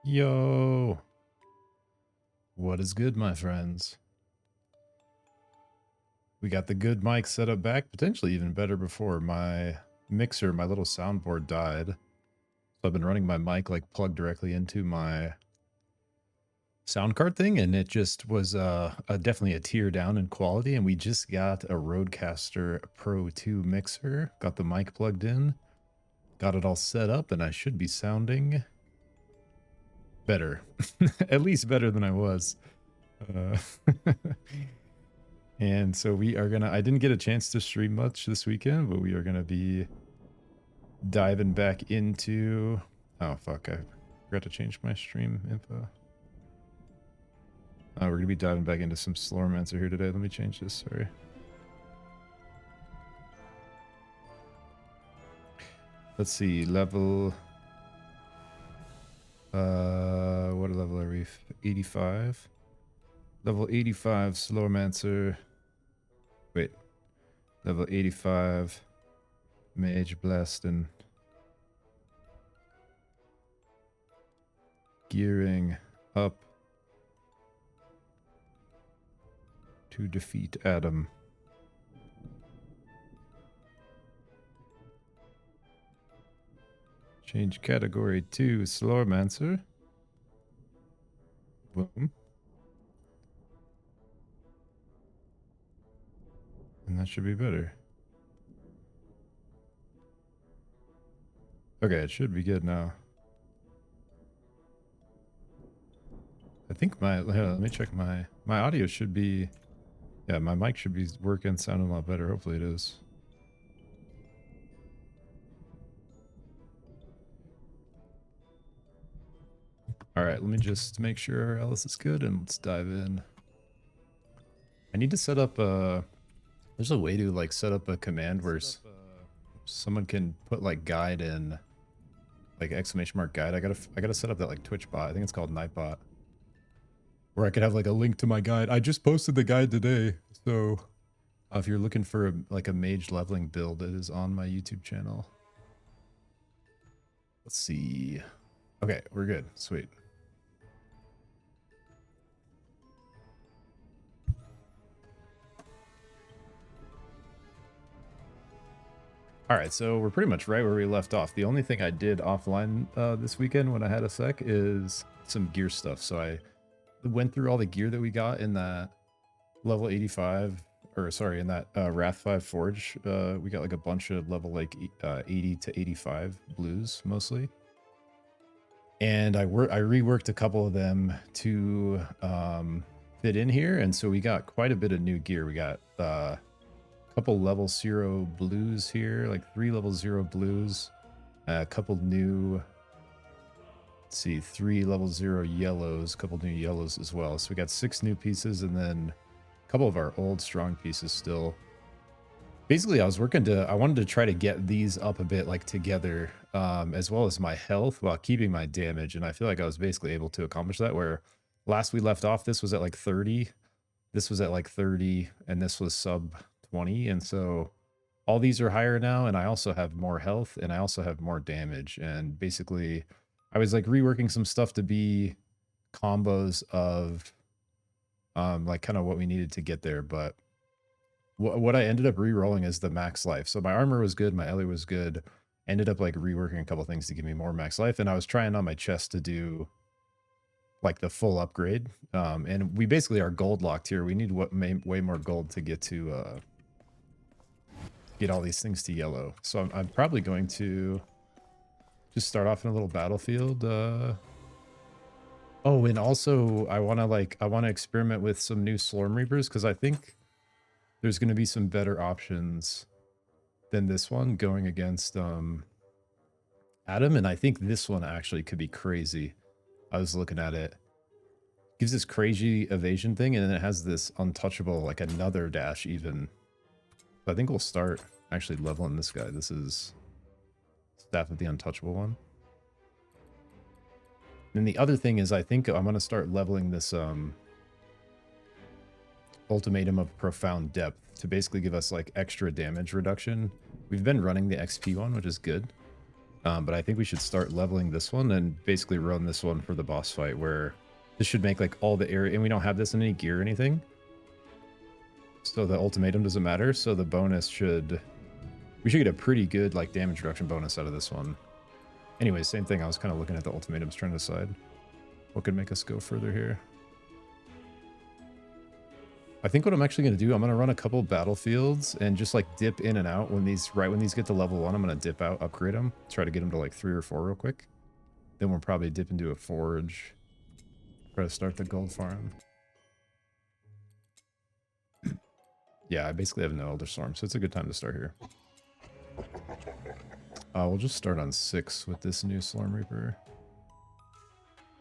Yo, what is good, my friends? We got the good mic set up back, potentially even better before. My mixer, my little soundboard died. So I've been running my mic like plugged directly into my sound card thing, and it just was definitely a tier down in quality. And we just got a Rodecaster Pro 2 mixer, got the mic plugged in, got it all set up, and I should be sounding better. At least better than I was. Uh, And so we are gonna, I didn't get a chance to stream much this weekend, but we are gonna be diving back into, oh fuck, I forgot to change my stream info. We're gonna be diving back into some Slormancer here today. Let me change this, sorry. Let's see, level, what level are we? 85? Level 85 Slormancer. Wait, level 85 Mage Blast and gearing up to defeat Adam. Change category to Slormancer. Boom. And that should be better. Okay, it should be good now. I think let me check my audio should be, yeah, my mic should be working, sounding a lot better. Hopefully it is. All right, let me just make sure else is good and let's dive in. I need to set up there's a way to like set up a command where someone can put like guide in, like exclamation mark guide. I gotta set up that like Twitch bot. I think it's called Nightbot, where I could have like a link to my guide. I just posted the guide today, so if you're looking for like a mage leveling build, it is on my YouTube channel. Let's see. Okay, we're good. Sweet. All right, so we're pretty much right where we left off. The only thing I did offline this weekend when I had a sec is some gear stuff. So I went through all the gear that we got in that level 85, or sorry, in that Wrath 5 Forge. We got like a bunch of level like 80 to 85 blues mostly. And I reworked a couple of them to fit in here. And so we got quite a bit of new gear. We got couple level 0 blues here, like 3 level 0 blues, a couple new, let's see, 3 level 0 yellows, a couple new yellows as well. So we got 6 new pieces and then a couple of our old strong pieces still. Basically, I wanted to try to get these up a bit like together, as well as my health while keeping my damage. And I feel like I was basically able to accomplish that, where last we left off, this was at like 30, this was at like 30, and this was sub 20. And so all these are higher now, and I also have more health and I also have more damage. And basically I was like reworking some stuff to be combos of like kind of what we needed to get there. But what I ended up re-rolling is the max life. So my armor was good, my Ellie was good. Ended up like reworking a couple things to give me more max life, and I was trying on my chest to do like the full upgrade. And we basically are gold locked here. We need way more gold to get all these things to yellow. So I'm probably going to just start off in a little battlefield. Oh, and also I want to experiment with some new Slorm Reapers, because I think there's going to be some better options than this one going against Adam, and I think this one actually could be crazy. I was looking at it. Gives this crazy evasion thing, and then it has this untouchable, like another dash even. So I think we'll start actually leveling this guy. This is Staff of the Untouchable one. And the other thing is, I think I'm going to start leveling this Ultimatum of Profound Depth to basically give us like extra damage reduction. We've been running the XP one, which is good. But I think we should start leveling this one and basically run this one for the boss fight, where this should make like all the area, and we don't have this in any gear or anything. So the ultimatum doesn't matter. So the bonus should, we should get a pretty good like damage reduction bonus out of this one. Anyway, same thing. I was kind of looking at the ultimatums, trying to decide what could make us go further here. I think what I'm actually going to do, I'm going to run a couple battlefields and just like dip in and out when these, right when these get to level 1, I'm going to dip out, upgrade them, try to get them to like 3 or 4 real quick. Then we'll probably dip into a forge, try to start the gold farm. Yeah, I basically have no Elder Storm, so it's a good time to start here. We'll just start on 6 with this new Slorm Reaper.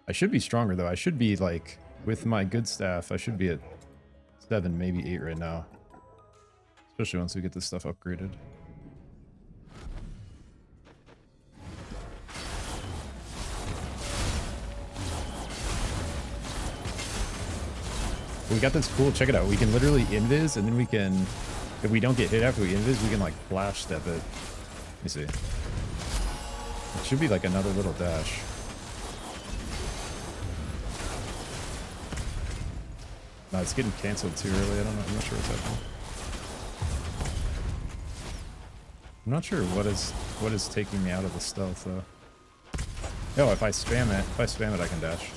I should be stronger though. I should be like, with my good staff, I should be at 7, maybe 8 right now. Especially once we get this stuff upgraded. We got this cool, check it out. We can literally invis, and then we can, if we don't get hit after we invis, we can like flash step it. Let me see. It should be like another little dash. No, it's getting canceled too early. I don't know. I'm not sure what's happening. I'm not sure what is taking me out of the stealth though. Oh, if I spam it, I can dash.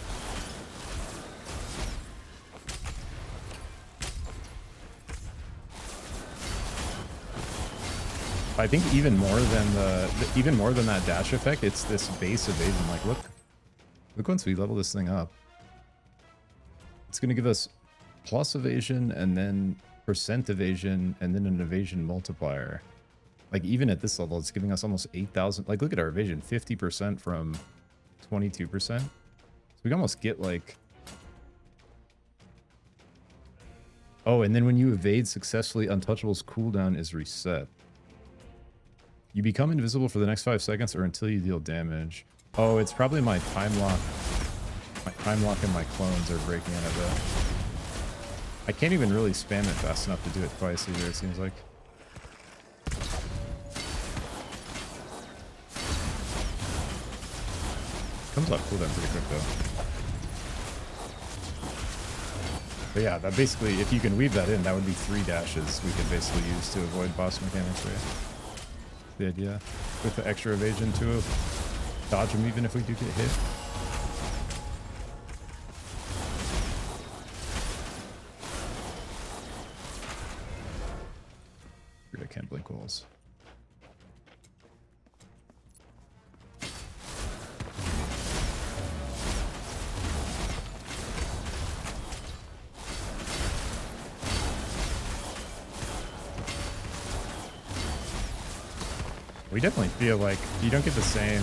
I think even more than that dash effect, it's this base evasion. Like, look once we level this thing up, it's gonna give us plus evasion and then percent evasion and then an evasion multiplier. Like even at this level, it's giving us almost 8,000. Like look at our evasion, 50% from 22%. So we can almost get like. Oh, and then when you evade successfully, Untouchable's cooldown is reset. You become invisible for the next 5 seconds or until you deal damage. Oh, it's probably my time lock. My time lock and my clones are breaking out of that. I can't even really spam it fast enough to do it twice either, it seems like. Comes off cooldown pretty quick though. But yeah, that basically, if you can weave that in, that would be 3 dashes we could basically use to avoid boss mechanics, right? The idea. With the extra evasion to dodge them even if we do get hit. I can't blink walls. We definitely feel like you don't get the same,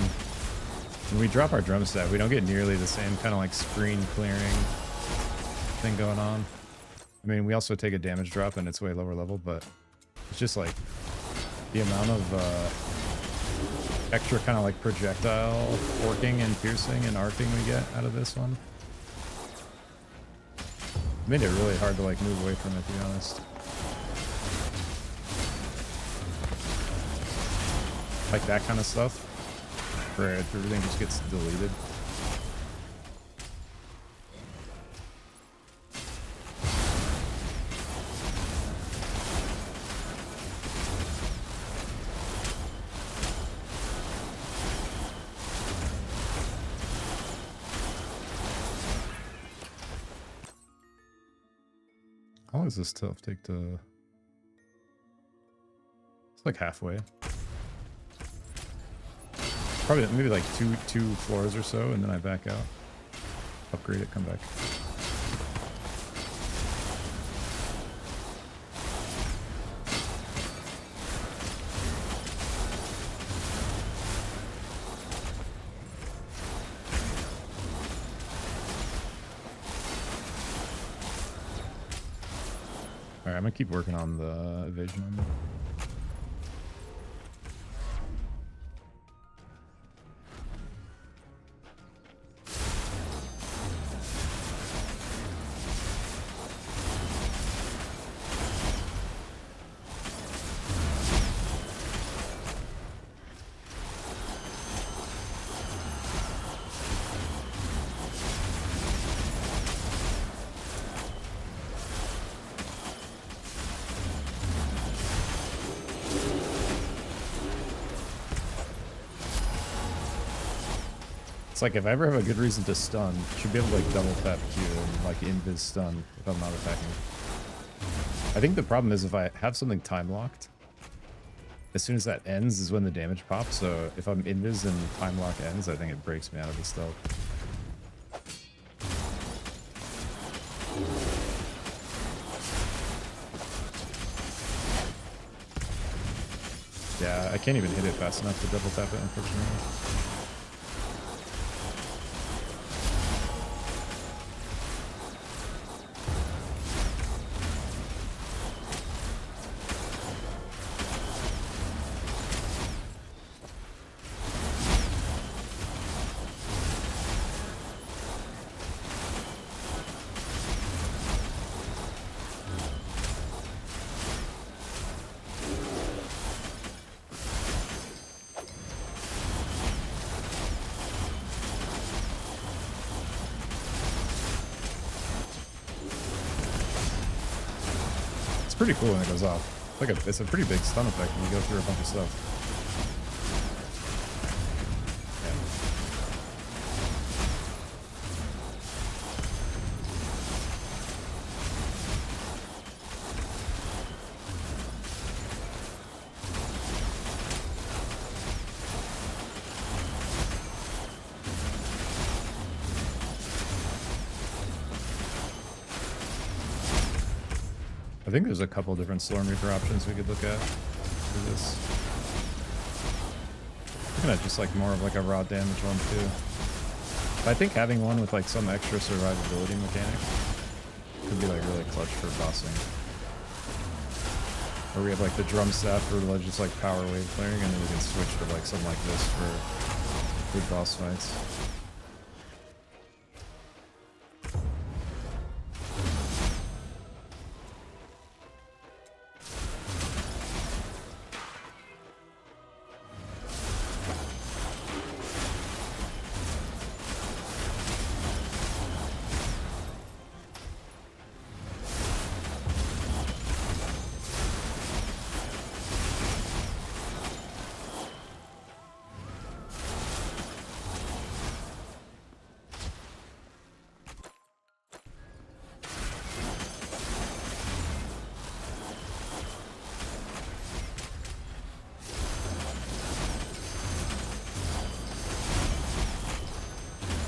when we drop our drum set, we don't get nearly the same kind of like screen clearing thing going on. I mean, we also take a damage drop and it's way lower level, but it's just like the amount of extra kind of like projectile forking and piercing and arcing we get out of this one. Made it really hard to like move away from it, to be honest. Like that kind of stuff, where everything just gets deleted. How long does this stuff take to... It's like halfway. Probably maybe like two floors or so, and then I back out. Upgrade it, come back. Alright, I'm gonna keep working on the evasion on them. It's like if I ever have a good reason to stun, should be able to like double tap Q and like invis stun if I'm not attacking. I think the problem is if I have something time locked, as soon as that ends is when the damage pops. So if I'm invis and time lock ends, I think it breaks me out of the stealth. Yeah, I can't even hit it fast enough to double tap it, unfortunately. Pretty cool when it goes off. It's a pretty big stun effect when you go through a bunch of stuff. I think there's a couple different Slormancer options we could look at for this. Looking at just like more of like a raw damage one too. But I think having one with like some extra survivability mechanic could be like really clutch for bossing. Or we have like the drum staff for like just like power wave clearing, and then we can switch to like something like this for good boss fights.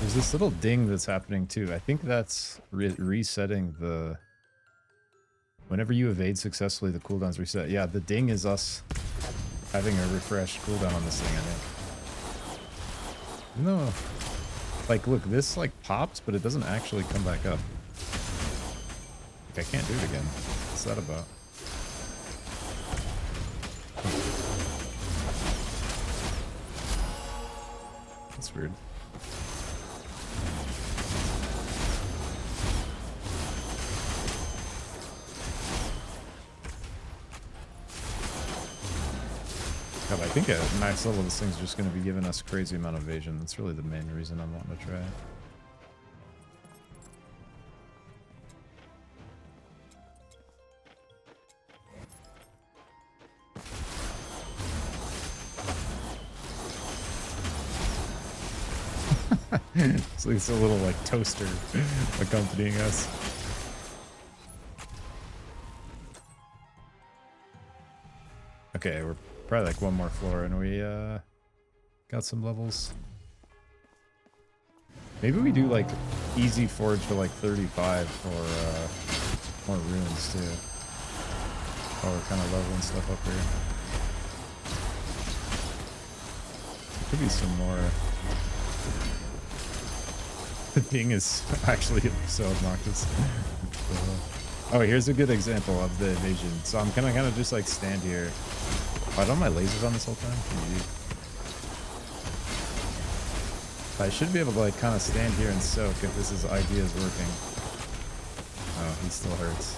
There's this little ding that's happening too. I think that's resetting the... Whenever you evade successfully, the cooldown's reset. Yeah, the ding is us having a refreshed cooldown on this thing, I think. No. Like, look, this, like, pops, but it doesn't actually come back up. Like, I can't do it again. What's that about? That's weird. God, I think at max level this thing's just going to be giving us crazy amount of evasion. That's really the main reason I'm wanting to try it. So it's a little like toaster accompanying us. Okay, we're probably like one more floor and we got some levels. Maybe we do like easy forge to like 35 for more runes too. While we're kind of leveling stuff up here. There could be some more. The thing is actually so obnoxious. Oh, here's a good example of the evasion. So I'm kind of just like stand here. Oh, I don't have my lasers on this whole time. I should be able to like kind of stand here and soak if this idea is working. Oh, he still hurts.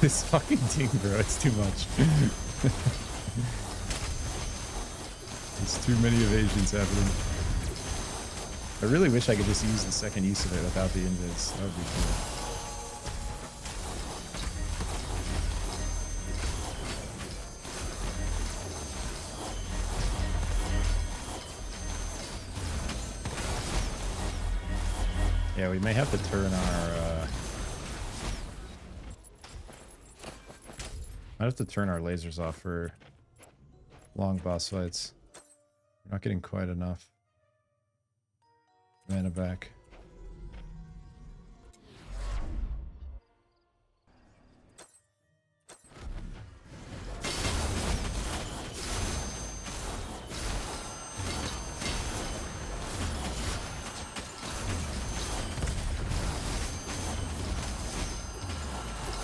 This fucking team, bro, it's too much. There's too many evasions happening. I really wish I could just use the second use of it without the invis. That would be cool. Yeah, we may have to turn our might have to turn our lasers off for long boss fights. We're not getting quite enough mana back.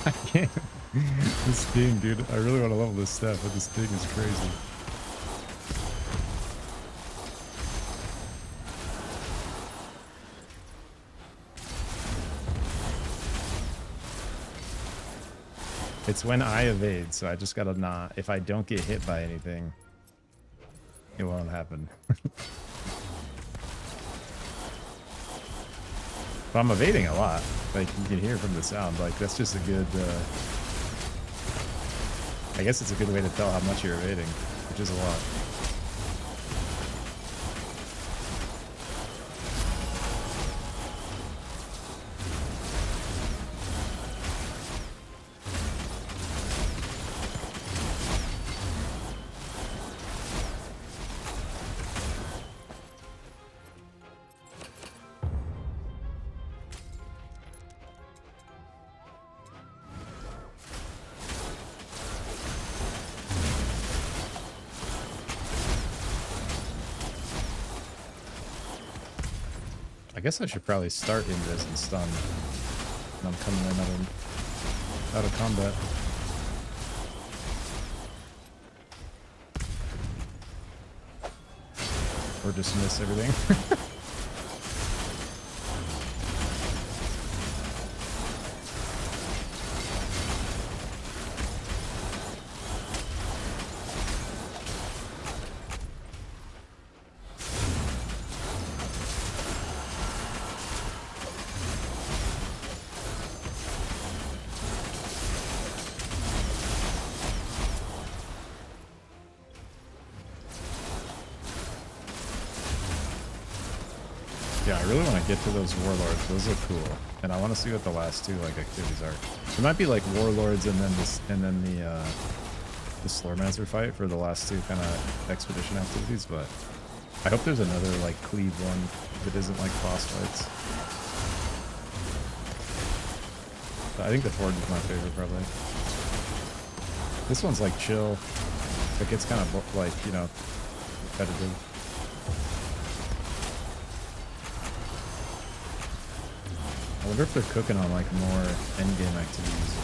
I can't. This thing, dude. I really want to level this step, but this thing is crazy. It's when I evade, so I just gotta not. If I don't get hit by anything, it won't happen. But I'm evading a lot. Like, you can hear from the sound. Like, that's just a good... I guess it's a good way to tell how much you're evading, which is a lot. I guess I should probably start invis and stun when I'm coming in out of combat. Or dismiss everything. Yeah, I really want to get to those warlords. Those look cool, and I want to see what the last two like activities are. It might be like warlords and then this, and then the Slormancer fight for the last two kind of expedition activities. But I hope there's another like cleave one that isn't like boss fights. But I think the Forge is my favorite probably. This one's like chill. It gets kind of like, you know, repetitive. I wonder if they're cooking on like more endgame activities.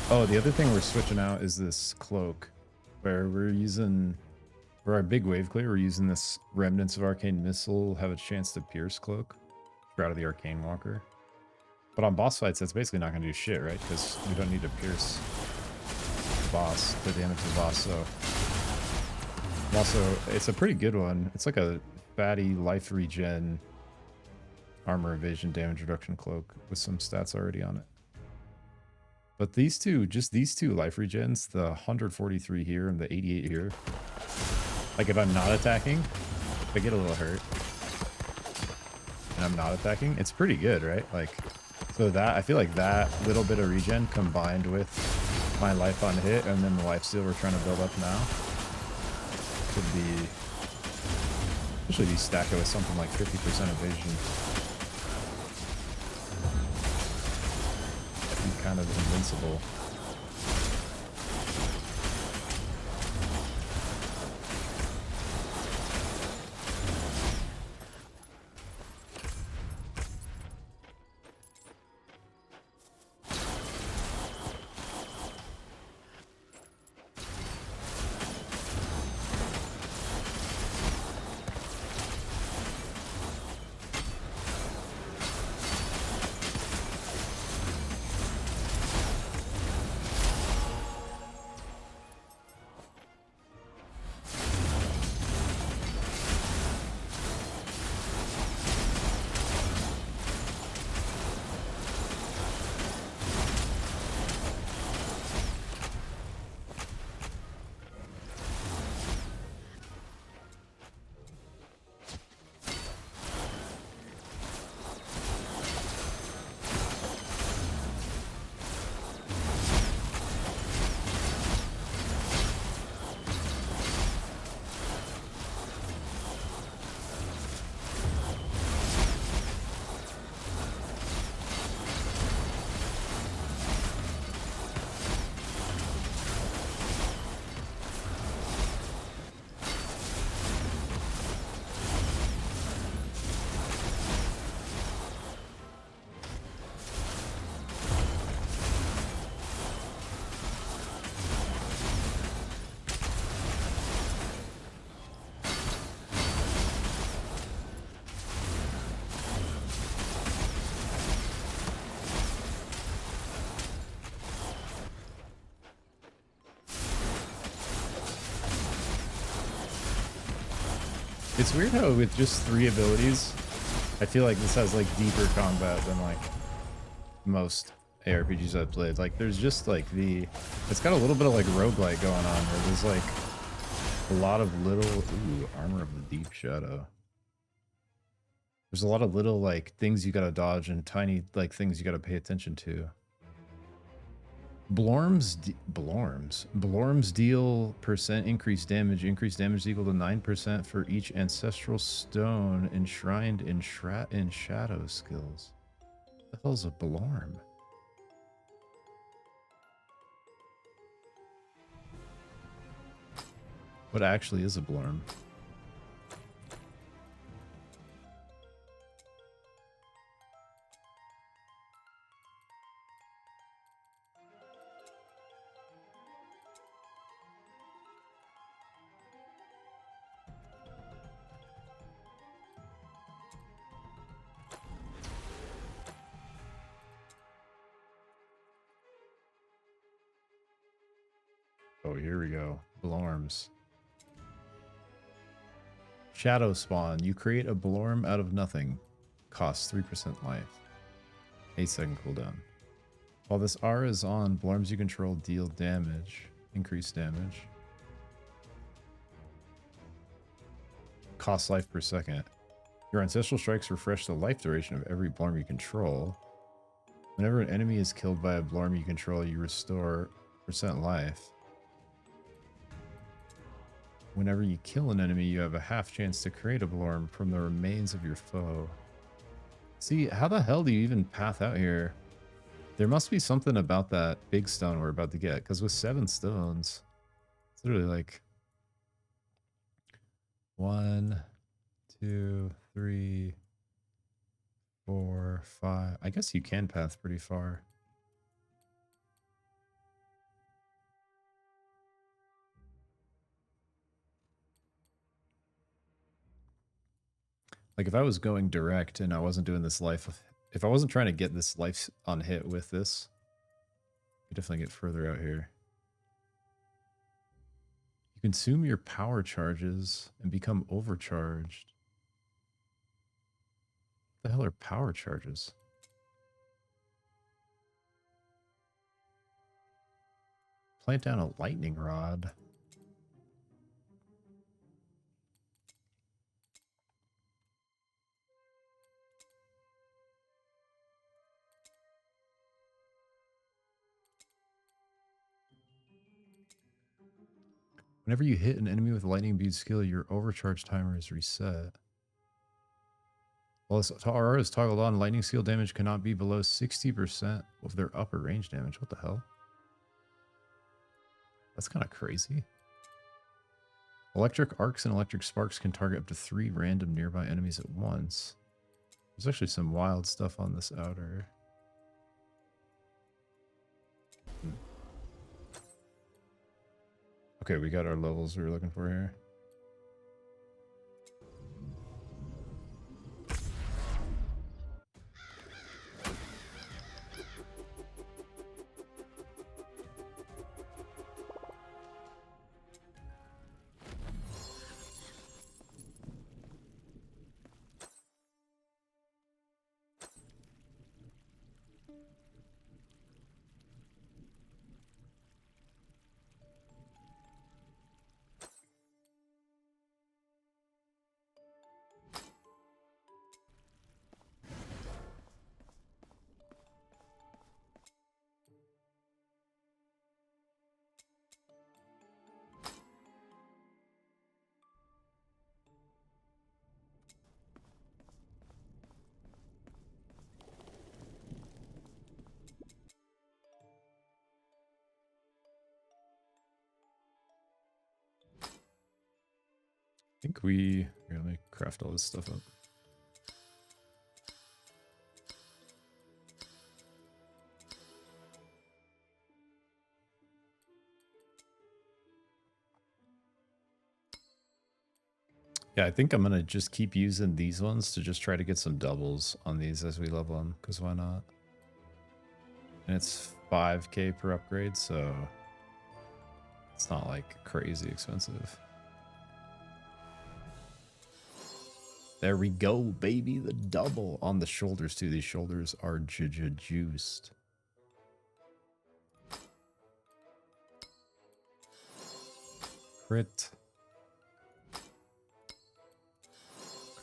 Oh, the other thing we're switching out is this cloak, where we're using, for our big wave clear, we're using this Remnants of Arcane Missile, have a chance to pierce cloak. Out of the Arcane Walker. But on boss fights, that's basically not going to do shit, right? Because we don't need to pierce the boss to damage the boss, so... Also, it's a pretty good one. It's like a fatty life regen armor evasion damage reduction cloak with some stats already on it. But these two, just these two life regens, the 143 here and the 88 here, like if I'm not attacking, if I get a little hurt, and I'm not attacking, it's pretty good, right? Like, so that, I feel like that little bit of regen combined with my life on hit and then the life steal we're trying to build up now could be, especially if you stack it with something like 50% evasion, be kind of invincible. It's weird how with just 3 abilities, I feel like this has like deeper combat than like most ARPGs I've played. Like there's just like it's got a little bit of like roguelike going on where there's like a lot of little, ooh, Armor of the Deep Shadow. There's a lot of little like things you gotta dodge and tiny like things you gotta pay attention to. Blorms deal percent increased damage. Increased damage is equal to 9% for each ancestral stone enshrined in shadow skills. What the hell's a Blorm? What actually is a Blorm? Oh, here we go. Blorms. Shadow Spawn. You create a Blorm out of nothing. Costs 3% life. 8-second cooldown. While this R is on, Blorms you control deal damage. Increase damage. Cost life per second. Your ancestral strikes refresh the life duration of every Blorm you control. Whenever an enemy is killed by a Blorm you control, you restore % life. Whenever you kill an enemy, you have a half chance to create a Blorm from the remains of your foe. See, how the hell do you even path out here? There must be something about that big stone we're about to get, because with 7 stones, it's literally like 1, 2, 3, 4, 5. I guess you can path pretty far. Like if I was going direct and I wasn't doing this life, if I wasn't trying to get this life on hit with this, you definitely get further out here. You consume your power charges and become overcharged. What the hell are power charges? Plant down a lightning rod. Whenever you hit an enemy with lightning bead skill, your overcharge timer is reset. While this RR is toggled on, lightning skill damage cannot be below 60% of their upper range damage. What the hell? That's kind of crazy. Electric arcs and electric sparks can target up to 3 random nearby enemies at once. There's actually some wild stuff on this outer. Okay, we got our levels we were looking for here. I think here, let me craft all this stuff up. Yeah, I think I'm going to just keep using these ones to just try to get some doubles on these as we level them, because why not? And it's 5k per upgrade, so it's not like crazy expensive. There we go, baby. The double on the shoulders, too. These shoulders are juiced. Crit.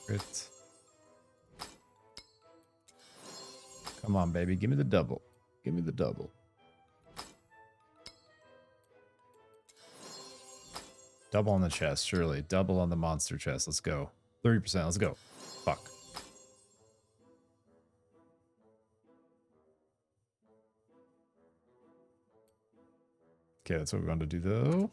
Crit. Come on, baby. Give me the double. Give me the double. Double on the chest, surely. Double on the monster chest. Let's go. 30%. Let's go. Fuck. Okay, that's what we're going to do, though.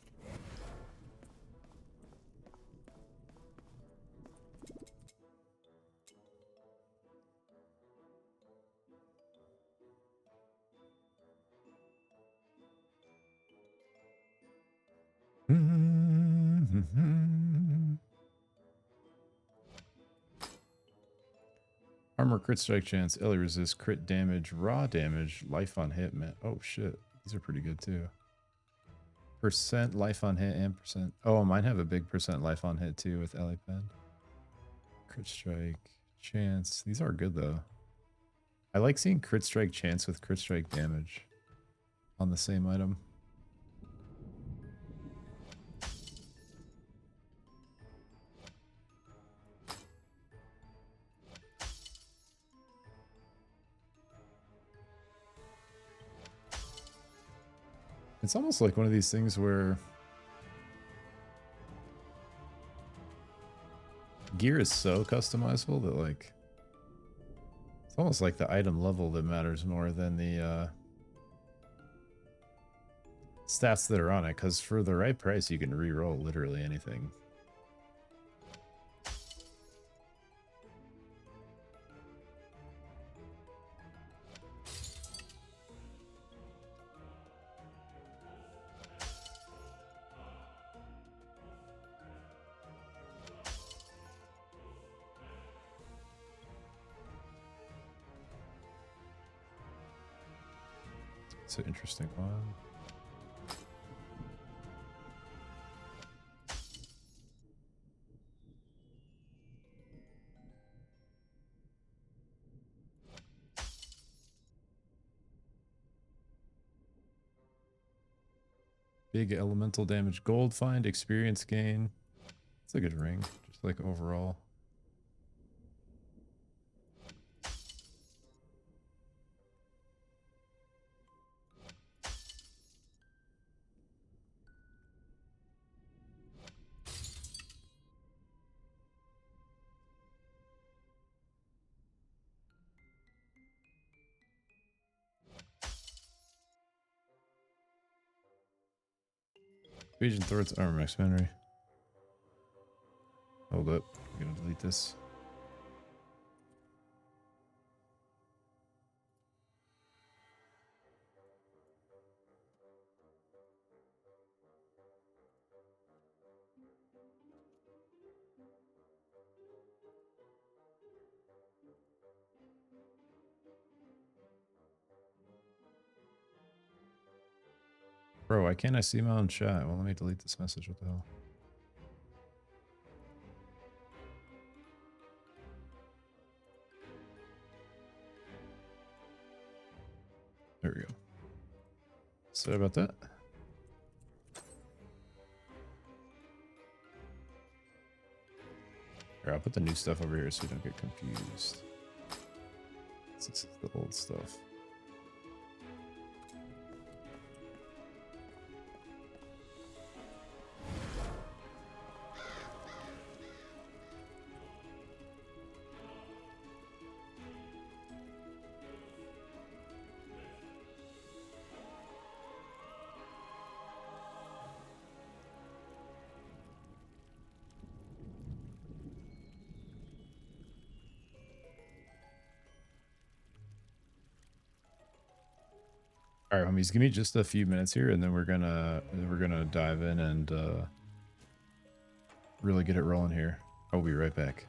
Armor crit strike chance, LA resist, crit damage, raw damage, life on hit, man. Oh shit. These are pretty good too. Percent life on hit and percent. Oh, mine have a big percent life on hit too with LA pen. Crit strike chance. These are good though. I like seeing crit strike chance with crit strike damage on the same item. It's almost like one of these things where gear is so customizable that like it's almost like the item level that matters more than the stats that are on it, because for the right price you can re-roll literally anything. It's an interesting one. Big elemental damage, gold find, experience gain. It's a good ring, just like overall. Agent Thor's armor max Henry. Hold up. I'm gonna delete this. Bro, why can't I see my own chat? Well, let me delete this message. What the hell? There we go. Sorry about that. Here, I'll put the new stuff over here so you don't get confused. This is the old stuff. All right, homies, give me just a few minutes here, and then we're gonna dive in and really get it rolling here. I'll be right back.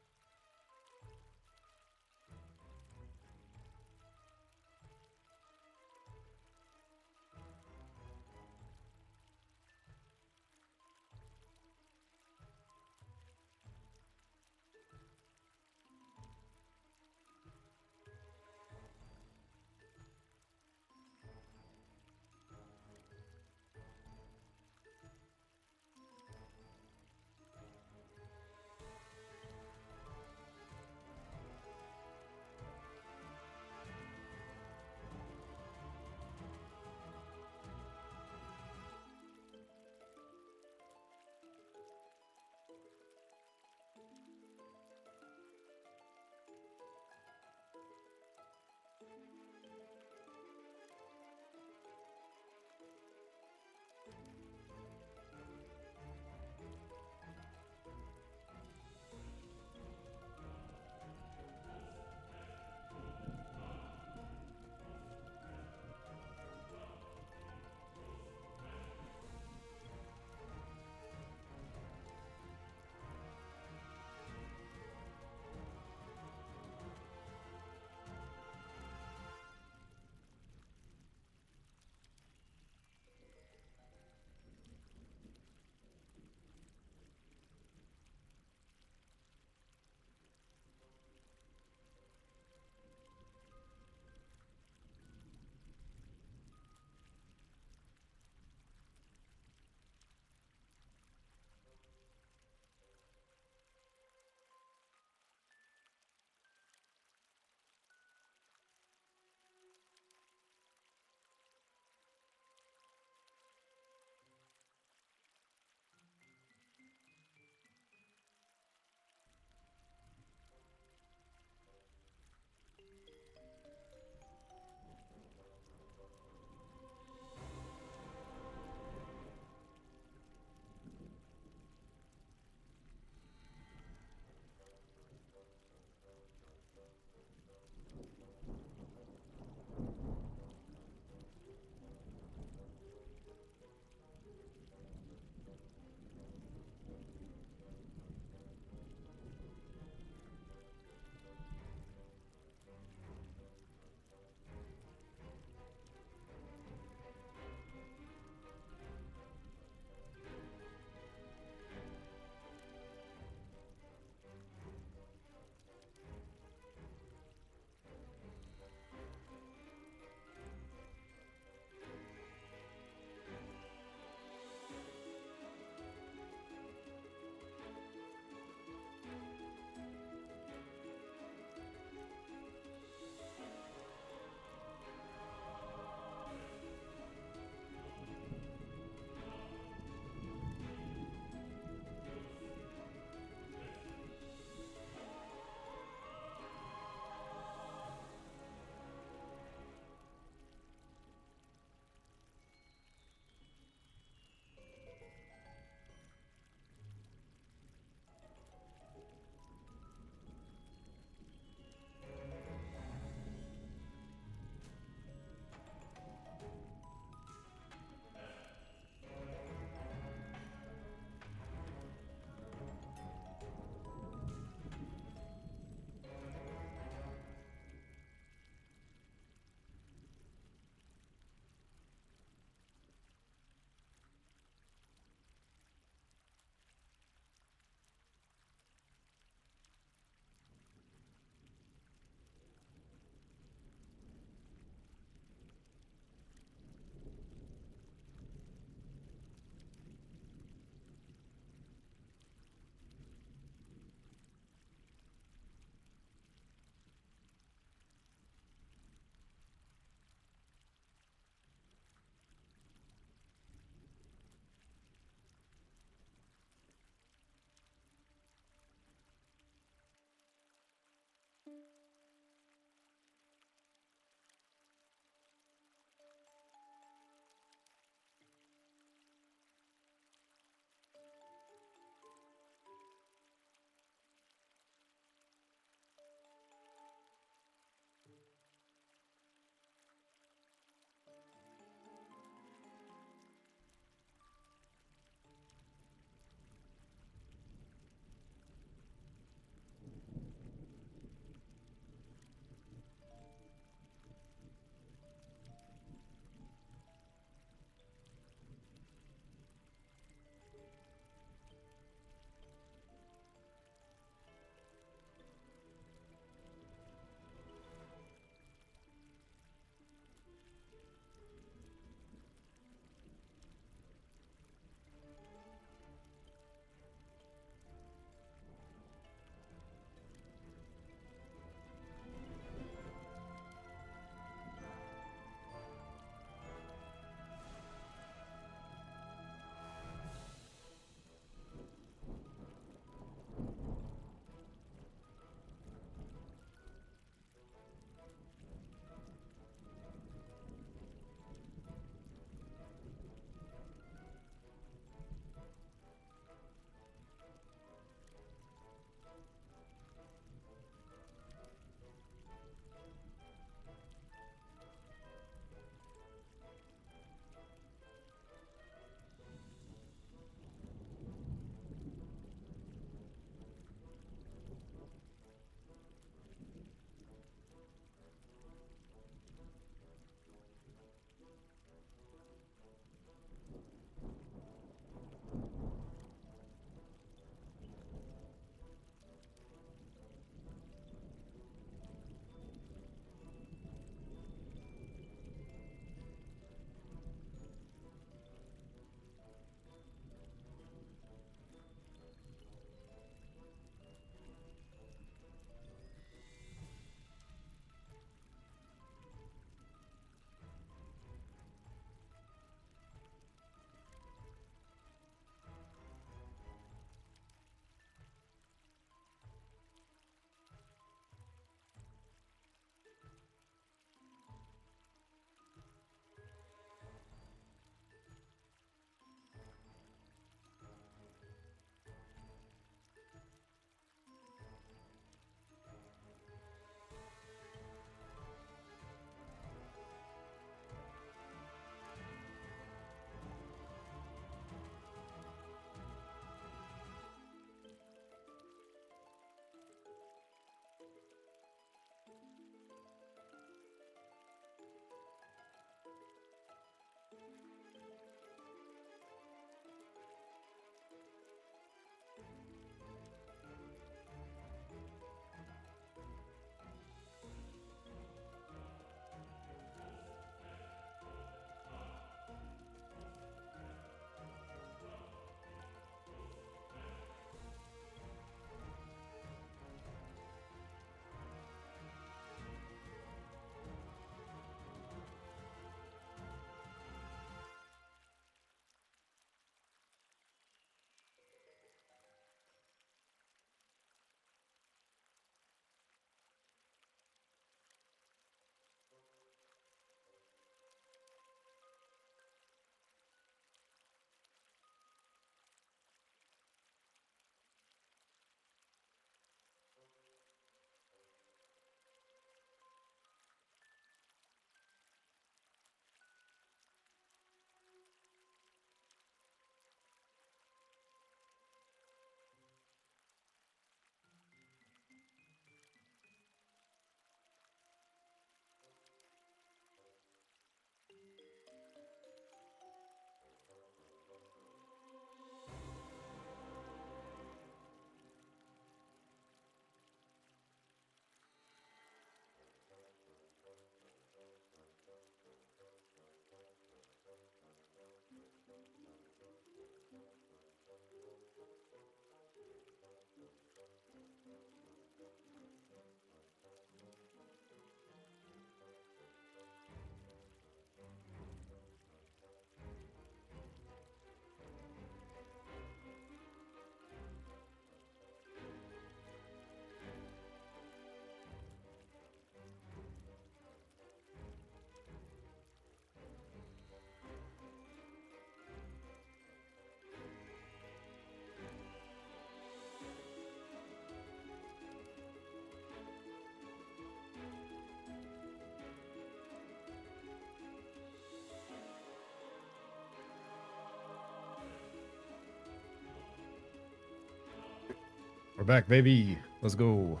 We're back, baby. Let's go.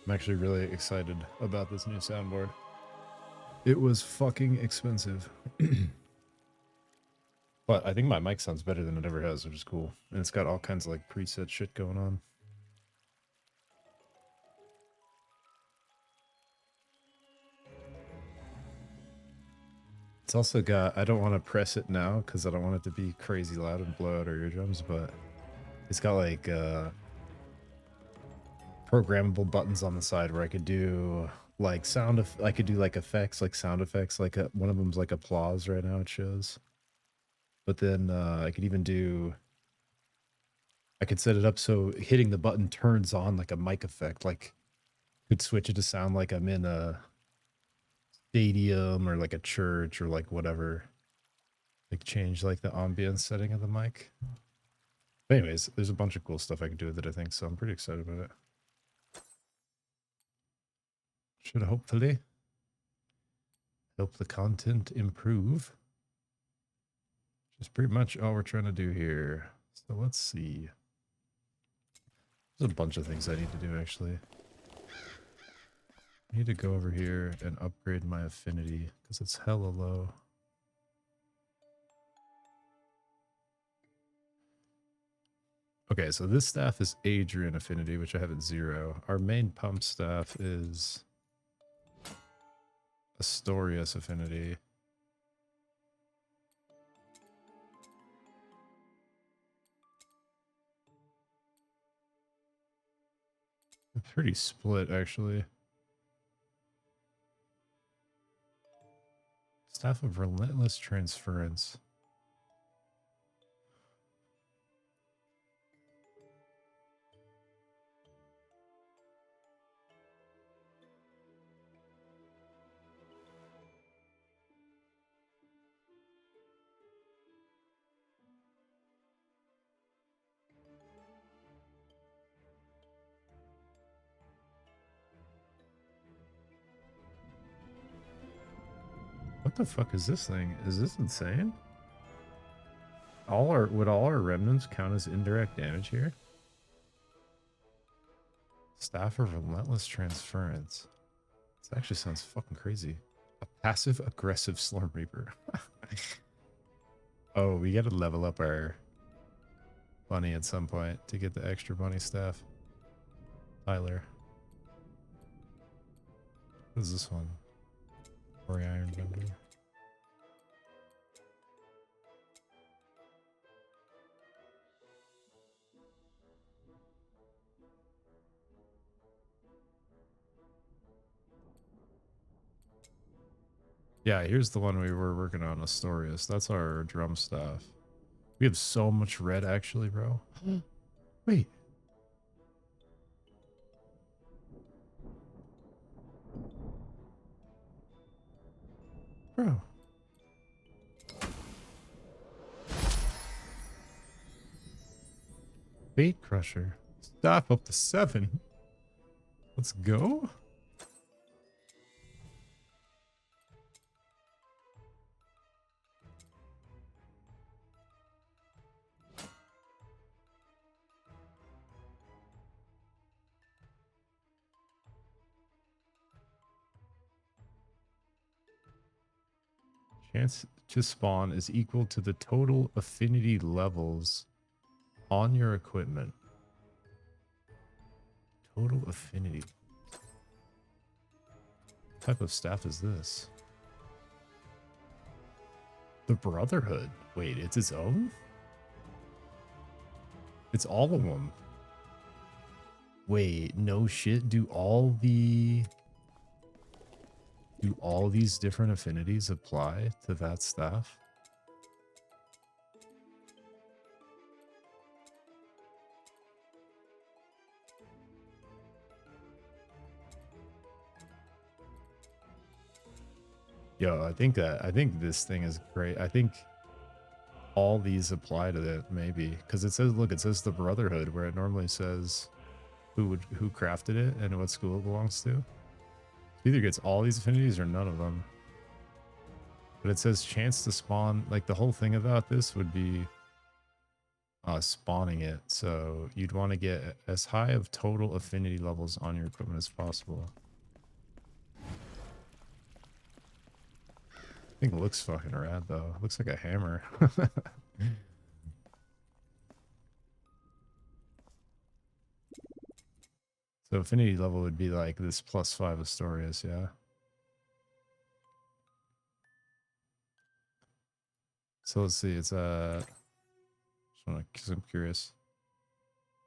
I'm actually really excited about this new soundboard. It was fucking expensive. But I think my mic sounds better than it ever has, which is cool. And it's got all kinds of like preset shit going on. It's also got, I don't want to press it now because I don't want it to be crazy loud and blow out our eardrums, but it's got like programmable buttons on the side where I could do like I could do like effects, like sound effects, like one of them's like applause right now it shows. But then I could even do, I could set it up so hitting the button turns on like a mic effect, like could switch it to sound like I'm in a stadium or like a church or like whatever. Like change like the ambience setting of the mic. But anyways, there's a bunch of cool stuff I can do with it, I think, so I'm pretty excited about it. Should hopefully help the content improve. Which is pretty much all we're trying to do here. So let's see. There's a bunch of things I need to do actually. I need to go over here and upgrade my affinity because it's hella low. Okay, so this staff is Adrian affinity, which I have at 0. Our main pump staff is Astorius affinity. Pretty split, actually. Staff of Relentless Transference. What the fuck is this thing? Is this insane? Would all our remnants count as indirect damage here? Staff of Relentless Transference. This actually sounds fucking crazy. A passive aggressive Slorm Reaper. Oh, we gotta level up our bunny at some point to get the extra bunny staff. Tyler. What is this one? Ori Iron Bender. Yeah, here's the one we were working on, Astorius. That's our drum staff. We have so much red, actually, bro. Wait. Bro. Bait Crusher. Staff up to 7. Let's go. Chance to spawn is equal to the total affinity levels on your equipment. Total affinity. What type of staff is this? The Brotherhood. Wait, it's its own? It's all of them. Wait, no shit. Do all these different affinities apply to that staff? Yo, I think this thing is great. I think all these apply to that, maybe, because it says, look, it says the Brotherhood, where it normally says who crafted it and what school it belongs to. It either gets all these affinities or none of them. But it says chance to spawn. Like, the whole thing about this would be spawning it. So you'd want to get as high of total affinity levels on your equipment as possible. I think it looks fucking rad though. It looks like a hammer. So affinity level would be like this +5 Astorius, yeah. So let's see, it's just wanna, cause I'm curious.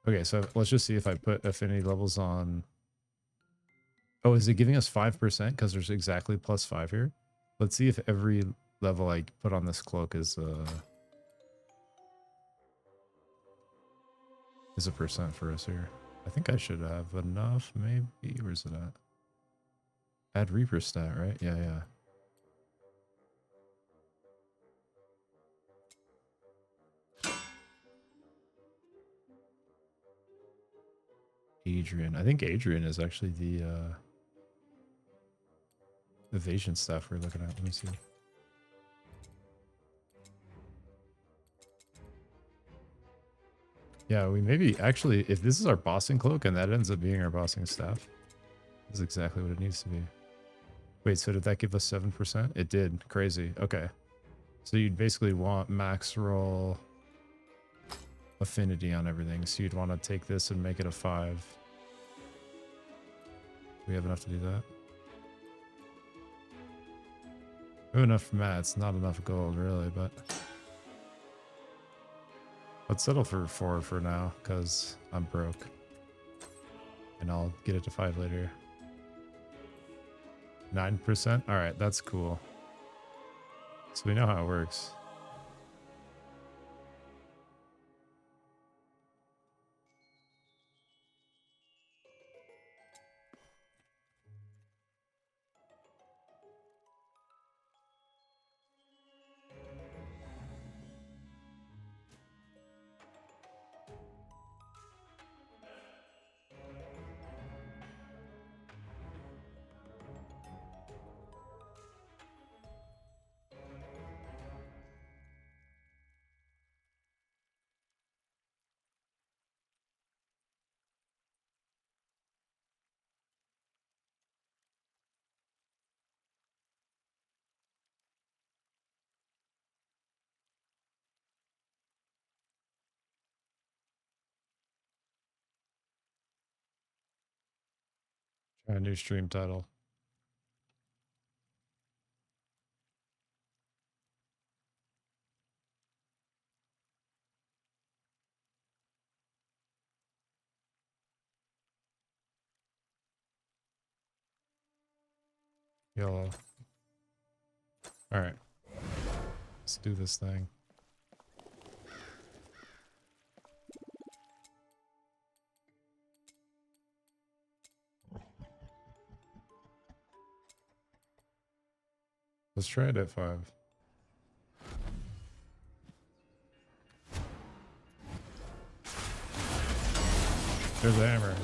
Okay, so let's just see if I put affinity levels on. Oh, is it giving us 5%? Because there's exactly +5 here. Let's see if every level I put on this cloak is a percent for us here. I think I should have enough, maybe. Where's it at? Add Reaper stat, right? Yeah, yeah. Adrian. I think Adrian is actually the evasion stuff we're looking at. Let me see. Yeah, we maybe actually, if this is our bossing cloak and that ends up being our bossing staff, this is exactly what it needs to be. Wait, so did that give us 7%? It did. Crazy. Okay. So you'd basically want max roll affinity on everything. So you'd want to take this and make it a 5. We have enough to do that. We have enough mats, not enough gold really, but let's settle for 4 for now because I'm broke. And I'll get it to 5 later. 9%? Alright, that's cool. So we know how it works. Try a new stream title. Yellow. Alright. Let's do this thing. Let's try it at 5. There's a hammer.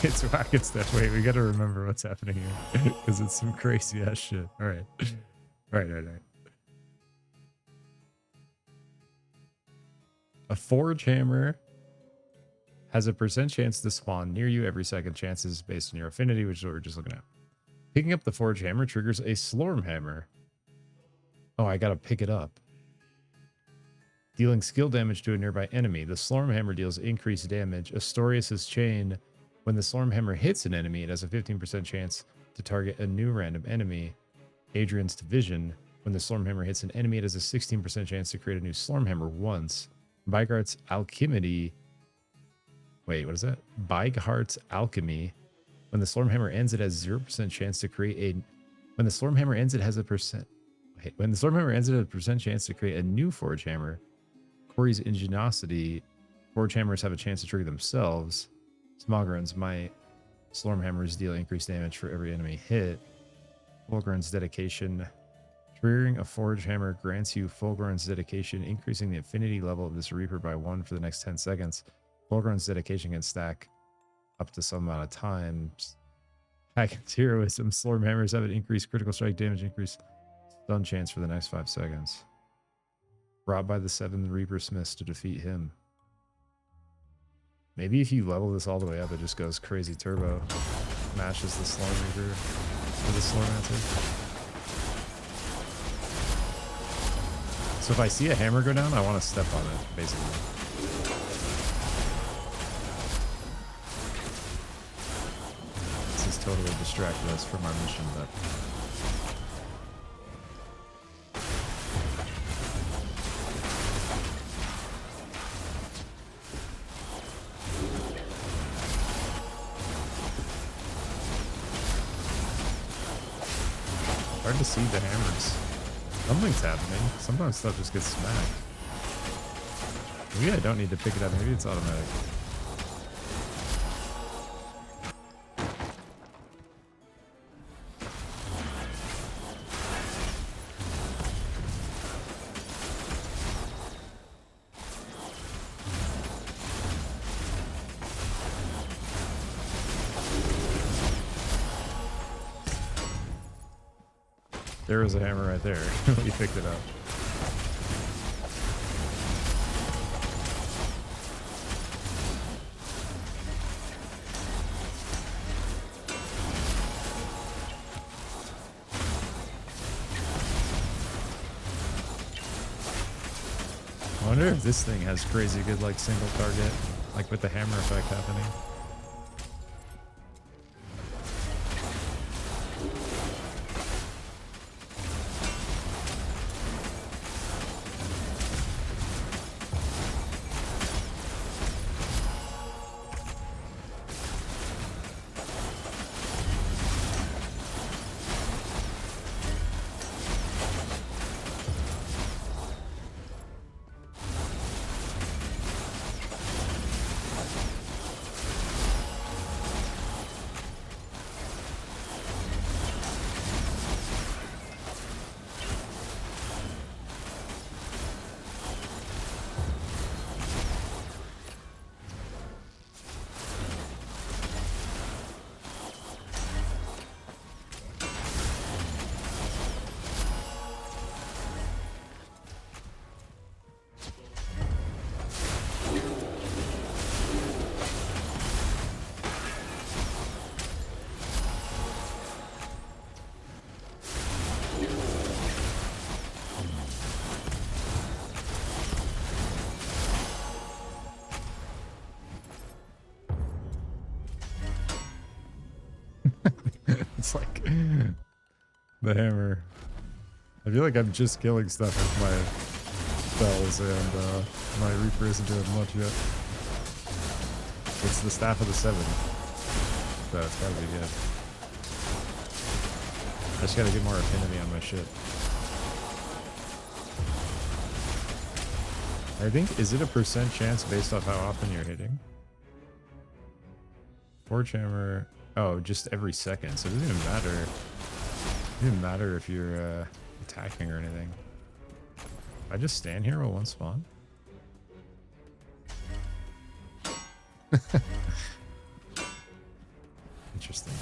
It's whack and stuff. Wait, we gotta remember what's happening here. Because it's some crazy ass shit. Alright. Alright. A forge hammer has a percent chance to spawn near you every second. Chances based on your affinity, which is what we're just looking at. Picking up the forge hammer triggers a Slorm hammer. Oh, I gotta pick it up. Dealing skill damage to a nearby enemy. The Slorm hammer deals increased damage. Astorius' chain. When the Slorm hammer hits an enemy, it has a 15% chance to target a new random enemy. Adrian's division. When the Slorm hammer hits an enemy, it has a 16% chance to create a new Slorm hammer once. Bygart's alchemy. Wait, what is that? Bygart's alchemy. When the Slorm hammer ends, it has 0% chance to create a. When the Slorm hammer ends, it has a percent. Wait, when the Slorm hammer ends, it has a percent chance to create a new Forge hammer. Corey's ingenuity. Forge hammers have a chance to trigger themselves. Smogrun's might. Slorm hammers deal increased damage for every enemy hit. Fulgur's dedication. Triggering a Forge hammer grants you Fulgur's dedication, increasing the affinity level of this Reaper by 1 for the next 10 seconds. Fulgur's dedication can stack up to some amount of time. Hackens heroism. Slorm hammers have an increased critical strike damage, increased stun chance for the next 5 seconds. Brought by the 7 Reaper Smiths to defeat him. Maybe if you level this all the way up, it just goes crazy turbo. Matches the Slorm Reaper for the Slormancer. So if I see a hammer go down, I want to step on it, basically. This has totally distracted us from our mission, but... hard to see the hammers. Something's happening. Sometimes stuff just gets smacked. Maybe I don't need to pick it up. Maybe it's automatic. There was a hammer right there. You picked it up. I wonder if this thing has crazy good like single target, like with the hammer effect happening. It's like the hammer. I feel like I'm just killing stuff with my spells, and my Reaper isn't doing much yet. It's the Staff of the 7. So it's gotta be good. I just gotta get more affinity on my shit. I think, is it a % chance based off how often you're hitting? Forge hammer. Oh, just every second. So it doesn't even matter. It doesn't matter if you're attacking or anything. I just stand here while one spawn. Interesting.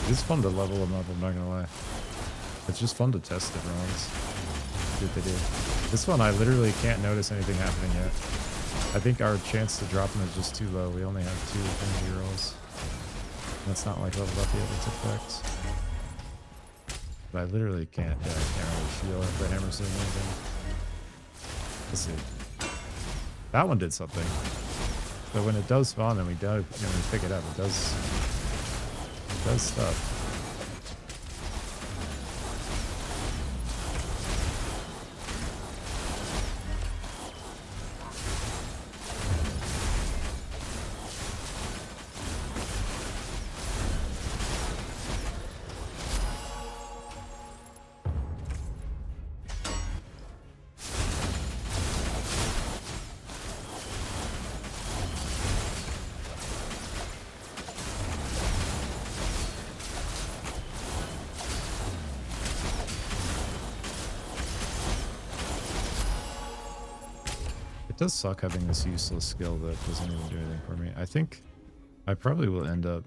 It's fun to level them up, I'm not gonna lie. It's just fun to test different ones. See what they do. This one, I literally can't notice anything happening yet. I think our chance to drop them is just too low. We only have 2 Infinity rolls. That's not like leveled up yet, its effects. But I literally can't, yeah, I can't really feel if the hammer's doing anything. Let's see. That one did something. But when it does spawn and we pick it up, it does stuff. It does suck having this useless skill that doesn't even do anything for me. I think I probably will end up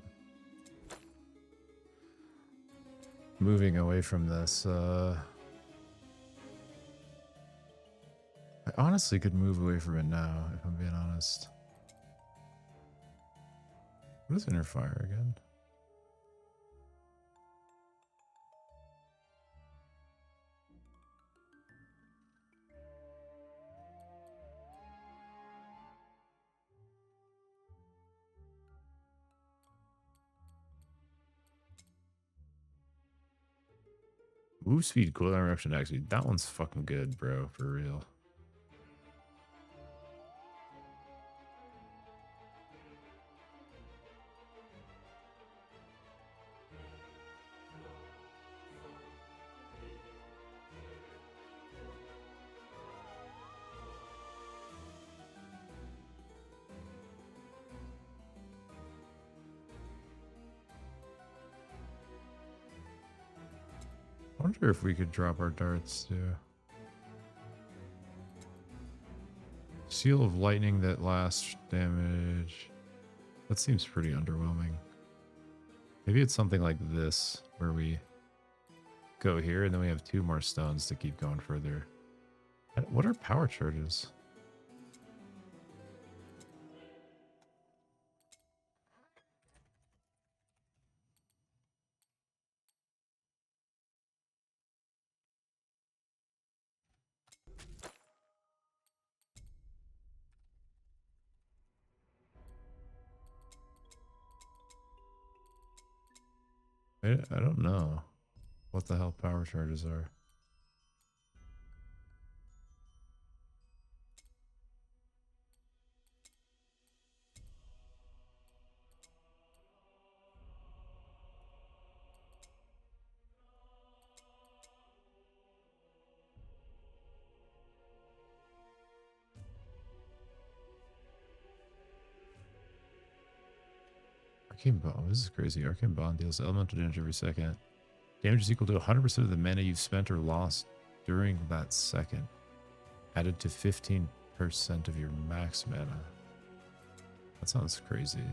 moving away from this. I honestly could move away from it now, if I'm being honest. What is inner fire again? Move speed, cooldown reduction, attack speed. That one's fucking good, bro. For real. I wonder if we could drop our darts too. Seal of lightning that lasts damage. That seems pretty underwhelming. Maybe it's something like this, where we go here and then we have 2 more stones to keep going further. What are power charges? I don't know what the hell power charges are. Arcane Bond. This is crazy. Arcane Bond deals elemental damage every second. Damage is equal to 100% of the mana you've spent or lost during that second. Added to 15% of your max mana. That sounds crazy.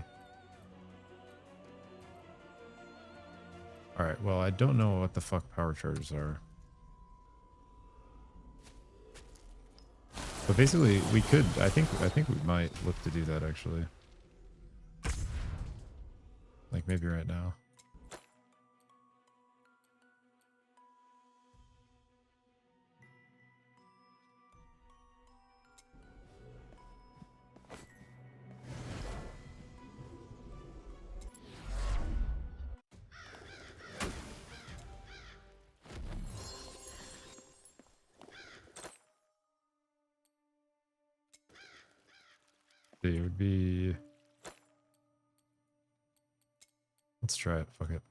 Alright, well, I don't know what the fuck power charges are. But basically, we could, I think we might look to do that, actually. Like, maybe right now. It would be... Let's try it. Fuck it.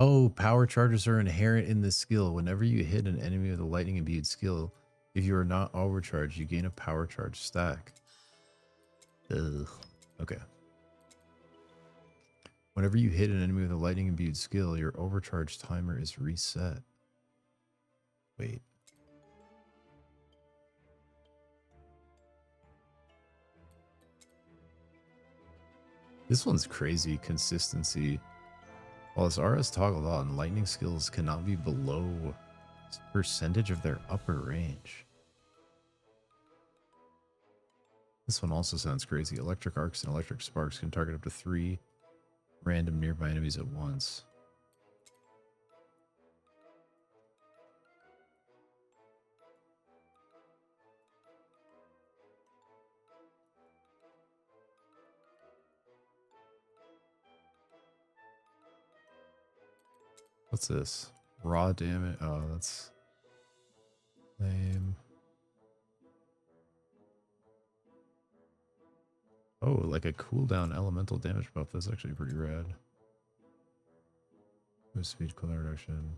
Oh, power charges are inherent in this skill. Whenever you hit an enemy with a lightning imbued skill, if you are not overcharged, you gain a power charge stack. Ugh. Okay. Whenever you hit an enemy with a lightning imbued skill, your overcharge timer is reset. Wait. This one's crazy consistency. While this RS toggled on, lightning skills cannot be below percentage of their upper range. This one also sounds crazy. Electric arcs and electric sparks can target up to 3 random nearby enemies at once. What's this? Raw damage. Oh, that's lame. Oh, like a cooldown elemental damage buff. That's actually pretty rad. Move speed, cooldown reduction.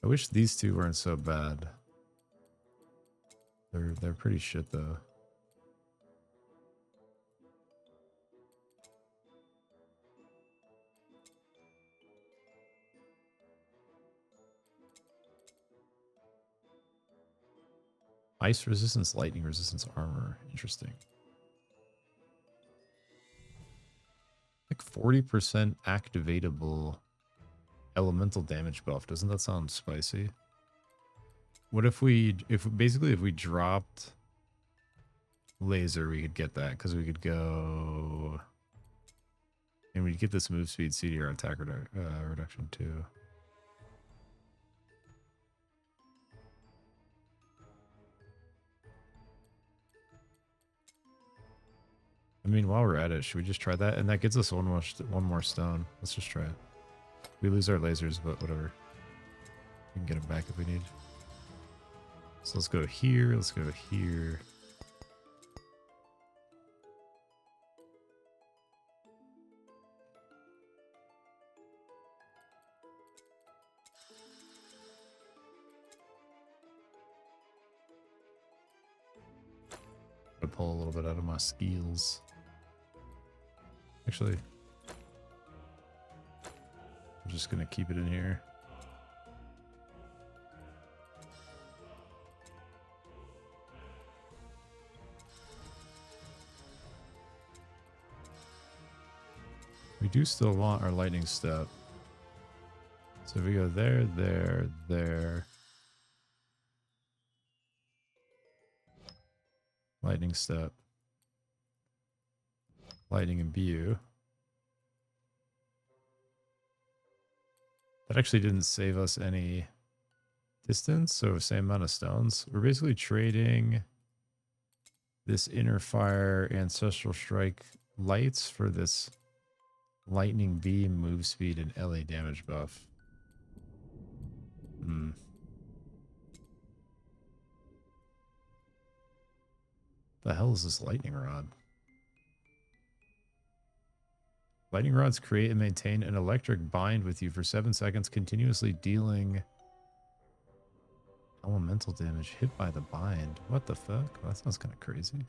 I wish these two weren't so bad. They're pretty shit though. Ice resistance, lightning resistance armor. Interesting. Like 40% activatable elemental damage buff. Doesn't that sound spicy? What if we dropped laser, we could get that because we could go and we'd get this move speed, CDR attack reduction too. I mean, while we're at it, should we just try that? And that gets us one more stone. Let's just try it. We lose our lasers, but whatever. We can get them back if we need. So let's go here. Let's go here. I'm gonna pull a little bit out of my skills. Actually, I'm just gonna keep it in here. We do still want our lightning step. So if we go there, there, there. Lightning step. Lightning imbue. That actually didn't save us any distance, so same amount of stones. We're basically trading this inner fire ancestral strike lights for this lightning beam move speed and LA damage buff. The hell is this lightning rod? Lightning rods create and maintain an electric bind with you for 7 seconds, continuously dealing elemental damage hit by the bind. What the fuck? Well, that sounds kind of crazy.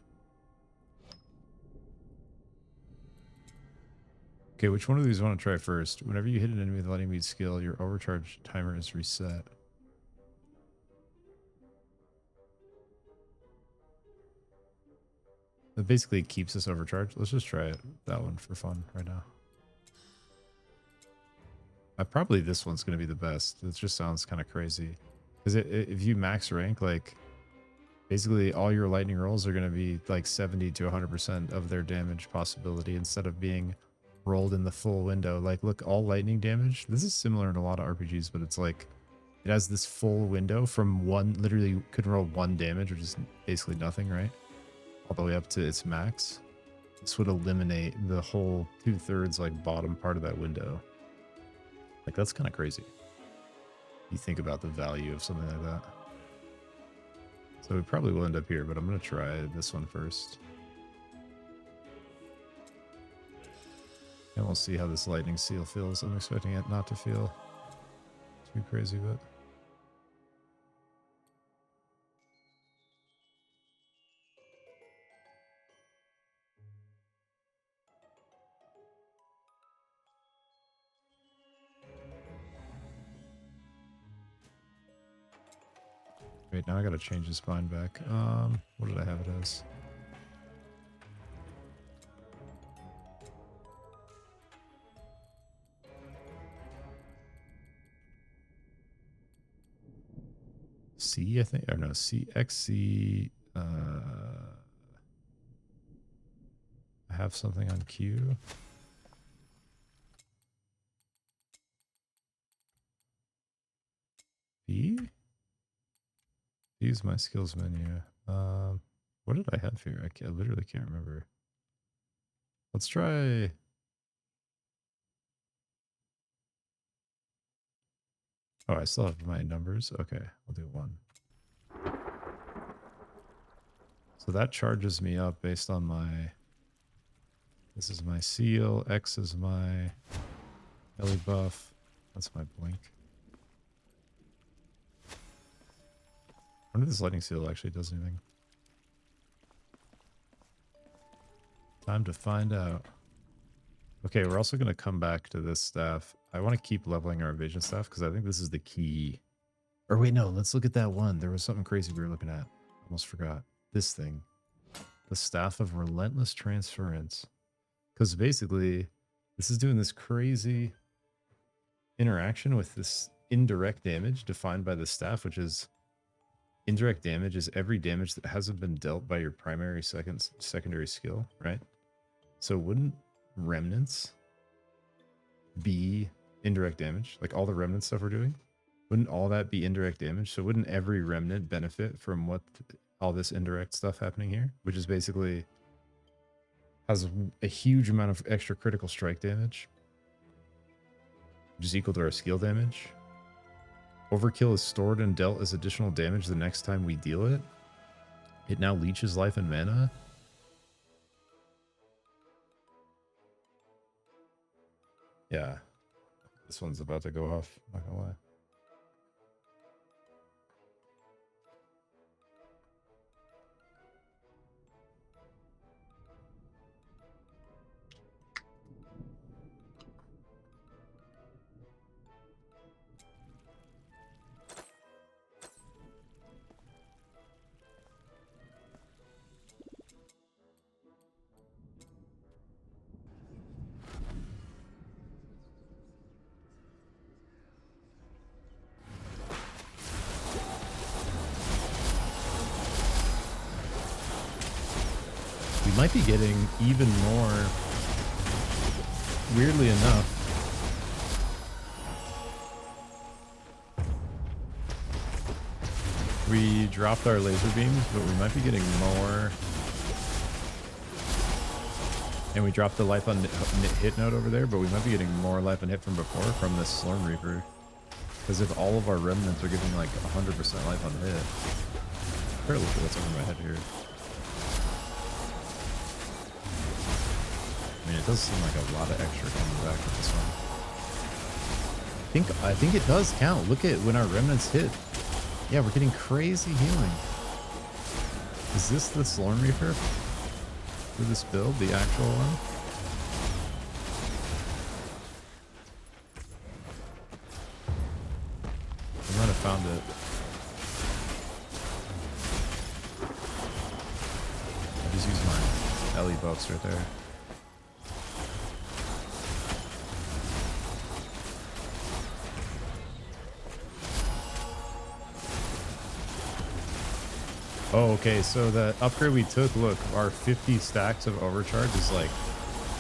Okay, which one of these do you want to try first? Whenever you hit an enemy with a lightning bead skill, your overcharge timer is reset. That basically keeps us overcharged. Let's just try it, that one for fun right now. Probably this one's going to be the best. It just sounds kind of crazy. Because if you max rank, like, basically all your lightning rolls are going to be like 70 to 100% of their damage possibility instead of being rolled in the full window. Like, look, all lightning damage. This is similar in a lot of RPGs, but it's like, it has this full window from one, literally could roll 1 damage, which is basically nothing, right? All the way up to its max. This would eliminate the whole 2/3 like bottom part of that window. Like, that's kind of crazy. You think about the value of something like that. So we probably will end up here, but I'm going to try this one first. And we'll see how this lightning seal feels. I'm expecting it not to feel too crazy, but... Wait, now I gotta change the spine back. What did I have it as? C, I think, or no, CXC. I have something on Q. B? Use my skills menu. What did I have here? I literally can't remember. Let's try. Oh, I still have my numbers. Okay, I'll do 1. So that charges me up based on my. This is my seal. X is my belly buff. That's my blink. I wonder if this lightning seal actually does anything. Time to find out. Okay, we're also going to come back to this staff. I want to keep leveling our evasion staff because I think this is the key. Or wait, no, let's look at that one. There was something crazy we were looking at. Almost forgot. This thing. The Staff of Relentless Transference. Because basically, this is doing this crazy interaction with this indirect damage defined by the staff, which is indirect damage is every damage that hasn't been dealt by your primary secondary skill, right? So wouldn't remnants be indirect damage? Like all the remnant stuff we're doing? Wouldn't all that be indirect damage? So wouldn't every remnant benefit from what all this indirect stuff happening here? Which is basically has a huge amount of extra critical strike damage, which is equal to our skill damage. Overkill is stored and dealt as additional damage the next time we deal it. It now leeches life and mana. Yeah. This one's about to go off, not gonna lie. Might be getting even more, weirdly enough. We dropped our laser beams, but we might be getting more. And we dropped the life on hit note over there, but we might be getting more life and hit from before from this Slorm Reaper. Because if all of our remnants are giving like 100% life on hit. I better look at what's over my head here. I mean, it does seem like a lot of extra coming back with this one. I think it does count. Look at when our remnants hit. Yeah, we're getting crazy healing. Is this the Slorm Reaper for this build, the actual one? I might have found it. I just used my LE buffs right there. Oh, okay, so the upgrade we took, look, our 50 stacks of overcharge is like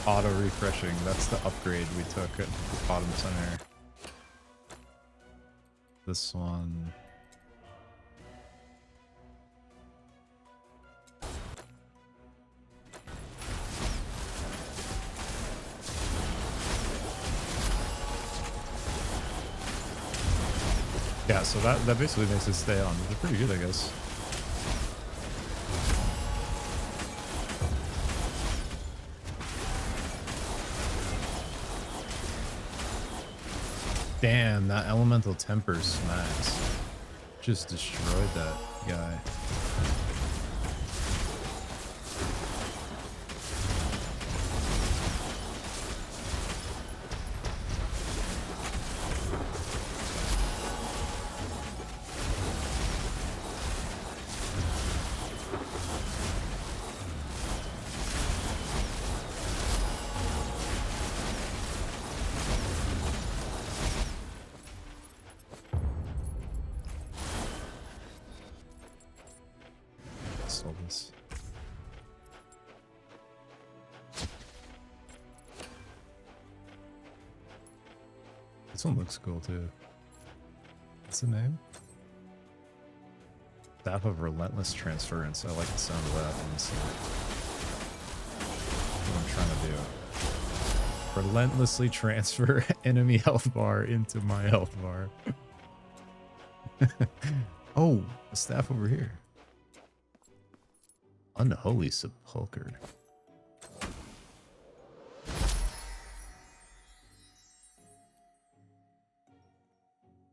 auto-refreshing. That's the upgrade we took at the bottom center. This one. Yeah, so that basically makes it stay on. They're pretty good, I guess. Damn, that elemental temper smacks. Just destroyed that guy. all this. This one looks cool too. What's the name? Staff of Relentless Transference. I like the sound of that. Let me see what I'm trying to do. Relentlessly transfer enemy health bar into my health bar. Oh, the staff over here. Unholy Sepulchred.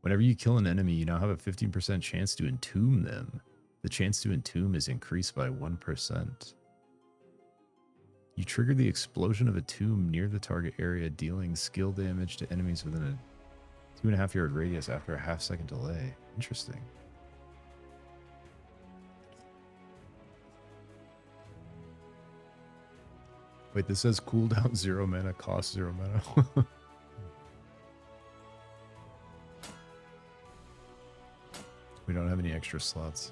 Whenever you kill an enemy, you now have a 15% chance to entomb them. The chance to entomb is increased by 1%. You trigger the explosion of a tomb near the target area, dealing skill damage to enemies within a 2.5 yard radius after a half-second delay. Interesting. Wait, this says cooldown 0 mana, cost 0 mana. We don't have any extra slots.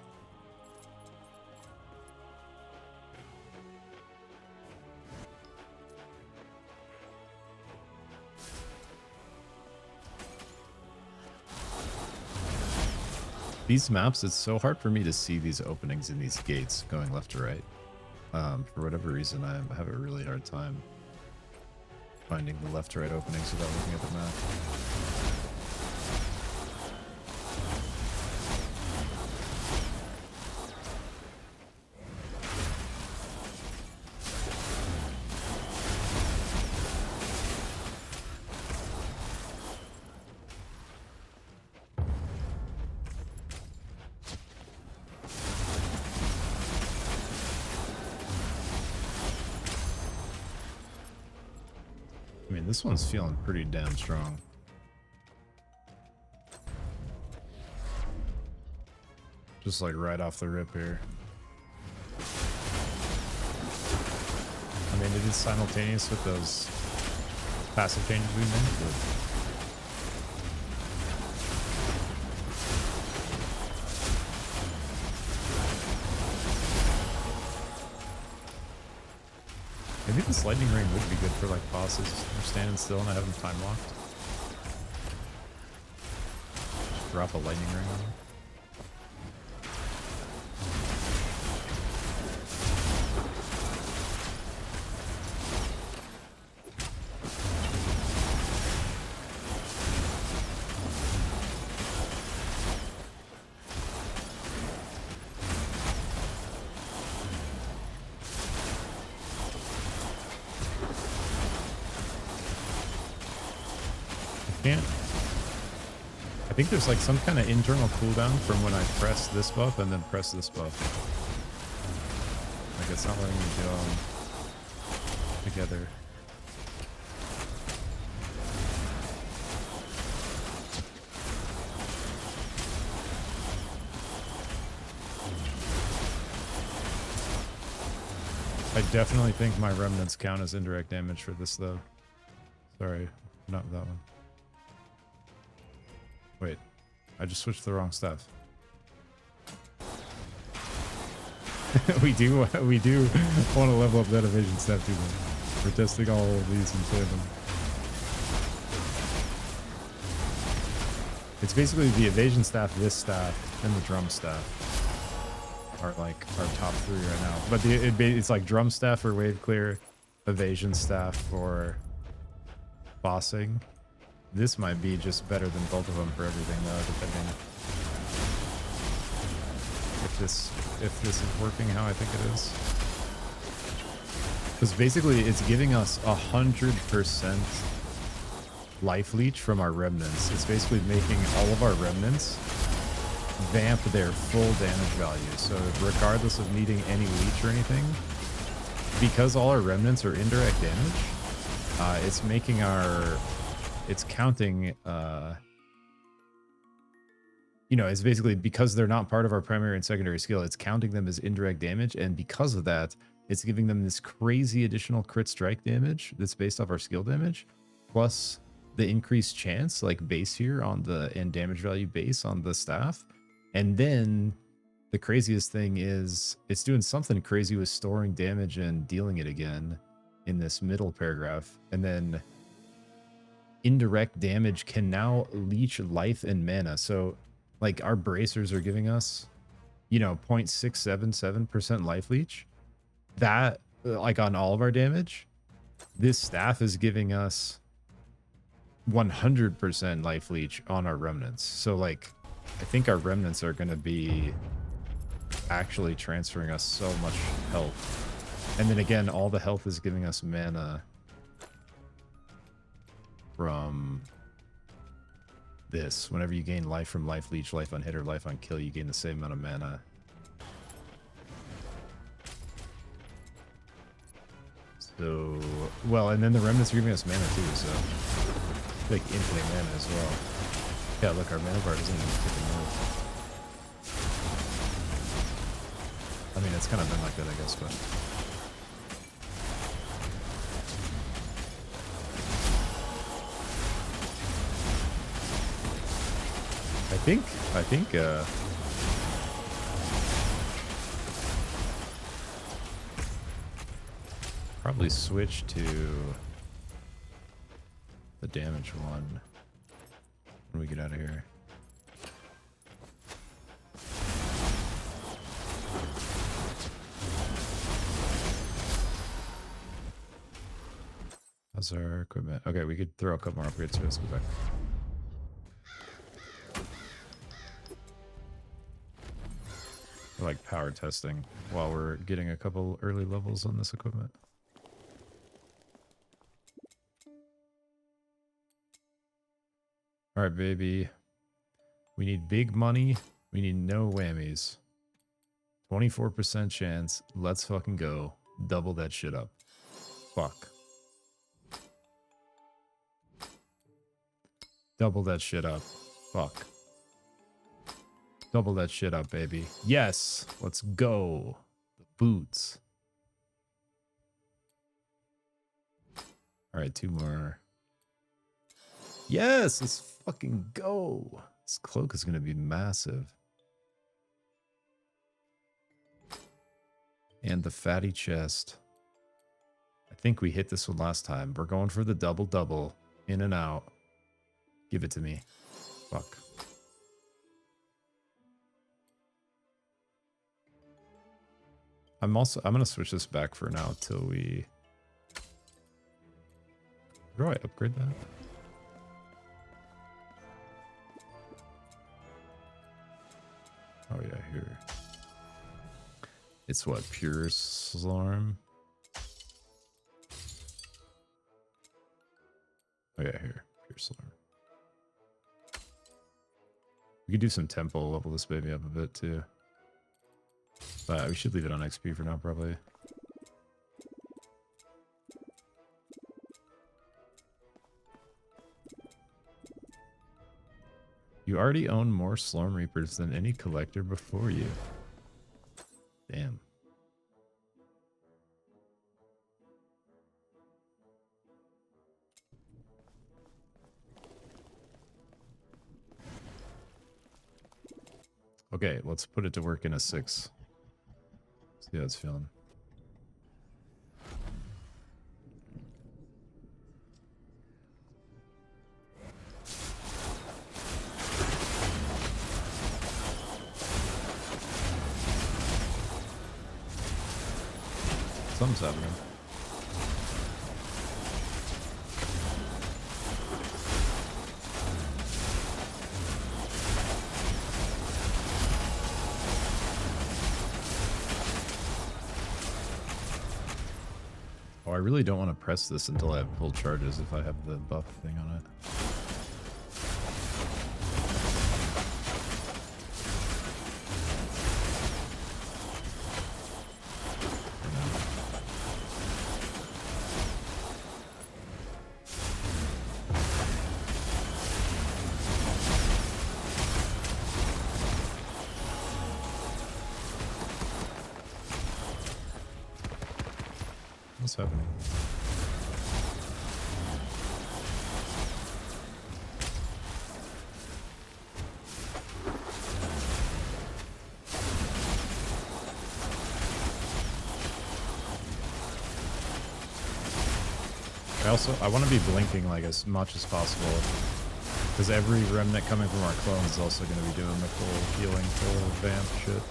These maps, it's so hard for me to see these openings in these gates going left to right. For whatever reason, I have a really hard time finding the left to right openings without looking at the map. I mean, this one's feeling pretty damn strong. Just like right off the rip here. I mean, it is simultaneous with those passive changes we made, but maybe this lightning ring would be good for like bosses who are standing still and I have them time locked. Just drop a lightning ring on them. I think there's like some kind of internal cooldown from when I press this buff and then press this buff. Like it's not letting me go together. I definitely think my remnants count as indirect damage for this though. Sorry, not that one. Wait, I just switched the wrong stuff. we do want to level up that evasion staff too. We're testing all of these in tandem. It's basically the evasion staff, this staff, and the drum staff are like our top three right now. But it's like drum staff for wave clear, evasion staff for bossing. This might be just better than both of them for everything though, depending if this is working how I think it is. Because basically it's giving us 100% life leech from our remnants. It's basically making all of our remnants vamp their full damage value. So regardless of needing any leech or anything, because all our remnants are indirect damage, it's making our... It's counting, you know, it's basically because they're not part of our primary and secondary skill, it's counting them as indirect damage. And because of that, it's giving them this crazy additional crit strike damage that's based off our skill damage, plus the increased chance, like base here on the, and damage value base on the staff. And then the craziest thing is it's doing something crazy with storing damage and dealing it again in this middle paragraph. And then indirect damage can now leech life and mana. So like our bracers are giving us, you know, 0.677% life leech. That, like on all of our damage, this staff is giving us 100% life leech on our remnants. So like, I think our remnants are going to be actually transferring us so much health. And then again, all the health is giving us mana from this. Whenever you gain life from life leech, life on hit, or life on kill, you gain the same amount of mana. So, well, and then the remnants are giving us mana too, so like infinite mana as well. Yeah, look, our mana bar doesn't even freaking move. I mean, it's kind of been like that, I guess, but I think probably switch to the damage one when we get out of here. How's our equipment? Okay, we could throw a couple more upgrades, so let's go back. Like power testing while we're getting a couple early levels on this equipment. All right, baby. We need big money. We need no whammies. 24% chance. Let's fucking go. Double that shit up. Fuck. Double that shit up. Fuck. Double that shit up, baby. Yes. Let's go. The boots. All right, 2 more. Yes, let's fucking go. This cloak is going to be massive. And the fatty chest. I think we hit this one last time. We're going for the double-double. In and out. Give it to me. Fuck. I'm going to switch this back for now till we... How do I upgrade that? Oh yeah, here. It's what, pure Slorm? Oh yeah, here, pure Slorm. We could do some tempo, level this baby up a bit too. But we should leave it on XP for now, probably. You already own more Slorm Reapers than any collector before you. Damn. Okay, let's put it to work in a 6. See how it's feeling. Something's happening. Oh, I really don't want to press this until I have full charges if I have the buff thing on it. What's happening? I want to be blinking like as much as possible. Because every remnant coming from our clones is also going to be doing the full healing, full vamp shit.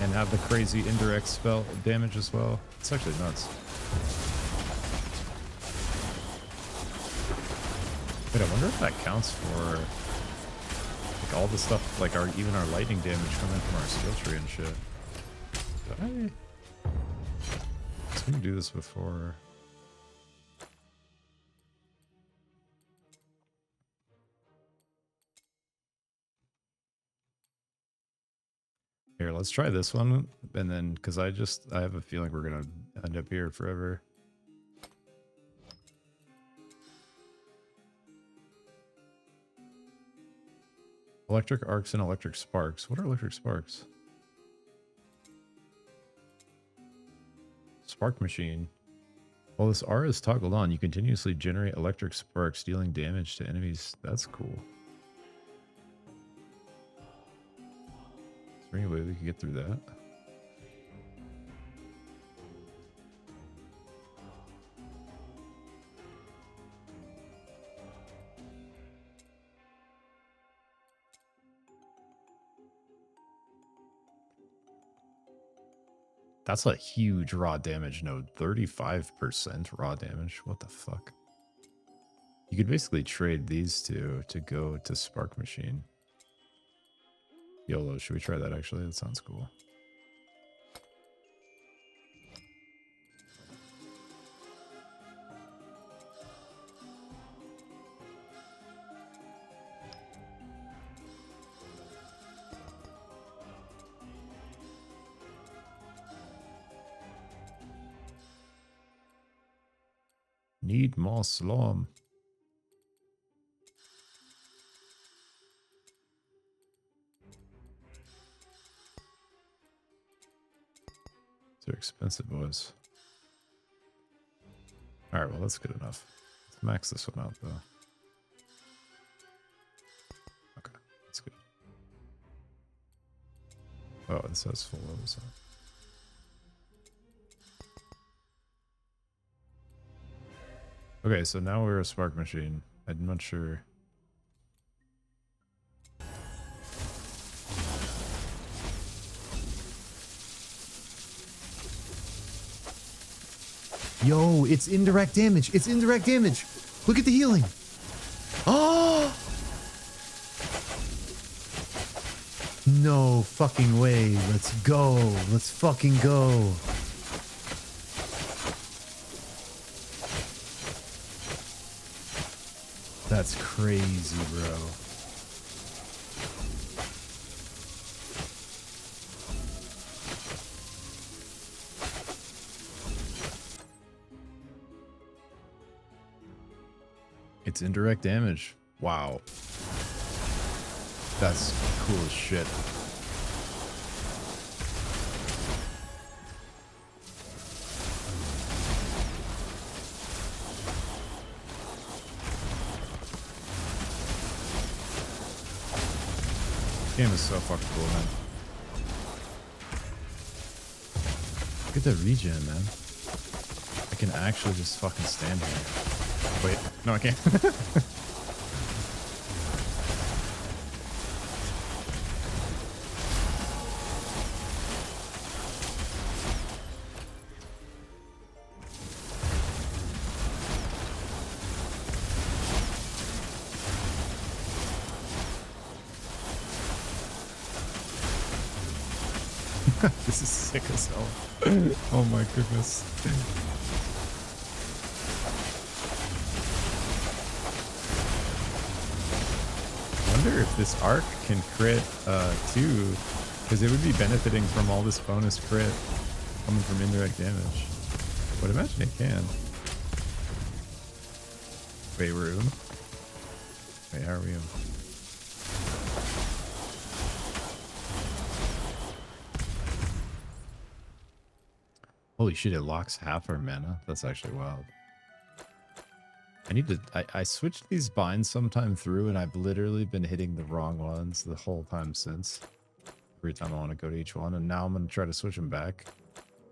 And have the crazy indirect spell damage as well. It's actually nuts. Wait, I wonder if that counts for like all the stuff, like even our lightning damage coming from our skill tree and shit. Did I was gonna do this before. Here, let's try this one, and then because I have a feeling we're gonna end up here forever. Electric arcs and electric sparks. What are electric sparks? Spark machine. While this R is toggled on, you continuously generate electric sparks, dealing damage to enemies. That's cool. Is there any way we could get through that? That's a huge raw damage node. 35% raw damage. What the fuck? You could basically trade these two to go to Spark Machine. YOLO, should we try that actually? That sounds cool. Need more slum. They're expensive, boys. Alright, well, that's good enough. Let's max this one out, though. Okay, that's good. Oh, this has full levels on. Okay, so now we're a spark machine. I'm not sure. Yo, it's indirect damage. It's indirect damage. Look at the healing. Oh! No fucking way. Let's go. Let's fucking go. That's crazy, bro. It's indirect damage. Wow. That's cool as shit. This game is so fucking cool, man. Look at the regen, man. I can actually just fucking stand here. Wait, no, I can't. This is sick as hell. Oh my goodness. I wonder if this arc can crit too, because it would be benefiting from all this bonus crit coming from indirect damage. I would imagine it can. Wait, we're Wait, how are we Holy shit, it locks half our mana. That's actually wild. I need to... I switched these binds sometime through, and I've literally been hitting the wrong ones the whole time since. Every time I want to go to each one, and now I'm going to try to switch them back.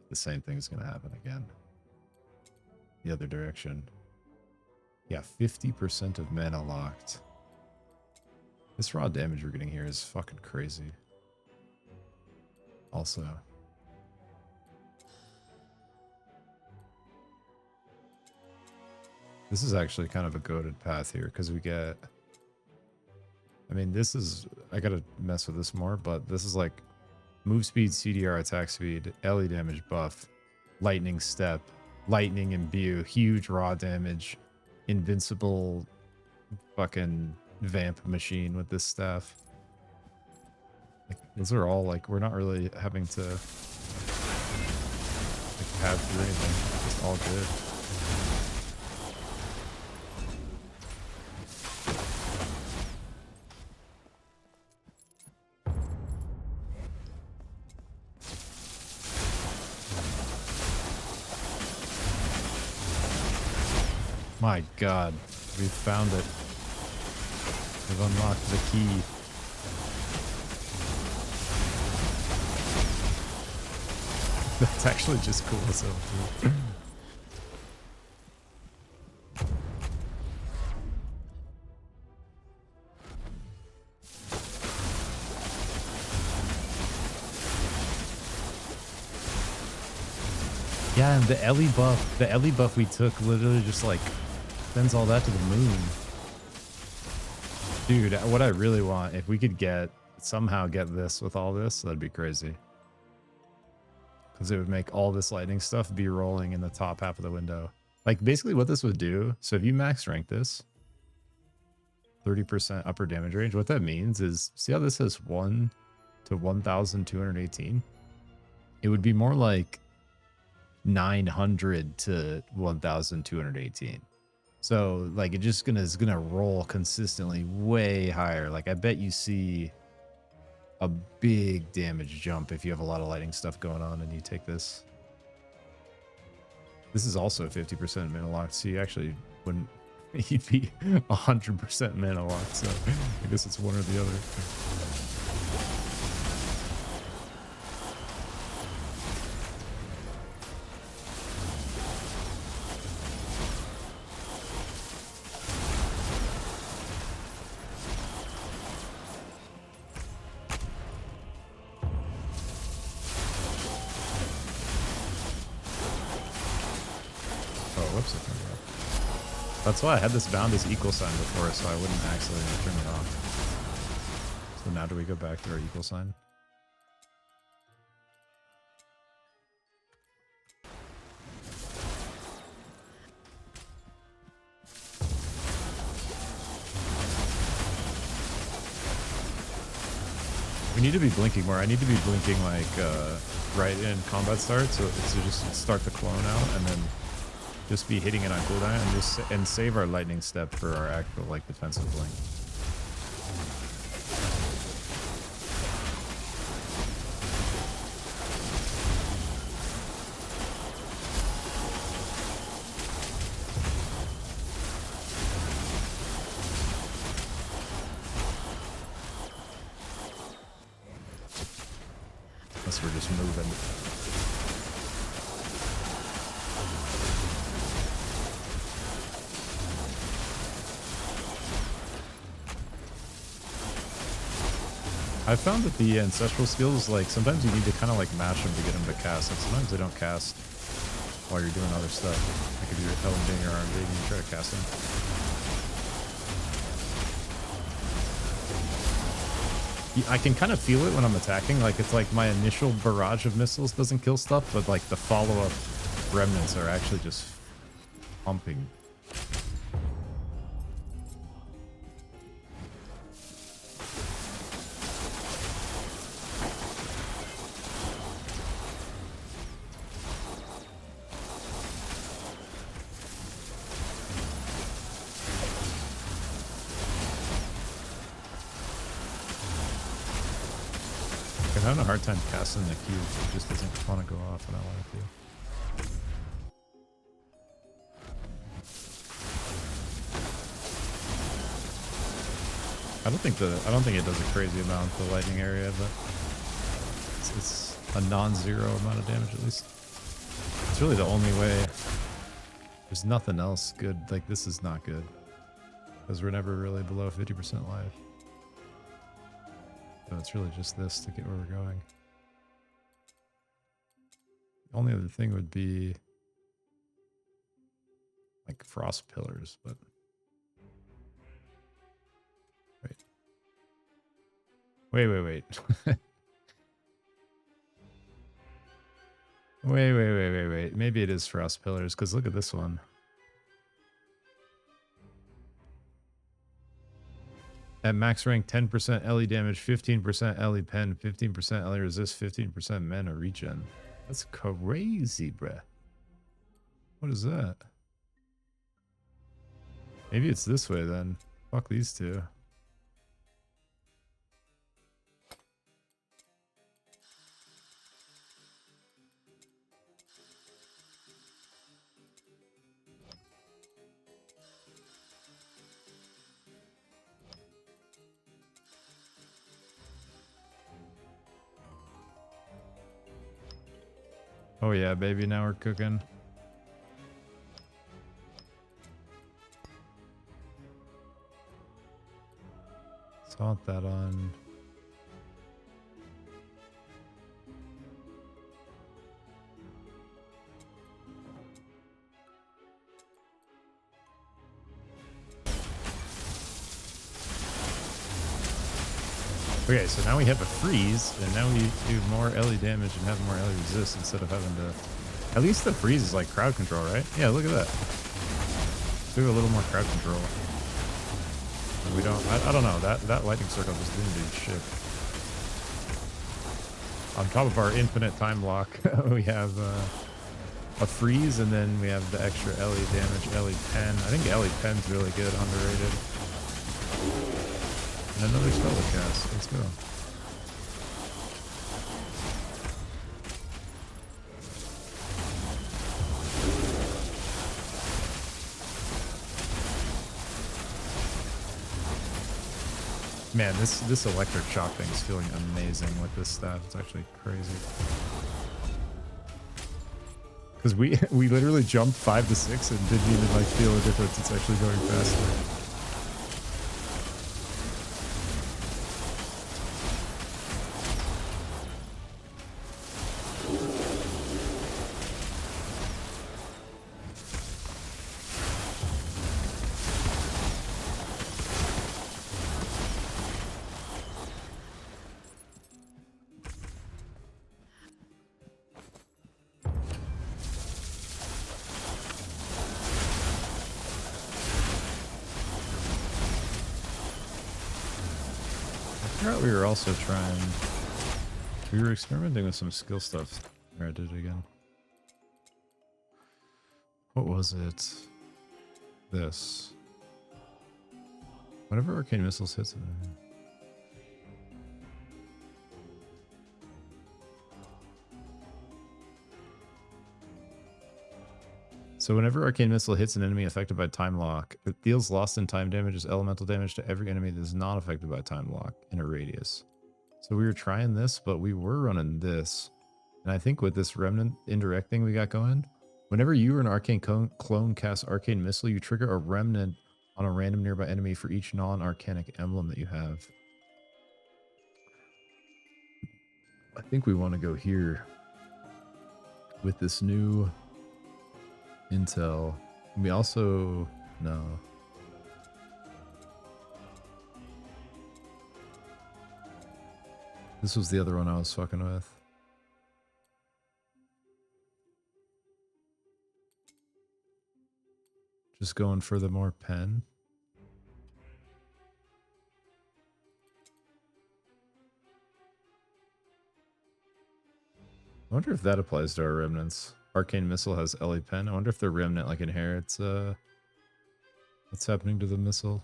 The same thing is going to happen again. the other direction. Yeah, 50% of mana locked. This raw damage we're getting here is fucking crazy. Also. This is actually kind of a goated path here because we get... I mean, this is... I gotta mess with this more, but this is like move speed, CDR, attack speed, LE damage buff, lightning step, lightning imbue, huge raw damage, invincible fucking vamp machine with this staff. Like, those are all like, we're not really having to like pad through anything. It's just all good. My god, we found it. We've unlocked the key. That's actually just cool as hell, too. Yeah, and the Ellie buff we took literally just like sends all that to the moon. Dude, what I really want, if we could somehow get this with all this, that'd be crazy. Because it would make all this lightning stuff be rolling in the top half of the window. Like basically what this would do, so if you max rank this, 30% upper damage range, what that means is, see how this has 1 to 1,218? It would be more like 900 to 1,218. So like it just is gonna roll consistently way higher. Like I bet you see a big damage jump if you have a lot of lightning stuff going on and you take this. This is also 50% mana locked, so you actually wouldn't, you'd be 100% mana locked, so I guess it's one or the other. That's why I had this bound as equal sign before, so I wouldn't accidentally turn it off. So now do we go back to our equal sign? We need to be blinking more. I need to be blinking like right in combat start, so it's to just start the clone out and then just be hitting it on cooldown and save our lightning step for our actual like defensive blink. Unless we're just moving. I found that the ancestral skills, like, sometimes you need to kind of, like, mash them to get them to cast, and sometimes they don't cast while you're doing other stuff. Like, if you're LMDing or RMDing, you try to cast them. I can kind of feel it when I'm attacking, like, it's like my initial barrage of missiles doesn't kill stuff, but, like, the follow-up remnants are actually just pumping. I'm having a hard time casting the cube. It just doesn't want to go off when I want it to. I don't think it does a crazy amount the lightning area, but it's a non-zero amount of damage at least. It's really the only way There's nothing else good. Like, this is not good. Because we're never really below 50% life. So it's really just this to get where we're going. The only other thing would be like frost pillars, but wait. Wait. wait. Maybe it is frost pillars, because look at this one. At max rank, 10% LE damage, 15% LE pen, 15% LE resist, 15% mana regen. That's crazy, bruh. What is that? Maybe it's this way then. Fuck these two. Oh yeah, baby, now we're cooking. Taunt that on. Okay, so now we have a freeze, and now we do more LE damage and have more LE resist instead of having to... At least the freeze is like crowd control, right? Yeah, look at that. Do a little more crowd control. We don't... I don't know. That lightning circle just didn't do shit. On top of our infinite time lock, we have a freeze, and then we have the extra LE damage, LE pen. I think LE pen's really good, underrated. And another spell to cast. Let's go. Man, this electric shock thing is feeling amazing with this staff. It's actually crazy. Because we literally jumped 5 to 6 and didn't even like feel a difference. It's actually going faster. We were also trying... We were experimenting with some skill stuff. There, I did it again. What was it? This. Whenever arcane missiles hits it. So whenever arcane missile hits an enemy affected by time lock, it deals lost in time damage as elemental damage to every enemy that is not affected by time lock in a radius. So we were trying this, but we were running this. And I think with this remnant indirect thing we got going, whenever you or an arcane clone cast arcane missile, you trigger a remnant on a random nearby enemy for each non-arcanic emblem that you have. I think we want to go here with this new intel. We also... No. This was the other one I was fucking with. Just going for the more pen. I wonder if that applies to our remnants. Arcane Missile has LE Pen. I wonder if the remnant like inherits what's happening to the missile.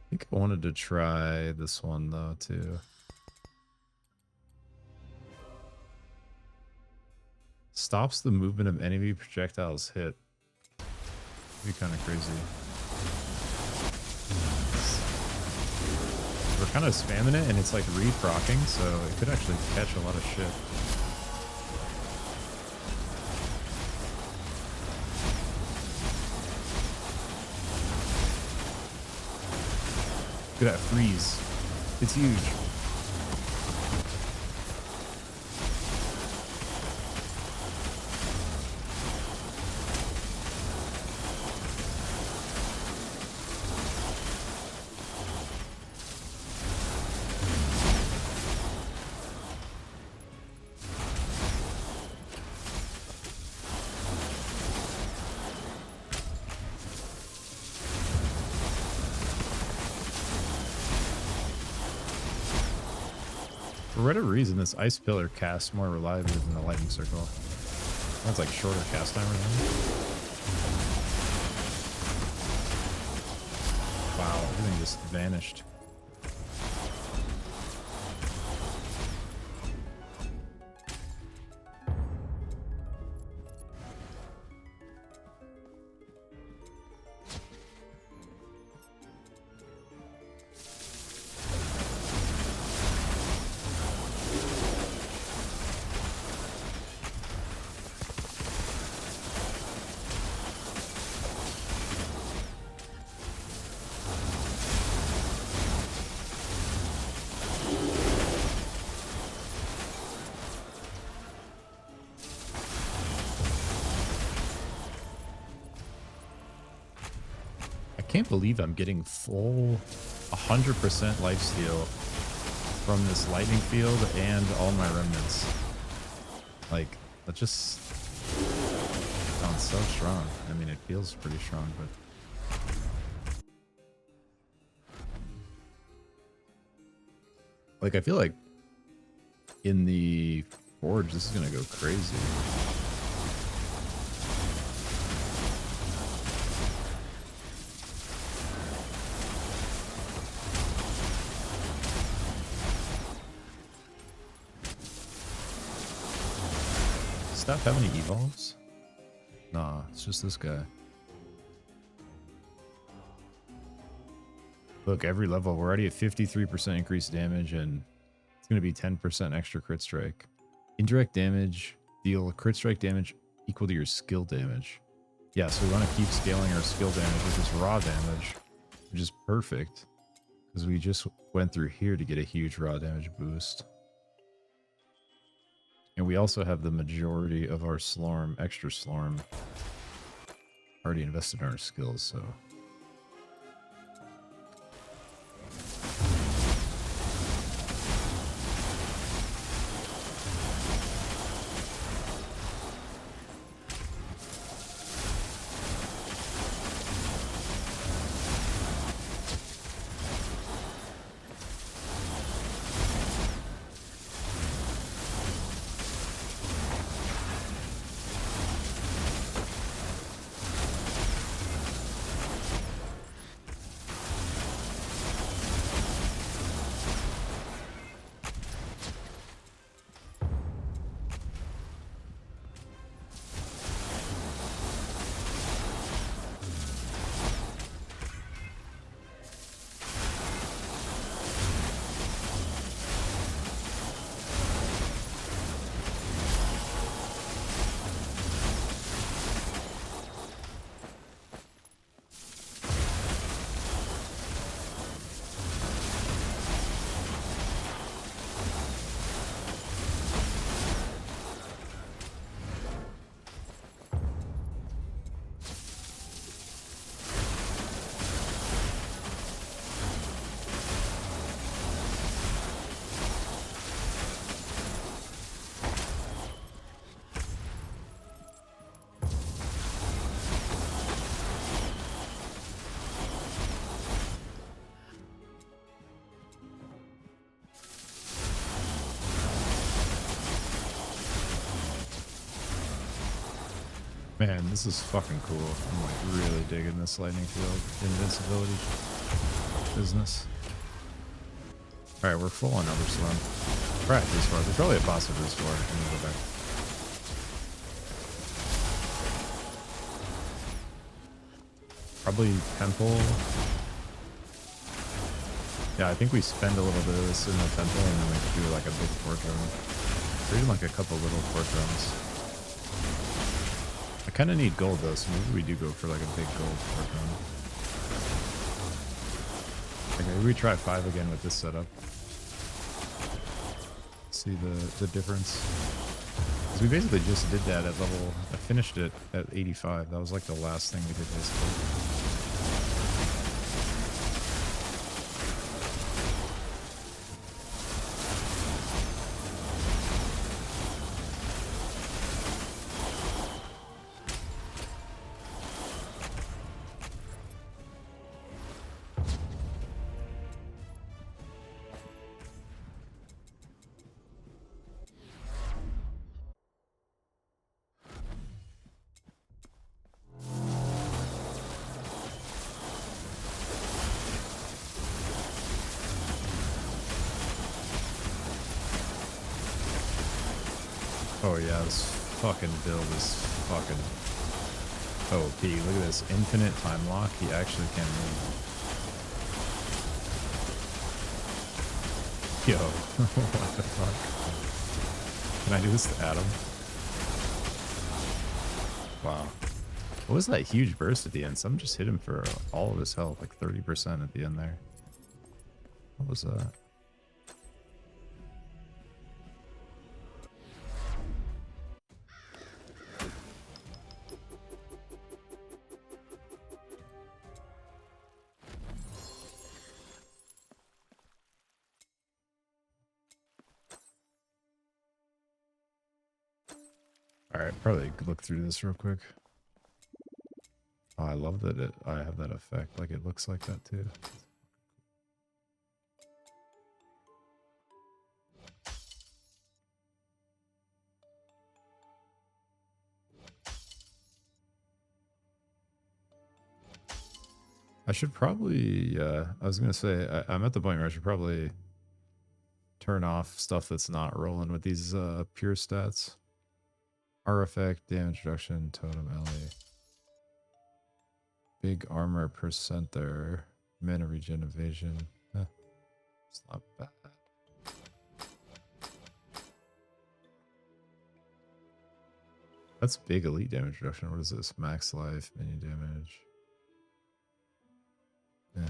I think I wanted to try this one though too. Stops the movement of enemy projectiles hit. Be kind of crazy. we're kind of spamming it, and it's like re-procking, so it could actually catch a lot of shit. Look at that freeze. It's huge. For whatever reason, this ice pillar casts more reliably than the lightning circle. That's like shorter cast time or something. Wow, everything just vanished. I can't believe I'm getting full 100% lifesteal from this lightning field and all my remnants. Like, that just sounds so strong. I mean, it feels pretty strong, but... Like, I feel like in the forge, this is gonna go crazy. Stuff have any evolves? Nah, it's just this guy. Look, every level, we're already at 53% increased damage, and it's going to be 10% extra crit strike. Indirect damage, deal crit strike damage equal to your skill damage. Yeah, so we want to keep scaling our skill damage with this raw damage, which is perfect, because we just went through here to get a huge raw damage boost. And we also have the majority of our Slorm, extra Slorm, already invested in our skills, so... Man, this is fucking cool. I'm like really digging this lightning field invincibility business. Alright, we're full on other storm. We're at this far. There's probably a boss of this far. I'm gonna go back. Probably temple. Yeah, I think we spend a little bit of this in the temple and then we do like a big port run. Or even like a couple little port runs. I kind of need gold though, so maybe we do go for like a big gold port run. Okay, maybe we try 5 again with this setup. See the difference. Because we basically just did that at level... I finished it at 85. That was like the last thing we did basically. Oh yeah, this fucking build is fucking OP. Look at this infinite time lock. He actually can move. Yo, what the fuck? Can I do this to Adam? Wow. What was that huge burst at the end? Some just hit him for all of his health, like 30% at the end there. What was that? Alright, probably look through this real quick. Oh, I love that I have that effect. Like, it looks like that too. I should probably, I was going to say, I'm at the point where I should probably turn off stuff that's not rolling with these pure stats. R effect, damage reduction, totem LA. Big armor percent there. Mana regen evasion. It's not bad. That's big elite damage reduction. What is this? Max life, mini damage. Yeah.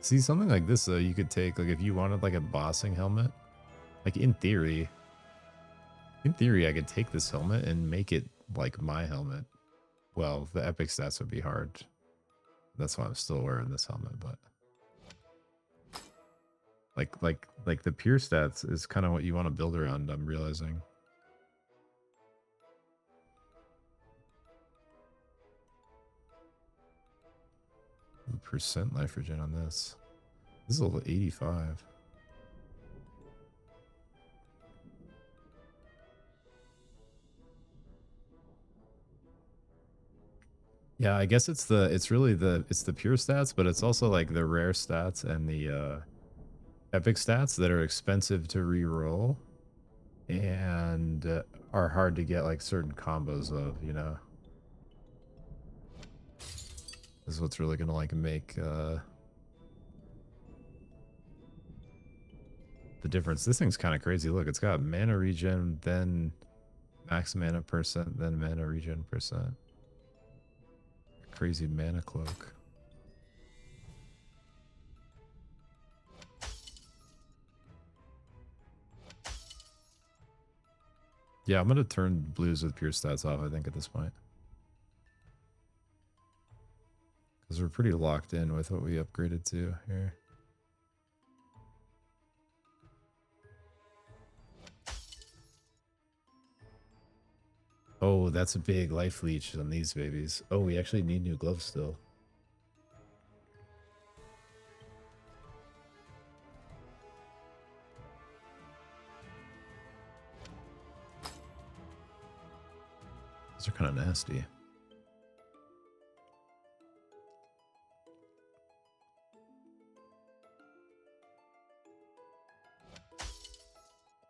See, something like this though, you could take, like if you wanted like a bossing helmet, like in theory, I could take this helmet and make it like my helmet. Well, the epic stats would be hard. That's why I'm still wearing this helmet, but like the pure stats is kind of what you want to build around, I'm realizing. Percent life regen on this. This is level 85. Yeah, I guess it's really the pure stats, but it's also like the rare stats and the epic stats that are expensive to reroll and are hard to get like certain combos of, you know. This is what's really gonna like make the difference. This thing's kind of crazy. Look, it's got mana regen, then max mana percent, then mana regen percent. Crazy mana cloak. Yeah, I'm gonna turn blues with pure stats off, I think, at this point. Because we're pretty locked in with what we upgraded to here. Oh, that's a big life leech on these babies. Oh, we actually need new gloves still. Those are kind of nasty.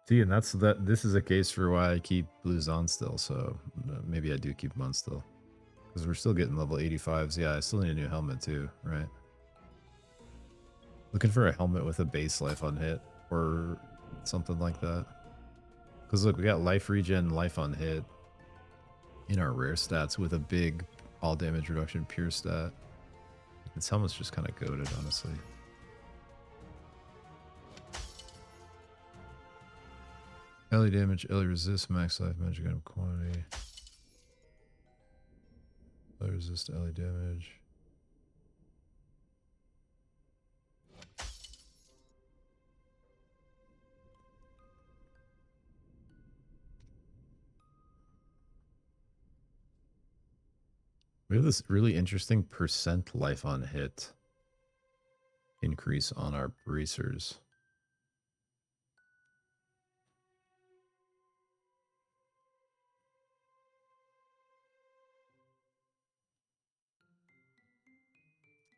See, and that's that. This is a case for why I keep blues on still. So maybe I do keep them on still because we're still getting level 85s. Yeah, I still need a new helmet too, right? Looking for a helmet with a base life on hit or something like that. Because look, we got life regen, life on hit in our rare stats with a big all damage reduction pure stat. This helmet's just kind of goated, honestly. Ellie damage, Ellie resist, max life, magic item quantity. Ellie resist, Ellie damage. We have this really interesting percent life on hit increase on our bracers.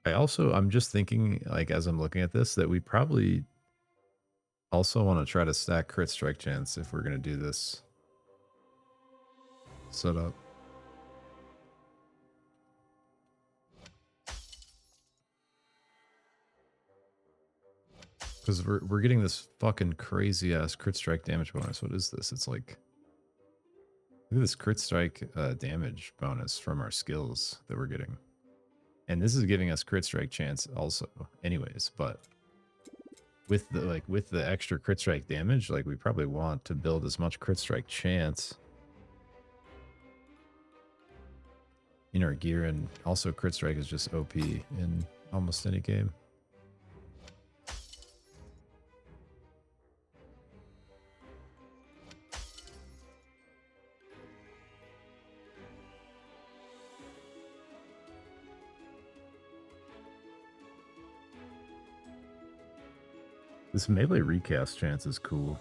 I'm just thinking, like, as I'm looking at this, that we probably also want to try to stack crit strike chance if we're going to do this setup. Because we're getting this fucking crazy ass crit strike damage bonus. What is this? It's like, look at this crit strike damage bonus from our skills that we're getting. And this is giving us crit strike chance also anyways, but with the extra crit strike damage, like we probably want to build as much crit strike chance in our gear, and also crit strike is just OP in almost any game. This melee recast chance is cool.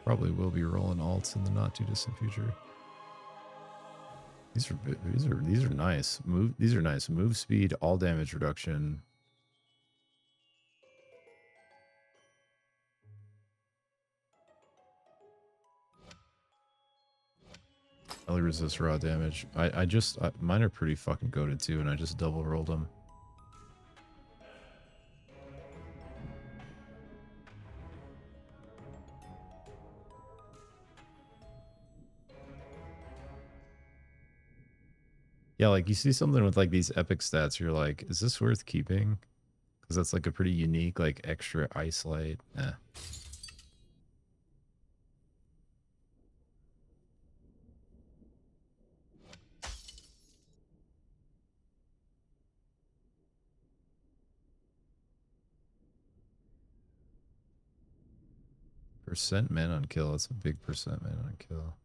Probably will be rolling alts in the not too distant future. These are nice. These are nice. Move speed, all damage reduction. Ellie resist raw damage. Mine are pretty fucking goated too, and I just double rolled them. Yeah, like you see something with like these epic stats, you're like, is this worth keeping? Because that's like a pretty unique, like extra ice light. Eh. Percent man on kill. That's a big percent man on kill.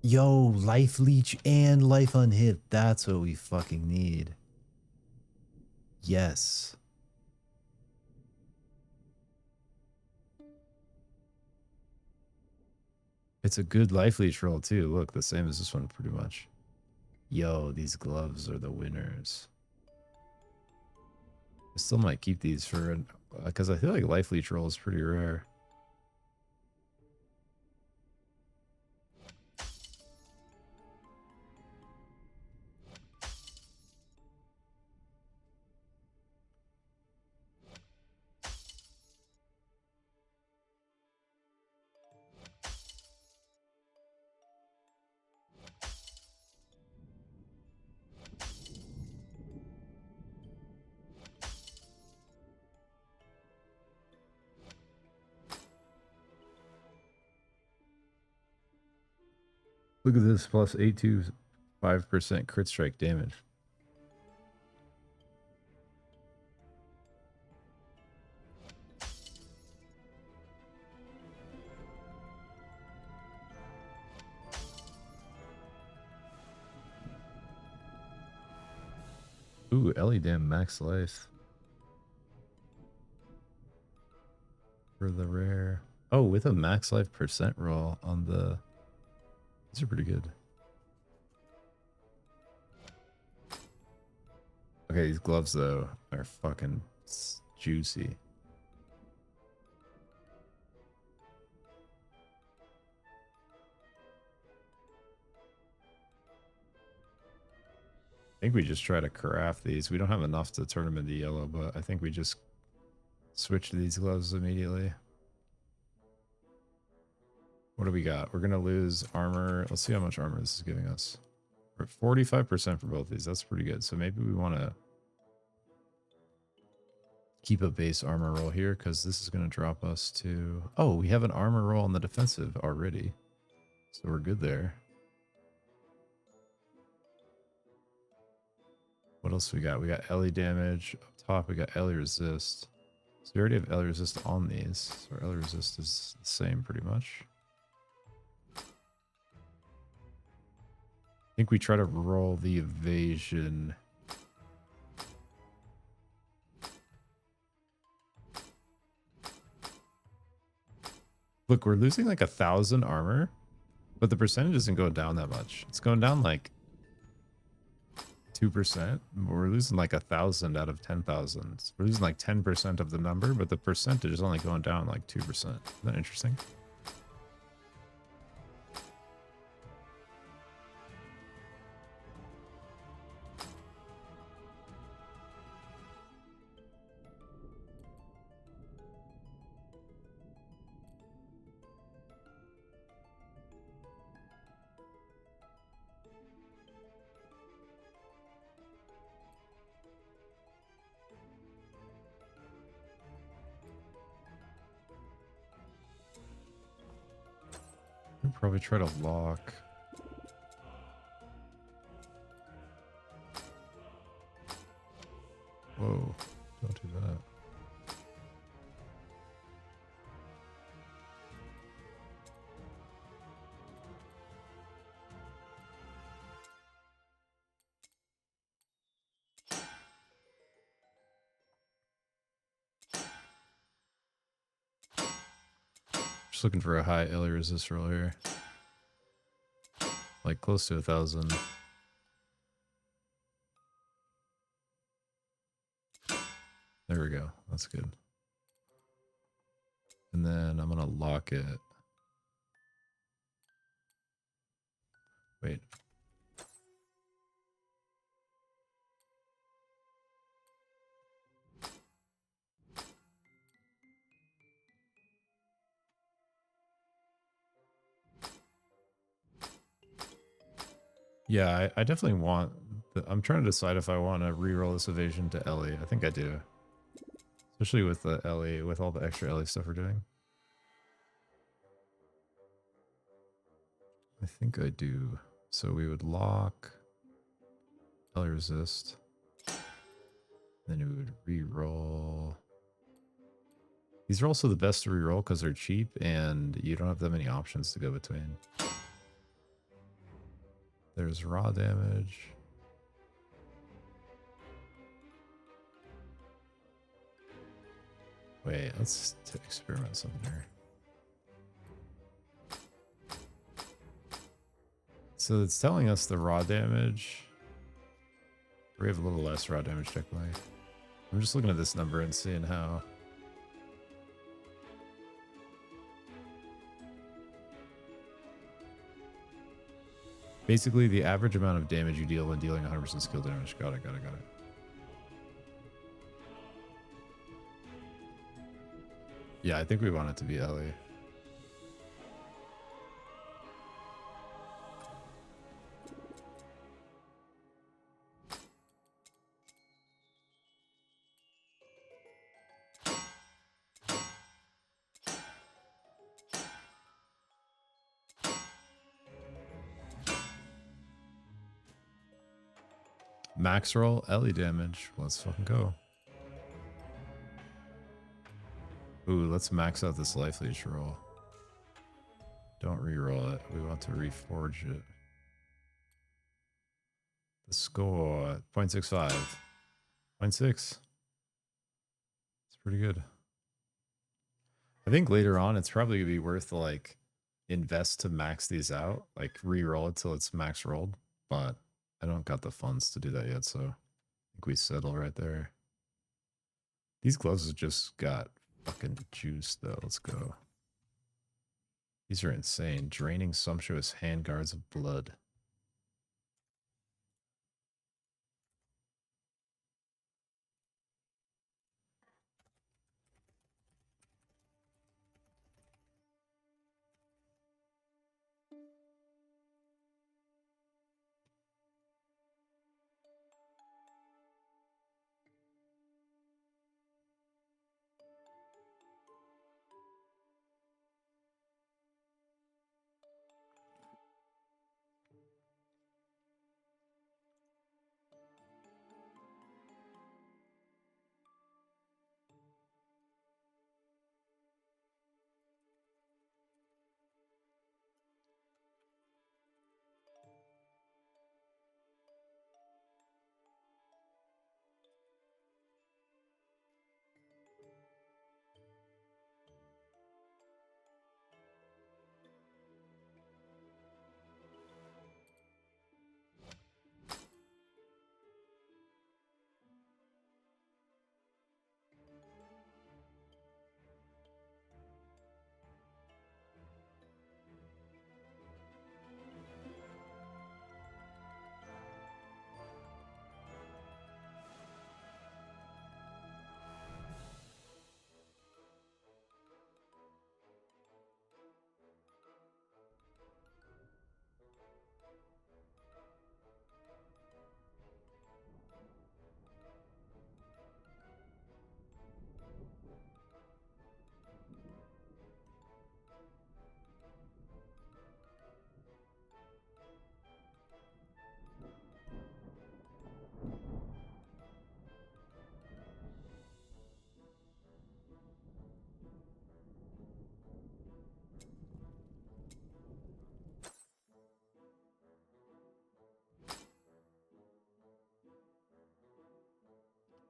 Yo, life leech and life unhit. That's what we fucking need. Yes. It's a good life leech roll too. Look, the same as this one pretty much. Yo, these gloves are the winners. I still might keep these for, because I feel like life leech roll is pretty rare. Look at this, plus 825% crit strike damage. Ooh, Ellie damn max life. For the rare. Oh, with a max life percent roll on the... These are pretty good. Okay, these gloves, though, are fucking juicy. I think we just try to craft these. We don't have enough to turn them into yellow, but I think we just switch to these gloves immediately. What do we got? We're going to lose armor. Let's see how much armor this is giving us. We're at 45% for both these. That's pretty good. So maybe we want to keep a base armor roll here because this is going to drop us to... Oh, we have an armor roll on the defensive already. So we're good there. What else we got? We got Ellie damage. Up top, we got Ellie resist. So we already have Ellie resist on these. So our Ellie resist is the same pretty much. I think we try to roll the evasion. Look, we're losing like 1,000 armor, but the percentage isn't going down that much. It's going down like 2%. We're losing like 1,000 out of 10,000. We're losing like 10% of the number, but the percentage is only going down like 2%. Isn't that interesting? We'll probably try to lock. Whoa, don't do that. Just looking for a high Ellie resist roll here. Like close to 1,000. There we go. That's good. And then I'm going to lock it. Wait. Yeah, I definitely want... I'm trying to decide if I want to reroll this evasion to Ellie. I think I do. Especially with the Ellie, with all the extra Ellie stuff we're doing. I think I do. So we would lock Ellie resist. Then we would reroll. These are also the best to reroll because they're cheap and you don't have that many options to go between. There's raw damage. Wait, let's experiment something here. So it's telling us the raw damage. We have a little less raw damage technically. I'm just looking at this number and seeing how. Basically, the average amount of damage you deal when dealing 100% skill damage. Got it. Yeah, I think we want it to be Ellie. Max roll, Ellie damage. Let's fucking go. Ooh, let's max out this life leech roll. Don't re-roll it. We want to reforge it. The score, 0.65. 0.6. It's pretty good. I think later on it's probably gonna be worth to like invest to max these out, like re-roll it till it's max rolled. But I don't got the funds to do that yet, so I think we settle right there. These gloves have just got fucking juice though. Let's go. These are insane. Draining sumptuous handguards of blood.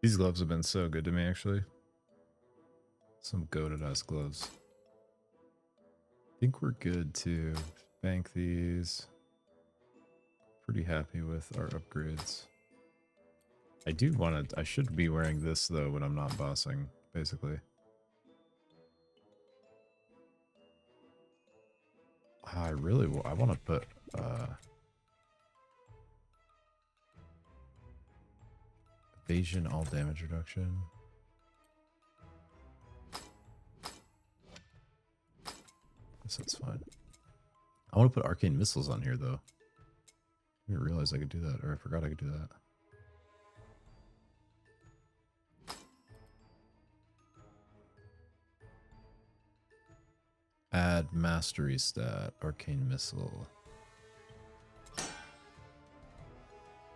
These gloves have been so good to me, actually. Some goated ass gloves. I think we're good to bank these. Pretty happy with our upgrades. I do want to. I should be wearing this though when I'm not bossing, basically. I really. I want to put. Evasion, all damage reduction. Guess that's fine. I want to put arcane missiles on here though. I didn't realize I could do that, or I forgot I could do that. Add mastery stat, arcane missile.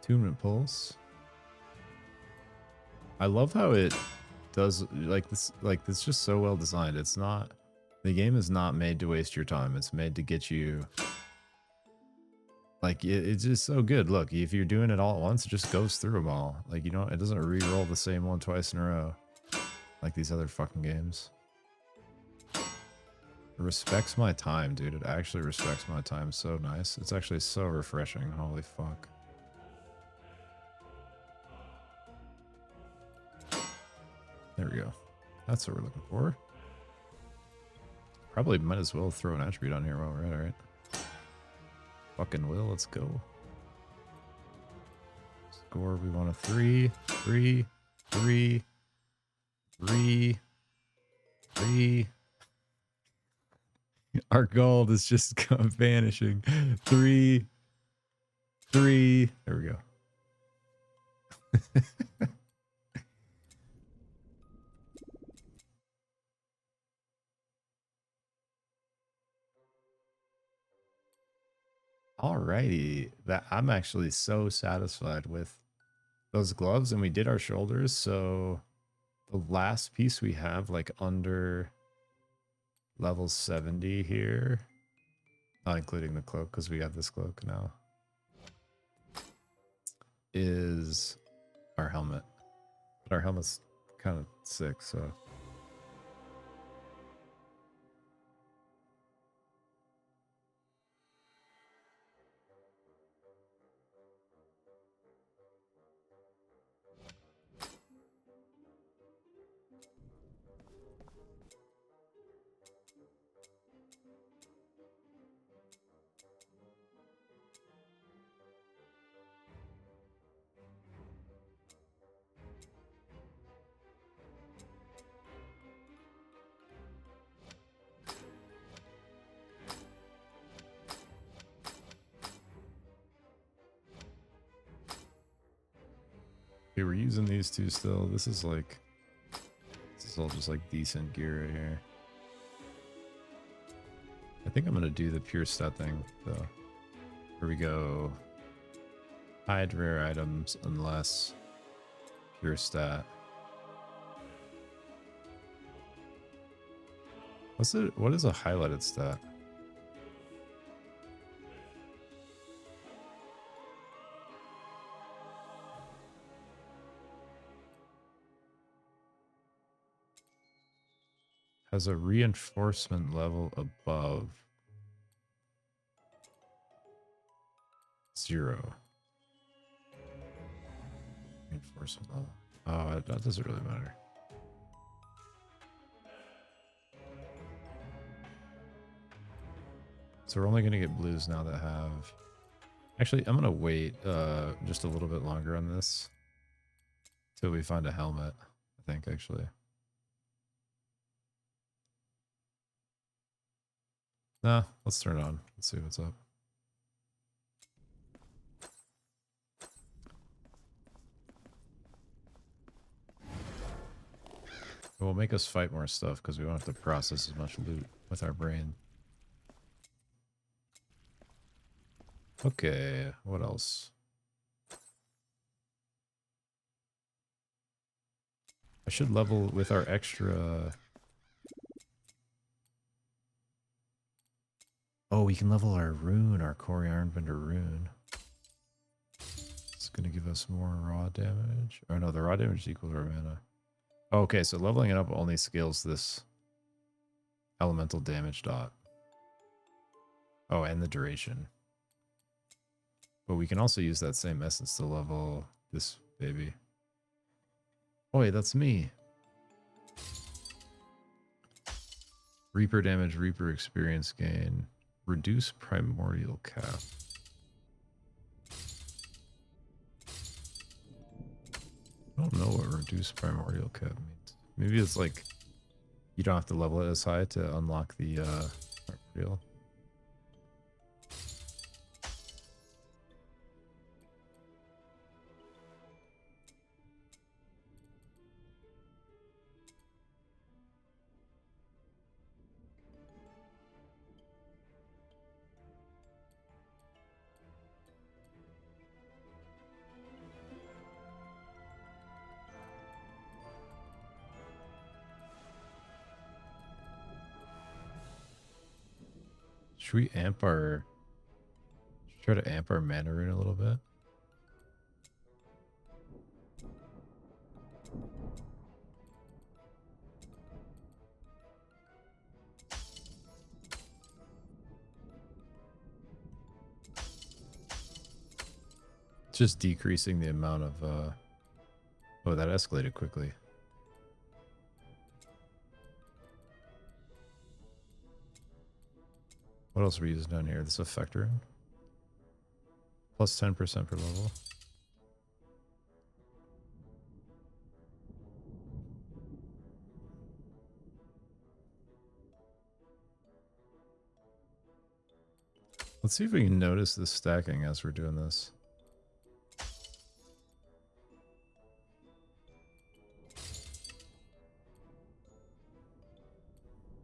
Attunement pulse. I love how it does like this. Like it's just so well designed. It's not. The game is not made to waste your time. It's made to get you. Like it's just so good. Look, if you're doing it all at once, it just goes through them all. Like you don't. It doesn't re-roll the same one twice in a row, like these other fucking games. It respects my time, dude. It actually respects my time. So nice. It's actually so refreshing. Holy fuck. There we go. That's what we're looking for. Probably might as well throw an attribute on here while we're at it, right? Fucking will. Let's go. Score. We want a 3, 3, 3, 3, 3. Our gold is just vanishing. 3, 3. There we go. Alrighty, that I'm actually so satisfied with those gloves, and we did our shoulders. So the last piece we have, like under level 70 here, not including the cloak because we got this cloak now, is our helmet. But our helmet's kind of sick, so Okay, we're using these two still. This is all just like decent gear right here. I think I'm gonna do the pure stat thing though. Here we go. Hide rare items unless pure stat. What is a highlighted stat? Has a reinforcement level above 0. Reinforcement level. Oh, that doesn't really matter. So we're only going to get blues now that have... Actually, I'm going to wait just a little bit longer on this till we find a helmet, I think, actually. Nah, let's turn it on. Let's see what's up. It will make us fight more stuff because we won't have to process as much loot with our brain. Okay, what else? I should level with our extra... Oh, we can level our rune, our Quarry Ironbender rune. It's going to give us more raw damage. Oh no, the raw damage is equal to our mana. Okay, so leveling it up only scales this elemental damage dot. Oh, and the duration. But we can also use that same essence to level this baby. Oh, wait, that's me. Reaper damage, Reaper experience gain. Reduce primordial cap. I don't know what reduce primordial cap means. Maybe it's like you don't have to level it as high to unlock the primordial. Should we amp our... Try to amp our mana rune a little bit? It's just decreasing the amount of... Oh, that escalated quickly. What else are we using down here? This effect rune? Plus 10% per level. Let's see if we can notice the stacking as we're doing this.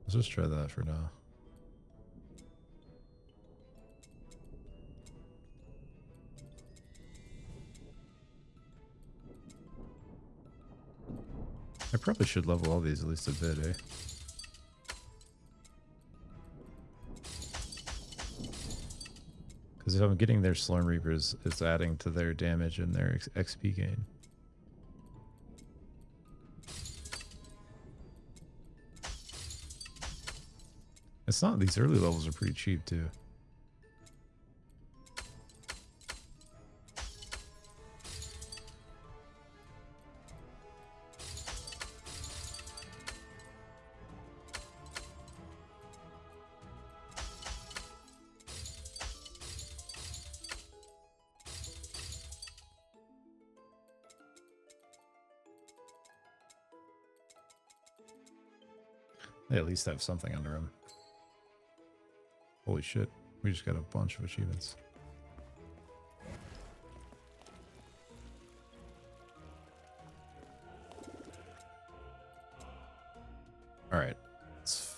Let's just try that for now. I probably should level all these at least a bit, eh? Because if I'm getting their Slorm Reapers, it's adding to their damage and their XP gain. It's not, these early levels are pretty cheap too. They at least have something under them. Holy shit, we just got a bunch of achievements.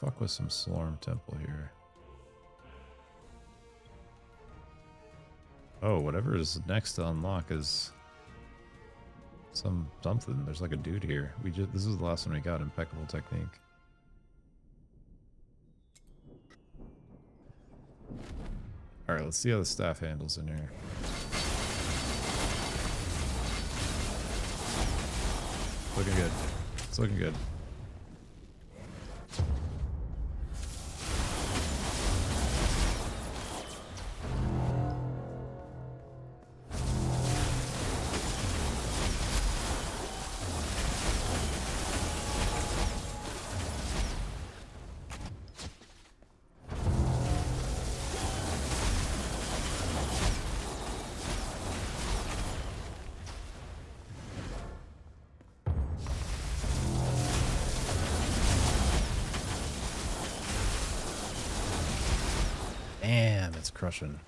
fuck with some Slorm Temple here. Oh, whatever is next to unlock is something. There's like a dude here. This is the last one we got. Impeccable technique. All right, let's see how the staff handles in here. Looking good. It's looking good. Damn, it's crushing.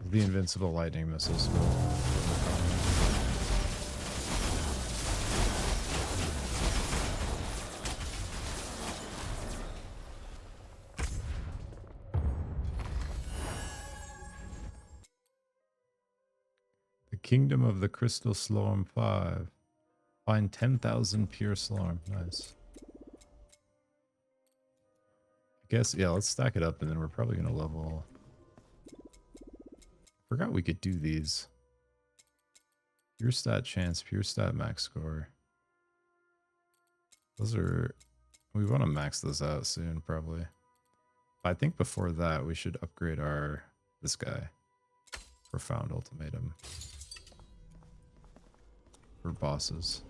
The invincible lightning missiles will The Kingdom of the Crystal Slorm 5. Find 10,000 pure Slorm. Nice. I guess, yeah, let's stack it up and then we're probably going to level. Forgot we could do these. Pure stat chance, pure stat max score. Those are, we want to max those out soon, probably. I think before that, we should upgrade this guy. Profound Ultimatum. For bosses.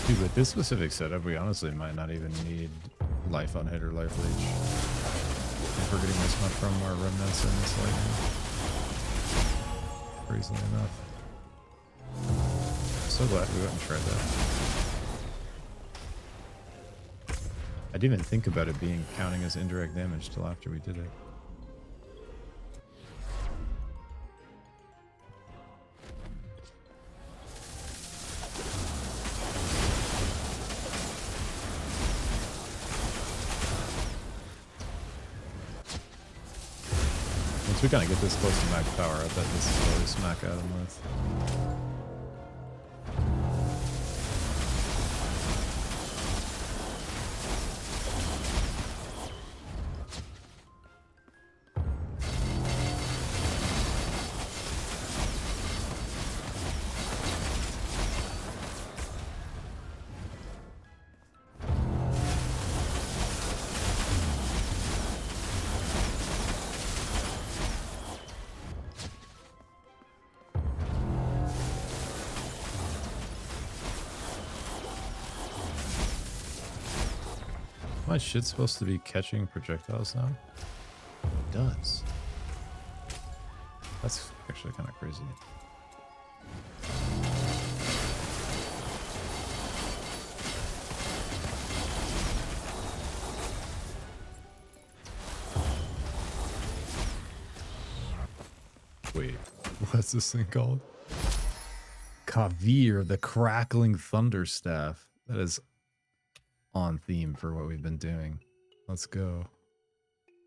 Dude, with this specific setup, we honestly might not even need life on hit or life leech. If we're getting this much from our remnants in this lightning. Crazily enough. So glad we went and tried that. I didn't even think about it being counting as indirect damage till after we did it. Once we kind of get this close to max power, I bet this is what we smack at him with. My shit's supposed to be catching projectiles now? It does. That's actually kind of crazy. What's this thing called? Kavir, the Crackling Thunder Staff. That is on theme for what we've been doing. Let's go.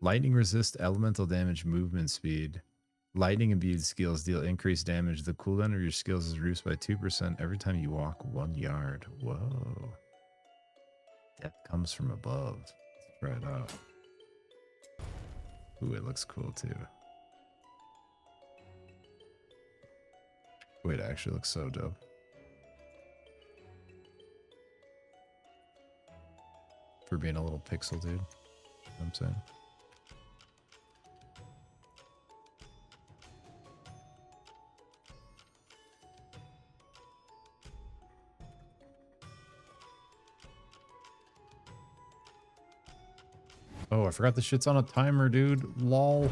Lightning resist elemental damage movement speed. Lightning imbued skills deal increased damage. The cooldown of your skills is reduced by 2% every time you walk 1 yard. Whoa. Death comes from above. Let's try it out. Ooh, it looks cool too. Wait, it actually looks so dope. For being a little pixel dude. You know what I'm saying? Oh, I forgot the shit's on a timer, dude. Lol.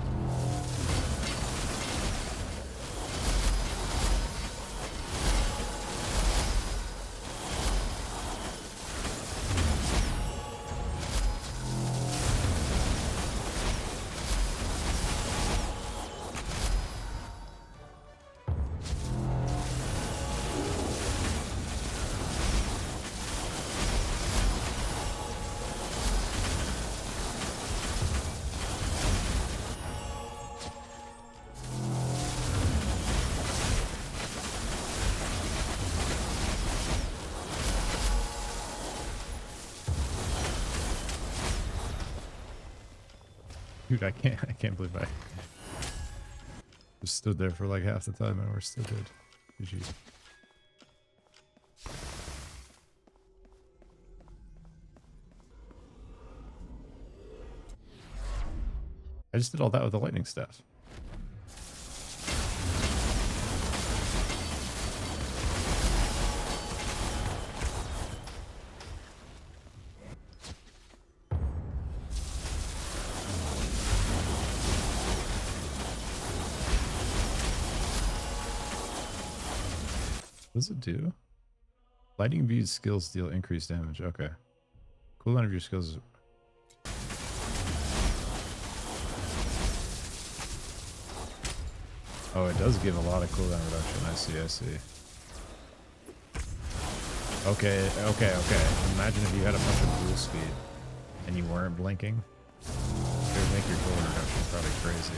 Dude, I can't believe I just stood there for like half the time and we're still good. GG. I just did all that with the lightning staff. What does it do? Lightning imbued skills deal increased damage. Okay. Cooldown of your skills. Oh, it does give a lot of cooldown reduction. I see, I see. Okay, okay, okay. Imagine if you had a bunch of blue speed and you weren't blinking. It would make your cooldown reduction probably crazy.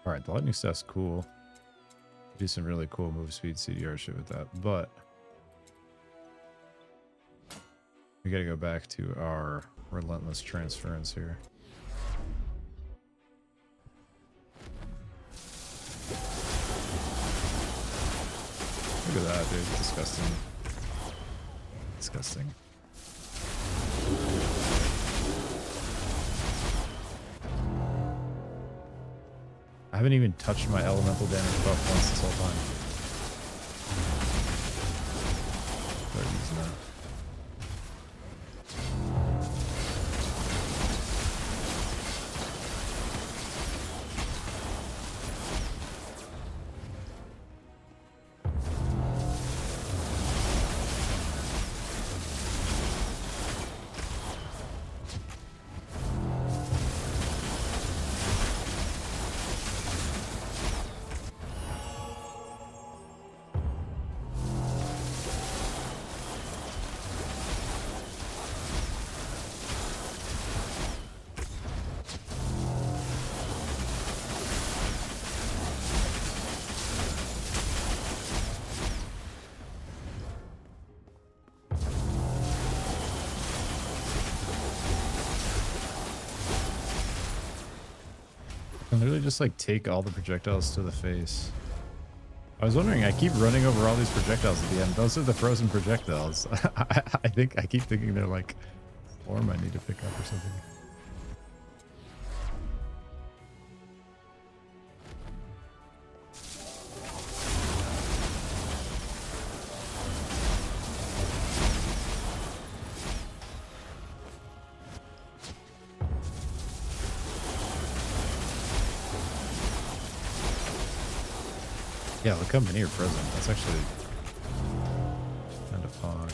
Alright, the lightning stuff's cool. Do some really cool move speed CDR shit with that, but we gotta go back to our relentless transference here. Look at that, dude. Disgusting. Disgusting. I haven't even touched my elemental damage buff once this whole time. Start using that. And literally just like take all the projectiles to the face. I was wondering, I keep running over all these projectiles at the end. Those are the frozen projectiles. I keep thinking they're like Slorm I need to pick up or something. Yeah, look how many are present. That's actually kind of odd.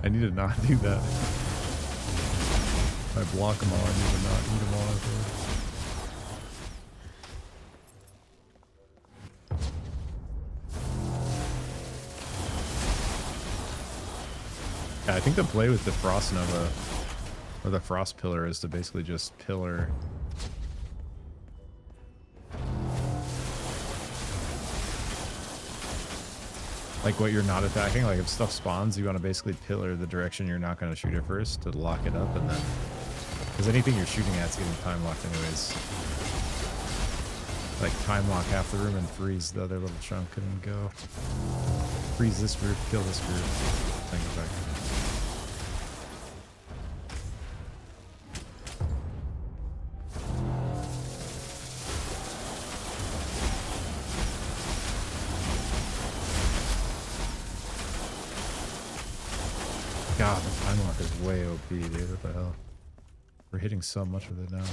I need to not do that. If I block them all, I need to not eat them all afterwards. Yeah, I think the play with the Frost Nova, or the Frost Pillar, is to basically just pillar. Like what you're not attacking, like if stuff spawns, you want to basically pillar the direction you're not going to shoot it first to lock it up, and then... Because anything you're shooting at is getting time locked anyways. Like time lock half the room and freeze the other little chunk and go. Freeze this group, kill this group, then go back. God, the time lock is way OP, dude. What the hell? We're hitting so much with it now.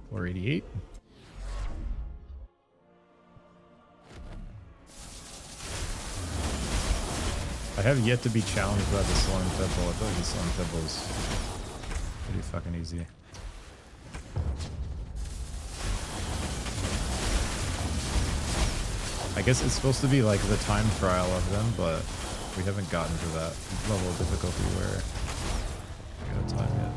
Floor 88. I have yet to be challenged by the Slorm Temple. I feel like the Slorm Temple is pretty fucking easy. I guess it's supposed to be like the time trial of them, but we haven't gotten to that level of difficulty where we got time yet.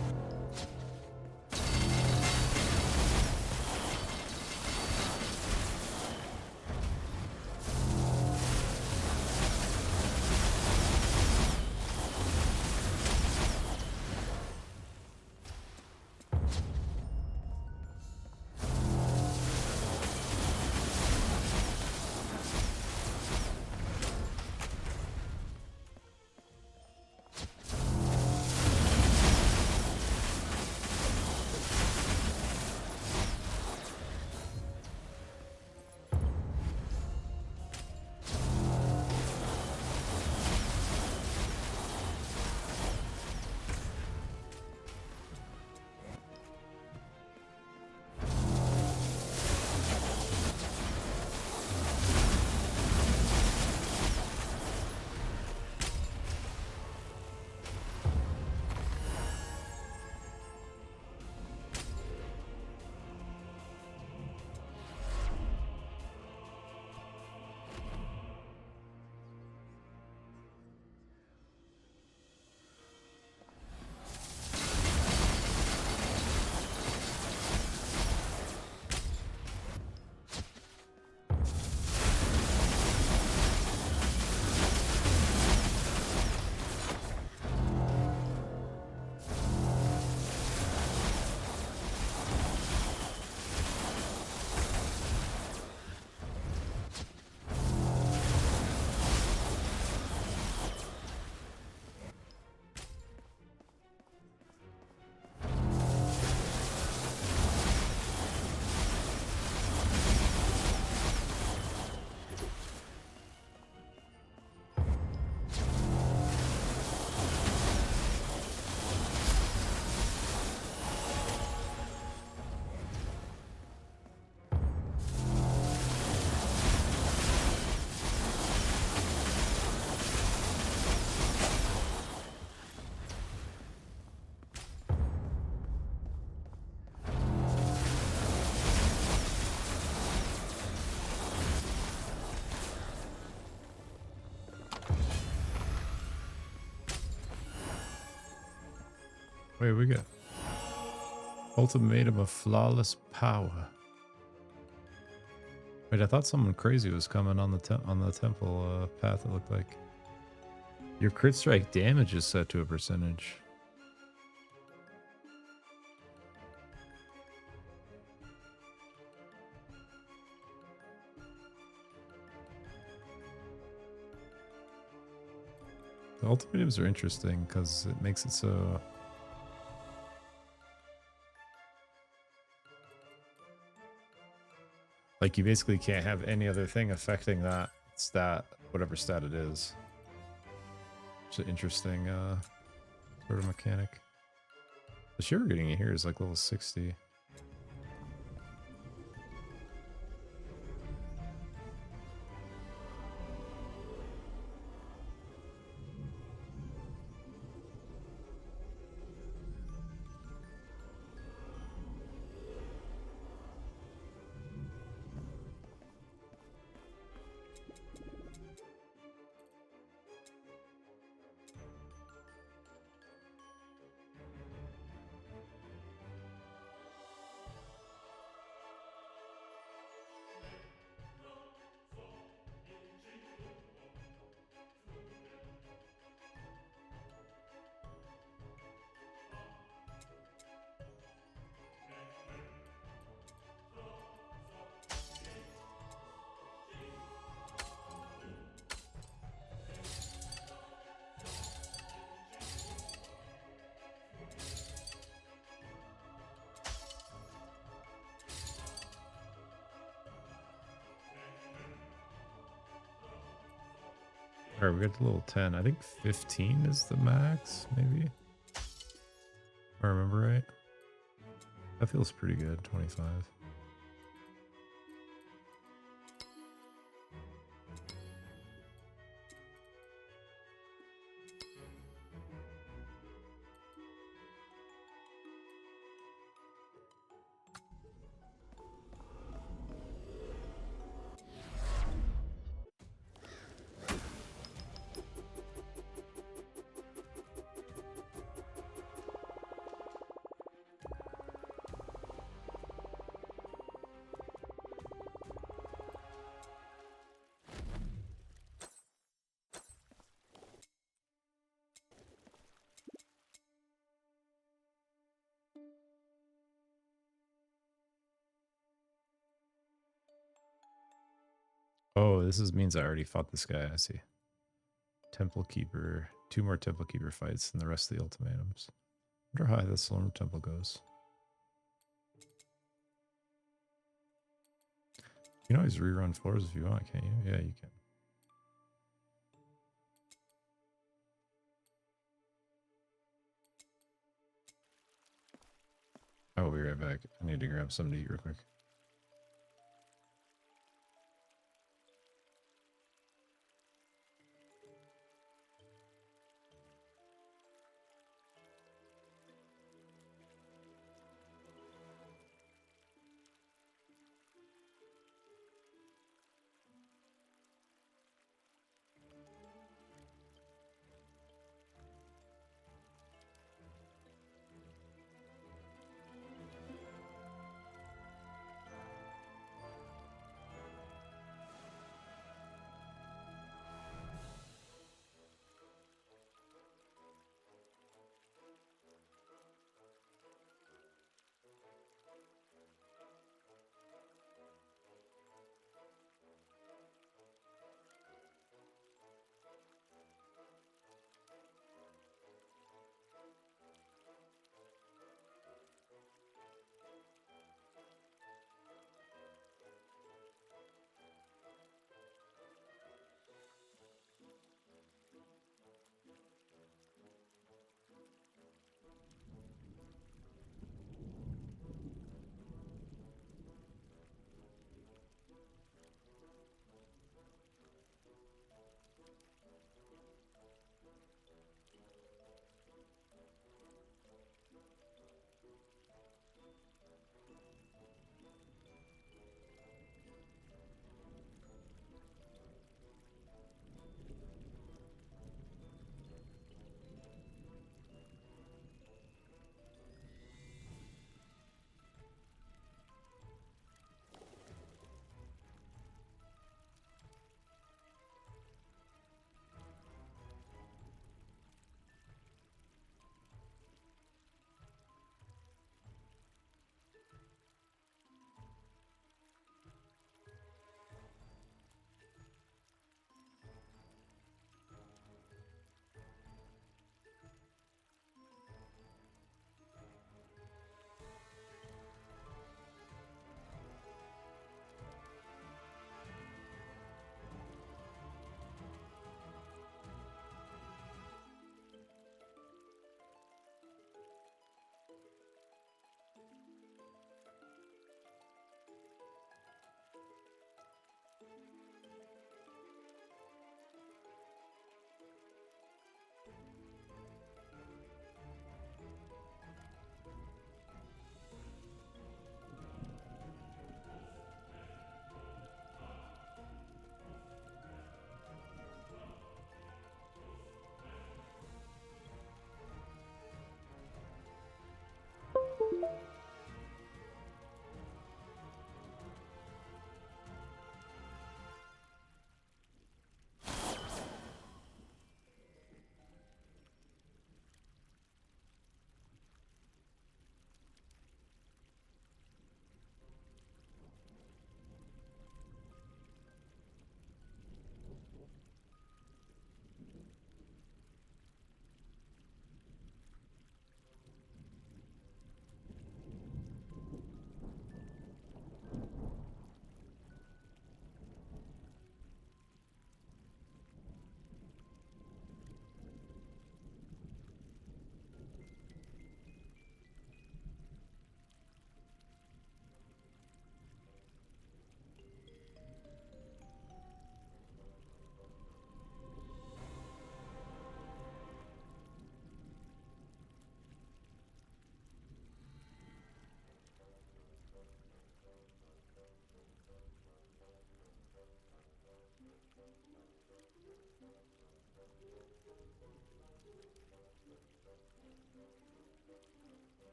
Wait, we got ultimatum of flawless power. Wait, I thought someone crazy was coming on the temple path. It looked like your crit strike damage is set to a percentage. The ultimatums are interesting because it makes it so. Like, you basically can't have any other thing affecting that stat, whatever stat it is. It's an interesting sort of mechanic. The shit we're getting here is like level 60. All right, we got the little 10. I think 15 is the max, maybe. If I remember right. That feels pretty good, 25. Oh, means I already fought this guy. I see. Temple Keeper. 2 more Temple Keeper fights and the rest of the ultimatums. I wonder how high the Slorm Temple goes. You can always rerun floors if you want, can't you? Yeah, you can. I'll be right back. I need to grab something to eat real quick.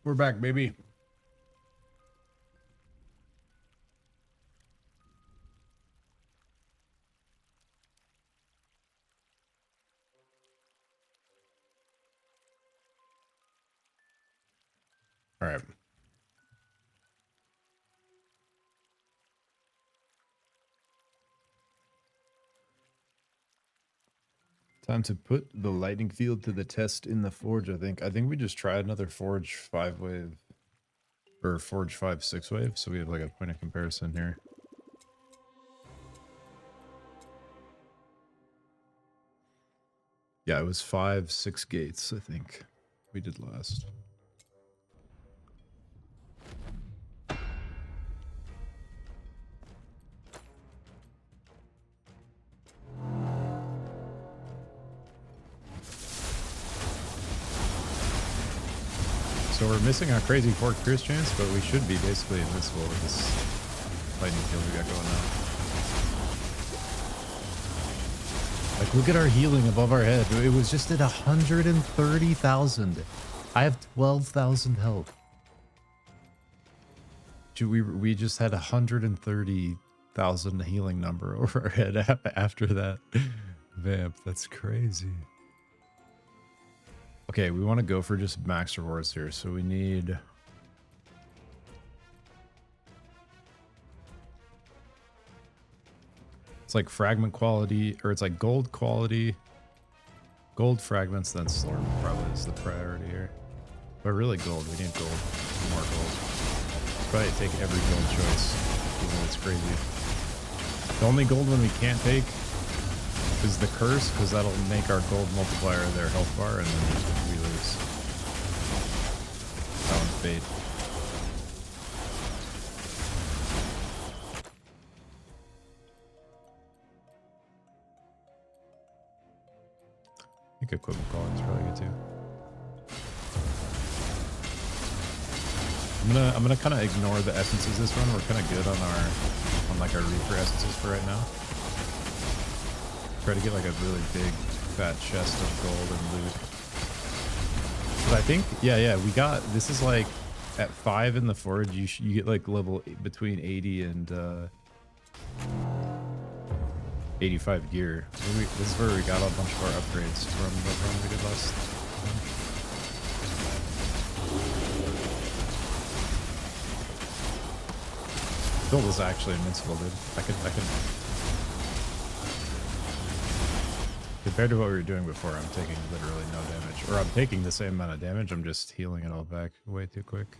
We're back, baby. All right. Time to put the lightning field to the test in the forge, I think. I think we just try another forge 5-wave or forge 5 6-wave, so we have like a point of comparison here. Yeah, it was 5 6 gates, I think we did last. So we're missing our crazy fork pierce chance, but we should be basically invincible with this lightning field we got going on. Like, look at our healing above our head. It was just at 130,000. I have 12,000 health. We just had 130,000 healing number over our head after that vamp. That's crazy. Okay, we want to go for just max rewards here, so we need... It's like fragment quality, or it's like gold quality, gold fragments, then Slorm probably is the priority here. But really gold, we need gold, more gold. Probably take every gold choice, even though it's crazy. The only gold one we can't take is the curse, because that'll make our gold multiplier their health bar, and then we lose. That one's bait. I think equipment quality is probably good too. I'm gonna kind of ignore the essences this run. We're kind of good on our like our Reaper essences for right now. Try to get like a really big fat chest of gold and loot. But I think yeah we got this is like at 5 in the forge you get like level between 80 and 85 gear. This is where we got a bunch of our upgrades from the run we did last time. Build is actually invincible, dude. I can compared to what we were doing before, I'm taking literally no damage. Or I'm taking the same amount of damage, I'm just healing it all back way too quick.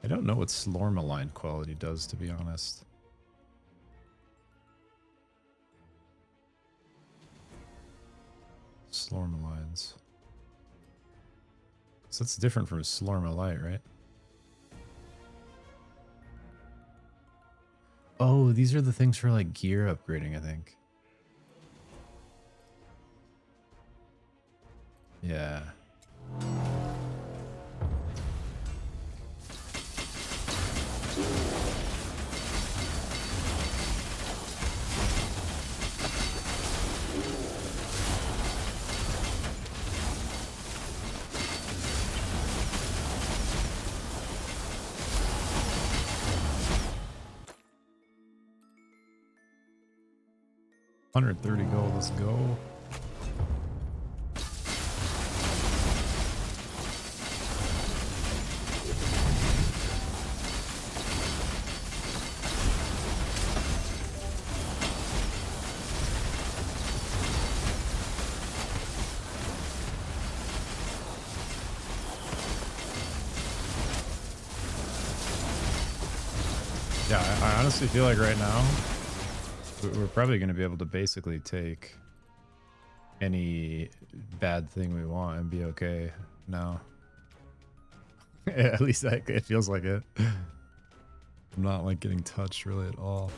I don't know what Slorm aligned quality does, to be honest. Slorm aligns. So that's different from Slorm Light, right? Oh, these are the things for like gear upgrading, I think. Yeah. $130 gold, let's go. Yeah, I honestly feel like right now we're probably going to be able to basically take any bad thing we want and be okay now. At least it feels like it. I'm not like getting touched really at all.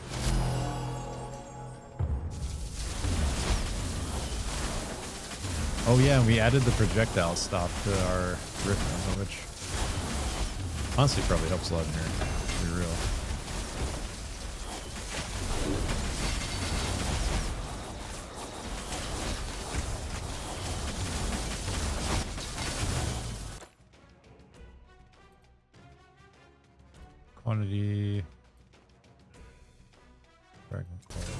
Oh yeah, we added the projectile stop to our rift ammo, which honestly probably helps a lot in here, to be real. quantity. Dragon quality.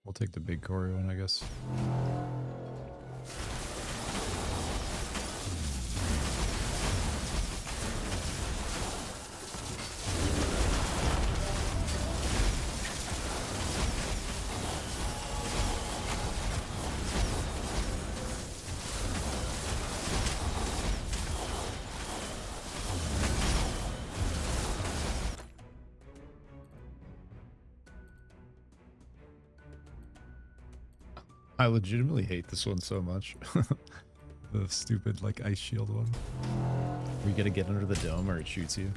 We'll take the big Cory one, I guess. I legitimately hate this one so much. The stupid, like, ice shield one. Where you gotta get under the dome or it shoots you.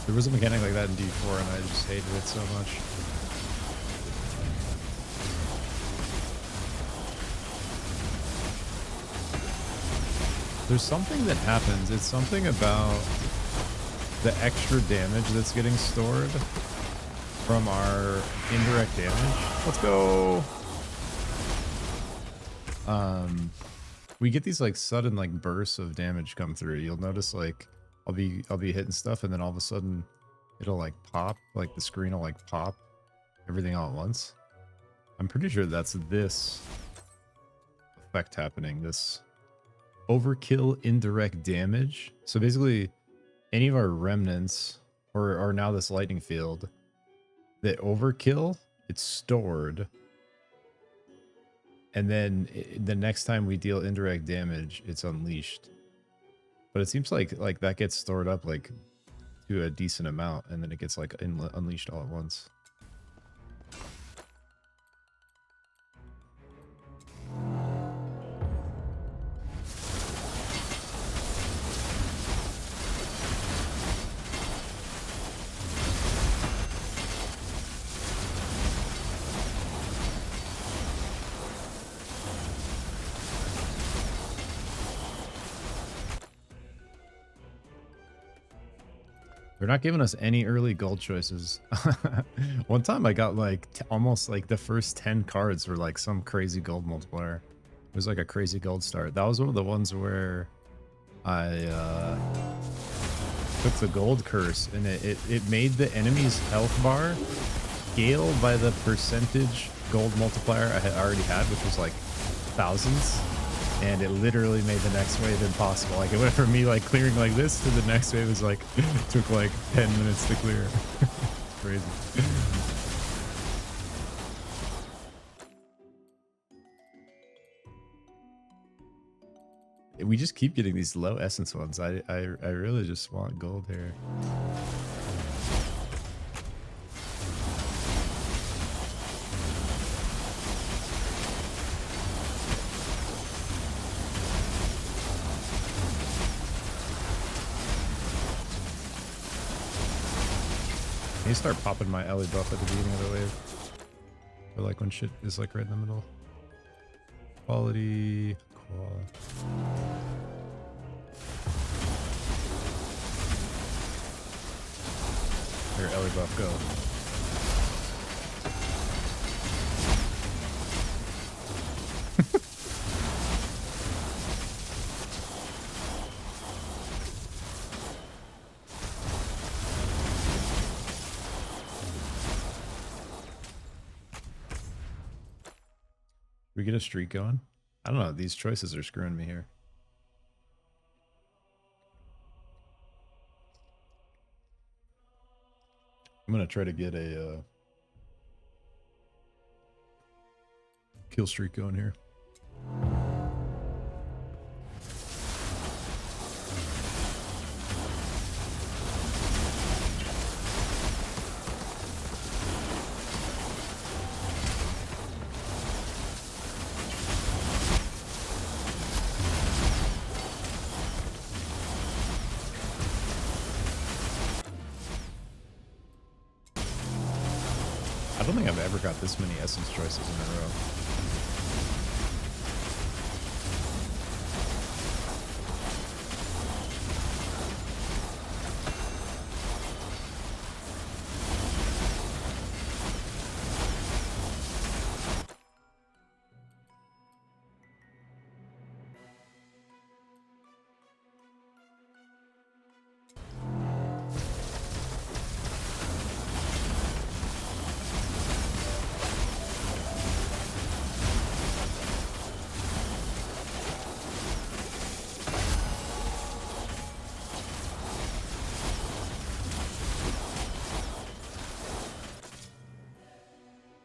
There was a mechanic like that in D4 and I just hated it so much. There's something that happens. It's something about the extra damage that's getting stored from our indirect damage. Let's go. We get these like sudden like bursts of damage come through. You'll notice like I'll be hitting stuff and then all of a sudden it'll like pop, like the screen will like pop everything all at once. I'm pretty sure that's this effect happening, this overkill indirect damage. So basically any of our remnants or now this lightning field, the overkill, it's stored. And then the next time we deal indirect damage, it's unleashed. But it seems like that gets stored up like to a decent amount and then it gets like unleashed all at once. They're not giving us any early gold choices. One time I got like almost like the first 10 cards were like some crazy gold multiplier. It was like a crazy gold start. That was one of the ones where I took the gold curse and it made the enemy's health bar scale by the percentage gold multiplier I had already had, which was like thousands. And it literally made the next wave impossible. Like it went from me like clearing like this to the next wave was like took like 10 minutes to clear. It's crazy. We just keep getting these low essence ones. I really just want gold here. I need to start popping my Ellie buff at the beginning of the wave. Or like when shit is like right in the middle. Quality. Here, Ellie buff, go. We get a streak going? I don't know. These choices are screwing me here. I'm going to try to get a kill streak going here. I don't think I've ever got this many essence choices in a row.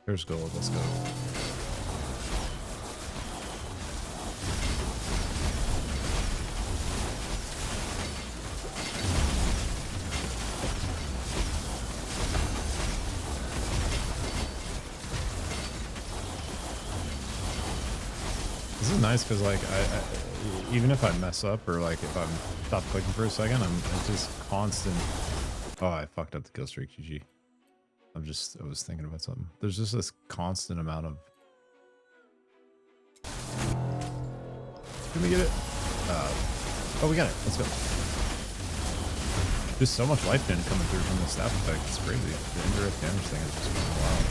There's gold, let's go. This is nice because like I even if I mess up or like if I'm stop clicking for a second, it's just constant. Oh, I fucked up the kill streak, GG. I was thinking about something. There's just this constant amount of. Can we get it? Oh, we got it. Let's go. There's so much life damage coming through from the staff effect. It's crazy. The indirect damage thing is just wild.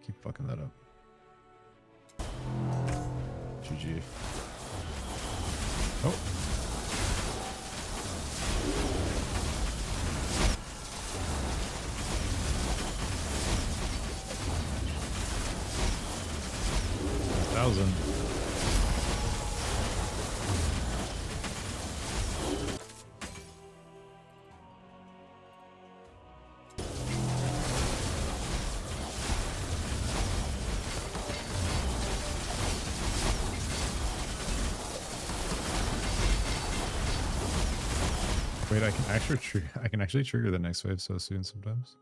Keep fucking that up. GG. Oh. Thousand. Wait, I can actually trigger the next wave so soon sometimes.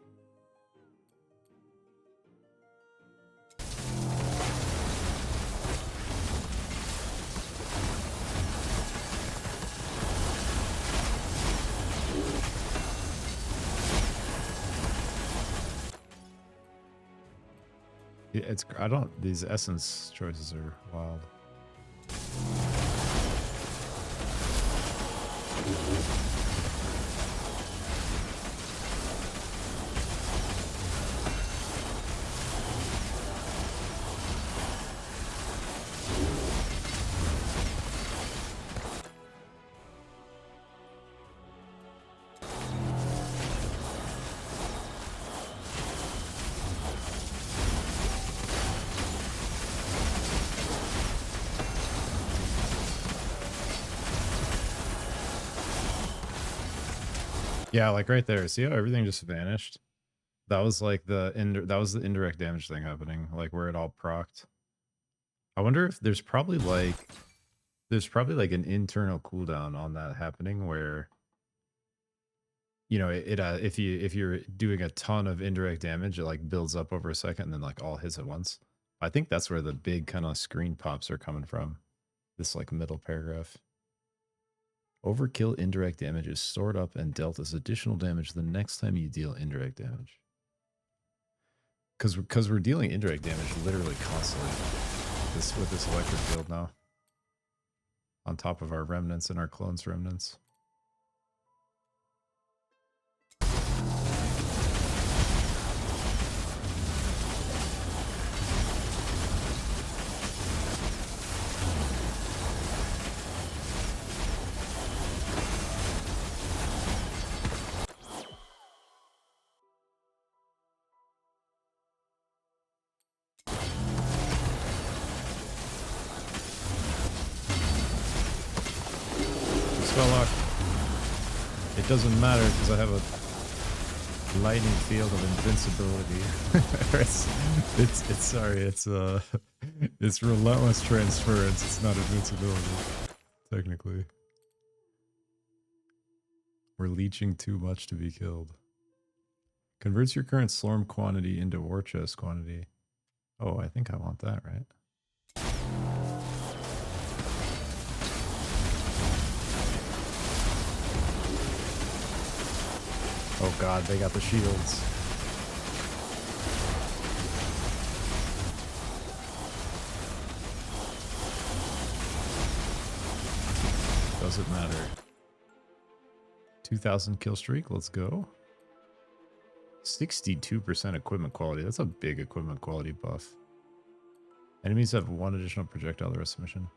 Yeah, these essence choices are wild. Yeah, like right there. See how everything just vanished? That was like the indirect damage thing happening, like where it all procced. I wonder if there's probably like an internal cooldown on that happening where you know if you're doing a ton of indirect damage, it like builds up over a second and then like all hits at once. I think that's where the big kind of screen pops are coming from. This like middle paragraph. Overkill indirect damage is stored up and dealt as additional damage the next time you deal indirect damage. Because we're dealing indirect damage literally constantly with this electric field now. On top of our remnants and our clones remnants. Spelllock. It doesn't matter because I have a lightning field of invincibility. It's relentless transference. It's not invincibility, technically. We're leeching too much to be killed. Converts your current Slorm quantity into war chest quantity. Oh, I think I want that, right? Oh god, they got the shields. Doesn't matter. 2,000 kill streak, let's go. 62% equipment quality. That's a big equipment quality buff. Enemies have 1 additional projectile the rest of the mission.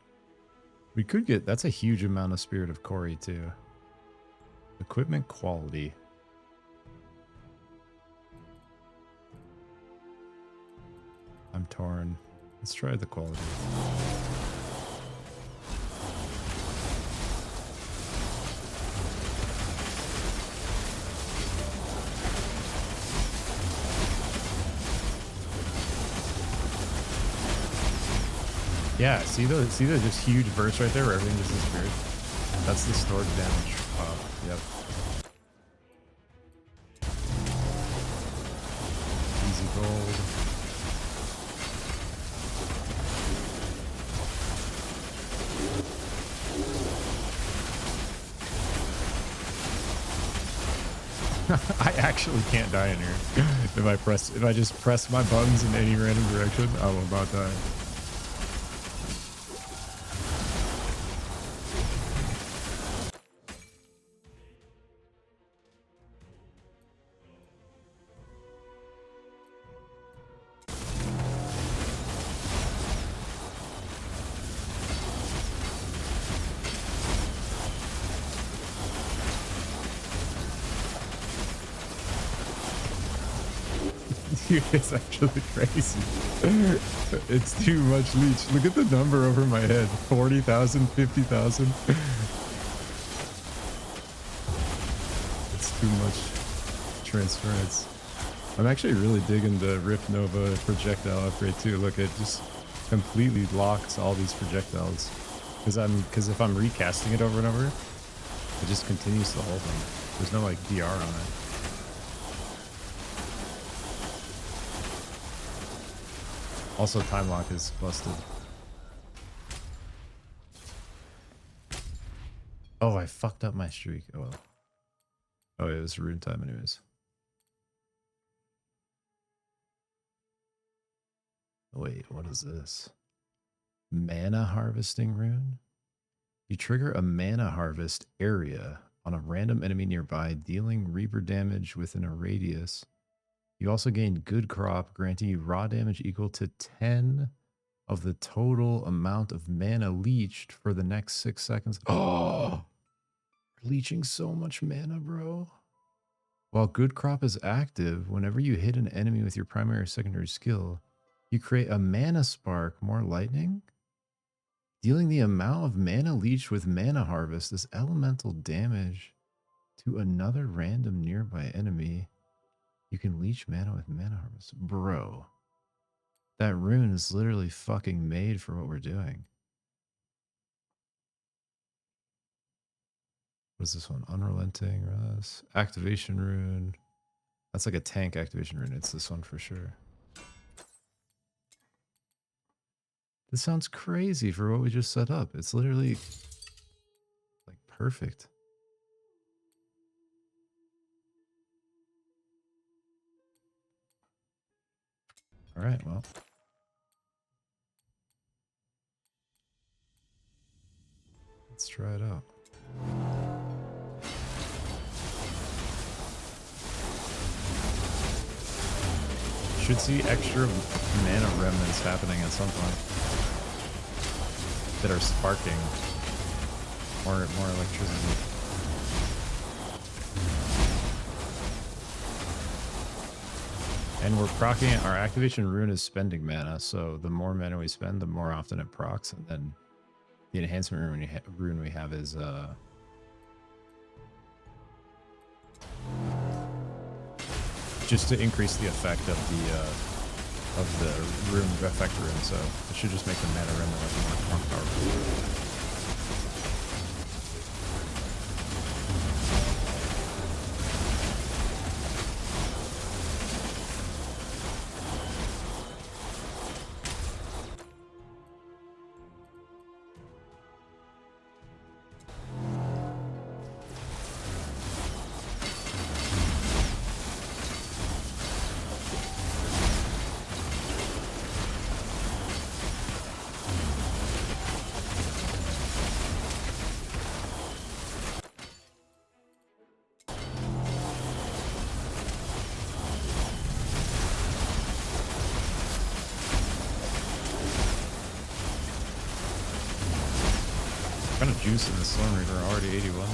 We could get, that's a huge amount of Spirit of Cory too. Equipment quality. I'm torn. Let's try the quality. Yeah, see the just huge burst right there where everything just disappeared? That's the stored damage. Yep. Easy gold. I actually can't die in here. If I just press my buttons in any random direction, I will not die. Dude, it's actually crazy. It's too much leech. Look at the number over my head. 40,000, 50,000. It's too much transference. I'm actually really digging the Rift Nova projectile upgrade too. Look, it just completely locks all these projectiles. Because if I'm recasting it over and over, it just continues to hold them. There's no like DR on it. Also, time lock is busted. Oh, I fucked up my streak. Oh well. Oh, yeah, it was rune time anyways. Wait, what is this? Mana harvesting rune? You trigger a mana harvest area on a random enemy nearby, dealing Reaper damage within a radius. You also gain good crop, granting you raw damage equal to 10 of the total amount of mana leached for the next 6 seconds. Oh, leeching so much mana, bro. While good crop is active, whenever you hit an enemy with your primary or secondary skill, you create a mana spark, more lightning. Dealing the amount of mana leached with mana harvest is elemental damage to another random nearby enemy. You can leech mana with mana harvest. Bro, that rune is literally fucking made for what we're doing. What is this one? Unrelenting Rest. Activation rune. That's like a tank activation rune. It's this one for sure. This sounds crazy for what we just set up. It's literally like perfect. All right, well. Let's try it out. Should see extra mana remnants happening at some point that are sparking more electricity. And we're proccing it. Our activation rune is spending mana, so the more mana we spend, the more often it procs, and then the enhancement rune we have is just to increase the effect of the rune effect rune, so it should just make the mana remnant more powerful. Kind of juice in the Slormancer, already 81.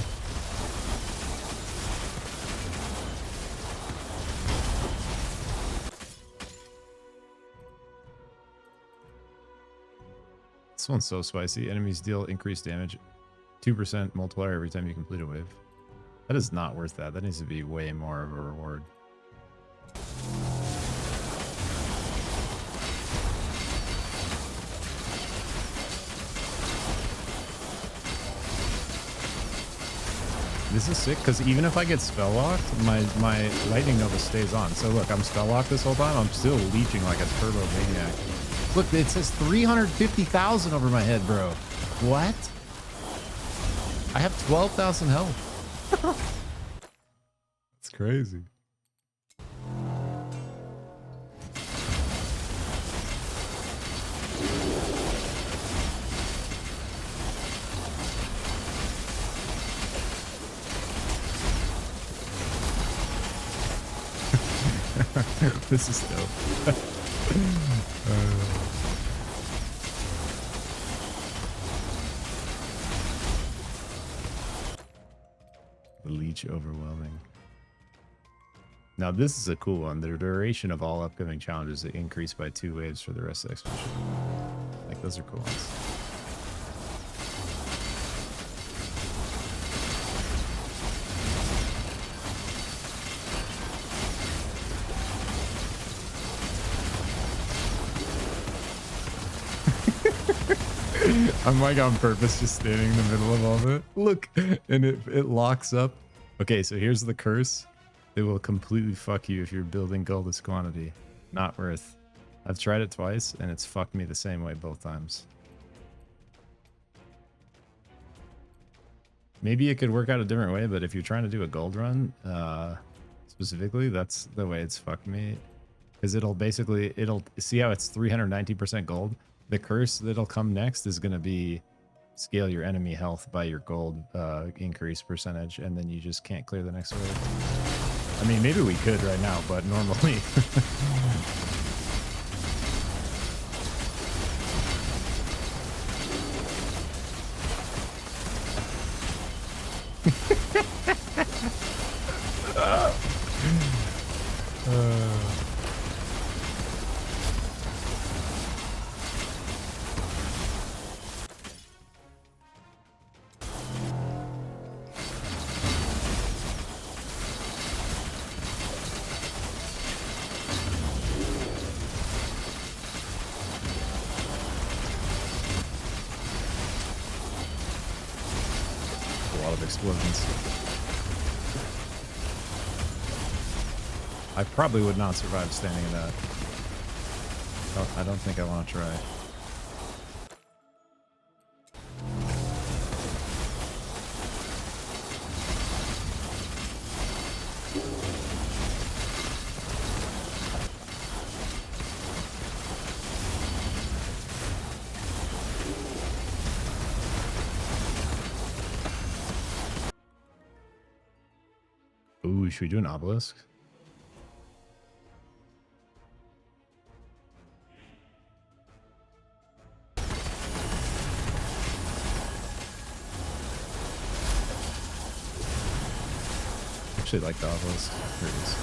This one's so spicy. Enemies deal increased damage, 2% multiplier every time you complete a wave. That is not worth that. That needs to be way more of a reward. This is sick because even if I get spell locked, my lightning nova stays on. So look, I'm spell locked this whole time. I'm still leeching like a turbo maniac. Look, it says 350,000 over my head, bro. What? I have 12,000 health. It's crazy. This is dope. The leech overwhelming. Now this is a cool one. The duration of all upcoming challenges is increased by 2 waves for the rest of the expedition. Like, those are cool ones. I'm like on purpose just standing in the middle of all of it. Look, and it locks up. Okay, so here's the curse. It will completely fuck you if you're building goldest quantity. Not worth. I've tried it twice and it's fucked me the same way both times. Maybe it could work out a different way, but if you're trying to do a gold run, specifically, that's the way it's fucked me. Because it'll see how it's 390% gold? The curse that'll come next is going to be scale your enemy health by your gold increase percentage, and then you just can't clear the next wave. I mean, maybe we could right now, but normally... explosions. I probably would not survive standing in that. Oh, I don't think I want to try. Ooh, should we do an obelisk? Actually like the obelisk. Here it is.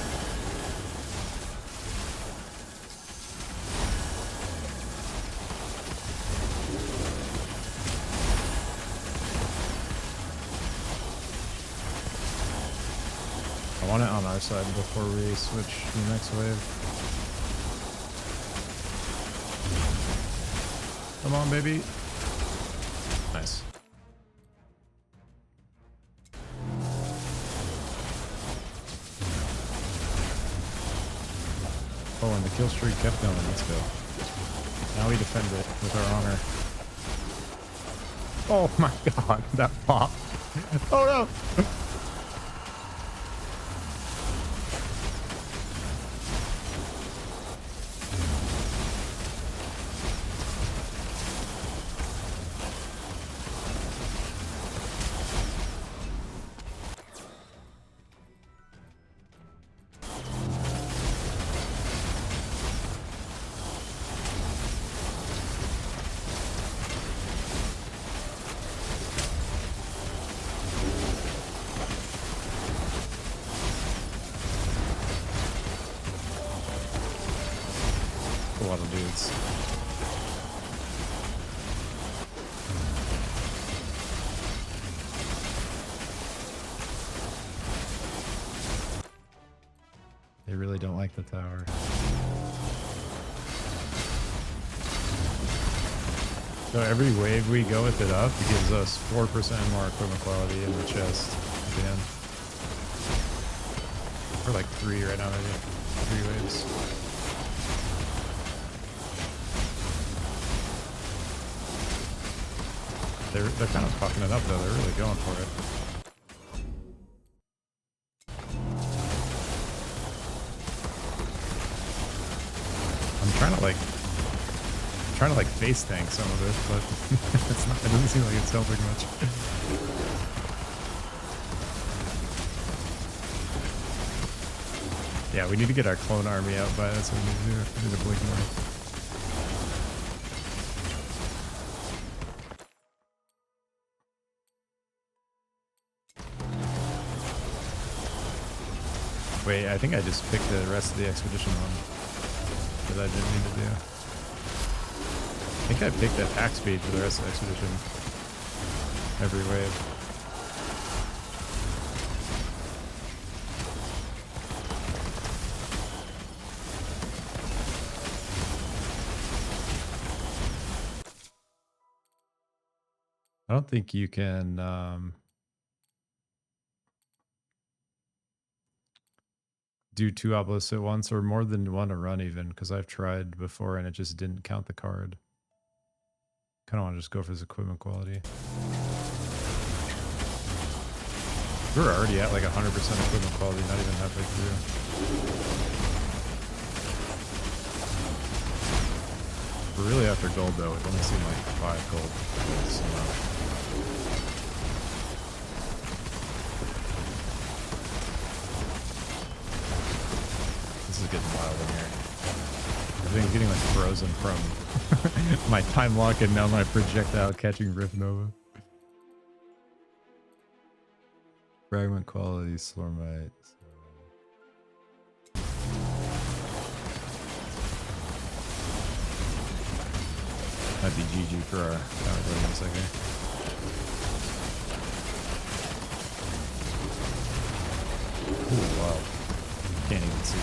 I want it on our side before we switch to the next wave. Come on, baby. Nice. Oh, and the kill streak kept going. Let's go. Now we defend it with our honor. Oh my god, that pop. Oh no! lot of dudes. They really don't like the tower. So every wave we go with it up, it gives us 4% more equipment quality in the chest at the end. We're like 3 right now, maybe. 3 waves. They're kind of fucking it up though. They're really going for it. I'm trying to like face tank some of it, but it's not. It doesn't seem like it's helping much. Yeah, we need to get our clone army out by that's what we need to do. We need to blink more. Wait, I think I just picked the rest of the expedition one that I didn't need to do. I think I picked attack speed for the rest of the expedition. Every wave. I don't think you can do 2 obelisks at once or more than one a run even, because I've tried before and it just didn't count the card. Kind of want to just go for this equipment quality. We're already at like 100% equipment quality, not even halfway through. We're really after gold though. It only seemed like 5 gold. That's enough. This is getting wild in here. I've been getting like frozen from my time lock and now my projectile catching Rift Nova. Fragment quality, Slormite. That'd be GG for our power in a second. Ooh, wow. Can't even see.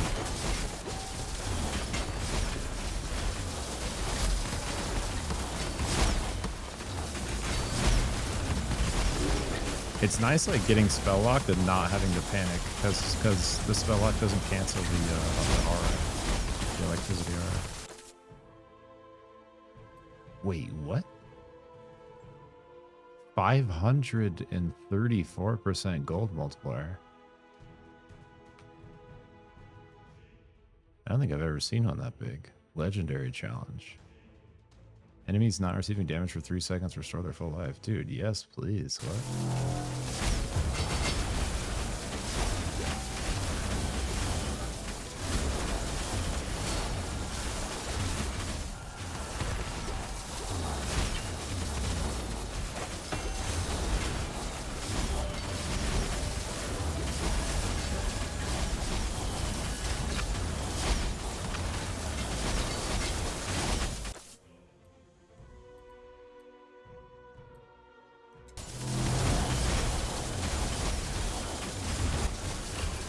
It's nice like getting spell locked and not having to panic because the spell lock doesn't cancel the aura, the electricity aura. Wait, what? 534% gold multiplier. I don't think I've ever seen one that big. Legendary challenge. Enemies not receiving damage for 3 seconds restore their full life. Dude, yes, please. What?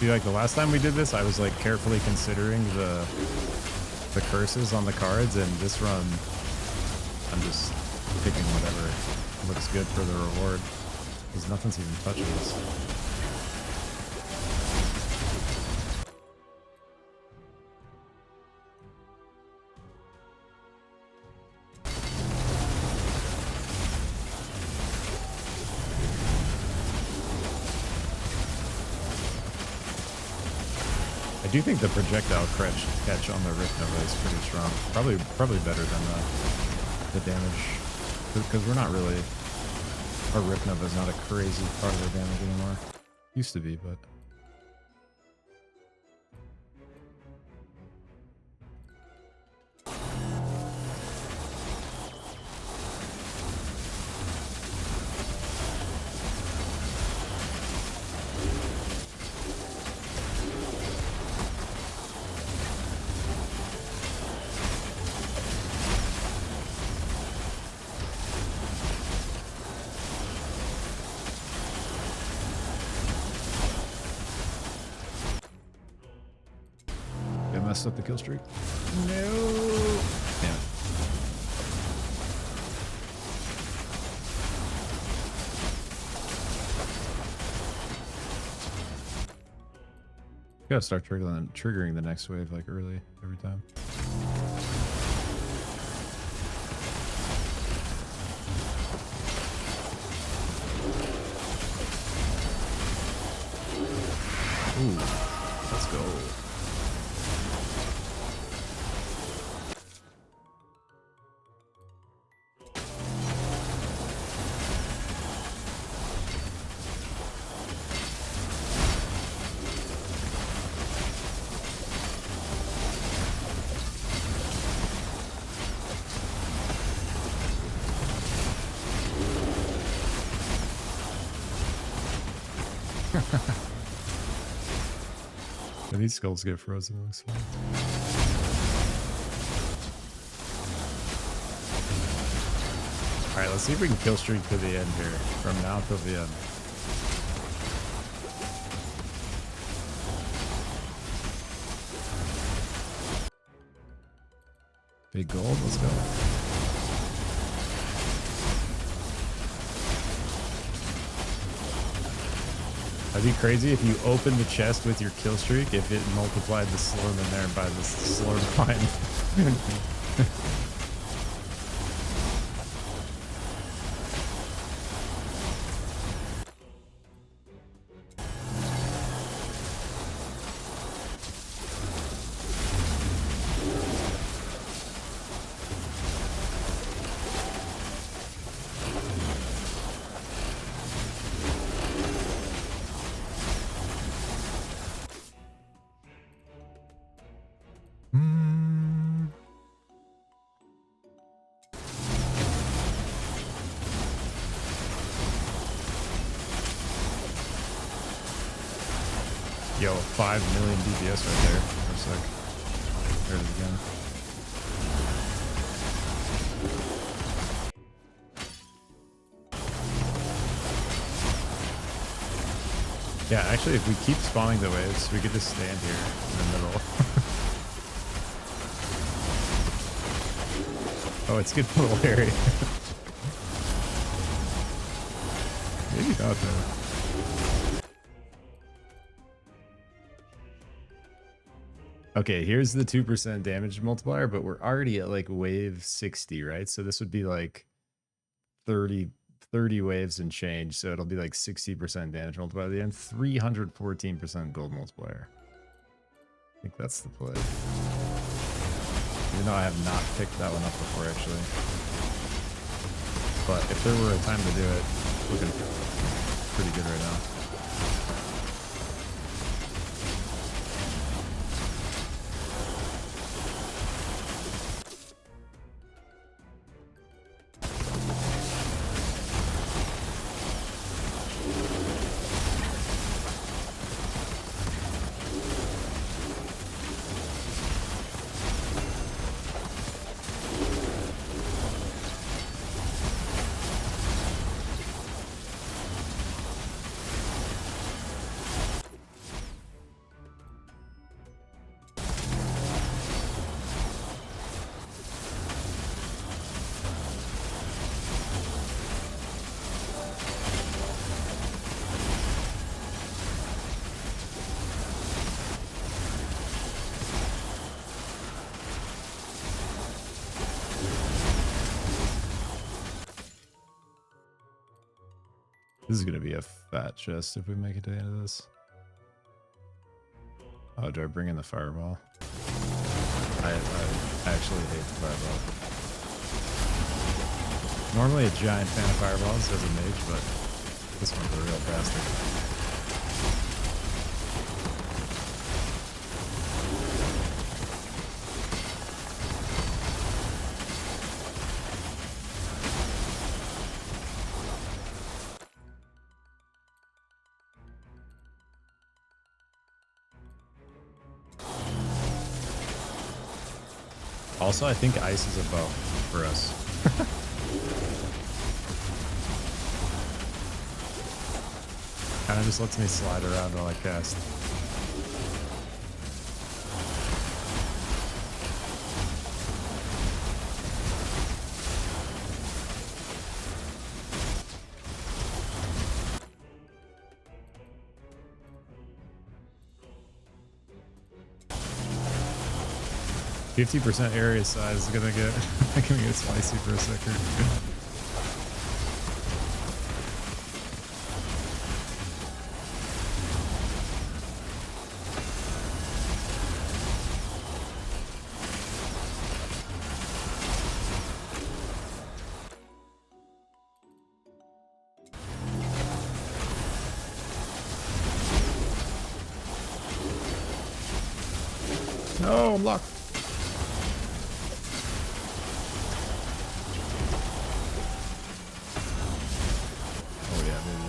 Like the last time we did this, I was like carefully considering the curses on the cards, and this run, I'm just picking whatever looks good for the reward, because nothing's even touching us. I do think the projectile catch on the Rift Nova is pretty strong. Probably better than the damage, because we're not really. Our Rift Nova is not a crazy part of the damage anymore. Used to be, but. messed up the kill streak. No. Damn. Gotta start triggering the next wave like early every time. Ooh, let's go. These skulls get frozen. Looks fun. All right, let's see if we can kill streak to the end here. From now till the end. Big gold. Let's go. That'd be crazy if you opened the chest with your kill streak if it multiplied the slurm in there by the slurm line. Yo, 5 million DPS right there for a sec. There it is again. Yeah, actually, if we keep spawning the waves, we could just stand here in the middle. Oh, it's getting a little hairy. Maybe not, though. Okay, here's the 2% damage multiplier, but we're already at like wave 60, right? So this would be like 30 waves and change. So it'll be like 60% damage multiplier at the end, 314% gold multiplier. I think that's the play. Even though I have not picked that one up before, actually. But if there were a time to do it, looking pretty good right now. This is going to be a fat chest if we make it to the end of this. Oh, do I bring in the fireball? I actually hate the fireball. Normally a giant fan of fireballs as a mage, but this one's a real bastard. Also, I think ice is a bow for us. Kind of just lets me slide around while I cast. 50% area size is gonna get gonna get spicy for a second. No, I'm locked. Oh yeah, baby.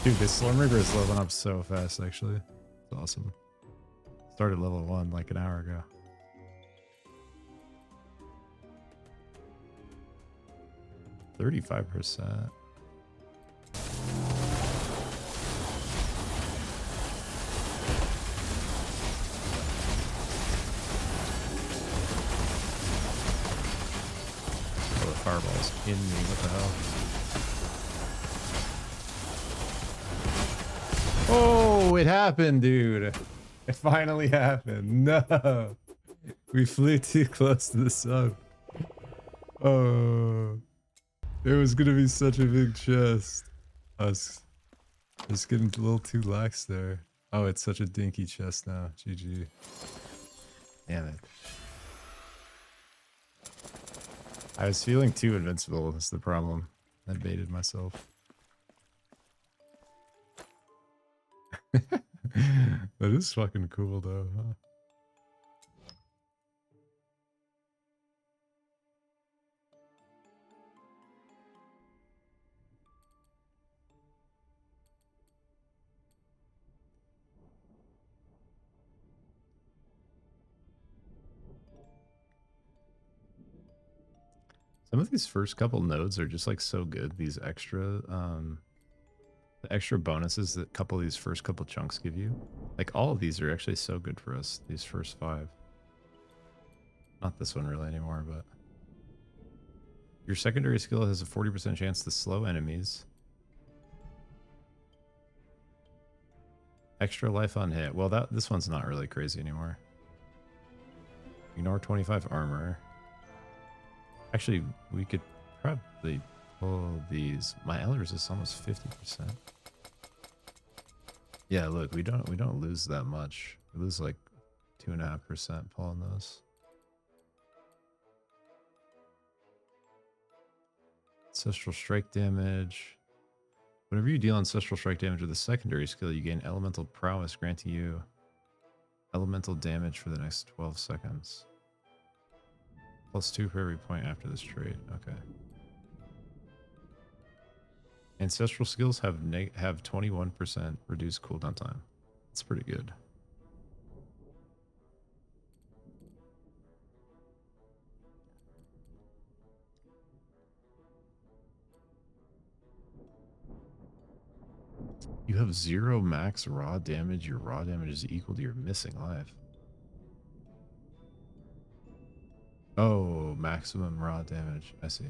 Dude, this Slormancer is leveling up so fast, actually. It's awesome. Started level 1 like an hour ago. $35%. Oh, the fireball's in me. What the hell? Oh, it happened, dude. It finally happened. No. We flew too close to the sun. Oh. It was gonna be such a big chest. I was just getting a little too lax there. Oh, it's such a dinky chest now. GG. Damn it. I was feeling too invincible. That's the problem. I baited myself. That is fucking cool though, huh? Some of these first couple nodes are just like so good. These extra the extra bonuses that couple of these first couple chunks give you. Like all of these are actually so good for us, these first 5. Not this one really anymore, but your secondary skill has a 40% chance to slow enemies. Extra life on hit. Well, this one's not really crazy anymore. Ignore 25 armor. Actually, we could probably pull these. My Elders is almost 50%. Yeah, look, we don't lose that much. We lose like 2.5% pulling those. Ancestral strike damage. Whenever you deal ancestral strike damage with a secondary skill, you gain elemental prowess, granting you elemental damage for the next 12 seconds. +2 for every point after this trait. Okay. Ancestral skills have 21% reduced cooldown time. That's pretty good. You have 0 max raw damage. Your raw damage is equal to your missing life. Oh, maximum raw damage. I see.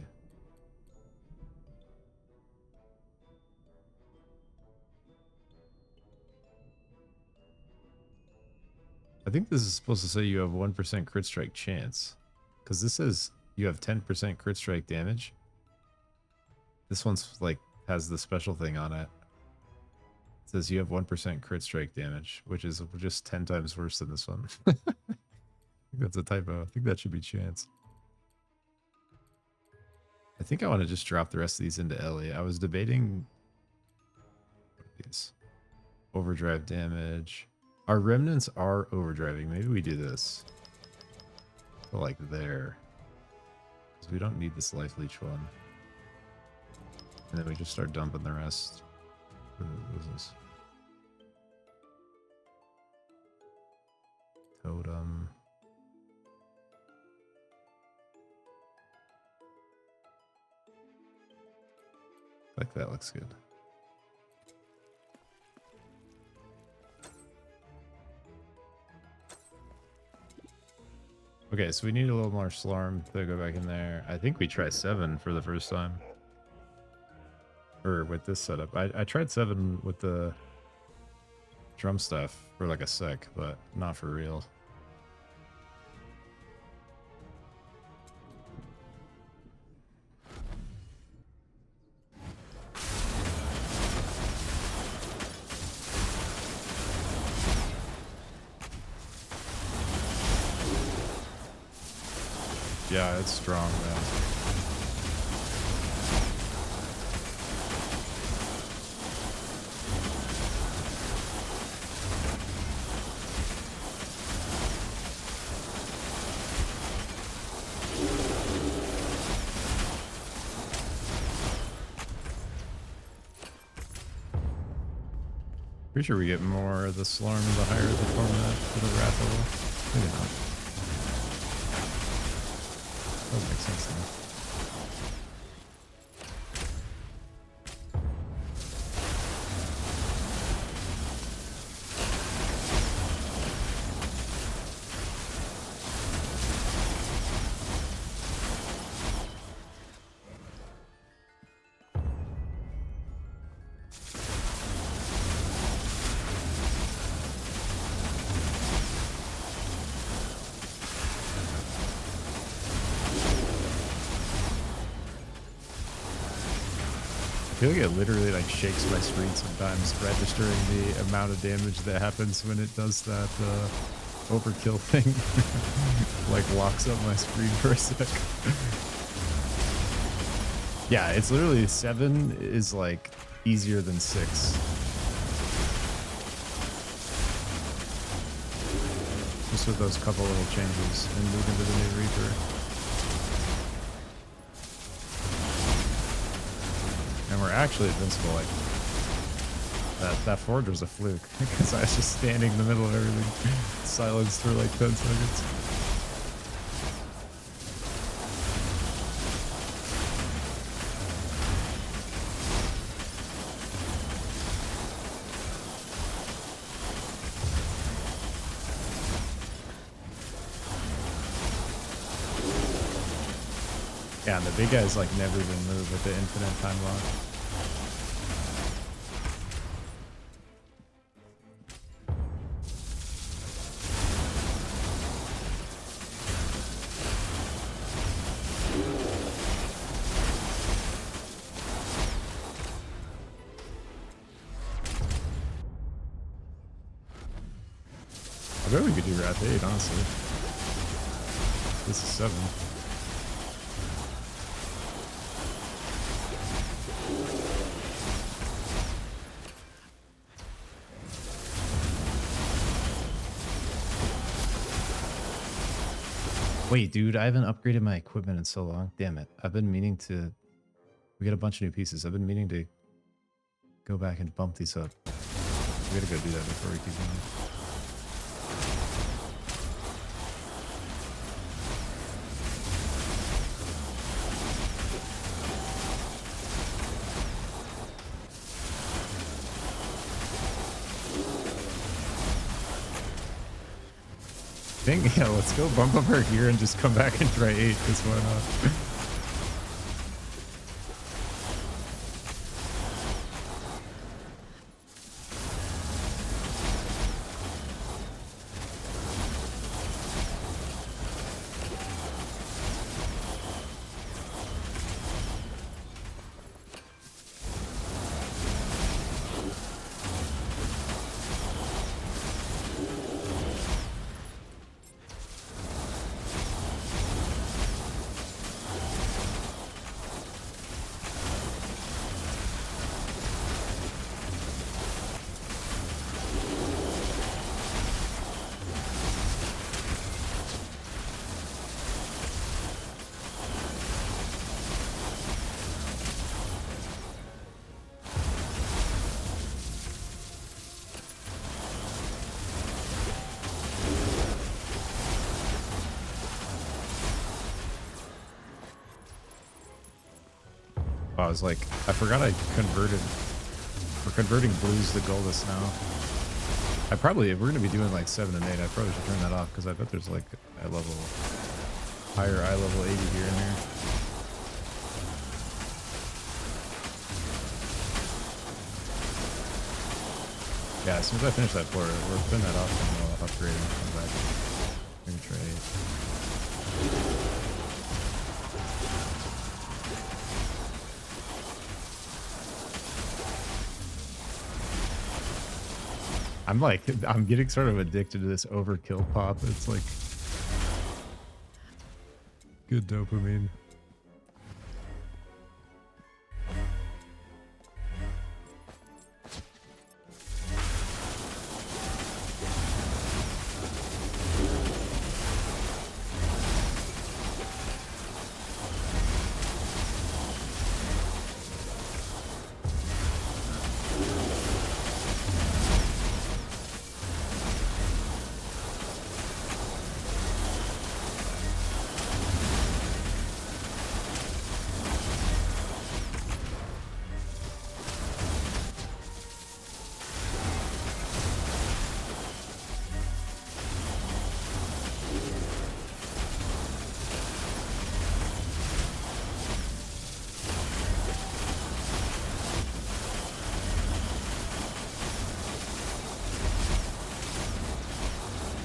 I think this is supposed to say you have 1% crit strike chance. Because this says you have 10% crit strike damage. This one's like has the special thing on it. It says you have 1% crit strike damage, which is just 10 times worse than this one. I think that's a typo. I think that should be chance. I think I want to just drop the rest of these into Ellie. I was debating these. Overdrive damage. Our remnants are overdriving. Maybe we do this. But like there. Because we don't need this life leech one. And then we just start dumping the rest. What is this? Totem. Like that looks good. Okay, so we need a little more Slarm to go back in there. I think we try 7 for the first time. Or with this setup. I tried 7 with the drum stuff for like a sec, but not for real. Yeah, it's strong, man. Pretty sure we get more of the Slorm the higher the format for the Wrath level. Maybe not. That would make sense though. I feel like it literally like shakes my screen sometimes, registering the amount of damage that happens when it does that overkill thing. Like locks up my screen for a sec. Yeah, it's literally 7 is like easier than 6. Just with those couple little changes and moving to the new Reaper. And we're actually invincible. Like that forge was a fluke because I was just standing in the middle of everything, silenced for like 10 seconds. Yeah, and the big guys like never even move with the infinite time lock. I bet we could do Wrath 8, honestly. This is 7. Wait, dude, I haven't upgraded my equipment in so long. Damn it. I've been meaning to... We got a bunch of new pieces. I've been meaning to go back and bump these up. We gotta go do that before we keep going. Yeah, let's go bump up our gear and just come back and try 8, because why not? I was like, I forgot I converted. We're converting blues to Goldus now. I probably, if we're going to be doing like 7 and 8, I probably should turn that off because I bet there's like a level, higher eye level 80 here and there. Yeah, as soon as I finish that floor, we're putting that off and we'll upgrade and come back. Maybe try 8. I'm getting sort of addicted to this overkill pop. It's like, Good dopamine.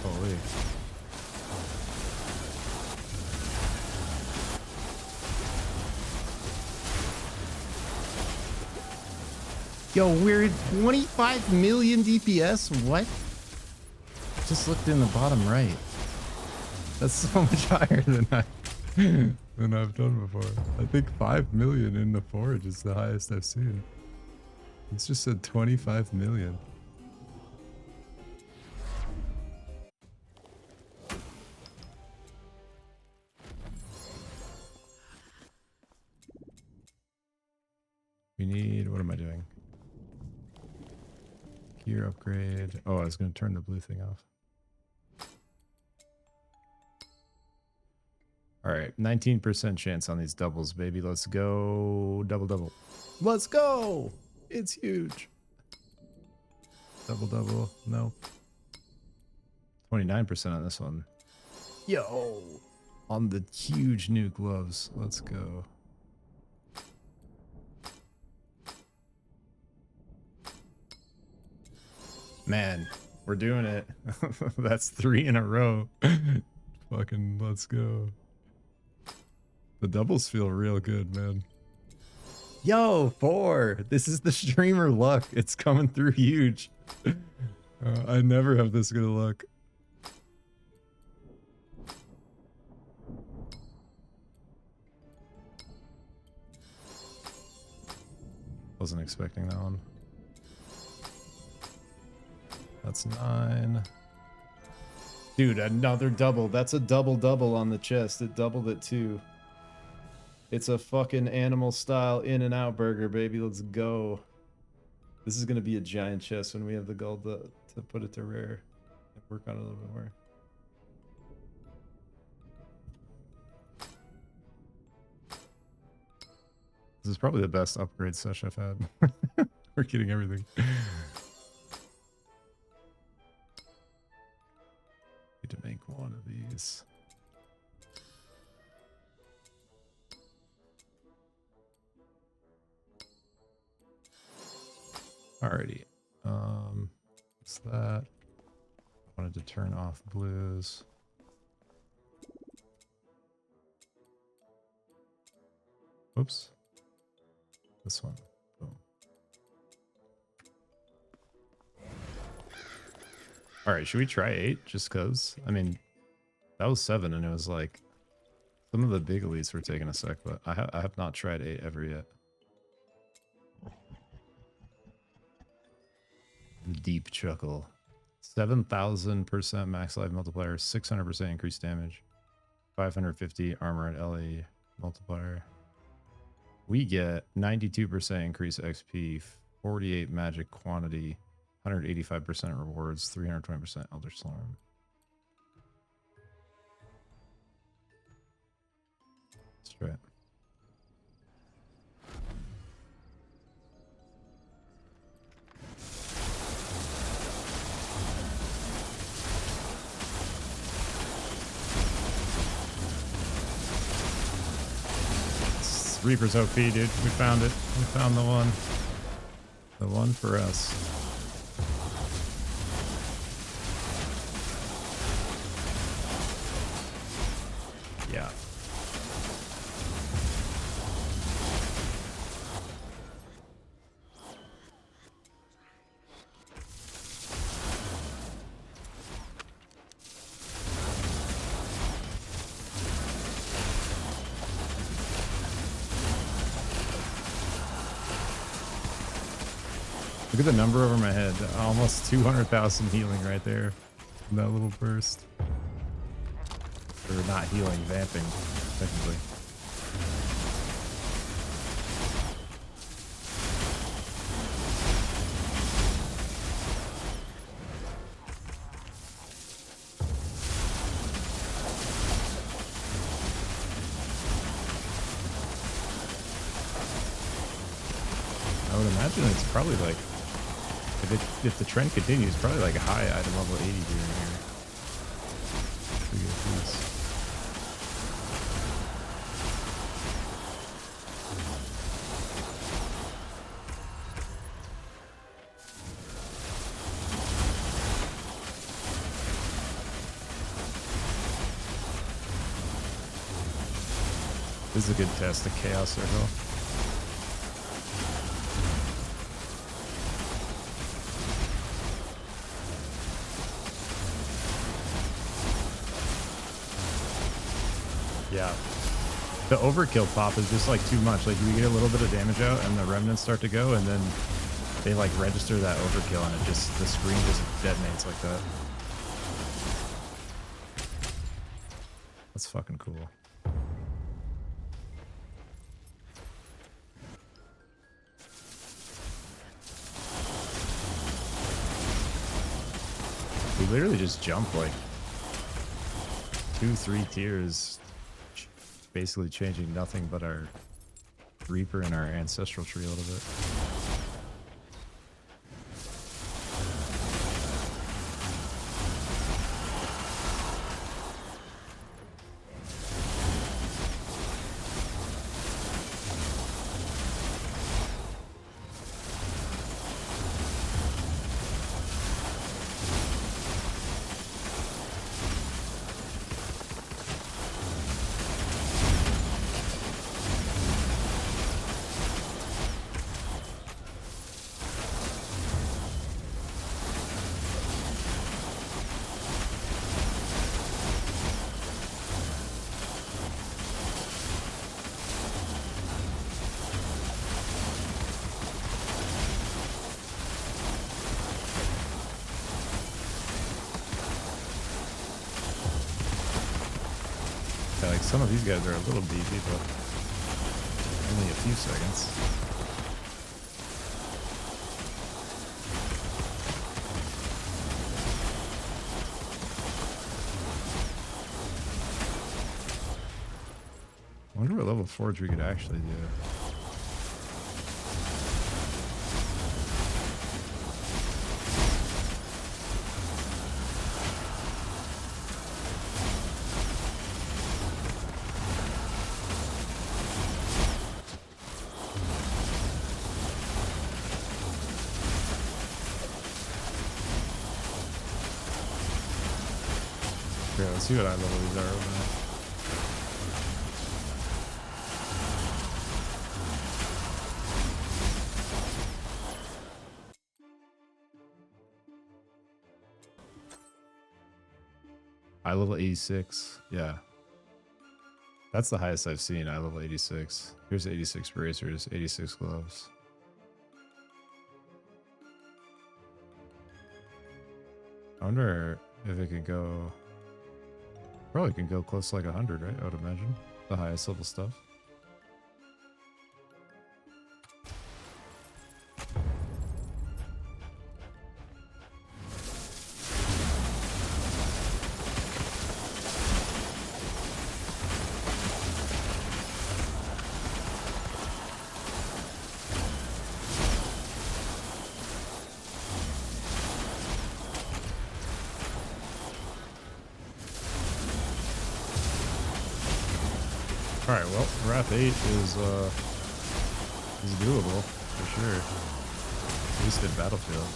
Holy. Yo, we're at 25 million DPS? What? Just looked in the bottom right. That's so much higher than I've done before. I think 5 million in the forge is the highest I've seen. It's just said 25 million. We need, what am I doing? Gear upgrade. Oh, I was going to turn the blue thing off. All right, 19% chance on these doubles, baby. Let's go. Double, double. Let's go. It's huge. Double, double. No. 29% on this one. Yo. On the huge new gloves. Let's go. Man, we're doing it. That's 3 in a row. Fucking let's go. The doubles feel real good, man. Yo, 4. This is the streamer luck. It's coming through huge. I never have this good of luck. Wasn't expecting that one. That's 9. Dude, another double. That's a double on the chest. It doubled it too. It's a fucking animal style in and out burger, baby. Let's go. This is going to be a giant chest when we have the gold to put it to rare and work on it a little bit more. This is probably the best upgrade sesh I've had. We're getting everything. Need to make one of these. Alrighty. What's that? I wanted to turn off blues. Oops. This one. Boom. Alright, should we try 8? Just cause? I mean, that was 7 and it was like some of the big elites were taking a sec, but I have not tried 8 ever yet. Deep chuckle. 7,000% max life multiplier, 600% increased damage, 550 armor at LA multiplier. We get 92% increased XP, 48 magic quantity, 185% rewards, 320% Elder Slorm. Let's try it. Reaper's OP, dude. We found it. We found the one. The one for us. Yeah. Look at the number over my head. Almost 200,000 healing right there. In that little burst. Or not healing, vamping, technically. I would imagine it's probably like, if the trend continues, probably like a high item level 80 here. Pretty good piece. This is a good test of Chaos Circle. Yeah. The overkill pop is just like too much. Like you get a little bit of damage out and the remnants start to go and then they like register that overkill and it just, the screen just detonates like that. That's fucking cool. We literally just jump like 2-3 tiers, basically changing nothing but our Reaper and our ancestral tree a little bit. Yeah, like some of these guys are a little beefy, but only a few seconds. I wonder what level 4 we could actually do. Yeah, let's see what eye level these are over there. Eye level 86. Yeah. That's the highest I've seen, eye level 86. Here's 86 bracers, 86 gloves. I wonder if it could go... Probably can go close to like 100, right? I would imagine. The highest level stuff. Alright, well, Wrath 8 is doable, for sure. At least in Battlefield.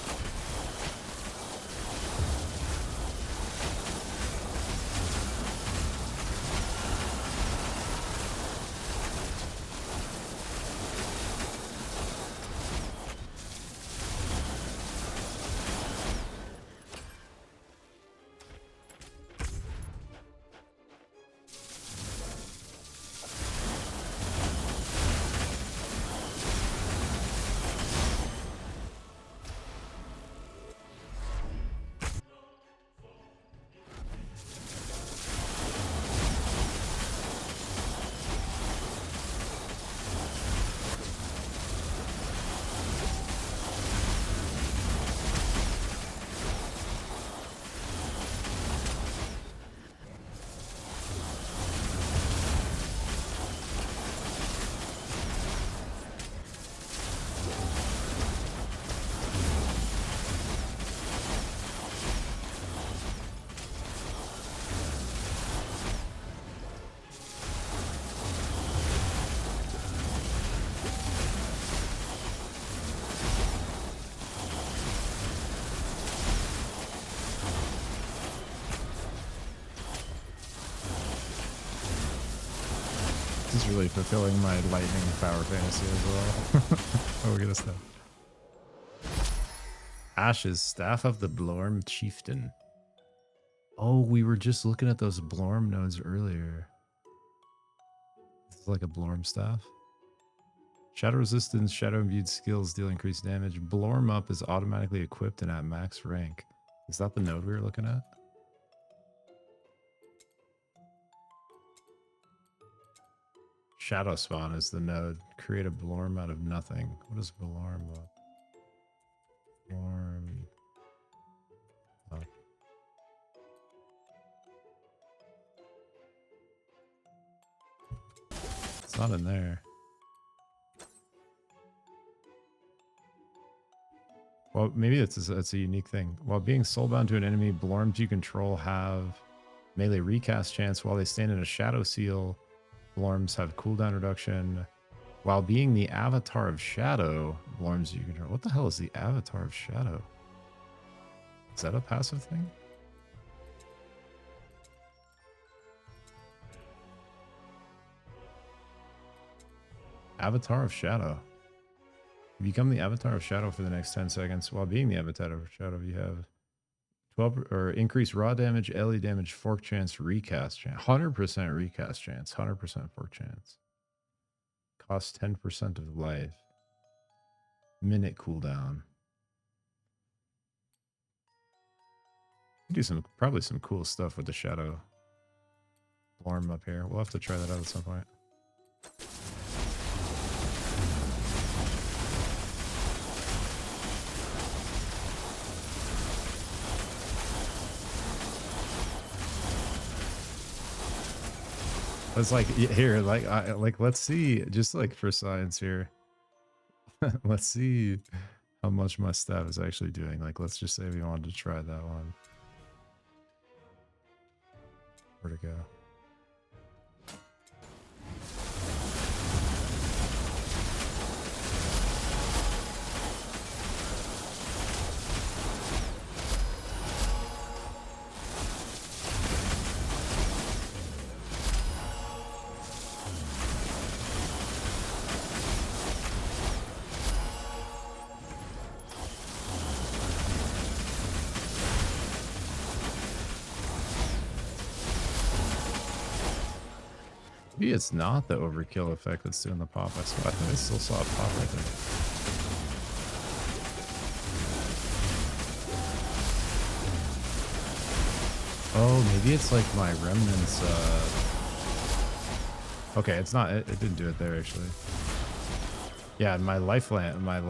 is really fulfilling my lightning power fantasy as well. Oh, look at this stuff. Ashes, Staff of the Blorm Chieftain. Oh, we were just looking at those Blorm nodes earlier. This is like a Blorm staff. Shadow resistance, shadow imbued skills deal increased damage. Blorm up is automatically equipped and at max rank. Is that the node we were looking at? Shadow spawn is the node. Create a Blorm out of nothing. What is Blorm up? Blorm up. It's not in there. Well, maybe it's a unique thing. While being soulbound to an enemy, Blorms you control have melee recast chance while they stand in a shadow seal. Blorms have cooldown reduction. While being the avatar of shadow, Blorms you control. What the hell is the avatar of shadow? Is that a passive thing? Avatar of shadow. You become the avatar of shadow for the next 10 seconds. While being the avatar of shadow, you have 12 or increased raw damage, LE damage, fork chance, recast chance. 100% recast chance, 100% fork chance. Cost 10% of life. Minute cooldown. Do probably some cool stuff with the shadow Blorm up here. We'll have to try that out at some point. It's like here, like let's see, just like for science here. Let's see how much my staff is actually doing. Like, let's just say we wanted to try that one. Where'd it go? Maybe it's not the overkill effect that's doing the pop. I think I still saw a pop right there. Oh, maybe it's like my remnants. Okay, it's not. It didn't do it there actually. Yeah, my life leech, my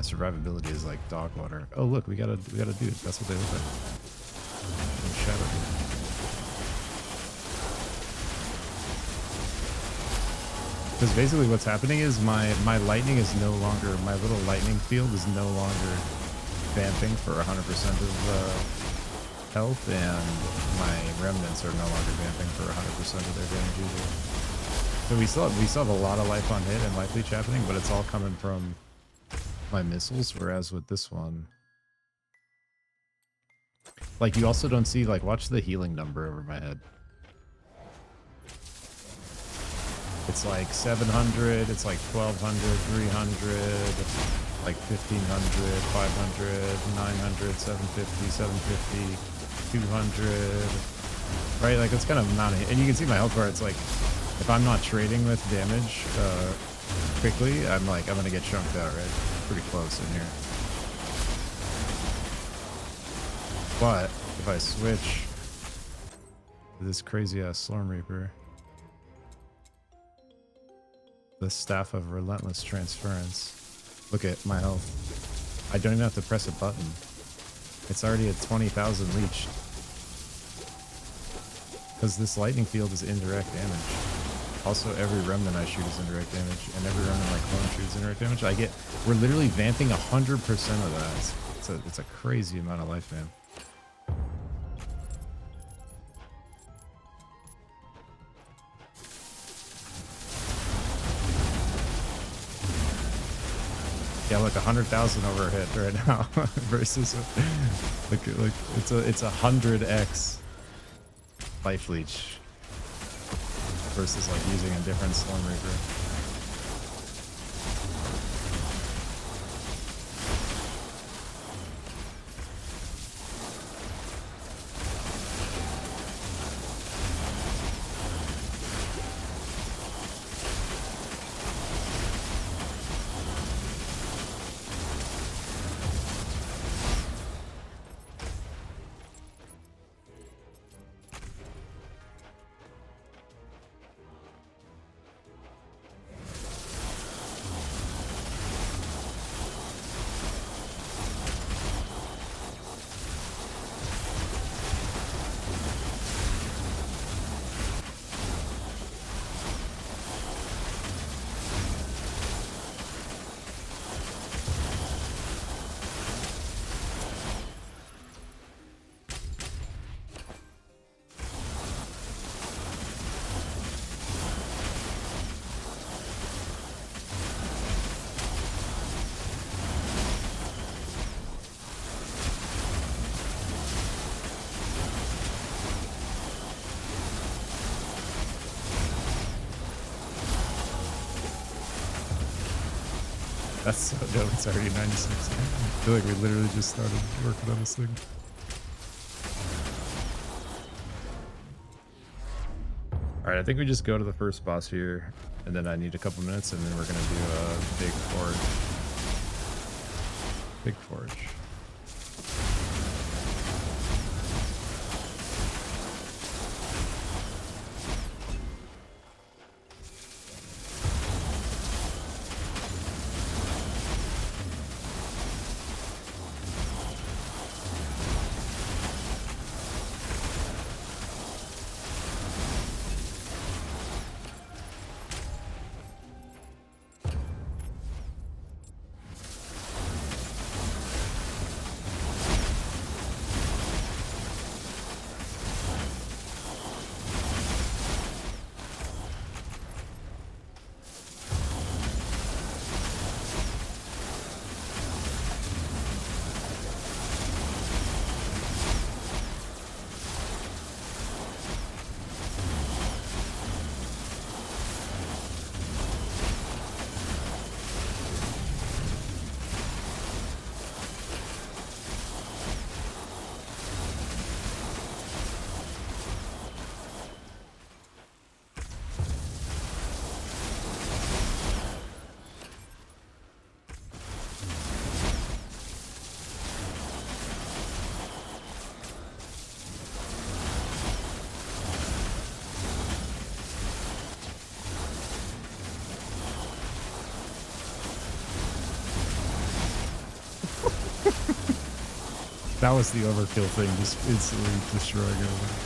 survivability is like dog water. Oh look, we got a dude. That's what they look like. Shadow dude. Because basically what's happening is my lightning is no longer, my little lightning field is no longer vamping for 100% of health, and my remnants are no longer vamping for 100% of their damage either. So we still have a lot of life on hit and life leech happening, but it's all coming from my missiles, whereas with this one, like you also don't see, like watch the healing number over my head. It's like 700, it's like 1200, 300, like 1500, 500, 900, 750, 750, 200, right? Like it's kind of amount of, and you can see my health bar. It's like, if I'm not trading with damage quickly, I'm gonna get chunked out, right? Pretty close in here. But if I switch to this crazy ass Slorm Reaper, the Staff of Relentless Transference. Look at my health. I don't even have to press a button. It's already at 20,000 leech. Because this lightning field is indirect damage. Also, every remnant I shoot is indirect damage, and every remnant my clone shoots is indirect damage. We're literally vamping 100% of that. It's a crazy amount of life, man. Yeah, look, 100,000 over hit right now versus look, it's a 100x life leech. versus like using a different Slormancer. That's so dope. It's already 96. I feel like we literally just started working on this thing. Alright, I think we just go to the first boss here, and then I need a couple minutes, and then we're gonna do a big forge. Big forge. That was the overkill thing, just instantly destroying everything.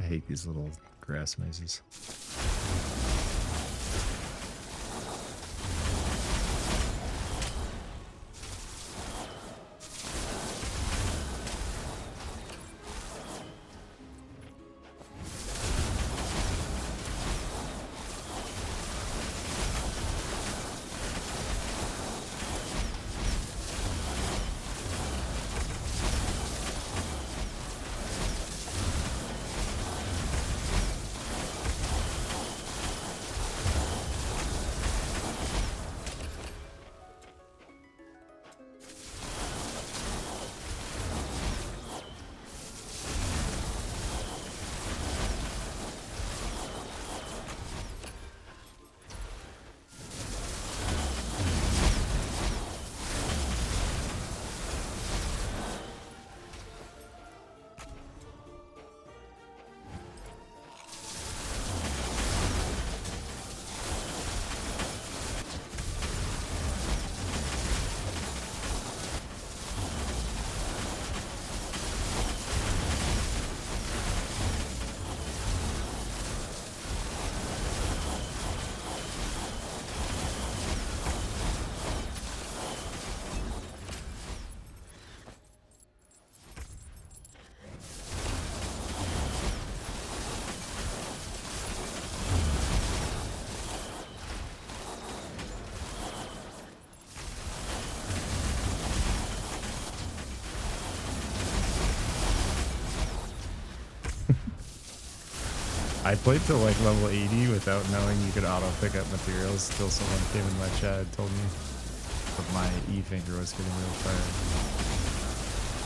I hate these little grass mazes. I played till like level 80 without knowing you could auto pick up materials till someone came in my chat and told me that my E finger was getting real tired.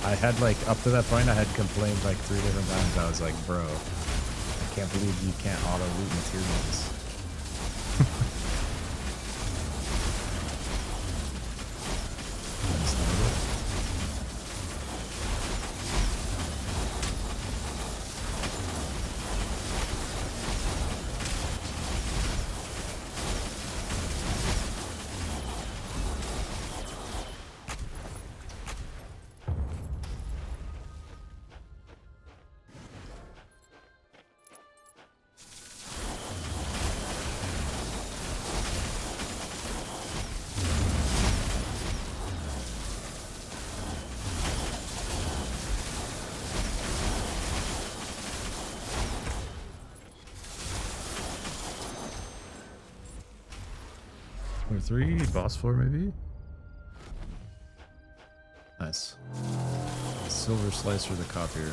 I had like, up to that point, I had complained like 3 different times. I was like, bro, I can't believe you can't auto loot materials. Number 3, boss floor maybe? Nice. Silver slicer the copier.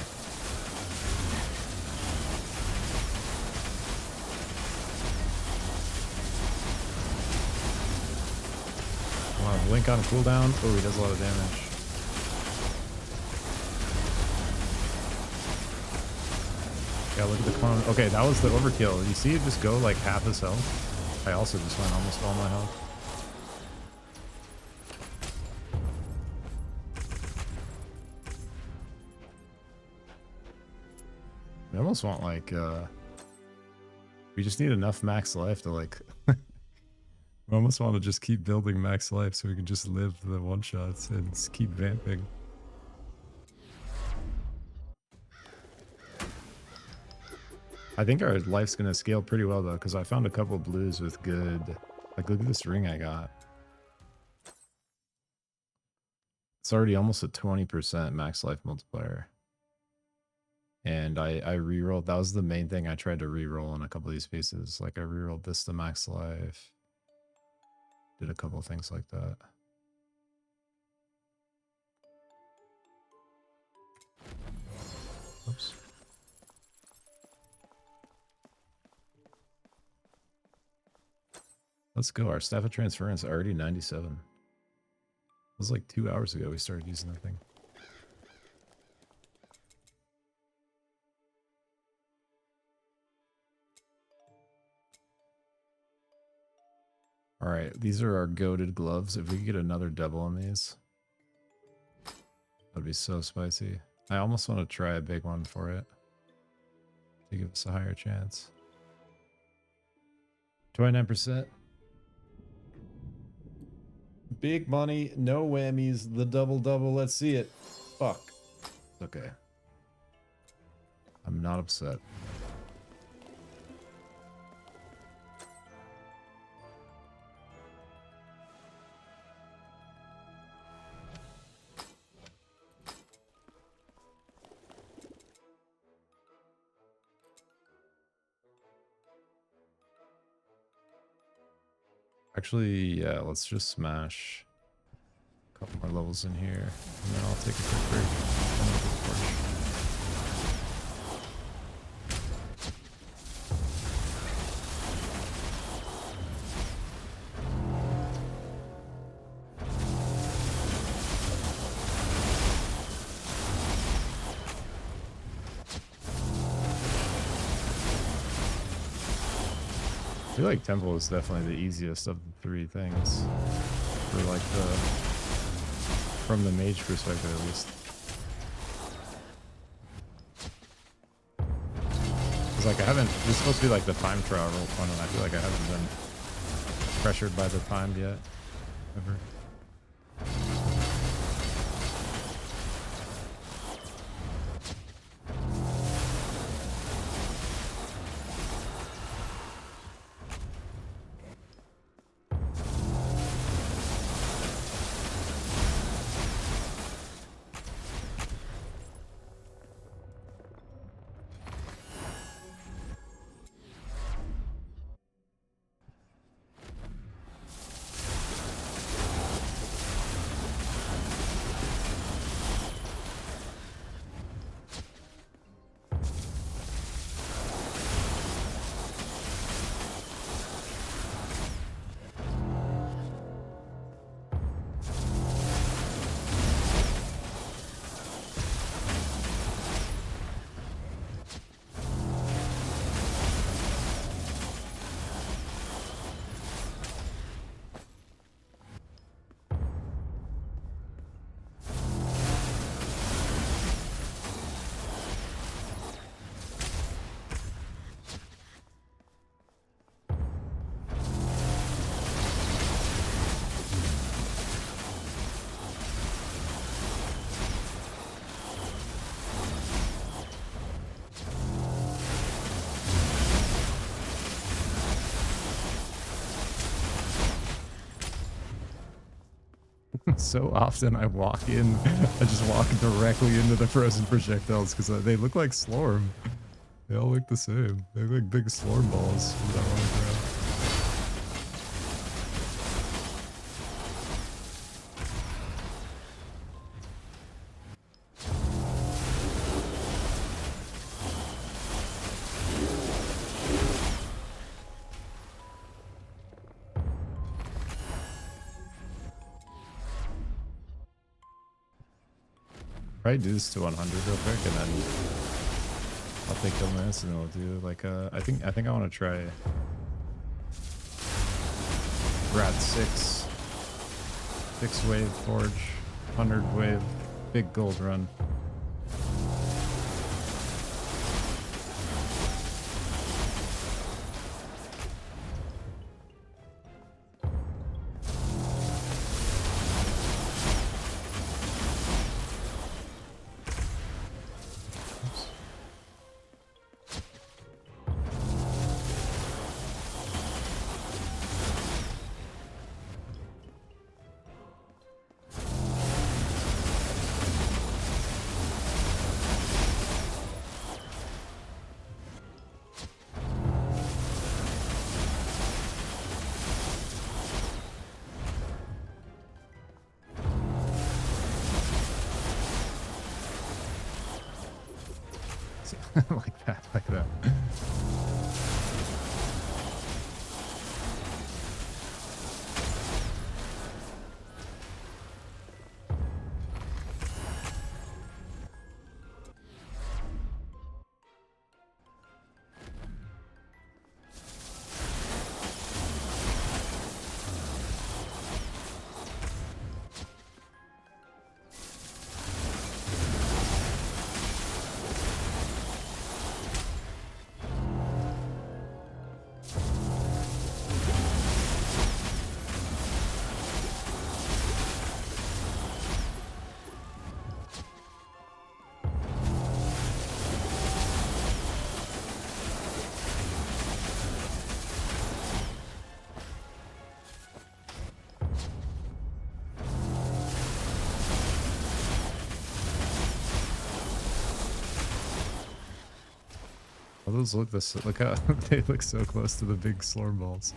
Wow, blink on cooldown. Oh, he does a lot of damage. Yeah, look at the clone. Okay, that was the overkill. You see it just go like half his health? I also just went almost all my health. I almost want like, we just need enough max life to like, we almost want to just keep building max life so we can just live the one-shots and just keep vamping. I think our life's going to scale pretty well though, because I found a couple blues with good, like look at this ring I got. It's already almost a 20% max life multiplier. And I rerolled, that was the main thing I tried to reroll in a couple of these pieces. Like I rerolled this to max life. Did a couple of things like that. Oops. Let's go. Our staff of transference already 97. It was like 2 hours ago we started using that thing. All right, these are our goated gloves. If we could get another double on these, that'd be so spicy. I almost want to try a big one for it to give us a higher chance. 29%. Big money, no whammies, the double. Let's see it. Fuck. Okay. I'm not upset. Actually, yeah, let's just smash a couple more levels in here, and then I'll take a quick break. I feel like Temple is definitely the easiest of the 3 things for like the, from the mage perspective at least. Cause like I haven't, this is supposed to be like the time trial roll fun, and I feel like I haven't been pressured by the time yet, ever. So often I walk in, I just walk directly into the frozen projectiles because they look like Slorm. They all look the same. They look like big Slorm balls that I want to grab. Probably do this to 100 real quick, and then I'll take illness, and then we'll do like I think I want to try Rat 6 wave forge, 100 wave, big gold run. Like that, like that. Oh, those look this. Look how they look so close to the big Slorm balls.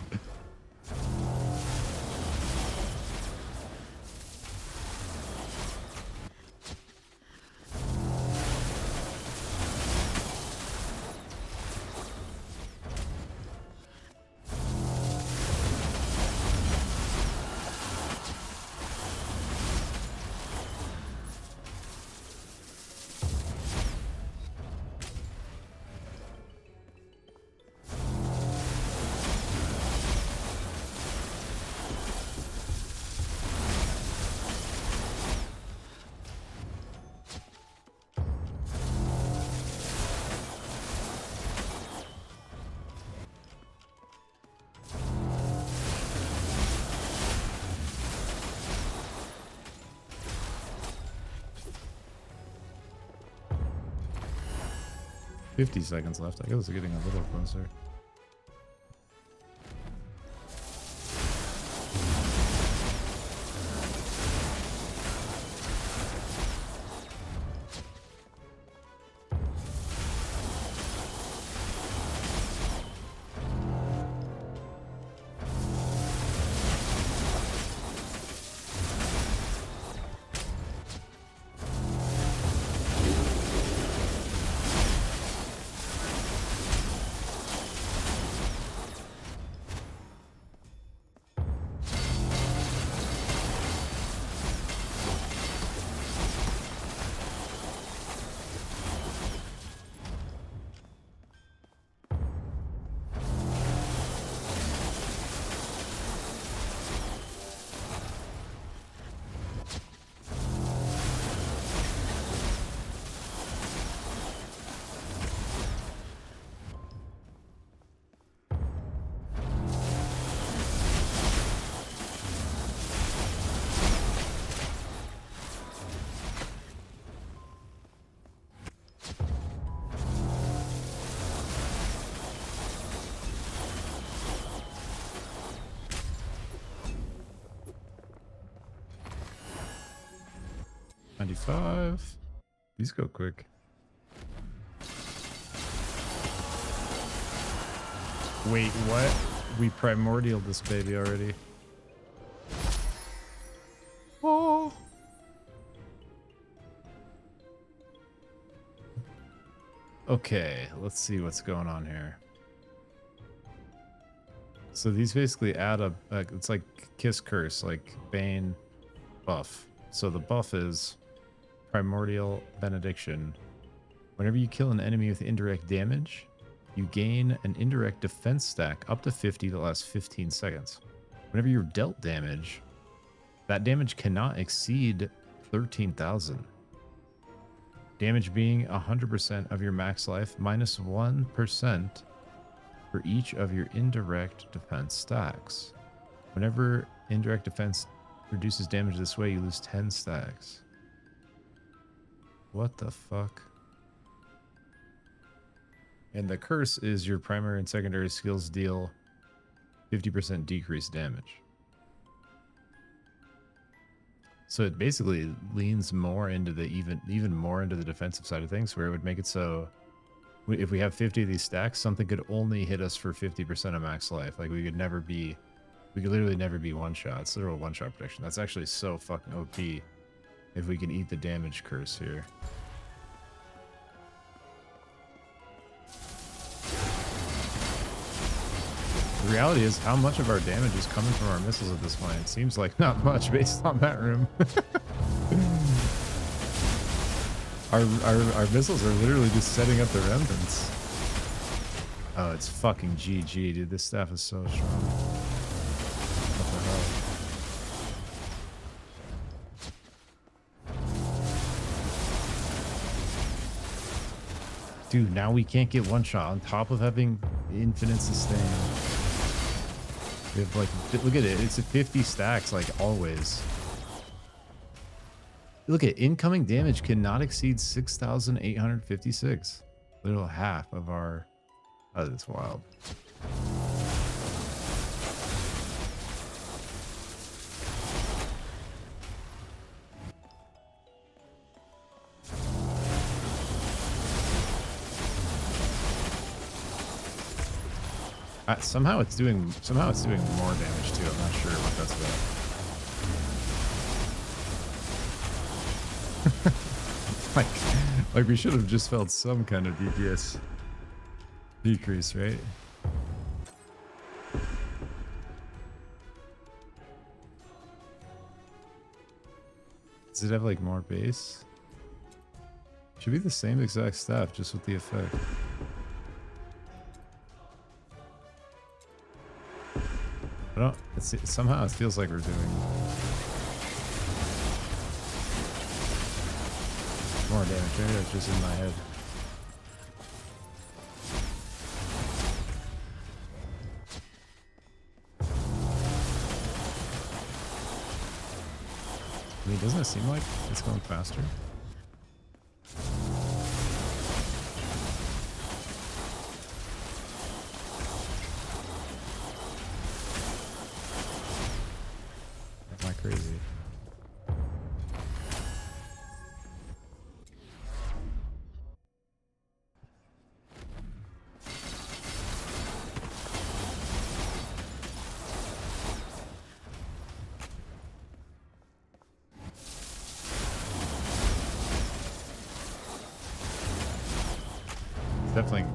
$50 seconds left. I guess we're getting a little closer. 95. These go quick. Wait, what? We primordial this baby already. Oh. Okay, let's see what's going on here. So these basically add a it's like Kiss Curse, like Bane buff. So the buff is Primordial Benediction. Whenever you kill an enemy with indirect damage, you gain an indirect defense stack up to 50 that lasts 15 seconds. Whenever you're dealt damage, that damage cannot exceed 13,000. Damage being 100% of your max life minus 1% for each of your indirect defense stacks. Whenever indirect defense reduces damage this way, you lose 10 stacks. What the fuck? And the curse is your primary and secondary skills deal 50% decreased damage. So it basically leans more into the even more into the defensive side of things, where it would make it so if we have 50 of these stacks, something could only hit us for 50% of max life. Like we could literally never be one shot. It's literal one shot protection. That's actually so fucking OP if we can eat the damage curse here. The reality is, how much of our damage is coming from our missiles at this point? It seems like not much based on that room. our missiles are literally just setting up the remnants. Oh, it's fucking GG, dude. This staff is so strong. What the hell? Dude, now we can't get one shot on top of having infinite sustain. We have like, look at it. It's a 50 stacks, like always. Look at incoming damage cannot exceed 6,856. Little half of our. Oh, that's wild. Somehow it's doing more damage too. I'm not sure what that's about. like we should have just felt some kind of DPS decrease, right? Does it have like more base? Should be the same exact staff, just with the effect. I don't. Somehow it feels like we're doing more damage. Maybe that's just in my head. I mean, doesn't it seem like it's going faster? Am I crazy?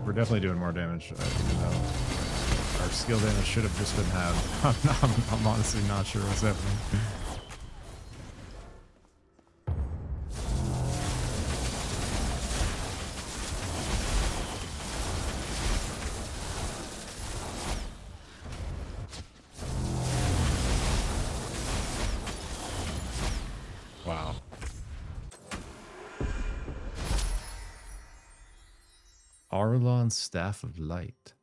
We're definitely doing more damage, even though our skill damage should have just been halved. I'm honestly not sure what's happening. Wow. Arlon's Staff of Light.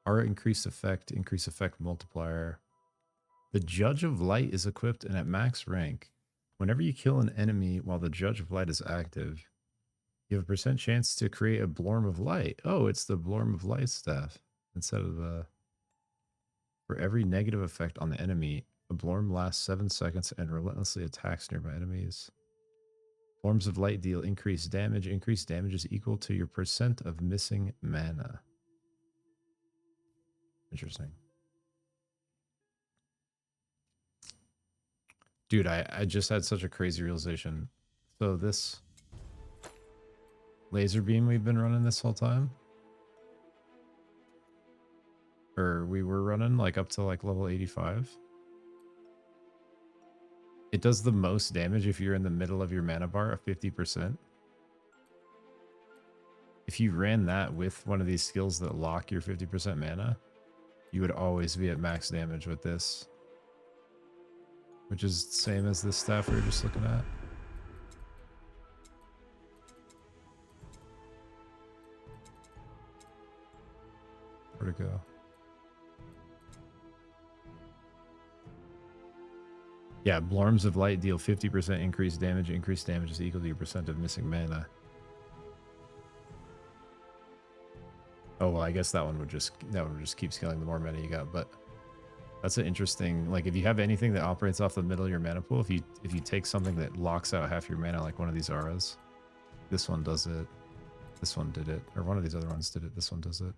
Aura increase effect multiplier. The Judge of Light is equipped and at max rank. Whenever you kill an enemy while the Judge of Light is active, you have a % chance to create a Blorm of Light. Oh, it's the Blorm of Light staff instead of the. For every negative effect on the enemy The Blorm lasts 7 seconds and relentlessly attacks nearby enemies. Forms of light deal increased damage. Increased damage is equal to your percent of missing mana. Interesting. Dude, I just had such a crazy realization. So this laser beam we've been running this whole time, or we were running like up to like level 85. It does the most damage if you're in the middle of your mana bar of 50%. If you ran that with one of these skills that lock your 50% mana, you would always be at max damage with this. Which is the same as this staff we were just looking at. Where'd it go? Yeah, Blorms of Light deal 50% increased damage. Increased damage is equal to your percent of missing mana. Oh, well, I guess that one would just keep scaling the more mana you got, but that's an interesting, like if you have anything that operates off the middle of your mana pool, if you take something that locks out half your mana, like one of these auras, this one does it. This one did it, or one of these other ones did it. This one does it.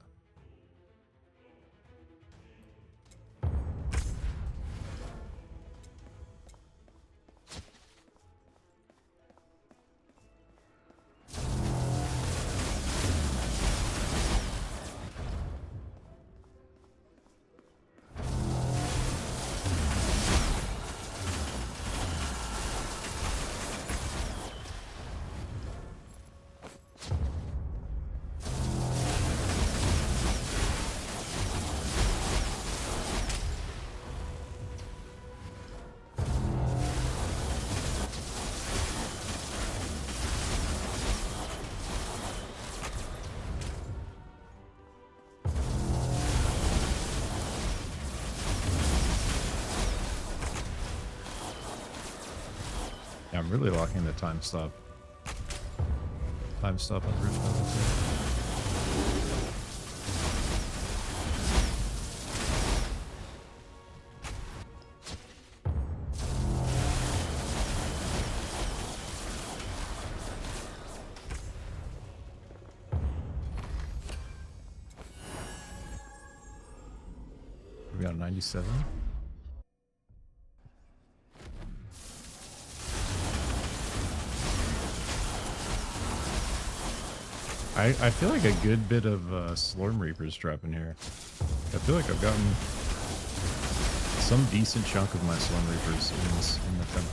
Yeah, I'm really locking the time stop. Time stop on roof level too. We got 97. I feel like a good bit of Slorm Reapers dropping here. I feel like I've gotten some decent chunk of my Slorm Reapers in the temple.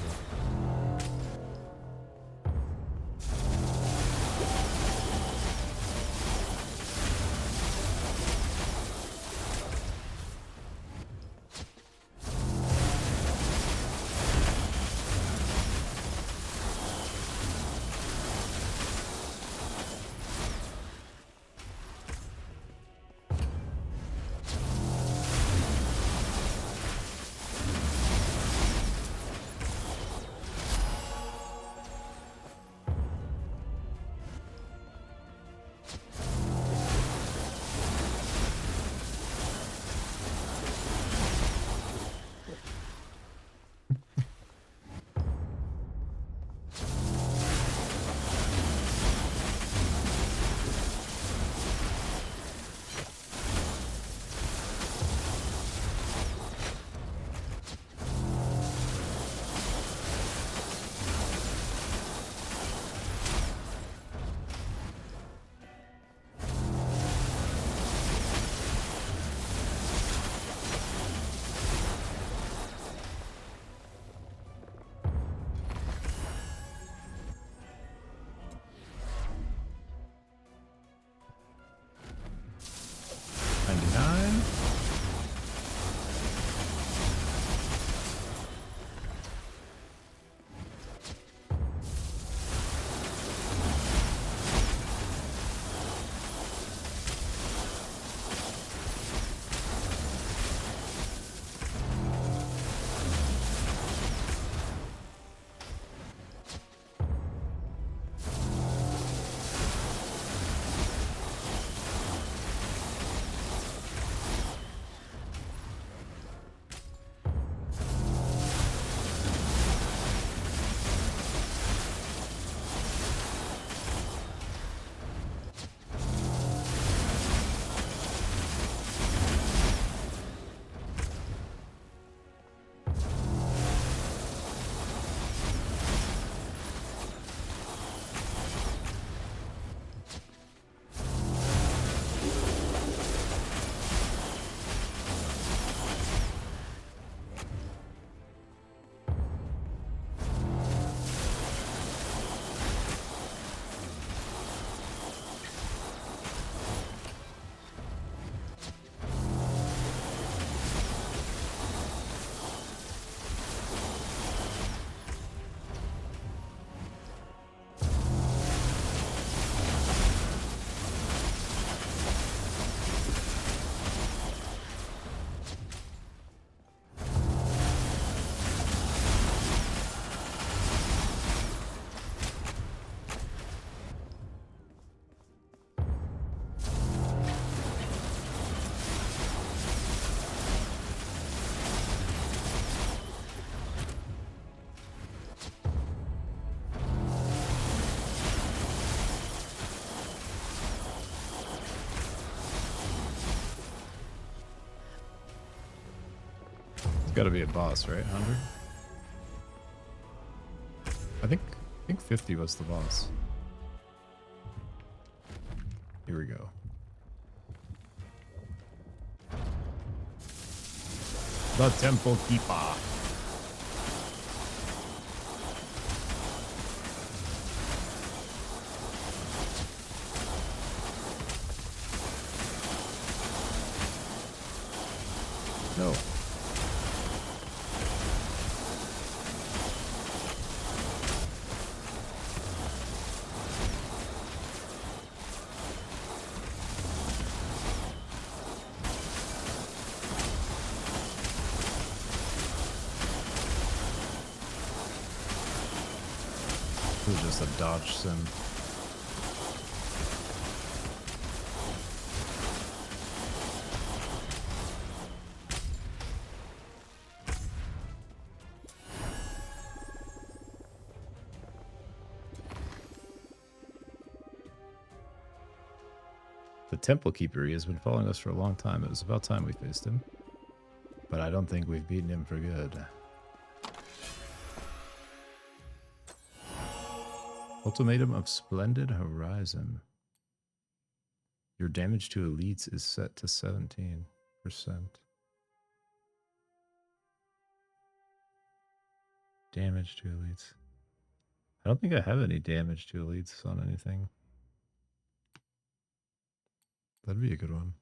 It's got to be a boss, right? 100? I think 50 was the boss. Here we go. The Temple Keeper. No. This is just a dodge sim. The Temple Keeper, he has been following us for a long time. It was about time we faced him. But I don't think we've beaten him for good. Ultimatum of Splendid Horizon. Your damage to elites is set to 17%. Damage to elites. I don't think I have any damage to elites on anything. That'd be a good one.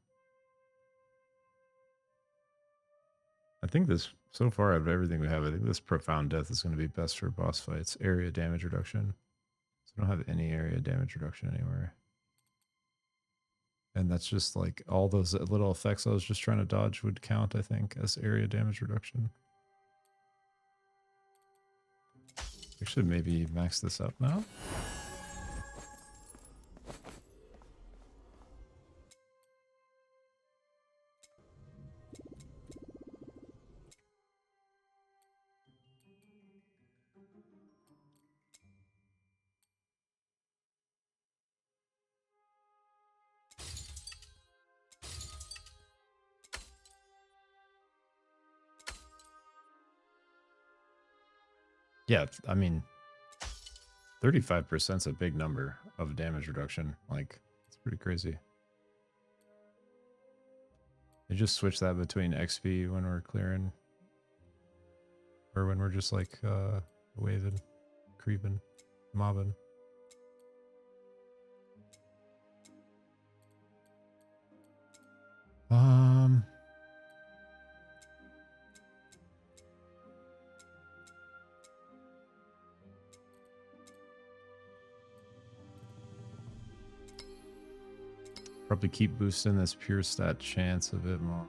I think this, so far out of everything we have, I think this Profound Death is going to be best for boss fights. Area damage reduction. So I don't have any area damage reduction anywhere. And that's just like all those little effects I was just trying to dodge would count, I think, as area damage reduction. I should maybe max this up now. Yeah, I mean, 35% is a big number of damage reduction. Like, it's pretty crazy. They just switch that between XP when we're clearing, or when we're just like waving, creeping, mobbing. Probably keep boosting this pure stat chance a bit more.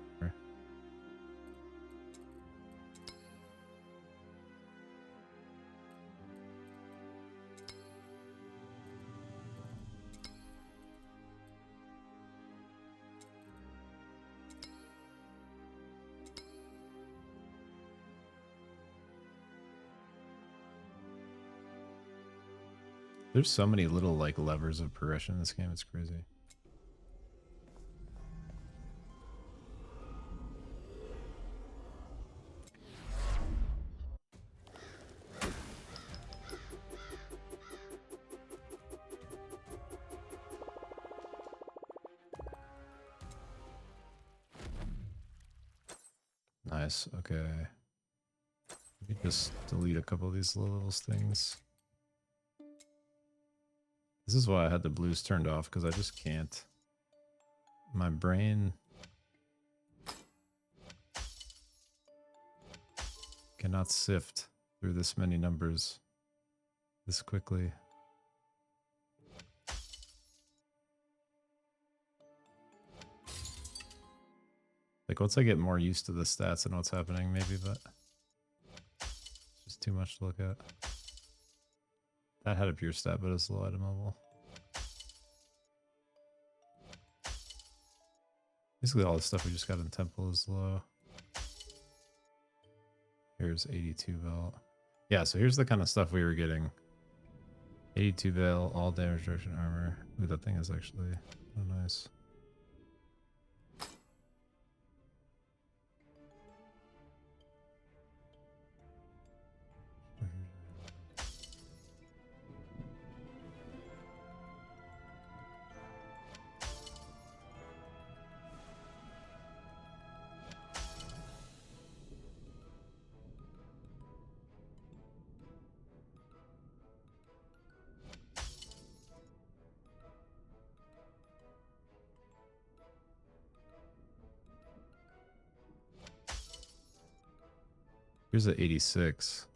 There's so many little like levers of progression in this game, it's crazy. Nice, okay. Let me just delete a couple of these little things. This is why I had the blues turned off, because I just can't. My brain cannot sift through this many numbers this quickly. Like, once I get more used to the stats and what's happening, maybe, but it's just too much to look at. That had a pure stat, but it's low item level. Basically, all the stuff we just got in Temple is low. Here's 82 Veil. Yeah, so here's the kind of stuff we were getting. 82 Veil, all damage reduction armor. Ooh, that thing is actually oh, nice. Here's a 86.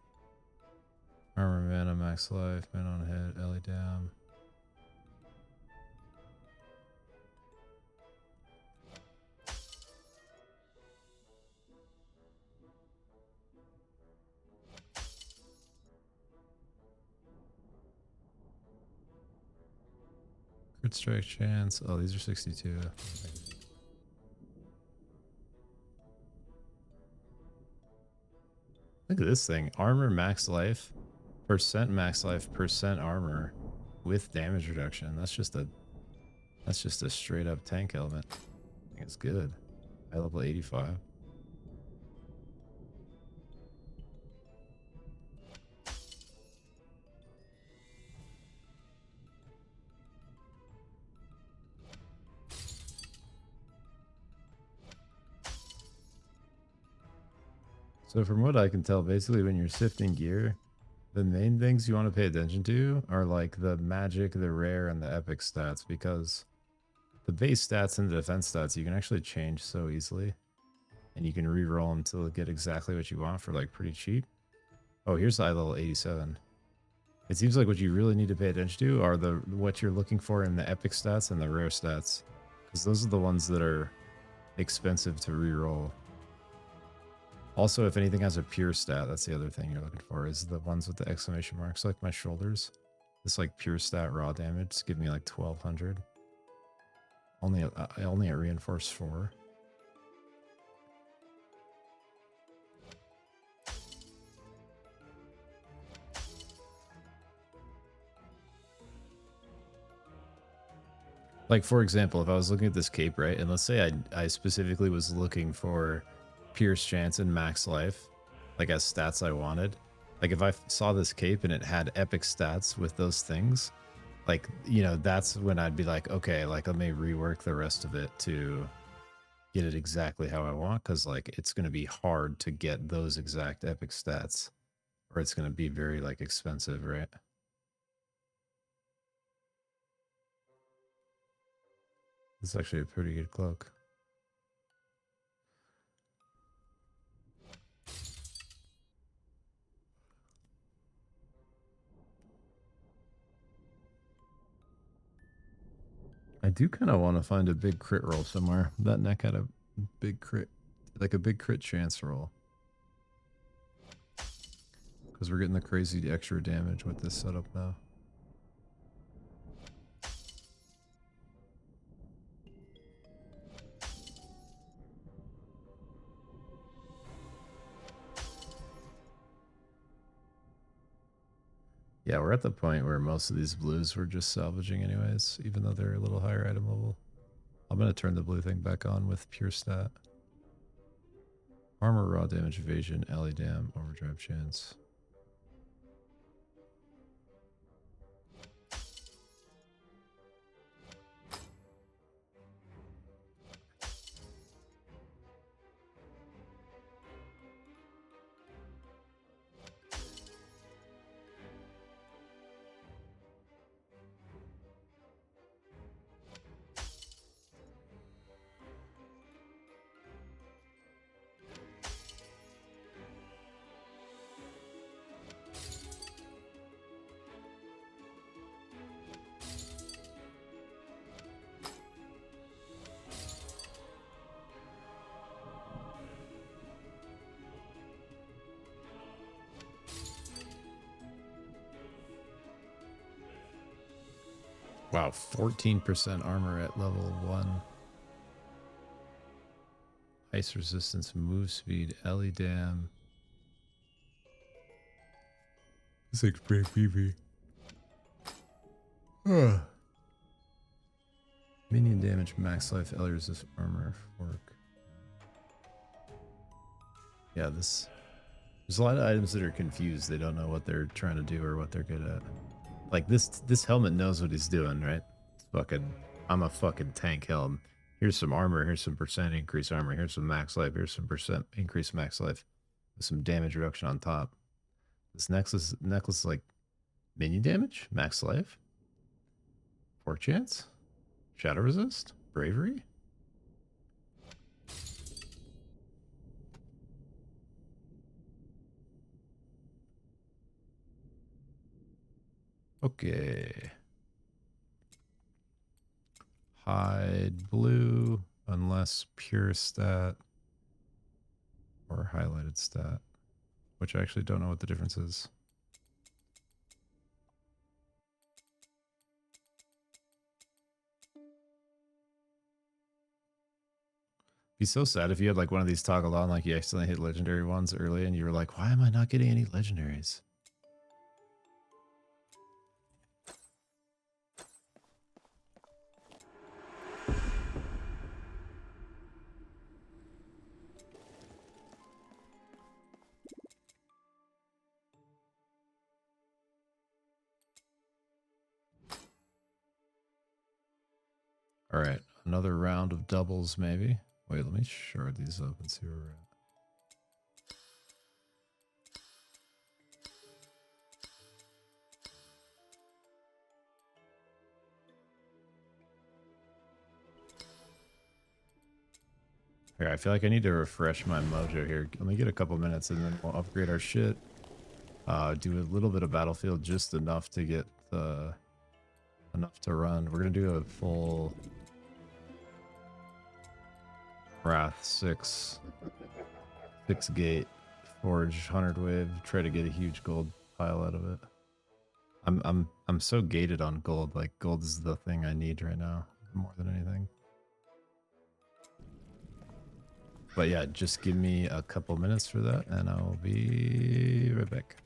Armor, mana, max life, man on head, Ellie down. Crit strike chance. Oh, these are 62. Look at this thing. Armor max life, percent max life, percent armor with damage reduction. That's just a straight up tank element. I think it's good. High level 85. So from what I can tell, basically when you're sifting gear, the main things you want to pay attention to are like the magic, the rare, and the epic stats, because the base stats and the defense stats you can actually change so easily, and you can re-roll them to get exactly what you want for like pretty cheap. Oh, here's high level 87. It seems like what you really need to pay attention to are what you're looking for in the epic stats and the rare stats, because those are the ones that are expensive to re-roll. Also, if anything has a pure stat, that's the other thing you're looking for, is the ones with the exclamation marks, like my shoulders. This like pure stat raw damage give me like 1200. Only at reinforce 4. Like, for example, if I was looking at this cape, right, and let's say I specifically was looking for Pierce Chance and Max Life, like as stats I wanted. Like, if I saw this cape and it had epic stats with those things, like, you know, that's when I'd be like, okay, like, let me rework the rest of it to get it exactly how I want, because, like, it's going to be hard to get those exact epic stats, or it's going to be very, like, expensive, right? It's actually a pretty good cloak. I do kind of want to find a big crit roll somewhere. That neck had a big crit, like a big crit chance roll. Because we're getting the crazy extra damage with this setup now. Yeah, we're at the point where most of these blues we're just salvaging anyways, even though they're a little higher item level. I'm going to turn the blue thing back on with pure stat. Armor, raw damage, evasion, alley dam, overdrive chance. Wow, 14% armor at level 1. Ice resistance, move speed, alley dam. This thing's pretty beefy. Minion damage, max life, alley resist, armor, fork. Yeah, there's a lot of items that are confused. They don't know what they're trying to do or what they're good at. Like this helmet knows what he's doing, right? It's fucking, I'm a fucking tank helm. Here's some armor. Here's some percent increase armor. Here's some max life. Here's some percent increase max life with some damage reduction on top. This necklace is like minion damage, max life, fork chance, shadow resist, bravery. Okay. Hide blue unless pure stat or highlighted stat, which I actually don't know what the difference is. Be so sad if you had like one of these toggled on, like you accidentally hit legendary ones early and you were like, why am I not getting any legendaries? All right, another round of doubles maybe. Wait, let me shard these up and see where we're at. Here, I feel like I need to refresh my mojo here. Let me get a couple minutes and then we'll upgrade our shit. Do a little bit of battlefield, just enough to get enough to run. We're gonna do a full Wrath 6 gate forge 100 wave. Try to get a huge gold pile out of it. I'm so gated on gold. Like gold is the thing I need right now more than anything. But yeah, just give me a couple minutes for that and I'll be right back.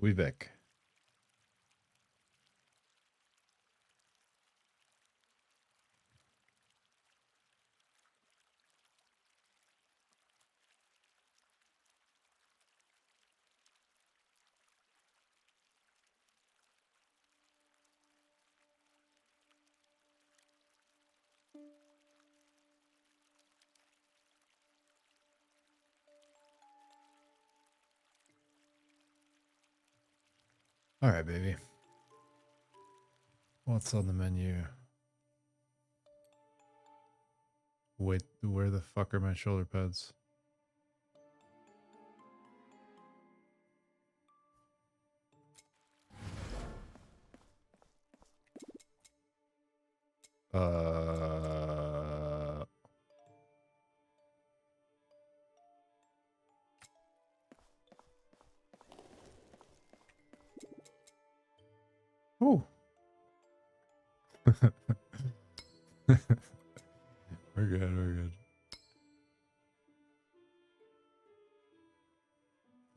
We back. All right, baby. What's on the menu? Wait, where the fuck are my shoulder pads? Uh. Oh. We're good. We're good.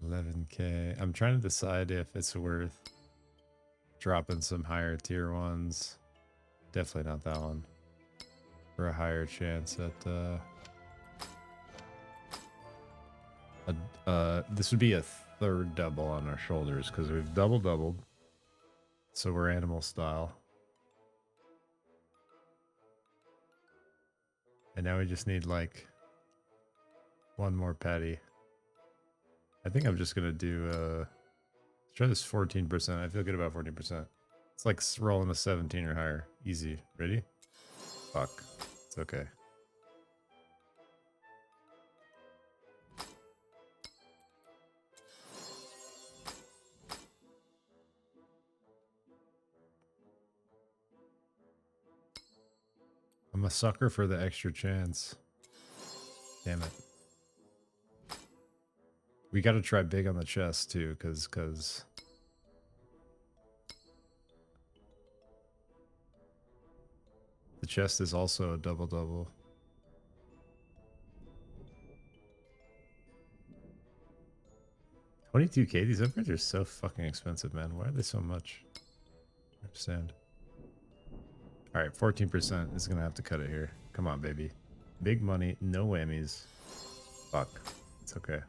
11K. I'm trying to decide if it's worth dropping some higher tier ones. Definitely not that one. For a higher chance at this would be a third double on our shoulders because we've doubled. So we're animal style. And now we just need like one more patty. I think I'm just gonna do let's try this 14%. I feel good about 14%. It's like rolling a 17 or higher. Easy. Ready? Fuck. It's okay. I'm a sucker for the extra chance. Damn it. We got to try big on the chest too, cause the chest is also a double. 22K. These upgrades are so fucking expensive, man. Why are they so much? I understand. All right, 14% is gonna have to cut it here. Come on, baby. Big money, no whammies. Fuck. It's okay.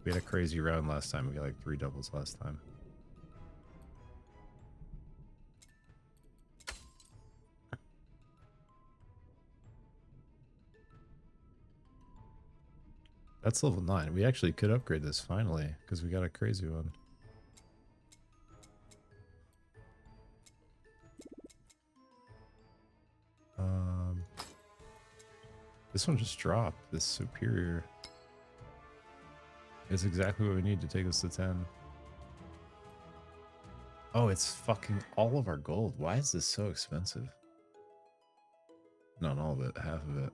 We had a crazy round last time. We got like 3 doubles last time. That's level 9. We actually could upgrade this finally because we got a crazy one. This one just dropped. This superior is exactly what we need to take us to 10. Oh, it's fucking all of our gold. Why is this so expensive? Not all of it, half of it.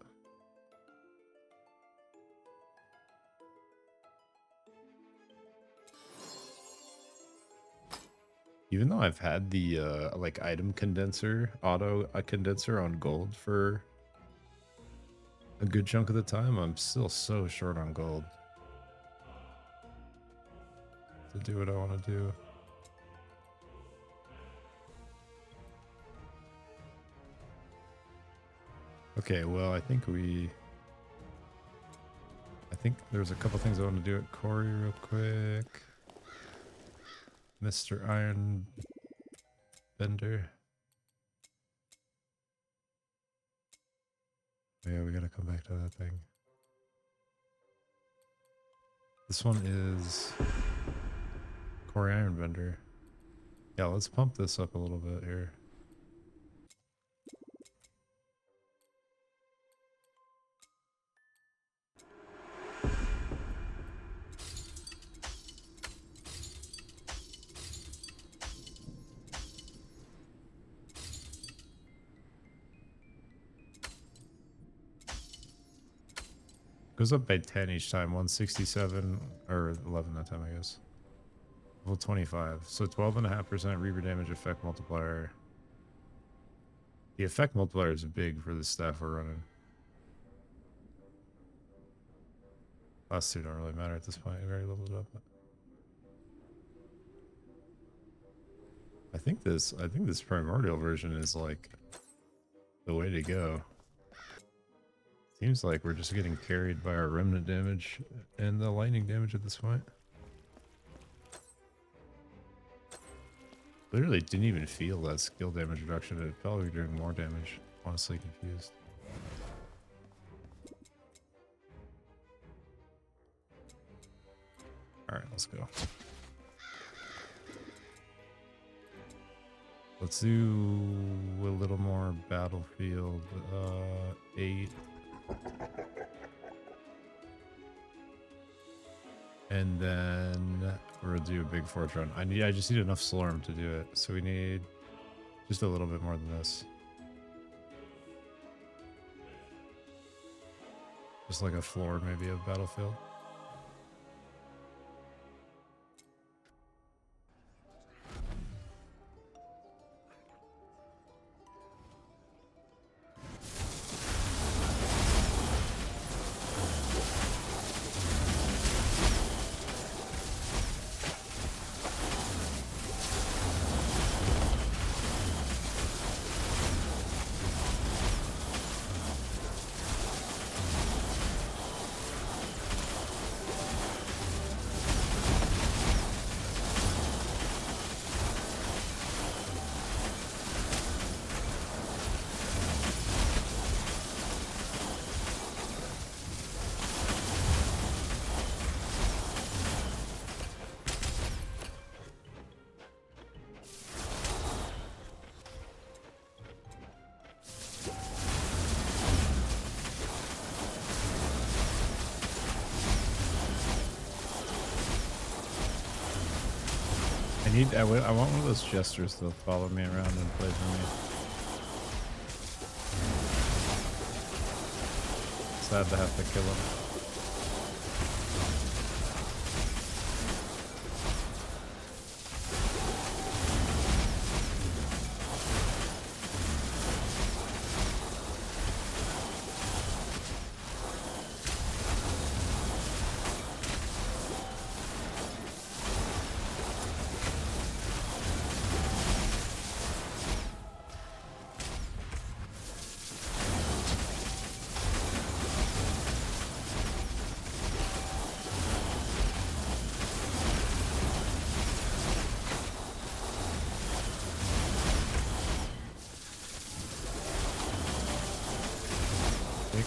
Even though I've had the like item condenser, auto condenser on gold for a good chunk of the time, I'm still so short on gold to do what I want to do. Okay, well, I think there's a couple things I want to do at Corey real quick. Mr. Iron Bender. Yeah, we gotta come back to that thing. This one is Corey Ironbender. Yeah, let's pump this up a little bit here. Goes up by 10 each time. 167 or 11 that time, I guess. Level 25. So 12.5% Reaper damage effect multiplier. The effect multiplier is big for the staff we're running. Last two don't really matter at this point. I already leveled up. I think this primordial version is like the way to go. Seems like we're just getting carried by our remnant damage and the lightning damage at this point. Literally didn't even feel that skill damage reduction. It felt like we were doing more damage. Honestly confused. Alright, let's go. Let's do a little more battlefield. 8. And then we'll do a big forge run. I just need enough Slorm to do it. So we need just a little bit more than this. Just like a floor maybe of battlefield. I want one of those jesters to follow me around and play for me. Sad to have to kill him.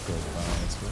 Let's go.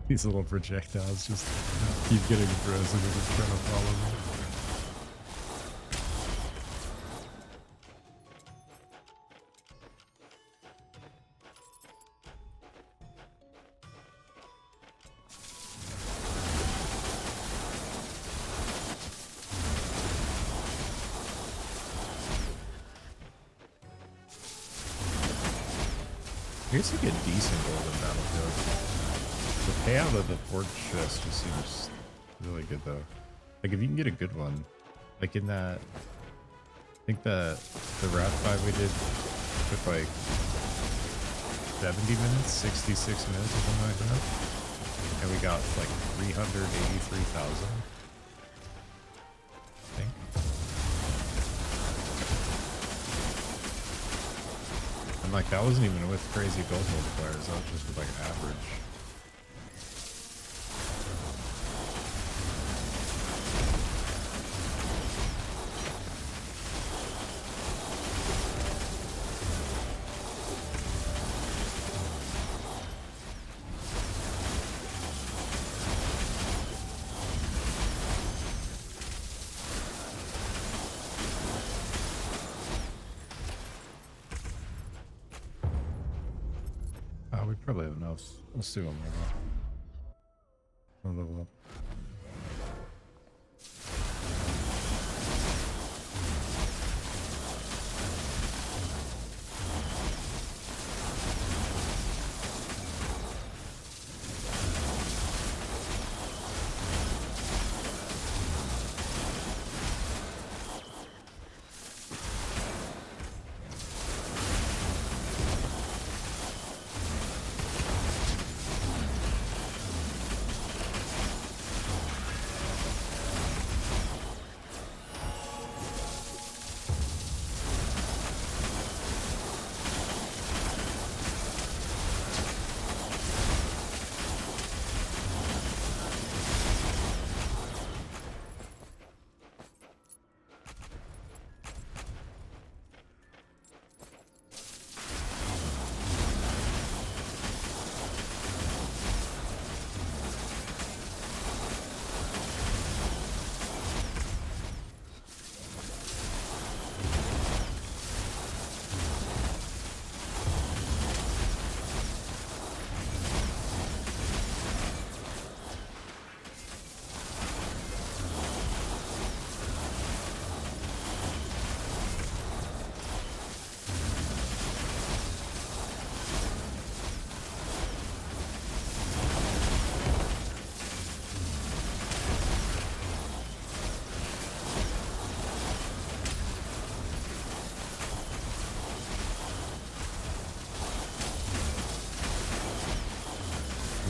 These little projectiles just keep getting frozen and just trying to follow me. I guess you get decent gold in Battlefield. The payout of the forge chest just seems really good though. Like if you can get a good one, like in that, I think the Wrath 5 we did took like 70 minutes, 66 minutes or something like that. And we got like 383,000. I think. And like that wasn't even with crazy gold multipliers, that was just with like average. We probably have enough. Let's do one more. One level up.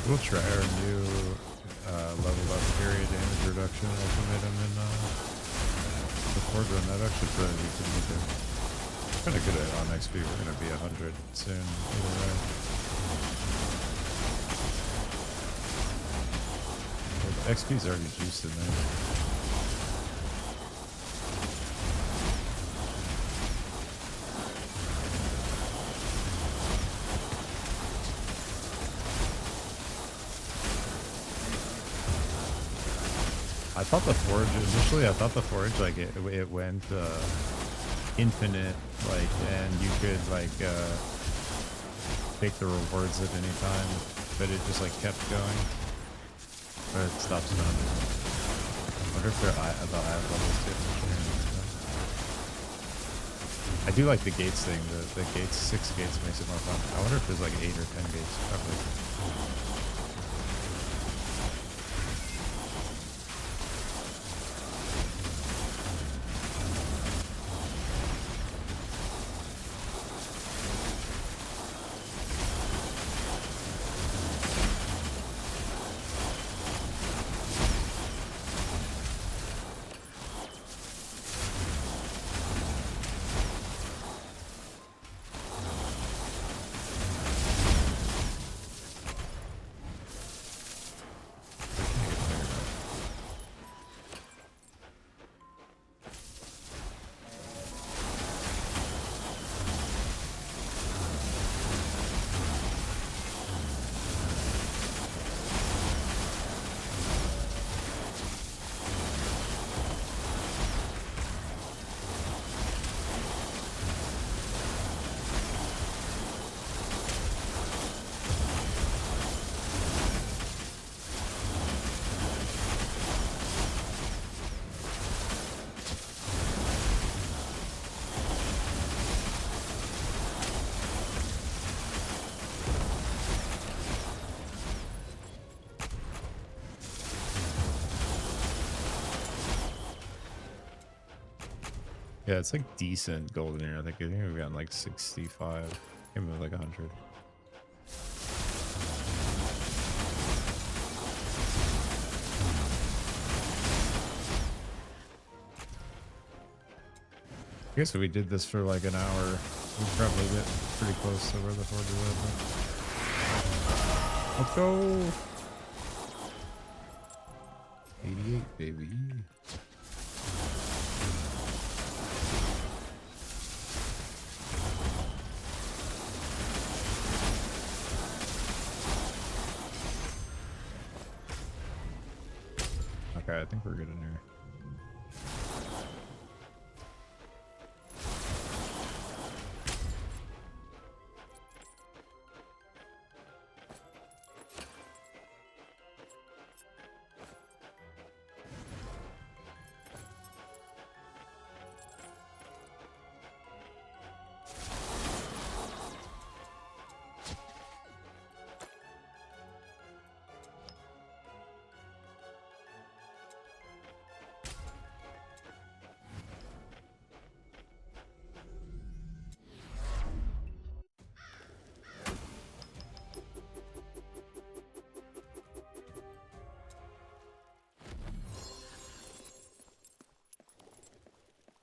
We'll try our new leveled up area damage reduction ultimatum in the Ford run. That actually really decent either. Kind of good at on XP. We're going to be 100 soon either way. Well, the XP's already juiced in there. I thought the forge initially. I thought the forge like it went infinite, like, and you could like take the rewards at any time, but it just like kept going. But it stops now. I wonder if they're about eye levels too. I do like the gates thing. The gates, 6 gates makes it more fun. I wonder if there's like 8 or 10 gates. Probably. Yeah, it's like decent golden here. I think we've gotten like 65. Maybe like 100. I guess if we did this for like an hour, we'd probably get pretty close to where the horde was. Let's go. 88, baby. Okay, I think we're good in here.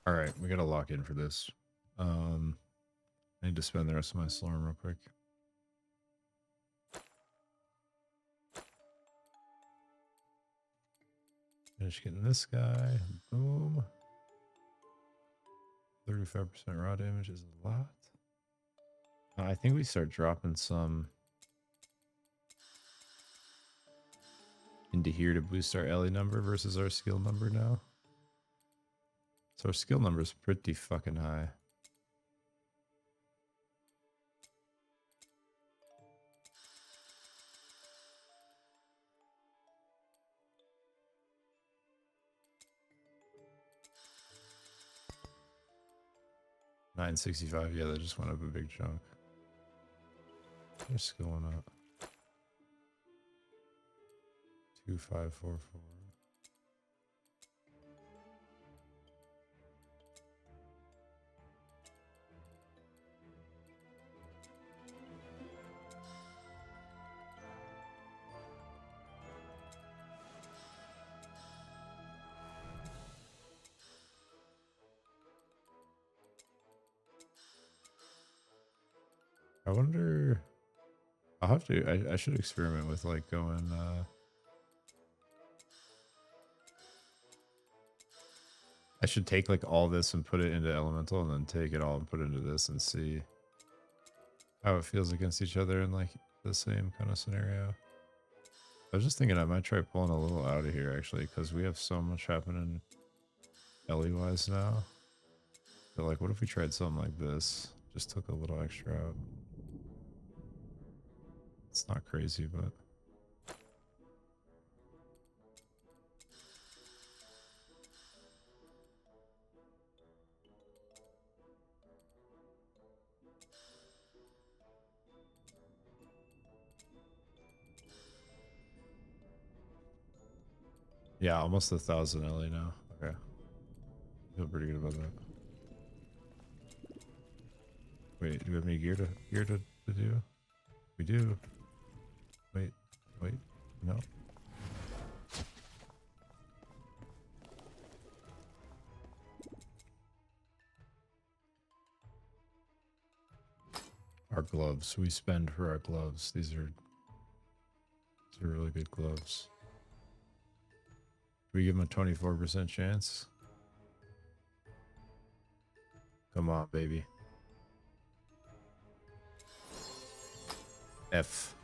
All right, we gotta lock in for this. I need to spend the rest of my Slorm real quick. Finish getting this guy. Boom. 35% raw damage is a lot. I think we start dropping some into here to boost our Ellie number versus our skill number now. So our skill number is pretty fucking high. $965, yeah, that just went up a big chunk. Their skill went up. 2544. I wonder. I'll have to. I should experiment with like going. I should take like all this and put it into elemental, and then take it all and put it into this and see how it feels against each other in like the same kind of scenario. I was just thinking I might try pulling a little out of here actually, because we have so much happening Ellie wise now. But like, what if we tried something like this? Just took a little extra out. It's not crazy, but yeah, almost 1,000 LA now. Okay, feel pretty good about that. Wait, do we have any gear to do? We do. Wait, no. Our gloves. We spend for our gloves. These are really good gloves. We give them a 24% chance. Come on, baby. F.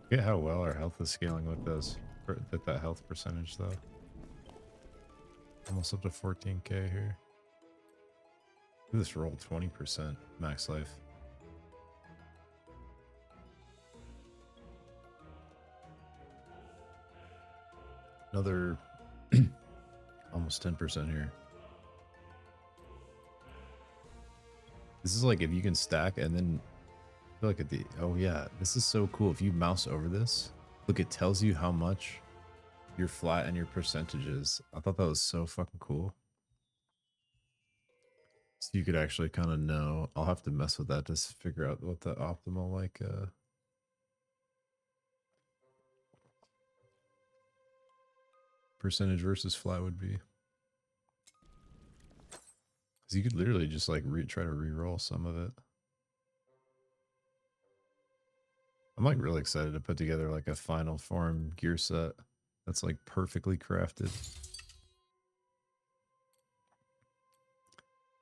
Look at how well our health is scaling with this. That health percentage though. Almost up to 14k here. Look at this roll, 20% max life. Another almost 10% here. This is like if you can stack and then look at the, oh yeah, this is so cool. If you mouse over this, look, it tells you how much your flat and your percentages. I thought that was so fucking cool. So you could actually kind of know. I'll have to mess with that to figure out what the optimal like percentage versus flat would be. Because you could literally just like try to re-roll some of it. I'm like really excited to put together like a final form gear set that's like perfectly crafted.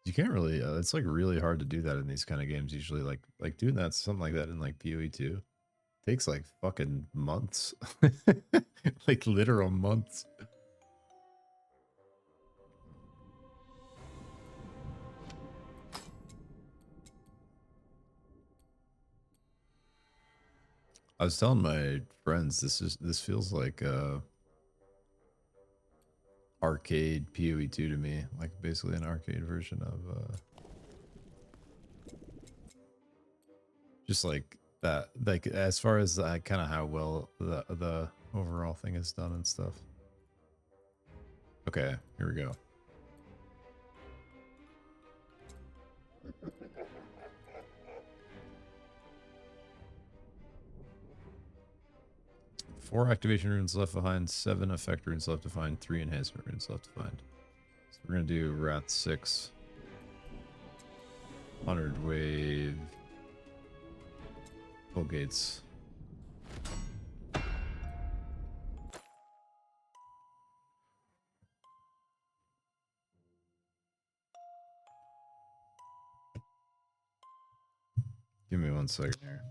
You can't really, it's like really hard to do that in these kind of games. Usually like doing that, something like that in like PoE 2 takes like fucking months, like literal months. I was telling my friends, this feels like arcade PoE 2 to me, like basically an arcade version of just like that, like as far as kind of how well the overall thing is done and stuff. Okay, here we go. Four activation runes left behind, 7 effect runes left to find, 3 enhancement runes left to find. So we're gonna do Wrath 6. 100 wave. Full gates. Give me 1 second here.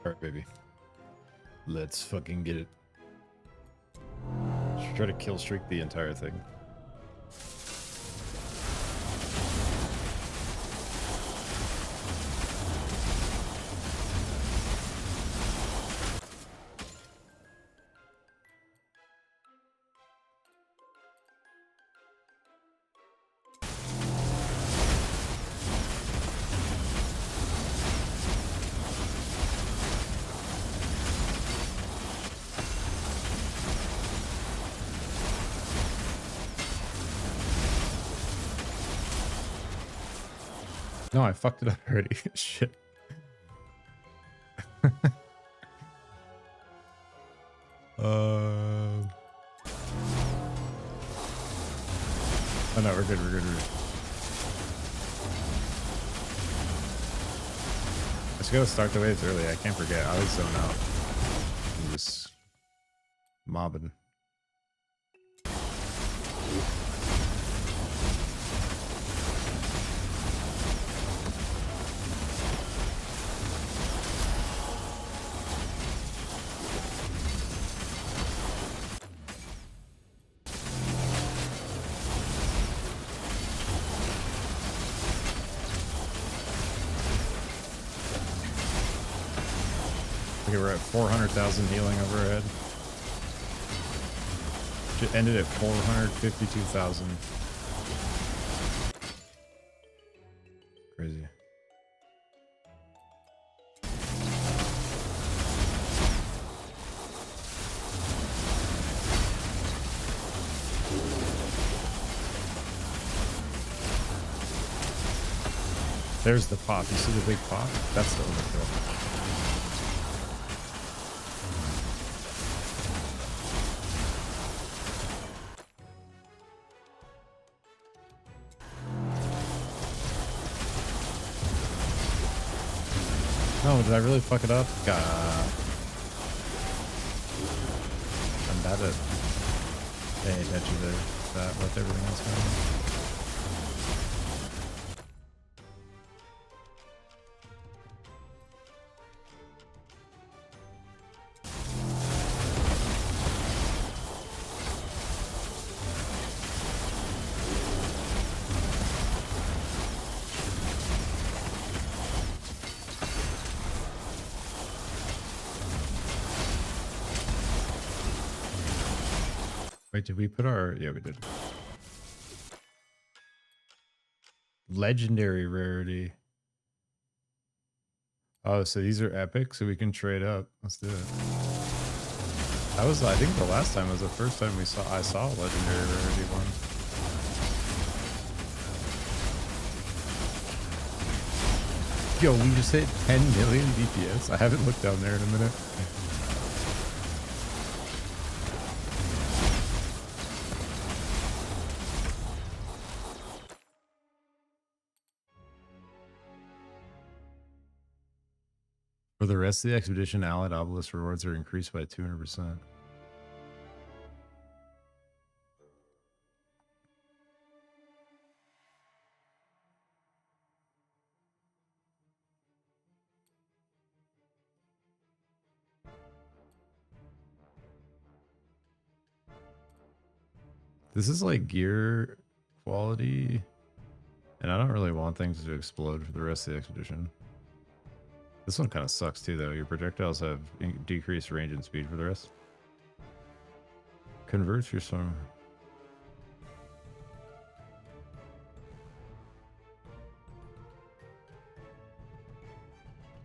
Alright, baby. Let's fucking get it. Should try to kill streak the entire thing. No, I fucked it up already. Shit. Oh no, we're good, we're good, we're good. I just gotta start the waves early. I can't forget. I always zone out. I'm just mobbing. Okay, we're at 400,000 healing overhead. It ended at 452,000. Crazy. There's the pop. You see the big pop? That's the overkill. No, did I really fuck it up? God. I'm bad at paying attention to that with everything else going on. Wait, did we put our... Yeah, we did. Legendary rarity. Oh, so these are epic, so we can trade up. Let's do it. That was, I think the last time was the first time I saw a legendary rarity one. Yo, we just hit 10 million DPS. I haven't looked down there in a minute. For the rest of the expedition, allied obelisk rewards are increased by 200%. This is like gear quality, and I don't really want things to explode for the rest of the expedition. This one kind of sucks too, though. Your projectiles have decreased range and speed for the rest. Converts your storm.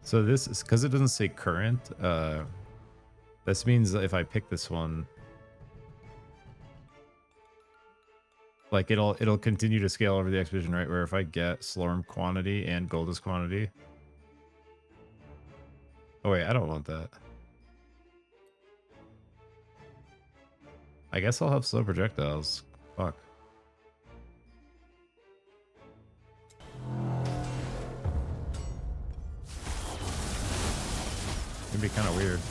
So this is because it doesn't say current. This means that if I pick this one, like it'll continue to scale over the expedition, right? Where if I get Slorm quantity and Goldust quantity. Oh wait, I don't want that. I guess I'll have slow projectiles. Fuck. It'd be kind of weird.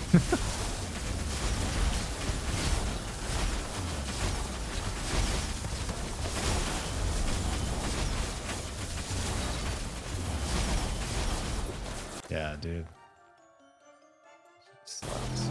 Yeah, dude. Sucks.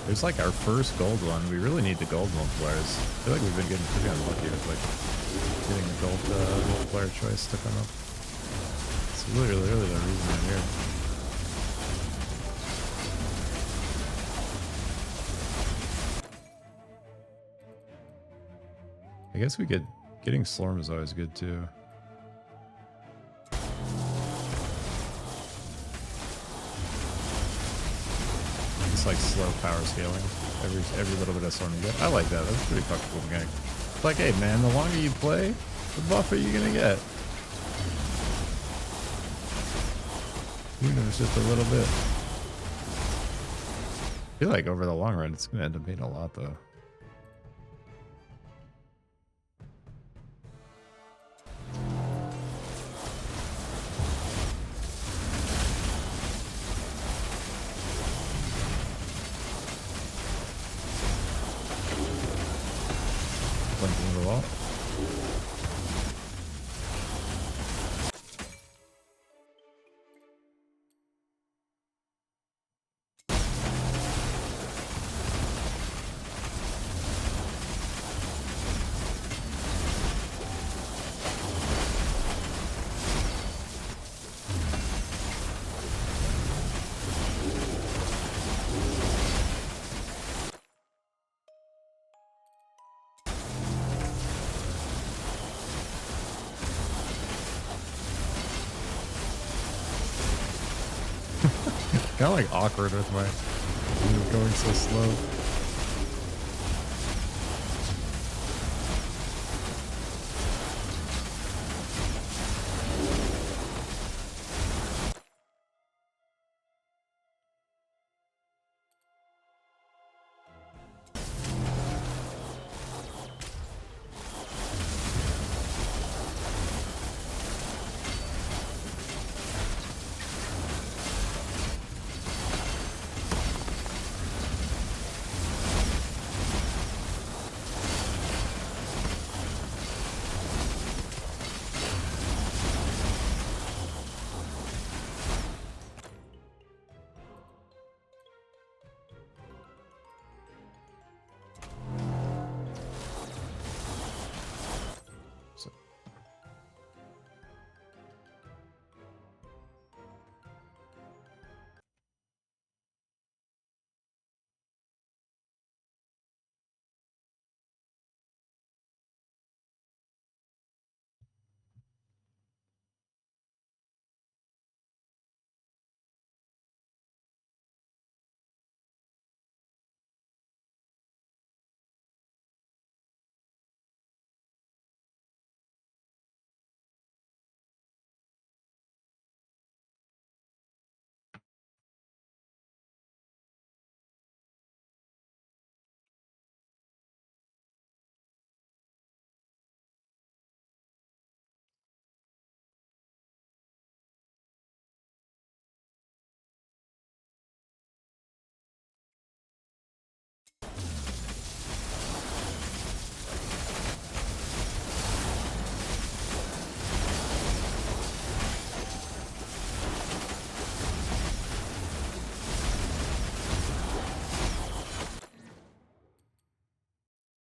It's like our first gold one. We really need the gold multipliers. I feel like we've been getting pretty unlucky with like getting the gold multiplier choice to come up. It's literally the reason I'm here. I guess we could... Getting Slorm is always good too. It's like slow power scaling. Every little bit of Slorm you get. I like that. That's a pretty fucking cool mechanic. It's like, hey man, the longer you play, the buffer you're gonna get. Even if it's just a little bit. I feel like over the long run, it's gonna end up being a lot though. Blinking the wall. Kind of like awkward with my going so slow.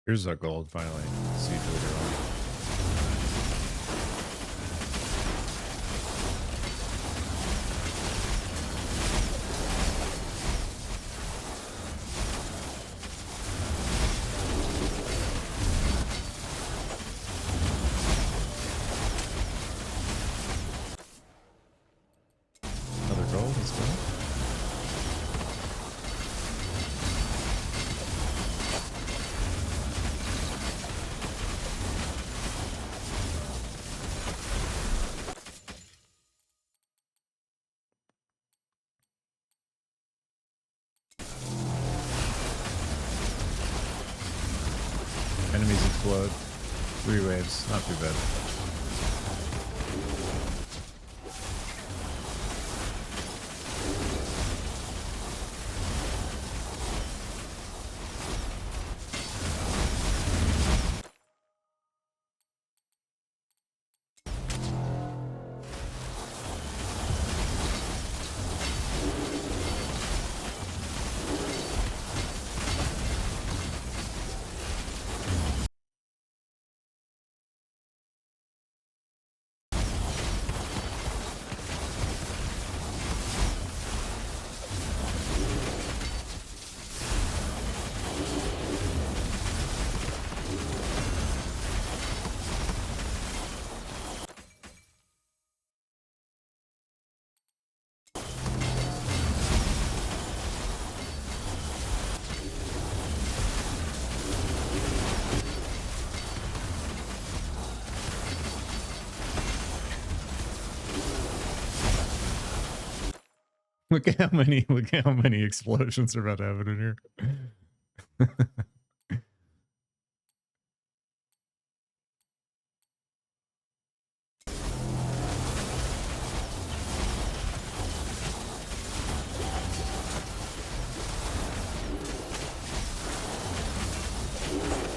Here's our gold finally. Siege leader on. Another gold, let's go. Enemies explode. 3 waves, not too bad. Look at how many explosions are about to happen in here.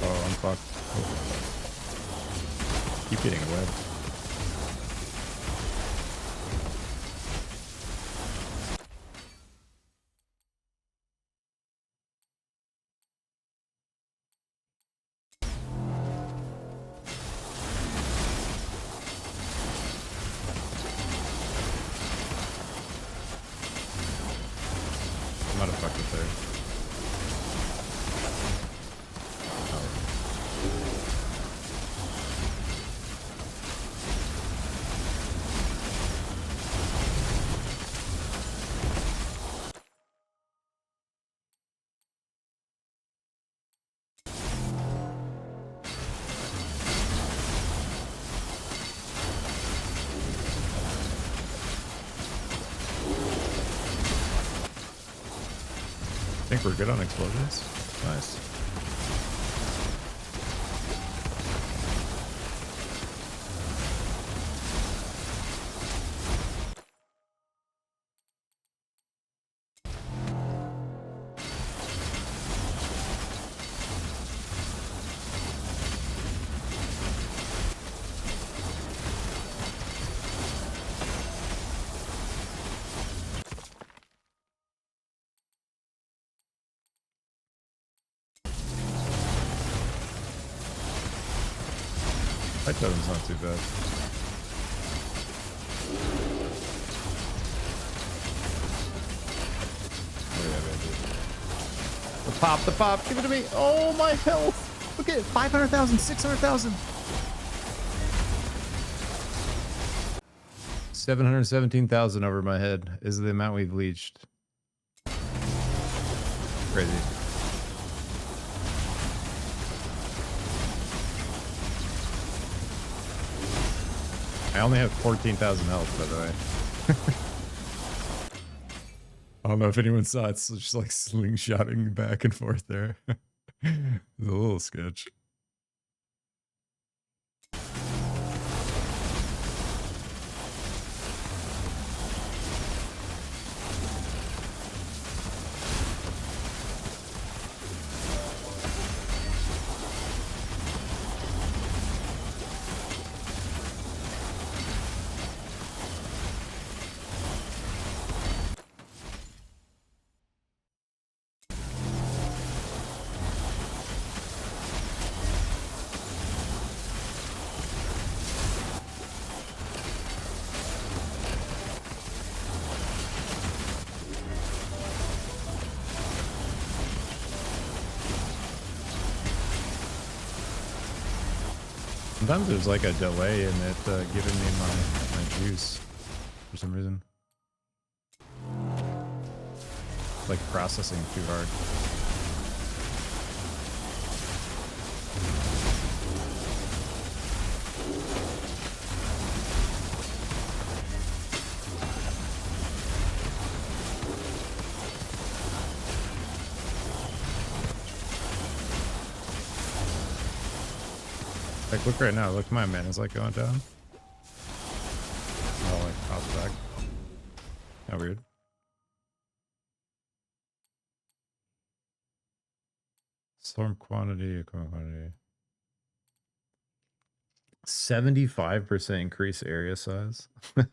Oh, I'm fucked. Oh. Keep getting web. I'm out of fuck with there. think we're good on explosions. Nice. That totem's not too bad. Oh yeah, baby. The pop, give it to me. Oh, my health. Look at it, 500,000, 600,000. 717,000 over my head is the amount we've leached. Crazy. I only have 14,000 health, by the way. I don't know if anyone saw it. It's just like slingshotting back and forth there. It's a little sketch. Sometimes there's like a delay in it giving me my juice for some reason. Like processing too hard. Like, look right now. Look, my man is like going down. Oh, like pops back. How weird. Storm quantity. 75% increase area size. I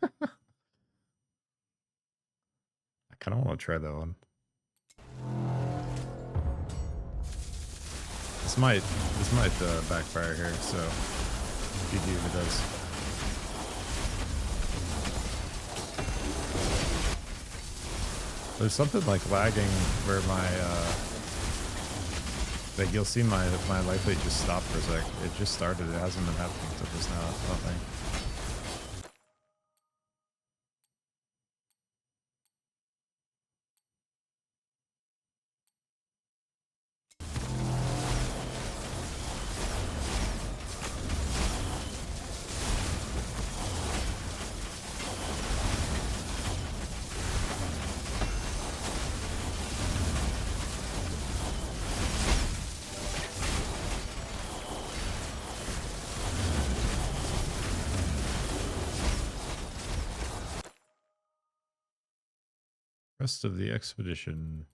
kind of want to try that one. This might backfire here, so GG if it does. There's something like lagging where my like you'll see my life rate just stopped for a sec. It just started. It hasn't been happening until just now. I don't think. Rest of the expedition.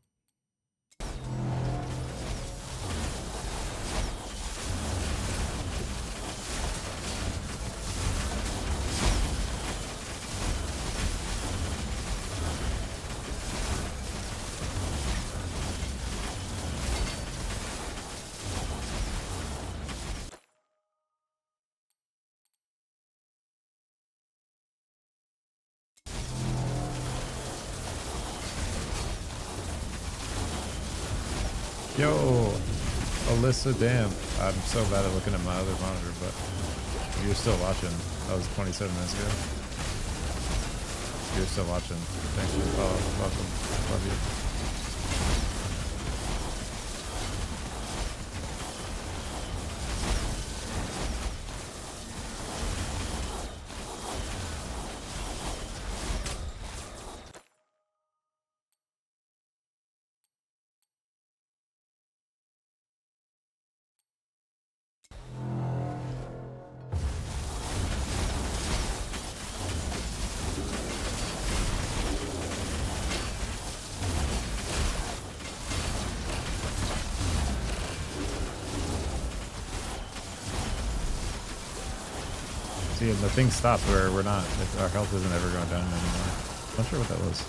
Yo, Alyssa, damn. I'm so bad at looking at my other monitor, but you're still watching. That was 27 minutes ago. You're still watching. Thanks for the follow. Welcome. Love you. See, the thing stopped where we're not, our health isn't ever going down anymore. Not sure what that was.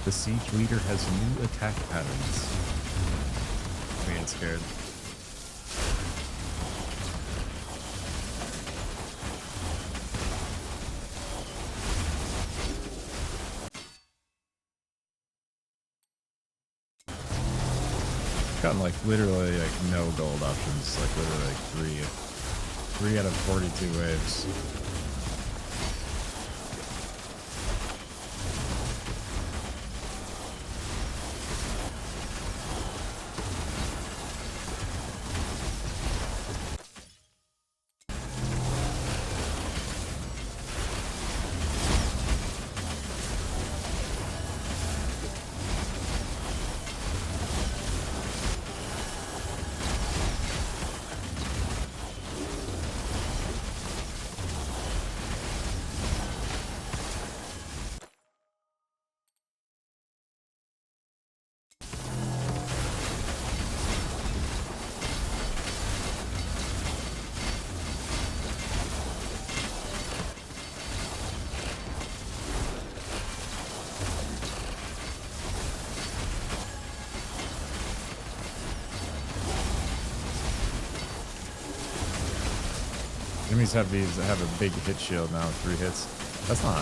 The siege leader has new attack patterns. I'm getting scared. Gotten like literally like no gold options, like literally like three out of 42 waves. Enemies have these have a big hit shield now with 3 hits. That's not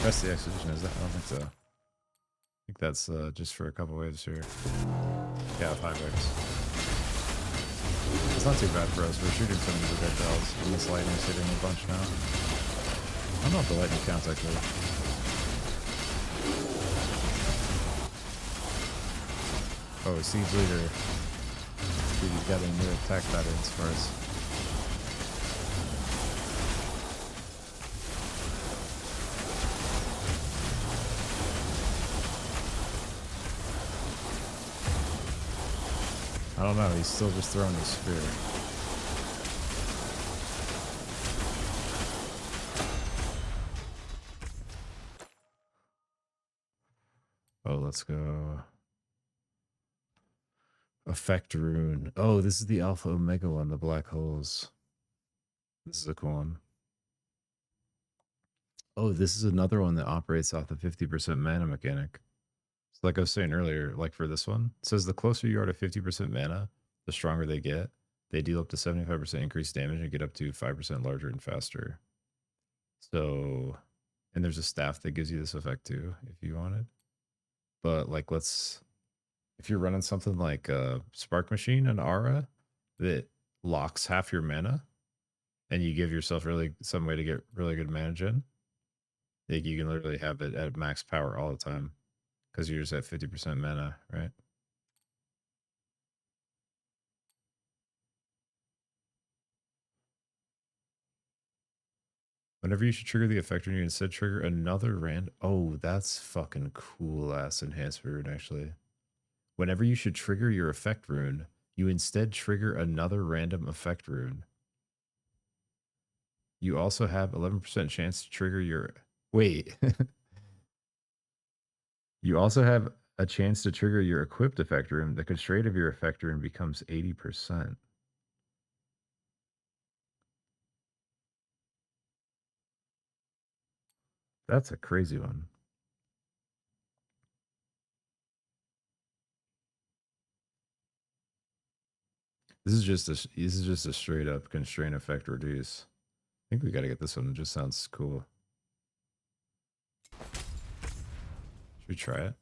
rest of the execution, is it? I don't think so. I think that's just for a couple waves here. Yeah, 5 waves. It's not too bad for us. We're shooting some of the projectiles. And this lightning's hitting a bunch now. I don't know if the lightning counts actually. Oh, siege leader. Dude, he's got a new attack patterns for us. I don't know, he's still just throwing his spear. Oh, let's go. Effect rune. Oh, this is the Alpha Omega one, the black holes. This is a cool one. Oh, this is another one that operates off the 50% mana mechanic. So like I was saying earlier, like for this one, it says the closer you are to 50% mana, the stronger they get. They deal up to 75% increased damage and get up to 5% larger and faster. So, and there's a staff that gives you this effect too, if you want it. But like, if you're running something like a Spark Machine, an Aura that locks half your mana, and you give yourself really some way to get really good mana gen, like you can literally have it at max power all the time because you're just at 50% mana, right? Whenever you should trigger the effect rune, you instead trigger another Oh, that's fucking cool ass enhancement rune, actually. Whenever you should trigger your effect rune, you instead trigger another random effect rune. You also have 11% chance to trigger your... Wait. You also have a chance to trigger your equipped effect rune. The constraint of your effect rune becomes 80%. That's a crazy one. This is just a straight up constraint effect reduce. I think we got to get this one. It just sounds cool. Should we try it?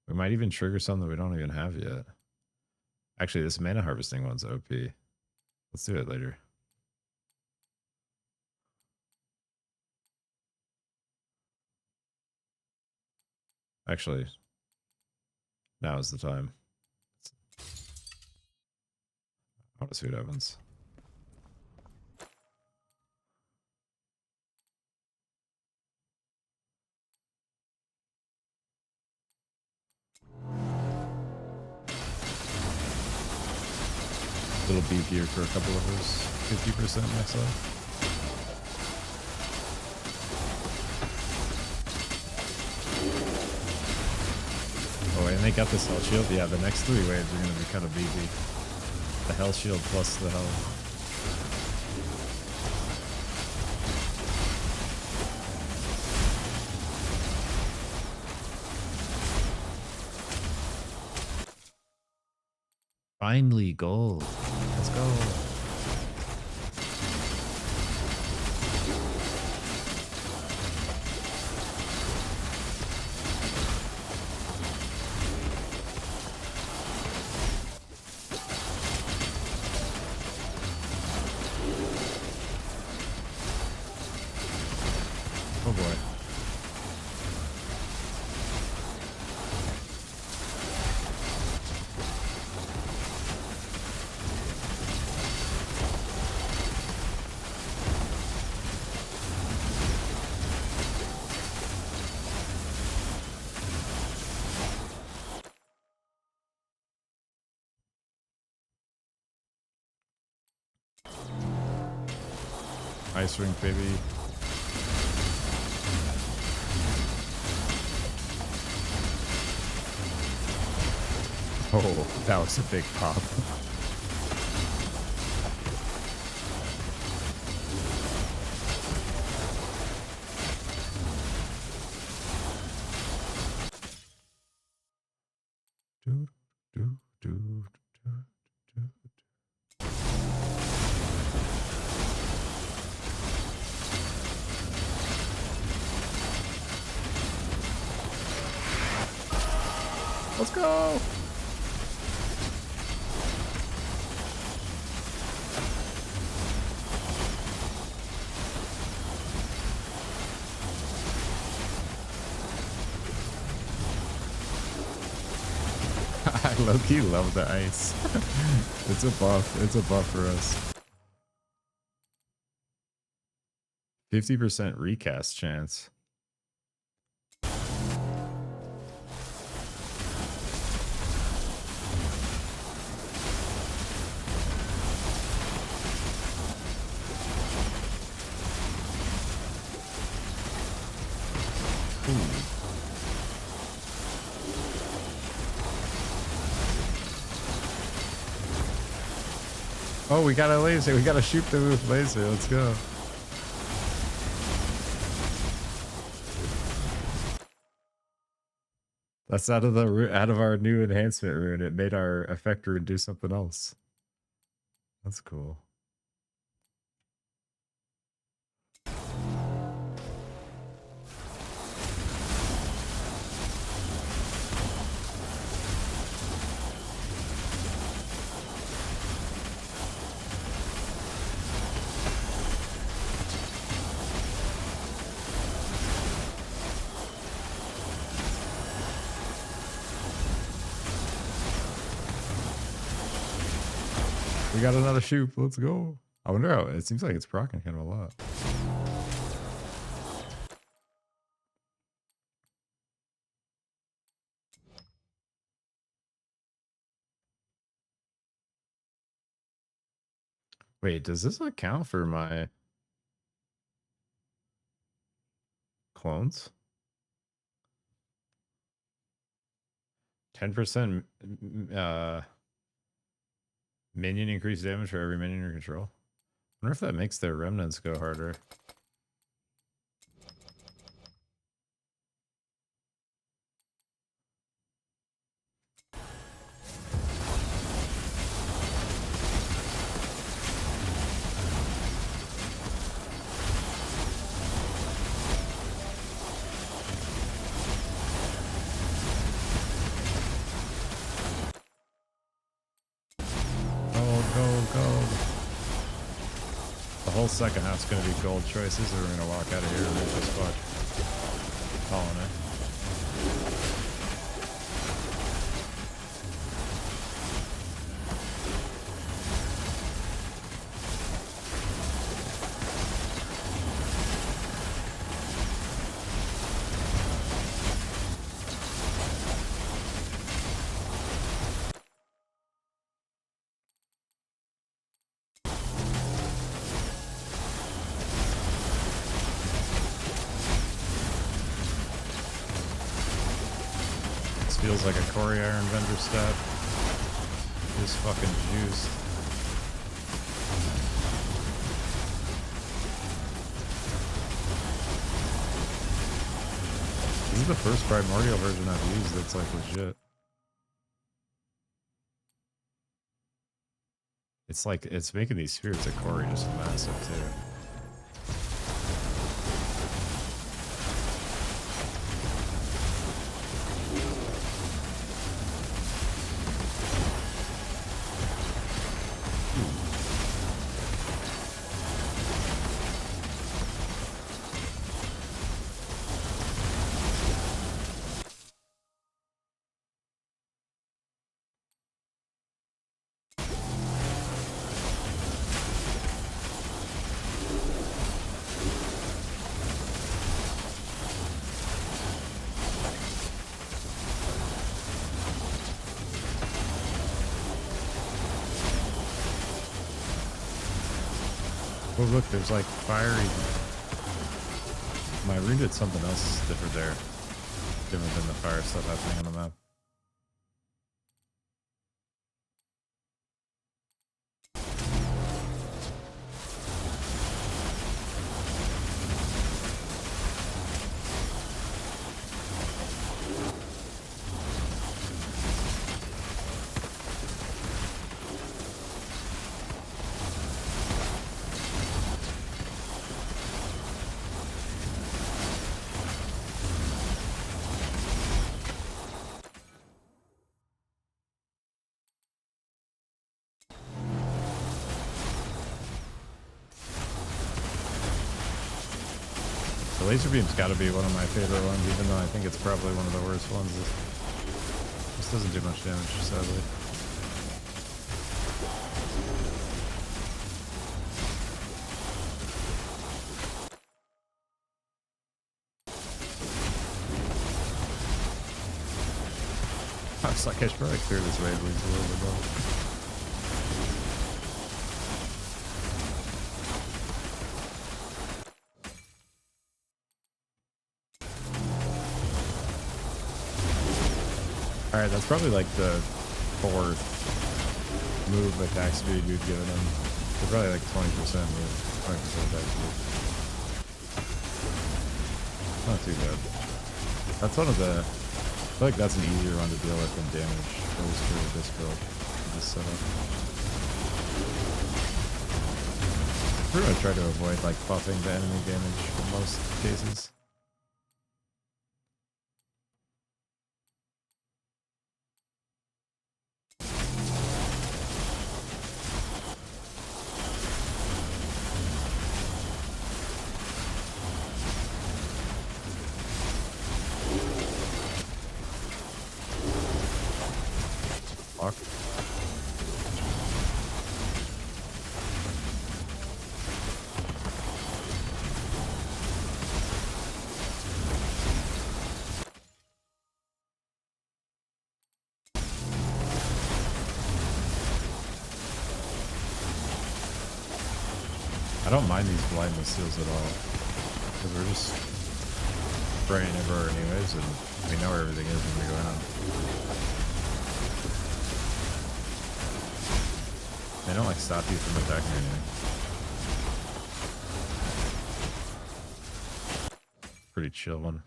We might even trigger something we don't even have yet. Actually, this mana harvesting one's OP. Let's do it later. Actually, now is the time. I want to see what happens. Little beefier for a couple of those 50% max up. Oh, and they got this hell shield. Yeah, the next 3 waves are going to be kind of beefy. The hell shield plus the hell. Finally, gold. Let's go. Oh boy. Ice ring, baby. Oh, that was a big pop. do, do, do, do, do. Let's go! I low-key love the ice. It's a buff. It's a buff for us. 50% recast chance. Oh, we got a laser. We got to shoot the laser. Let's go. That's out of our new enhancement rune. It made our effect rune do something else. That's cool. We got another shoot. Let's go. I wonder how it seems like it's proccing kind of a lot. Wait, does this account for my clones? 10% minion increased damage for every minion you control. I wonder if that makes their remnants go harder. whole second half's going to be gold choices, or we're going to walk out of here and rip as fuck. Calling it. Feels like a Corey Iron vendor stat. Just fucking juiced. This is the first primordial version I've used that's like legit. It's like, it's making these spirits of Corey just massive too. Oh look, there's like fiery. My rune did something else different there. Different than the fire stuff happening on the map. The laser beam's got to be one of my favorite ones, even though I think it's probably one of the worst ones. This doesn't do much damage, sadly. I was like, I should probably clear this wave leads a little bit more. Alright, that's probably like the fourth move attack speed we've given him. They're probably like 20% move, 20% attack speed. Not too bad. That's one of the... I feel like that's an easier one to deal with than damage, at least for this build, this setup. We're gonna try to avoid like buffing the enemy damage in most cases. Fuck. I don't mind these blindness seals at all, because we're just spraying everywhere anyways, and we know where everything is when we go out. They don't like stop you from attacking or anything. Pretty chill one.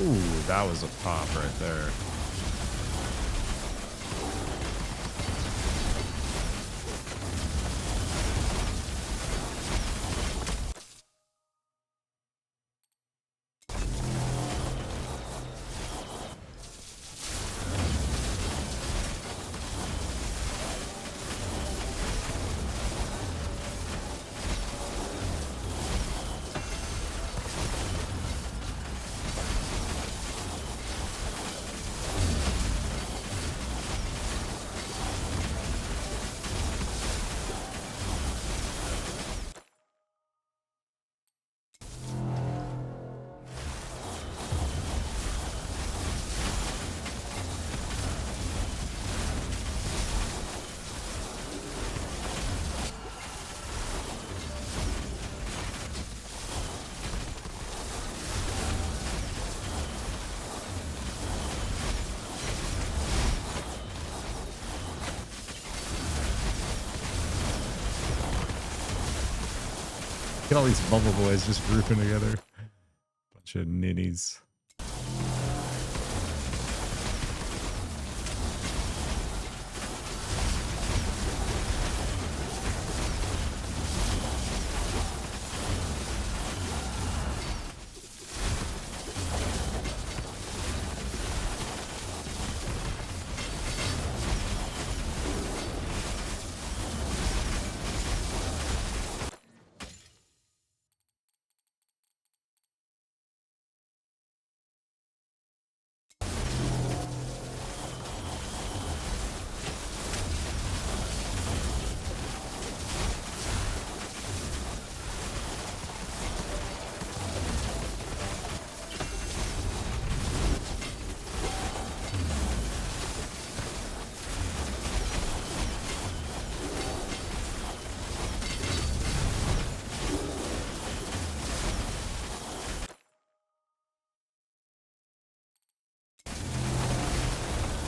Ooh, that was a pop right there. Look at all these bubble boys just grouping together. Bunch of ninnies.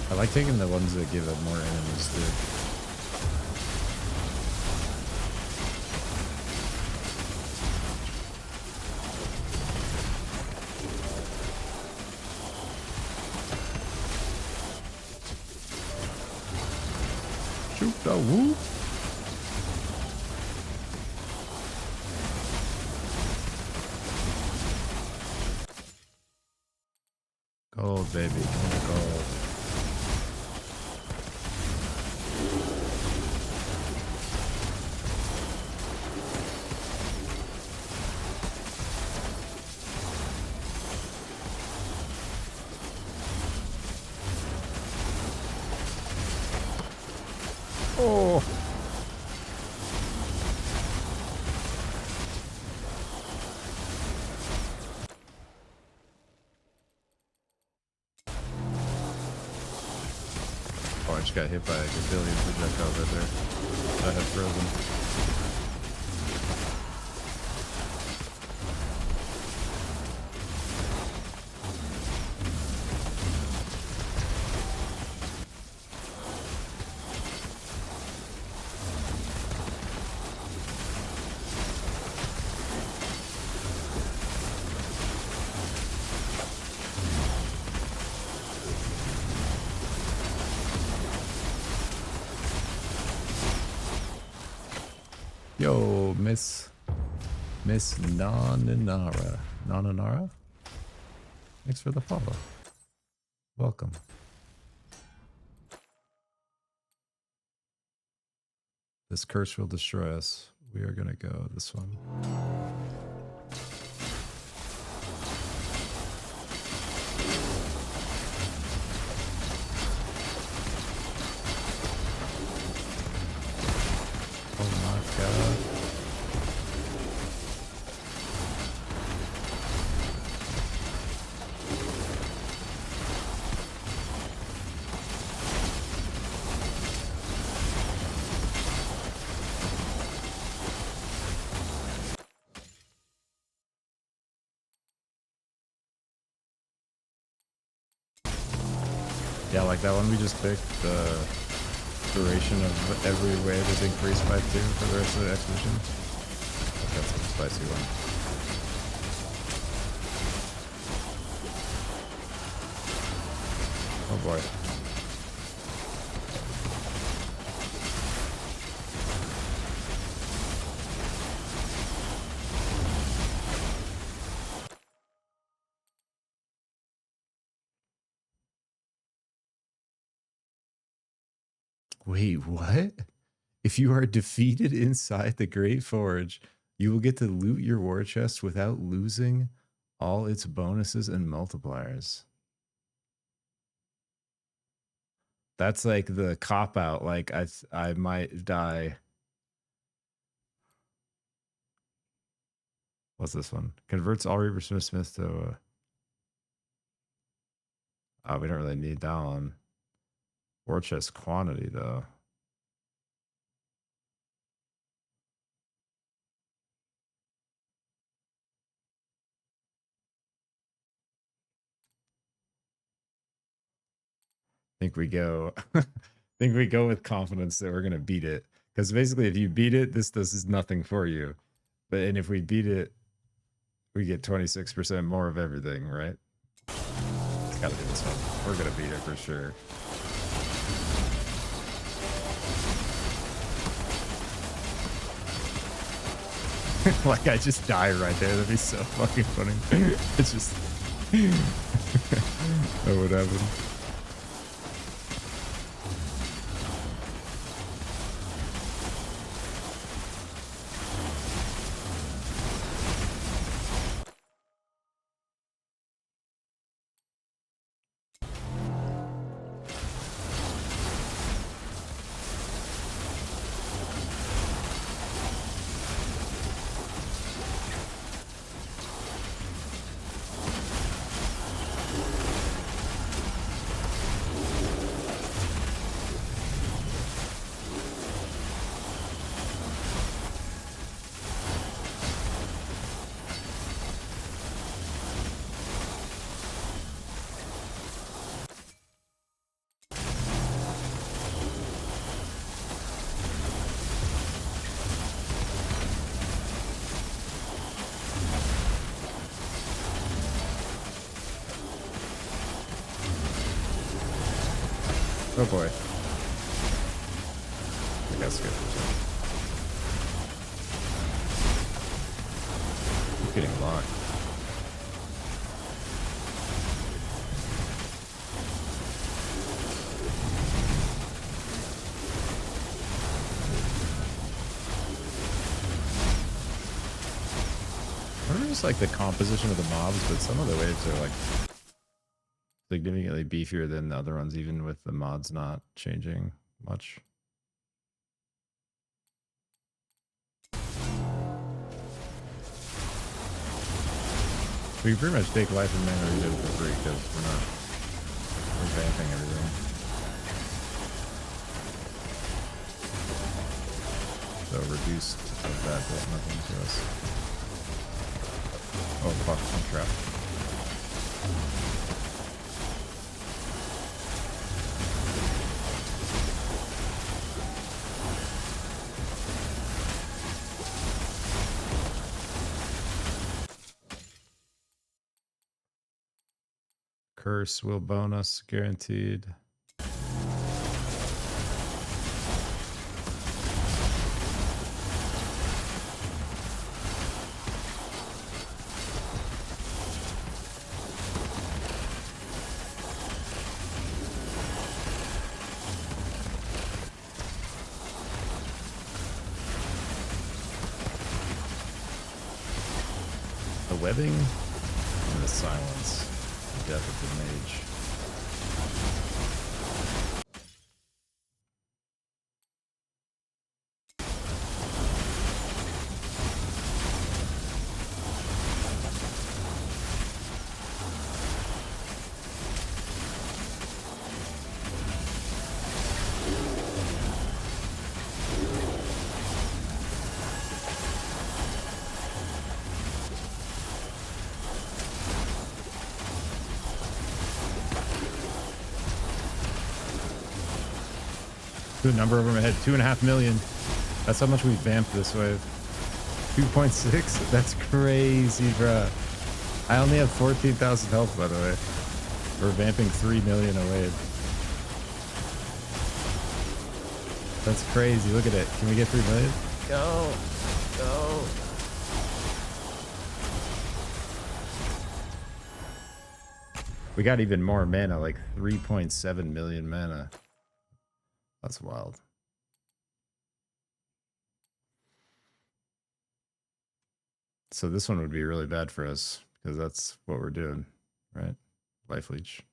I like taking the ones that give up more enemies too. Shoot the whoop. Gold, baby. Gold. Oh. Oh, I just got hit by a gazillion projectiles right there. I had frozen. Yo, Miss Nananara. Nananara? Thanks for the follow. Welcome. This curse will destroy us. We are gonna go this one. Oh my god. Yeah, like that one we just picked, the duration of every wave is increased by 2 for the rest of the expedition. That's a spicy one. Oh boy. Wait, what? If you are defeated inside the Great Forge, you will get to loot your war chest without losing all its bonuses and multipliers. That's like the cop out. Like I might die. What's this one? Converts all Reaper Smith to. Oh, we don't really need that one. War chest quantity though. Think we go. Think we go with confidence that we're gonna beat it. Because basically, if you beat it, this is nothing for you. and if we beat it, we get 26% more of everything, right? It's gotta be this one. We're gonna beat it for sure. Like I just die right there. That'd be so fucking funny. It's just that would happen. Oh boy. I got scared for a second. I'm getting locked. I wonder just like the composition of the mobs, but some of the waves are like significantly beefier than the other ones, even with the mods not changing much. We can pretty much take life and mana redo for free because we're vamping everything. So reduced of that does nothing to us. Oh fuck, I'm trapped. Curse will bonus guaranteed. The webbing and the silence. Death of the mage. The number of them ahead, 2.5 million. That's how much we vamped this wave. 2.6? That's crazy, bruh. I only have 14,000 health, by the way. We're vamping 3 million a wave. That's crazy. Look at it. Can we get 3 million? Go. Go. We got even more mana, like 3.7 million mana. That's wild. So this one would be really bad for us because that's what we're doing, right? Life leech.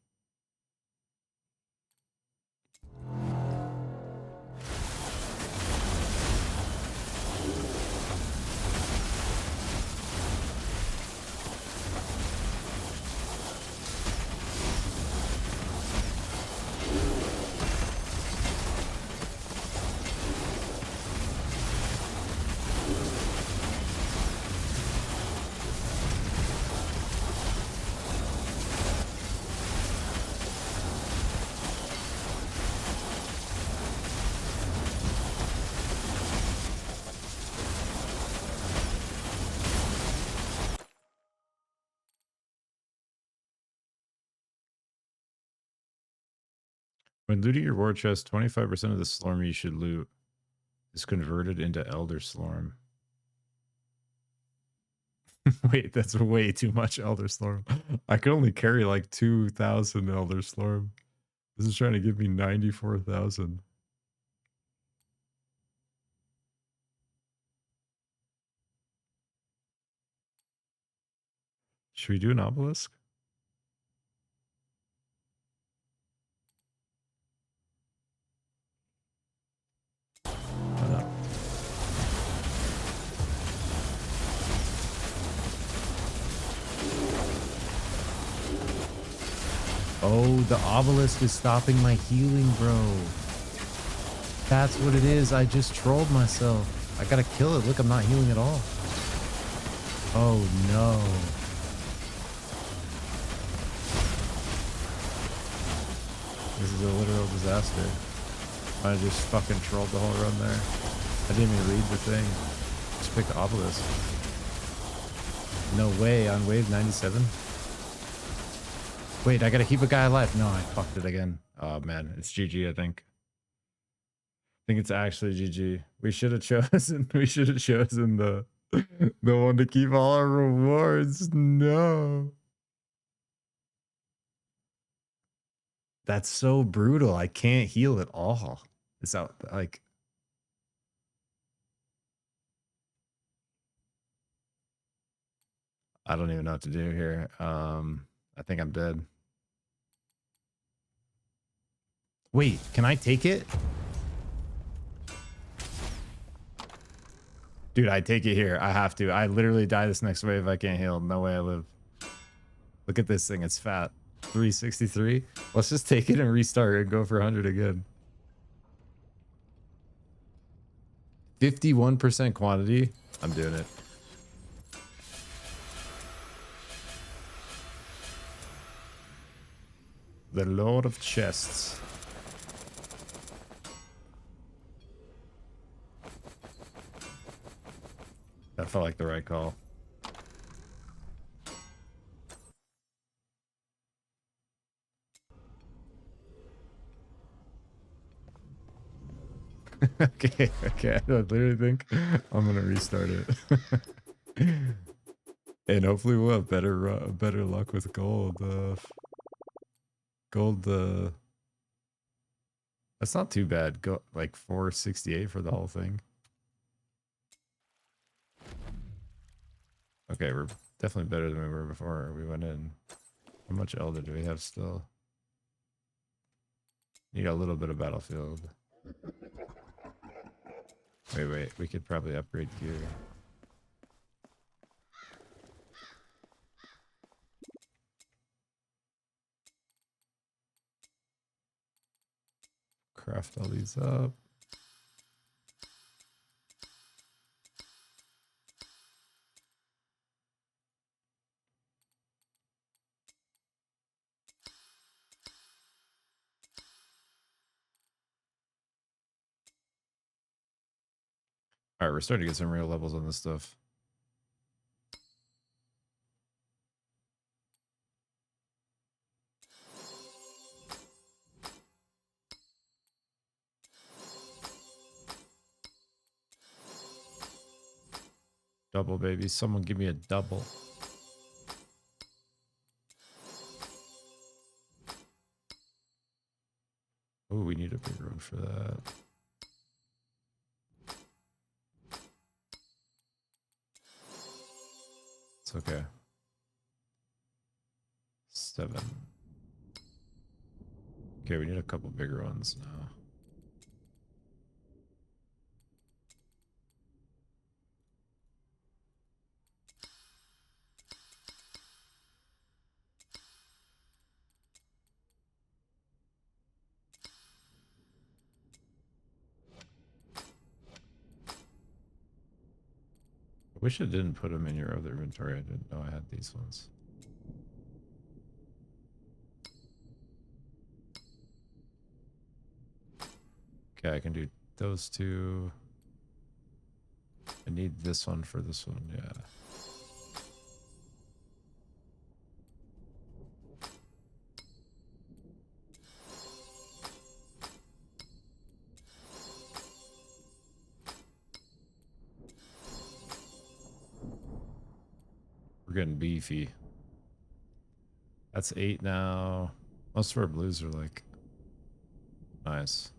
When looting your war chest, 25% of the Slorm you should loot is converted into Elder Slorm. Wait, that's way too much Elder Slorm. I could only carry like 2,000 Elder Slorm. This is trying to give me 94,000. Should we do an obelisk? Why not? Oh, the obelisk is stopping my healing, bro. That's what it is. I just trolled myself. I gotta kill it. Look, I'm not healing at all. Oh, no. This is a literal disaster. I just fucking trolled the whole run there. I didn't even read the thing. Just pick obelisk. No way, on wave 97? Wait, I gotta keep a guy alive. No, I fucked it again. Oh man, it's GG, I think. I think it's actually GG. We should have chosen the the one to keep all our rewards. No. That's so brutal. I can't heal at all. It's out like I don't even know what to do here. I think I'm dead. Wait, can I take it? Dude, I take it here. I have to. I literally die this next wave. I can't heal. No way I live. Look at this thing. It's fat. 363. Let's just take it and restart and go for 100 again. 51% quantity. I'm doing it. The Lord of Chests. That felt like the right call. Okay. I literally think I'm gonna restart it. And hopefully we'll have better luck with gold. That's not too bad. Go like 468 for the whole thing. Okay, we're definitely better than we were before we went in. How much Elder do we have still? Need a little bit of battlefield. Wait. We could probably upgrade gear. Craft all these up. All right, we're starting to get some real levels on this stuff. Double, baby. Someone give me a double. Oh, we need a big room for that. It's okay. 7. Okay, we need a couple bigger ones now. I wish I didn't put them in your other inventory. I didn't know I had these ones. Okay, I can do those two. I need this one for this one, yeah. getting beefy. That's 8 now. Most of our blues are like nice.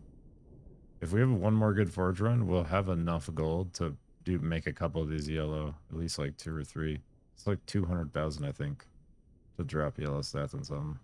If we have one more good forge run, we'll have enough gold to make a couple of these yellow, at least like 2 or 3. It's like 200,000, I think, to drop yellow stats on something.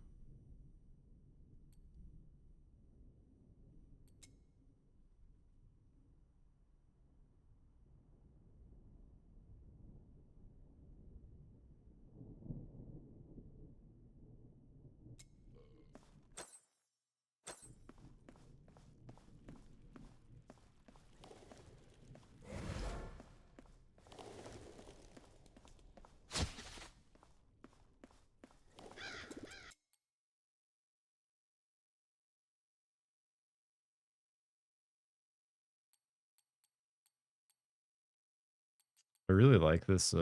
I really like this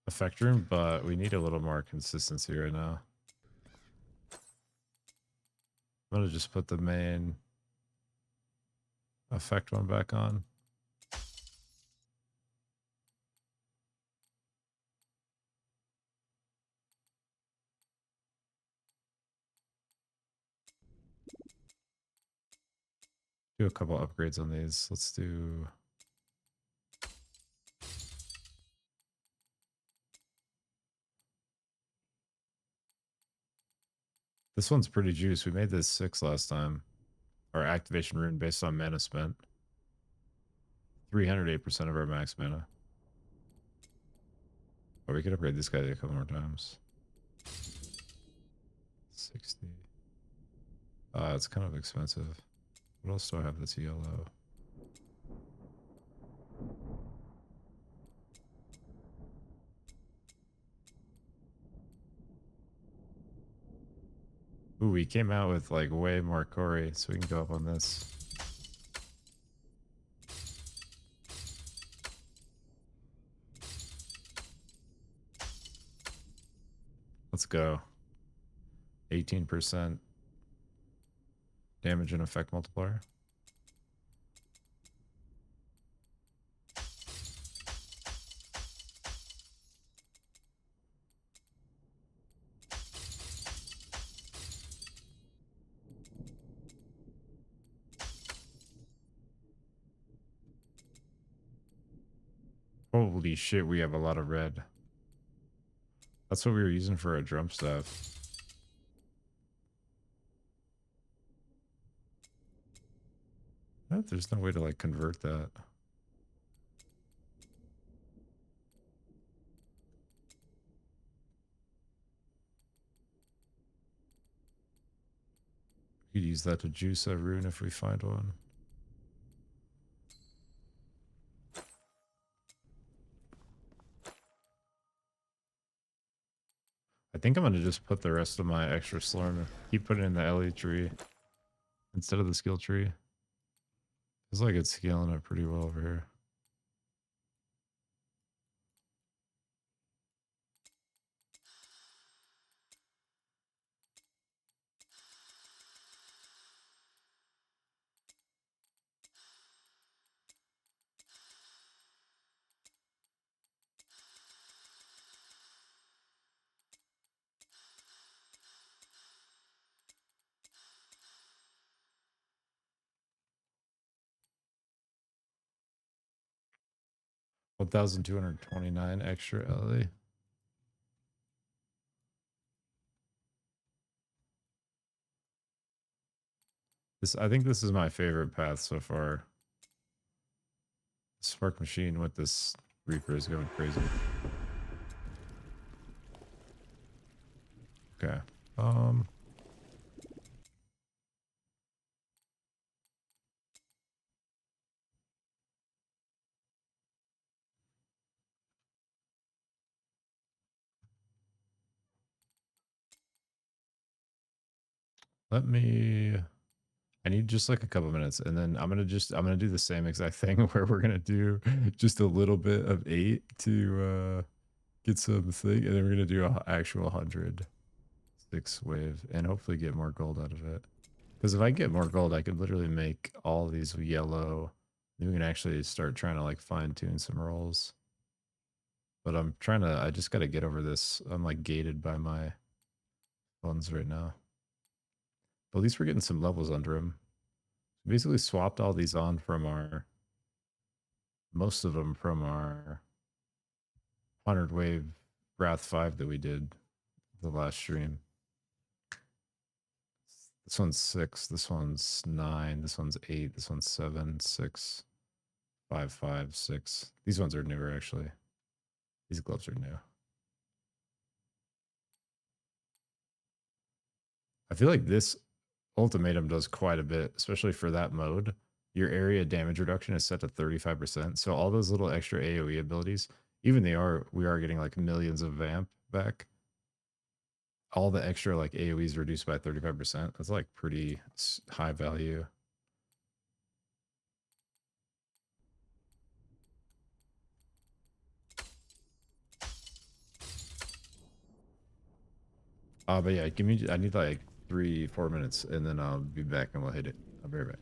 effect room, but we need a little more consistency right now. I'm gonna just put the main effect one back on. Do a couple upgrades on these. Let's do this one's pretty juice. We made this 6 last time. Our activation rune based on mana spent. 308% of our max mana. Or we could upgrade this guy a couple more times. 60. It's kind of expensive. What else do I have that's yellow? Ooh, we came out with like way more Corey, so we can go up on this. Let's go. 18% damage and effect multiplier. Holy shit, we have a lot of red. That's what we were using for our drum staff. There's no way to like convert that. We could use that to juice a rune if we find one. I think I'm going to just put the rest of my extra Slorm, keep putting in the LE tree instead of the skill tree. Feels like it's scaling it pretty well over here. $1,229 extra LE. I think this is my favorite path so far. Spark Machine with this Reaper is going crazy. Okay. Let me I need just like a couple minutes and then I'm gonna do the same exact thing where we're gonna do just a little bit of 8 to get some thing, and then we're gonna do a actual 106 wave and hopefully get more gold out of it. Because if I get more gold, I could literally make all these yellow We can actually start trying to like fine tune some rolls. But I just got to get over this. I'm like gated by my funds right now. But at least we're getting some levels under him. Basically swapped all these on from most of them from our 100 wave Wrath 5 that we did the last stream. This one's 6, this one's 9, this one's 8, this one's 7, 6, 5, 5, 6. These ones are newer actually. These gloves are new. I feel like this ultimatum does quite a bit, especially for that mode. Your area damage reduction is set to 35%. So all those little extra AoE abilities, even we are getting like millions of vamp back. All the extra like AoE is reduced by 35%. That's like pretty high value. But yeah, I need like 3-4 minutes and then I'll be back and we'll hit it. I'll be right back.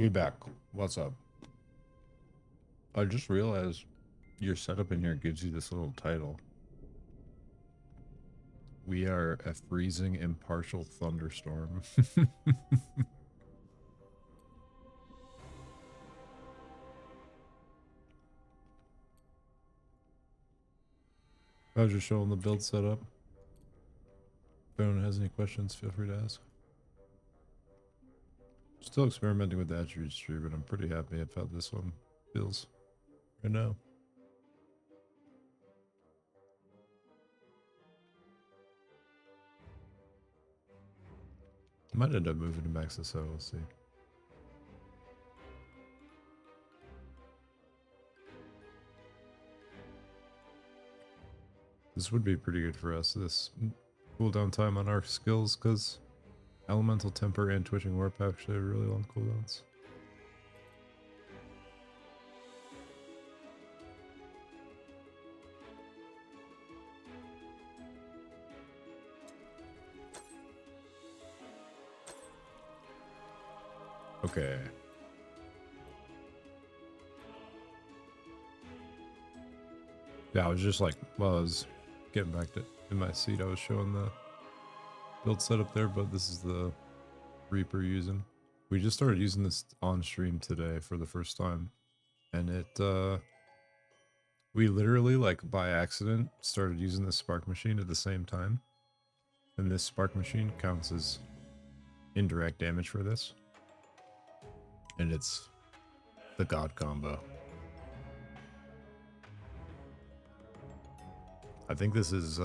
We back. What's up? I just realized your setup in here gives you this little title. We are a freezing impartial thunderstorm. I was just showing the build setup. If anyone has any questions, feel free to ask. Still experimenting with the attributes tree, but I'm pretty happy at how this one feels right now. Might end up moving to max SO, we'll see. This would be pretty good for us, this cooldown time on our skills, because Elemental Temper and Twitching Warp actually have really long cooldowns. Okay. Yeah, I was just like, while I was getting back to in my seat, I was showing the build setup there, but this is the Reaper using. We just started using this on stream today for the first time, and it we literally, like, by accident started using the Spark Machine at the same time, and this Spark Machine counts as indirect damage for this, and it's the god combo. I think this is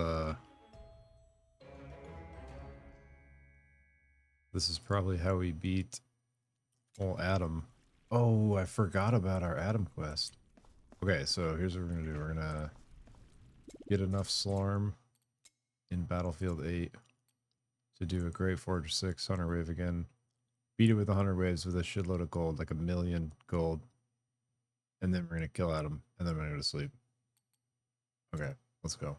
probably how we beat old Adam. Oh, I forgot about our Adam quest. Okay, so here's what we're gonna do. We're gonna get enough Slorm in Battlefield 8 to do a Great Forge 6 Hunter Wave again. Beat it with 100 waves with a shitload of gold, like 1,000,000 gold. And then we're gonna kill Adam, and then we're gonna go to sleep. Okay, let's go.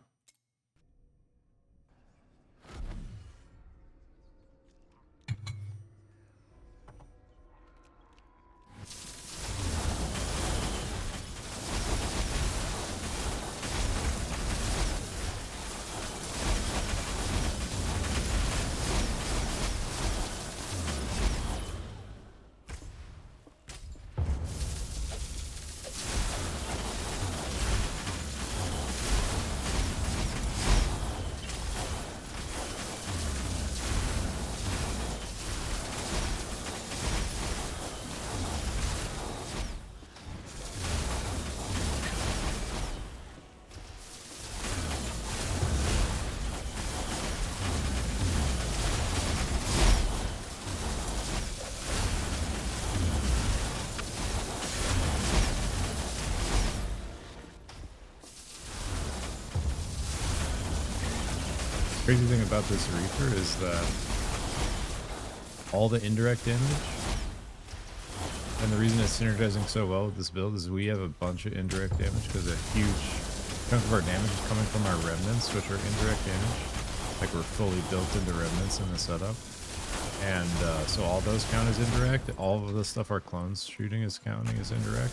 Crazy thing about this Reaper is that all the indirect damage, and the reason it's synergizing so well with this build is we have a bunch of indirect damage because a huge chunk of our damage is coming from our remnants, which are indirect damage. Like, we're fully built into remnants in the setup. And so all those count as indirect. All of the stuff our clones shooting is counting as indirect.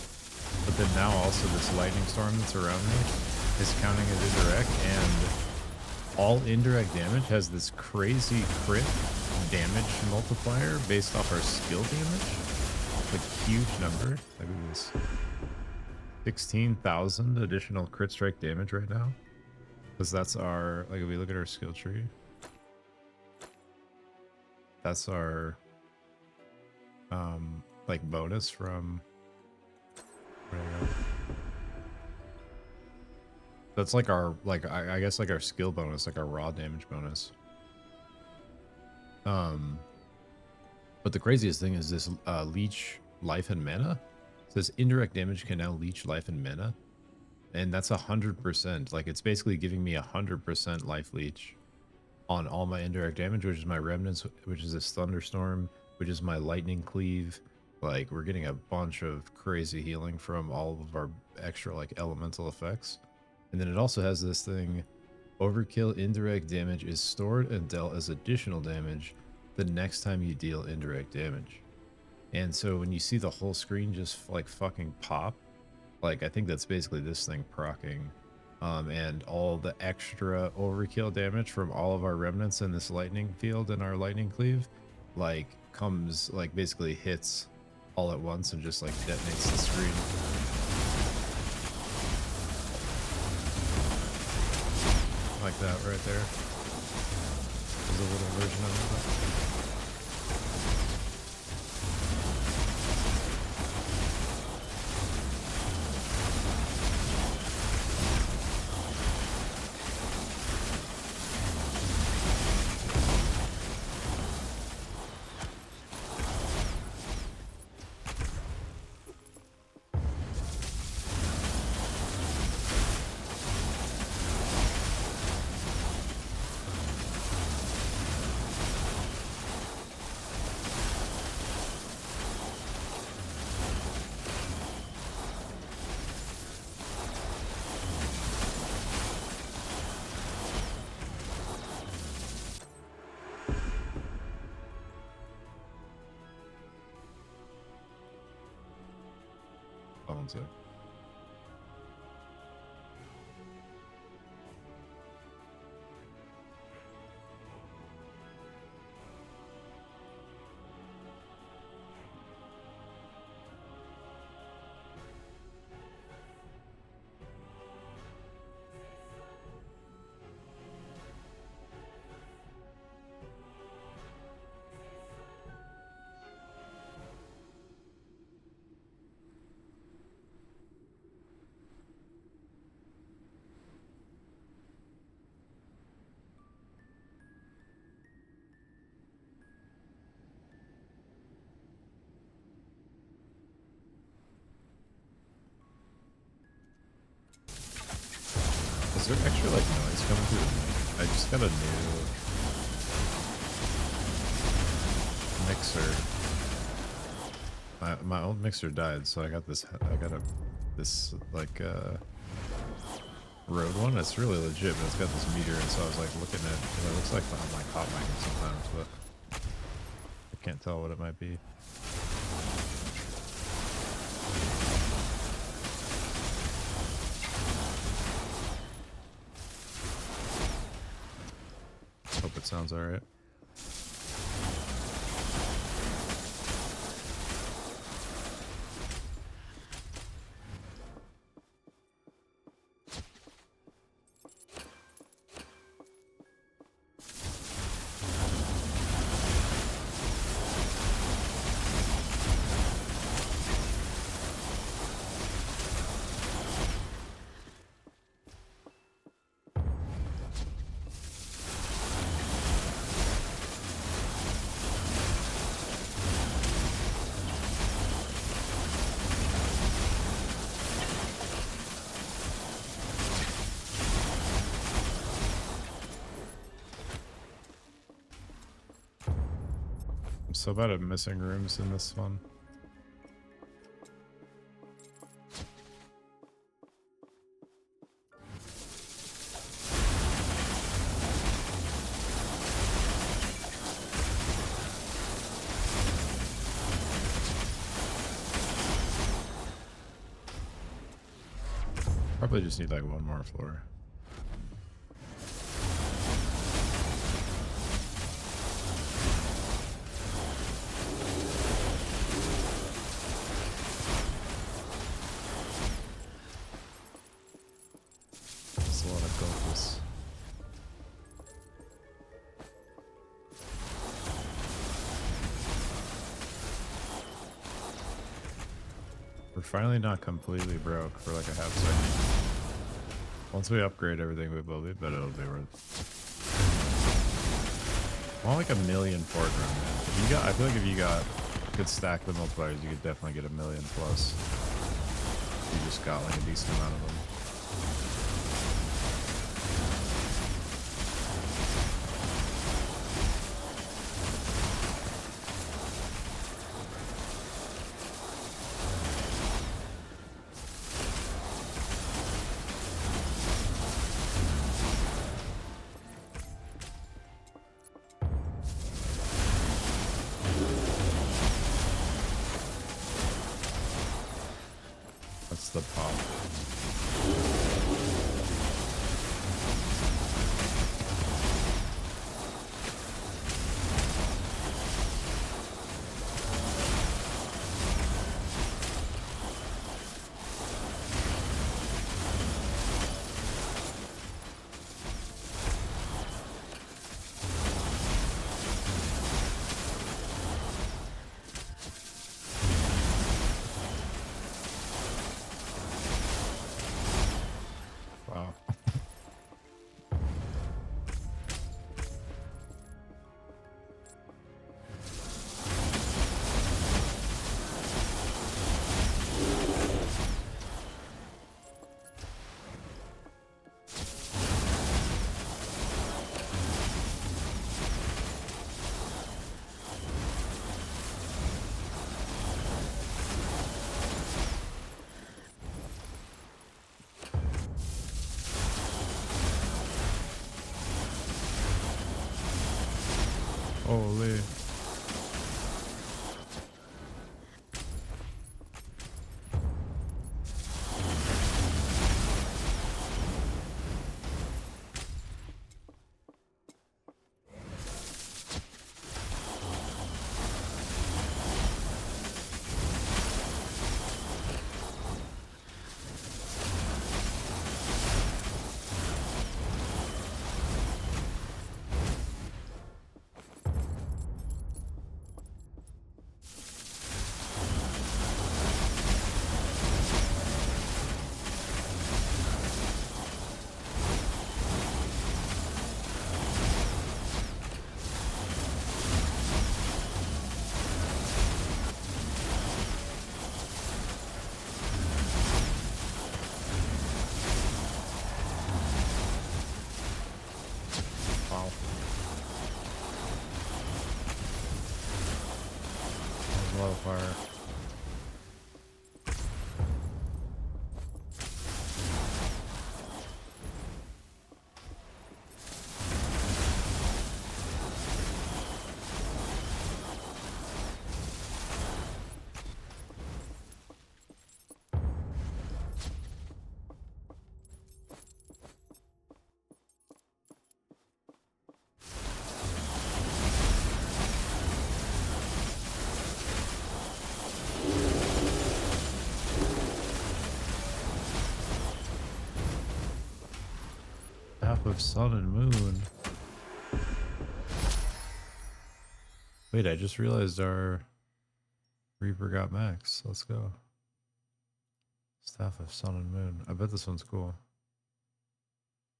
But then now also this lightning storm that's around me is counting as indirect, and all indirect damage has this crazy crit damage multiplier based off our skill damage. Like, huge number. Look at this. 16,000 additional crit strike damage right now. Because that's our, like, if we look at our skill tree, that's our like bonus from, where did I go? That's like our, like, I guess like our skill bonus, like our raw damage bonus. But the craziest thing is this leech life and mana. It says indirect damage can now leech life and mana. And that's 100%. Like, it's basically giving me 100% life leech on all my indirect damage, which is my remnants, which is this thunderstorm, which is my lightning cleave. Like, we're getting a bunch of crazy healing from all of our extra, like, elemental effects. And then it also has this thing, overkill indirect damage is stored and dealt as additional damage the next time you deal indirect damage. And so when you see the whole screen just, like, fucking pop, like, I think that's basically this thing proccing. And all the extra overkill damage from all of our remnants in this lightning field and our lightning cleave, like, comes, like, basically hits all at once and just, like, detonates the screen. Like that right there. There's a little version of it. One sec. Is there extra like noise coming through the mic? I just got a new mixer. My old mixer died, so I got this. I got this like Rode one. It's really legit, but it's got this meter, and so I was like looking at it. It looks like I'm like hot micing sometimes, but I can't tell what it might be. Hope it sounds alright. So bad at missing rooms in this one. Probably just need like one more floor. Finally not completely broke for like a half second. Once we upgrade everything we build, we bet it'll be worth. I want like a million port room, man. If you got, I feel like if you got good stack the multipliers, you could definitely get a million plus. You just got like a decent amount of them. The pop. Holy. multiplier. Half of sun and moon. Wait, I just realized our Reaper got max. Let's go. Staff of sun and moon. I bet this one's cool.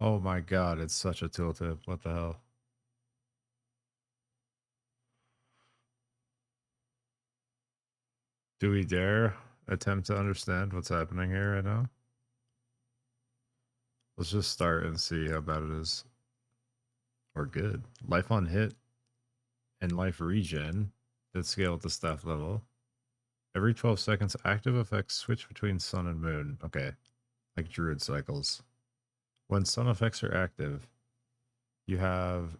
Oh my god, it's such a tooltip. What the hell? Do we dare attempt to understand what's happening here right now? Let's just start and see how bad it is. Or good. Life on hit and life regen that scale at the staff level. Every 12 seconds, active effects switch between sun and moon. Okay. Like druid cycles. When sun effects are active, you have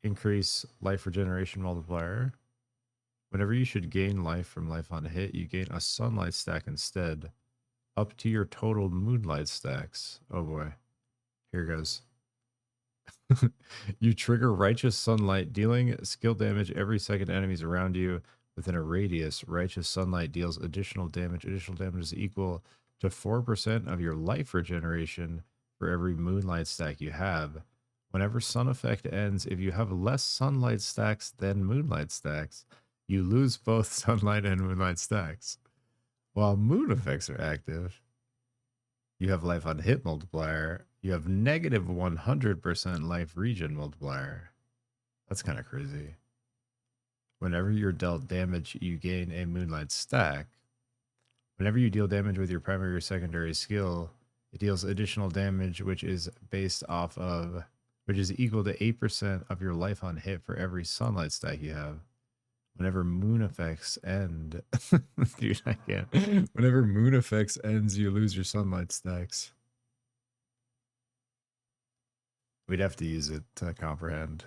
increase life regeneration multiplier. Whenever you should gain life from life on hit, you gain a sunlight stack instead, up to your total moonlight stacks. Oh boy. Here goes. You trigger righteous sunlight, dealing skill damage every second enemies around you within a radius. Righteous sunlight deals additional damage. Additional damage is equal to 4% of your life regeneration for every moonlight stack you have. Whenever sun effect ends, if you have less sunlight stacks than moonlight stacks, you lose both sunlight and moonlight stacks. While moon effects are active, you have life on hit multiplier. You have negative 100% life regen multiplier. That's kind of crazy. Whenever you're dealt damage, you gain a moonlight stack. Whenever you deal damage with your primary or secondary skill, it deals additional damage, which is equal to 8% of your life on hit for every sunlight stack you have. Whenever moon effects end, dude, I can't. Whenever moon effects ends, you lose your sunlight stacks. We'd have to use it to comprehend.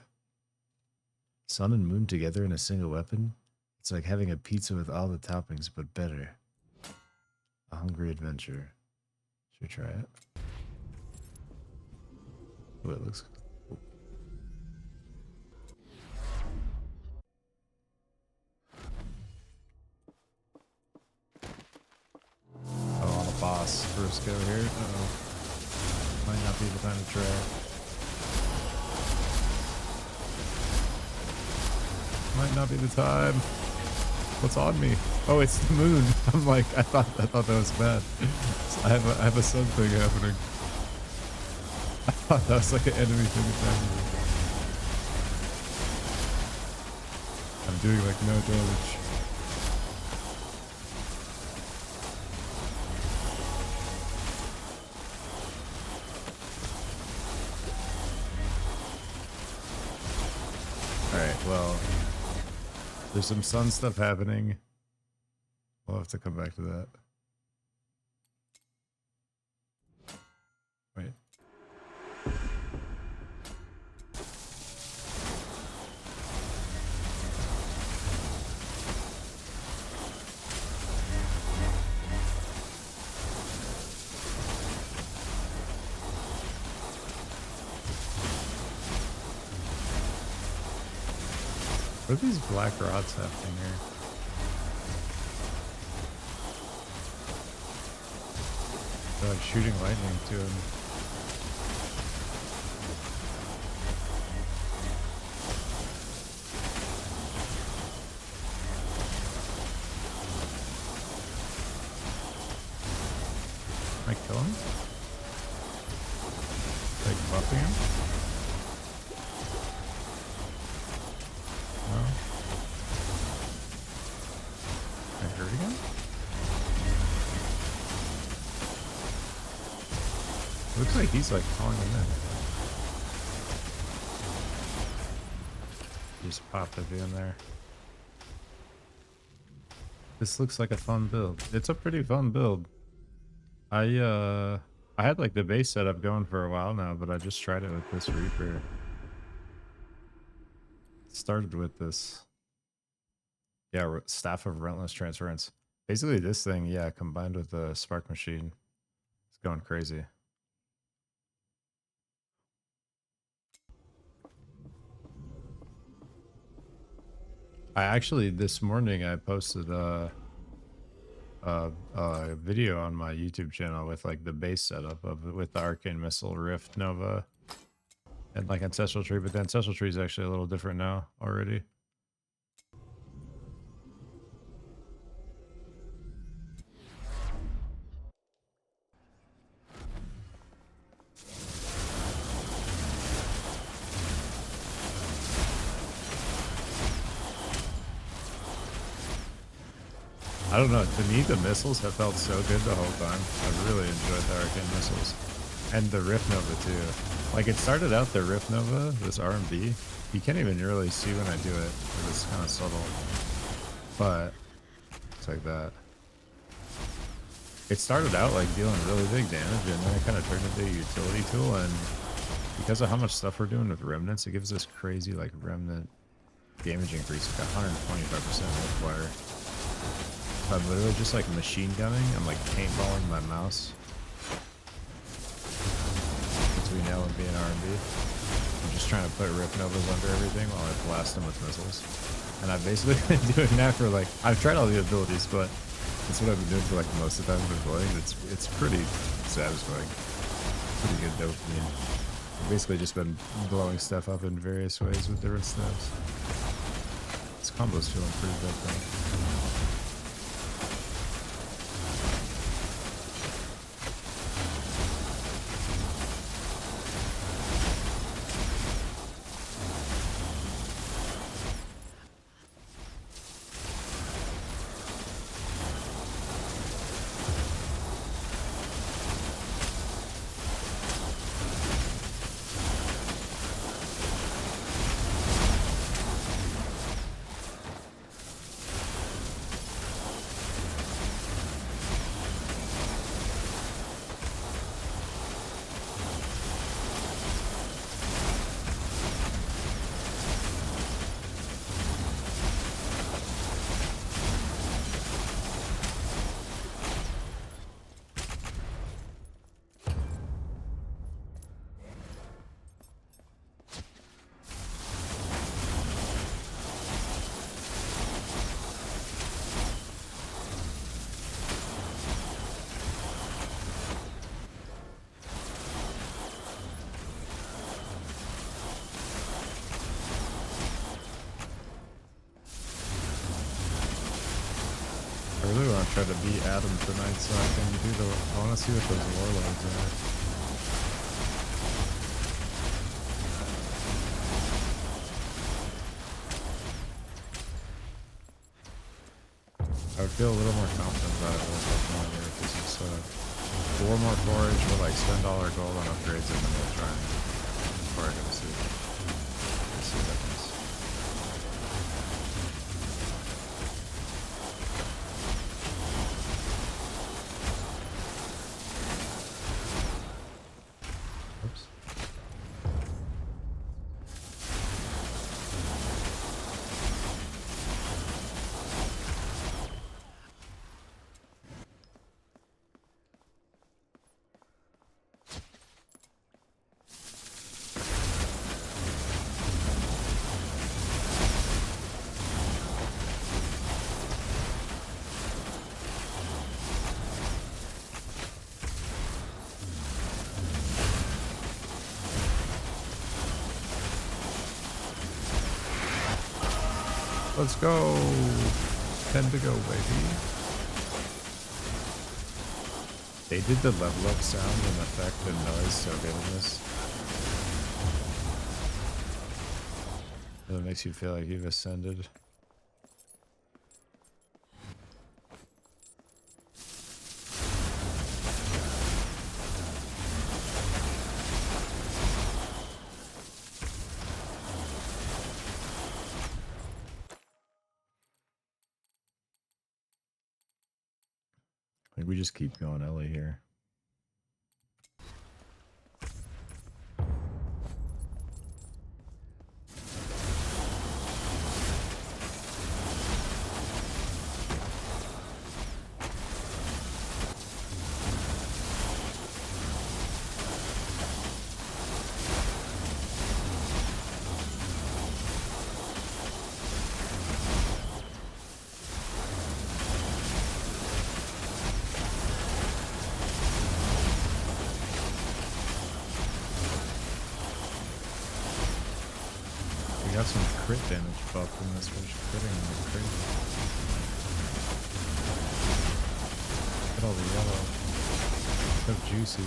Sun and moon together in a single weapon? It's like having a pizza with all the toppings, but better. A hungry adventure. Should we try it? Oh, it looks cool. Oh, on a boss first go here. Uh-oh. Might not be the time to try. Might not be the time. What's on me? Oh, it's the moon. I'm like, I thought that was bad. I have a sun thing happening. I thought that was like an enemy thing attacking me. I'm doing like no damage. Alright, well, there's some sun stuff happening. We'll have to come back to that. Wait. What are these black rods happening here? They're like shooting lightning to him. Am I killing him? Like buffing him? Again? Looks like he's like calling him in. Just popped it in there. This looks like a fun build. It's a pretty fun build. I had like the base setup going for a while now, but I just tried it with this Reaper. Started with this, yeah, Staff of Relentless Transference. Basically this thing, yeah, combined with the Spark Machine, it's going crazy. I actually, this morning, I posted a video on my YouTube channel with like the base setup of it with the Arcane Missile, Rift, Nova, and like Ancestral Tree, but the Ancestral Tree is actually a little different now already. I don't know. To me, the missiles have felt so good the whole time. I've really enjoyed the Arcane Missiles. And the Rift Nova, too. Like, it started out, the Rift Nova, this R&B. You can't even really see when I do it, because it's kind of subtle. But, it's like that. It started out, like, dealing really big damage, and then it kind of turned into a utility tool, and because of how much stuff we're doing with Remnants, it gives this crazy, like, Remnant damage increase, like 125% multiplier. I'm literally just like machine gunning. I'm like paintballing my mouse between L and B and R and B. I'm just trying to put Rip Novas under everything while I blast them with missiles. And I've basically been doing that for like, I've tried all the abilities, but that's what I've been doing for like most of the time I've been playing. It's pretty satisfying. Pretty good dopamine. I've basically just been blowing stuff up in various ways with different snaps. This combo's feeling pretty good though. I really want to try to beat Adam tonight so I can do the... I want to see what those warlords are. I would feel a little more confident about it with like more here because it's 4 more forage, we'll like spend all our gold on upgrades and then we'll try and... Before I go to sleep. Let's see what happens. Let's go. 10 to go, baby. They did the level up sound and effect and noise so good in this. It makes you feel like you've ascended. we just keep going Ellie here. We got some crit damage buff in this, which is critting like crazy. Look at all the yellow. So juicy.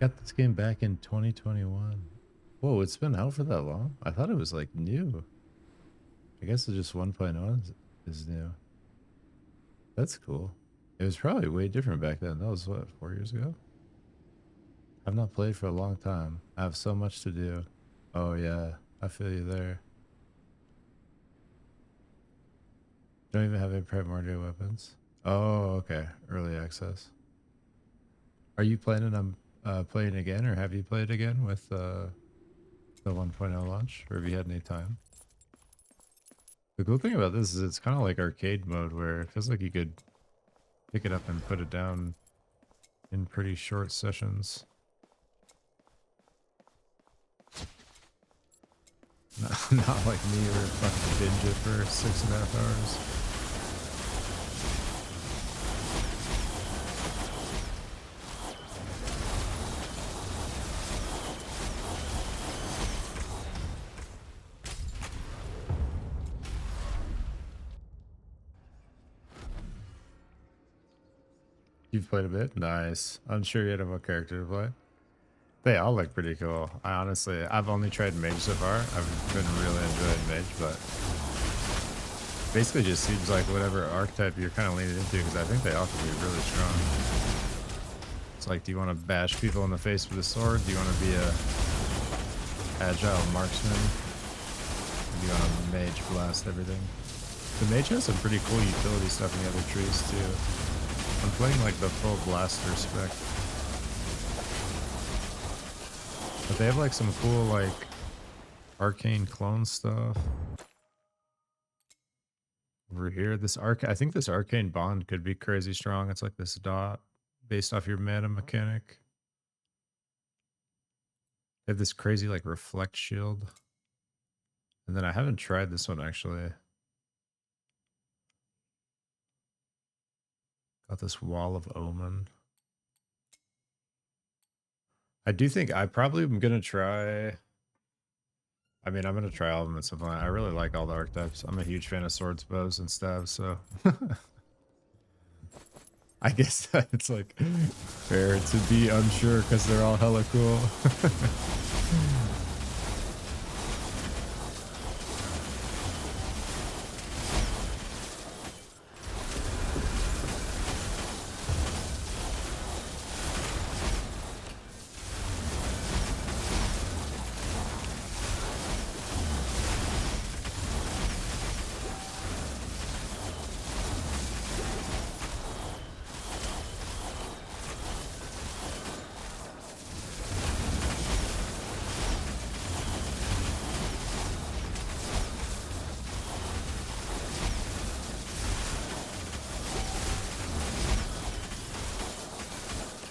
Got this game back in 2021. Whoa, it's been out for that long? I thought it was like new. I guess it's just 1.0 is new. That's cool. It was probably way different back then. That was what, 4 years ago? I've not played for a long time. I have so much to do. Oh yeah, I feel you there. Don't even have any primordial weapons. Oh, okay. Early access. Are you planning on playing again, or have you played again with the 1.0 launch, or have you had any time? The cool thing about this is it's kind of like arcade mode, where it feels like you could pick it up and put it down in pretty short sessions. Not like me, where fucking binge it for 6.5 hours. You've played a bit? Nice. Unsure yet of what character to play? They all look pretty cool. I've only tried mage so far. I've been really enjoying mage, but basically just seems like whatever archetype you're kind of leaning into, because I think they all can be really strong. It's like, do you want to bash people in the face with a sword? Do you want to be a agile marksman? Or do you want to mage blast everything? The mage has some pretty cool utility stuff in the other trees too. I'm playing like the full blaster spec. But they have like some cool like arcane clone stuff. Over here, I think this arcane bond could be crazy strong. It's like this dot based off your mana mechanic. They have this crazy like reflect shield. And then I haven't tried this one actually. Got this wall of omen. I do think I probably am gonna try. I mean, I'm gonna try all of them at some point. I really like all the archetypes. I'm a huge fan of swords, bows, and stabs, so I guess it's like fair to be unsure because they're all hella cool.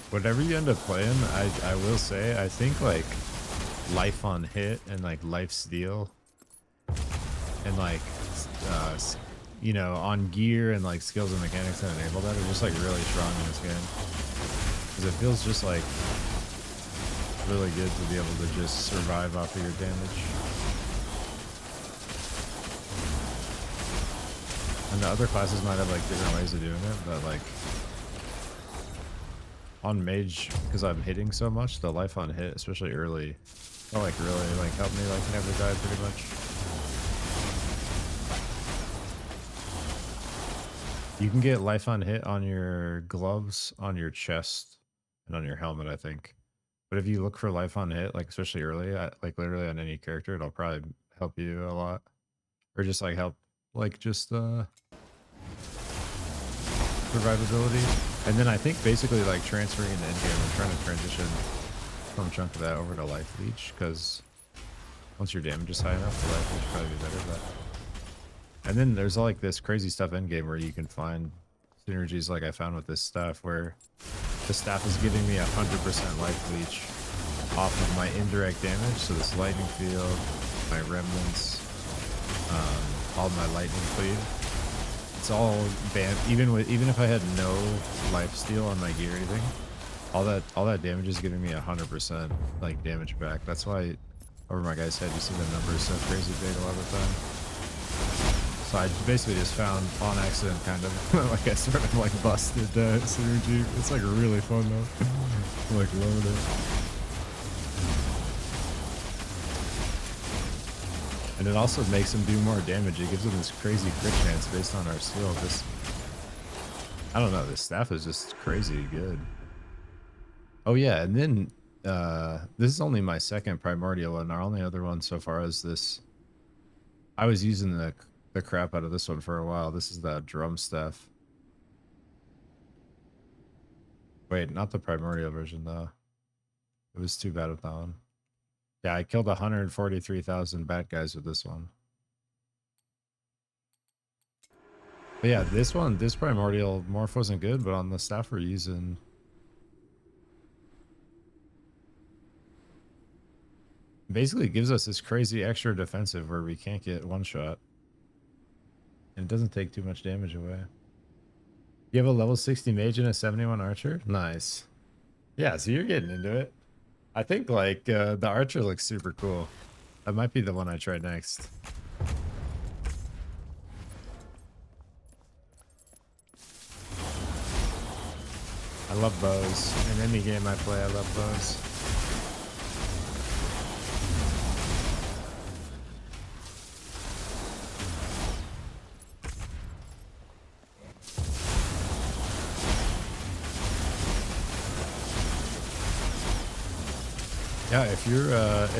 Whatever you end up playing, I will say, I think like life on hit and like life steal and like you know, on gear and like skills and mechanics that enable that are just like really strong in this game, because it feels just like really good to be able to just survive off of your damage. And the other classes might have like different ways of doing it, but like on mage, because I'm hitting so much, the life on hit, especially early, will like really like help me like never die pretty much. You can get life on hit on your gloves, on your chest, and on your helmet, I think. But if you look for life on hit, like especially early, like literally on any character, it'll probably help you a lot, or just like help, like just survivability. And then I think basically like transferring into endgame, I'm trying to transition some chunk of that over to life leech, because once your damage is high enough, the life leech probably be better. But and then there's like this crazy stuff endgame where you can find synergies, like I found with this stuff, where the staff is giving me 100% life leech off of my indirect damage. So this lightning field, my remnants, all my lightning cleave. It's all banned. Even if I had no life steal on my gear or anything, all that damage is giving me 100% like damage back. That's why over my guy's head you see the numbers so crazy big a lot of the time. So I basically just found on accident kind of like I sort of like busted synergy. It's like really fun though. Like loving it. And it also makes him do more damage. It gives him this crazy crit chance based on our skill. This, I don't know, this staff is just crazy good. Oh yeah, and then this is only my second primordial one. Our only other one so far is this. I was using the crap out of this one for a while. This is the drum staff. Wait, not the primordial version though. It was too bad with that one. Yeah, I killed 143,000 bad guys with this one. But yeah, this one, this primordial morph wasn't good, but on the staff we're using, basically gives us this crazy extra defensive where we can't get one shot. And it doesn't take too much damage away. You have a level 60 mage and a 71 archer? Nice. Yeah, so you're getting into it. I think like the archer looks super cool. That might be the one I try next. I love bows. In any game I play, I love bows. Yeah, if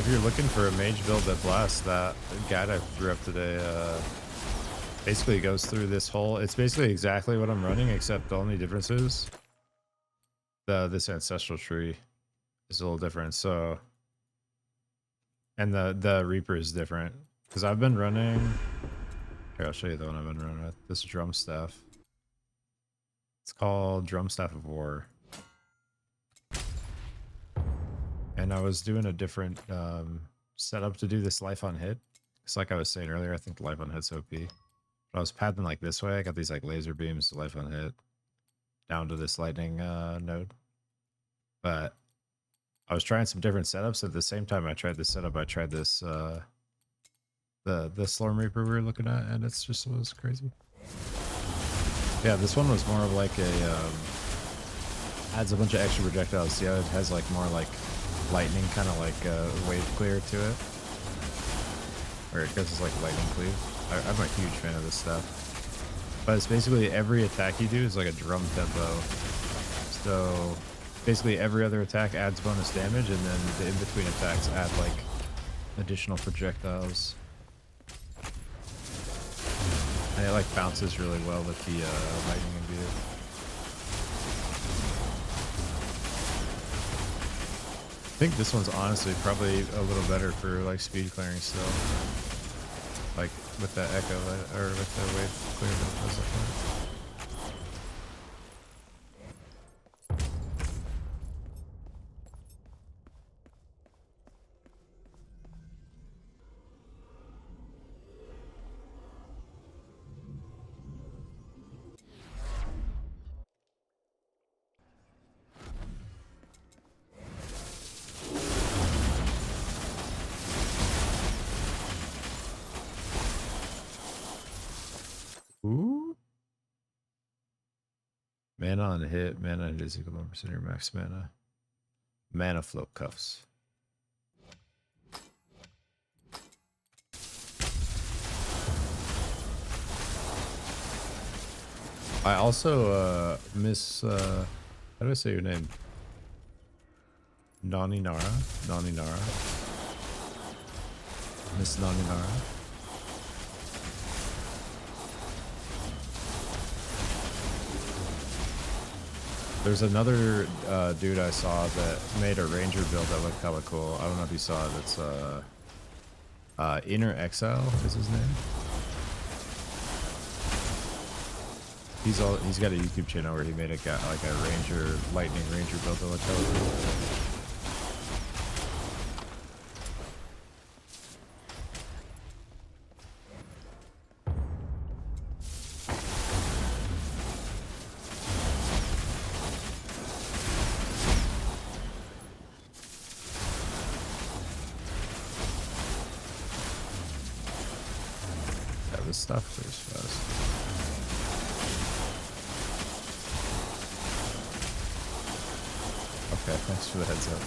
you're looking for a mage build that blasts, that guide I threw up today basically goes through this whole. It's basically exactly what I'm running, except the only difference is this ancestral tree is a little different. So, and the reaper is different because I've been running. Here, I'll show you the one I've been running with. This drum staff. It's called Drum Staff of War. And I was doing a different setup to do this life on hit. It's like I was saying earlier, I think life on hit's OP. But I was pathing like this way. I got these like laser beams to life on hit down to this lightning node. But I was trying some different setups. At the same time I tried this setup, I tried this the Slorm Reaper we were looking at, and it's just was crazy. Yeah, this one was more of like a adds a bunch of extra projectiles. Yeah, it has like more like lightning, kind of like wave clear to it, or it goes like lightning cleave. I'm a huge fan of this stuff, but it's basically every attack you do is like a drum tempo. So basically every other attack adds bonus damage, and then the in-between attacks add like additional projectiles. And it like bounces really well with the lightning imbue. I think this one's honestly probably a little better for like speed clearing still, like with the echo or with the wave clear that does like that. Ooh. Mana on hit, mana on hit is equal to 1% of your max mana. Mana flow cuffs. I also miss how do I say your name? Nani Nara. Nani Nara. Miss Nani Nara. There's another dude I saw that made a ranger build that looked hella cool. I don't know if you saw it. It's Inner Exile is his name. He's got a YouTube channel where he made like a ranger lightning ranger build that looked hella cool. This stuff clears fast. Okay, thanks for the heads up.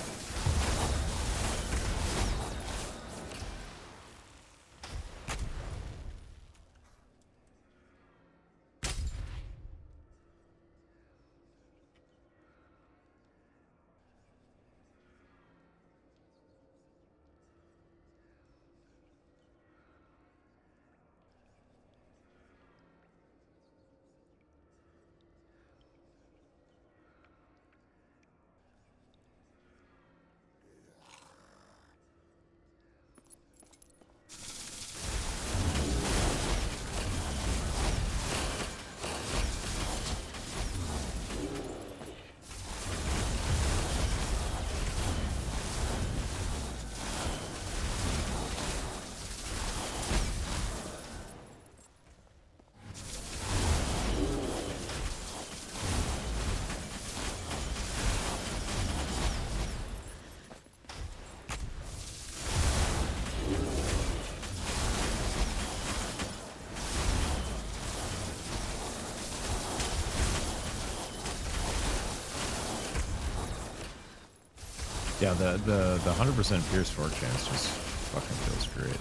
Yeah, the 100% Pierce Fork chance just fucking feels great.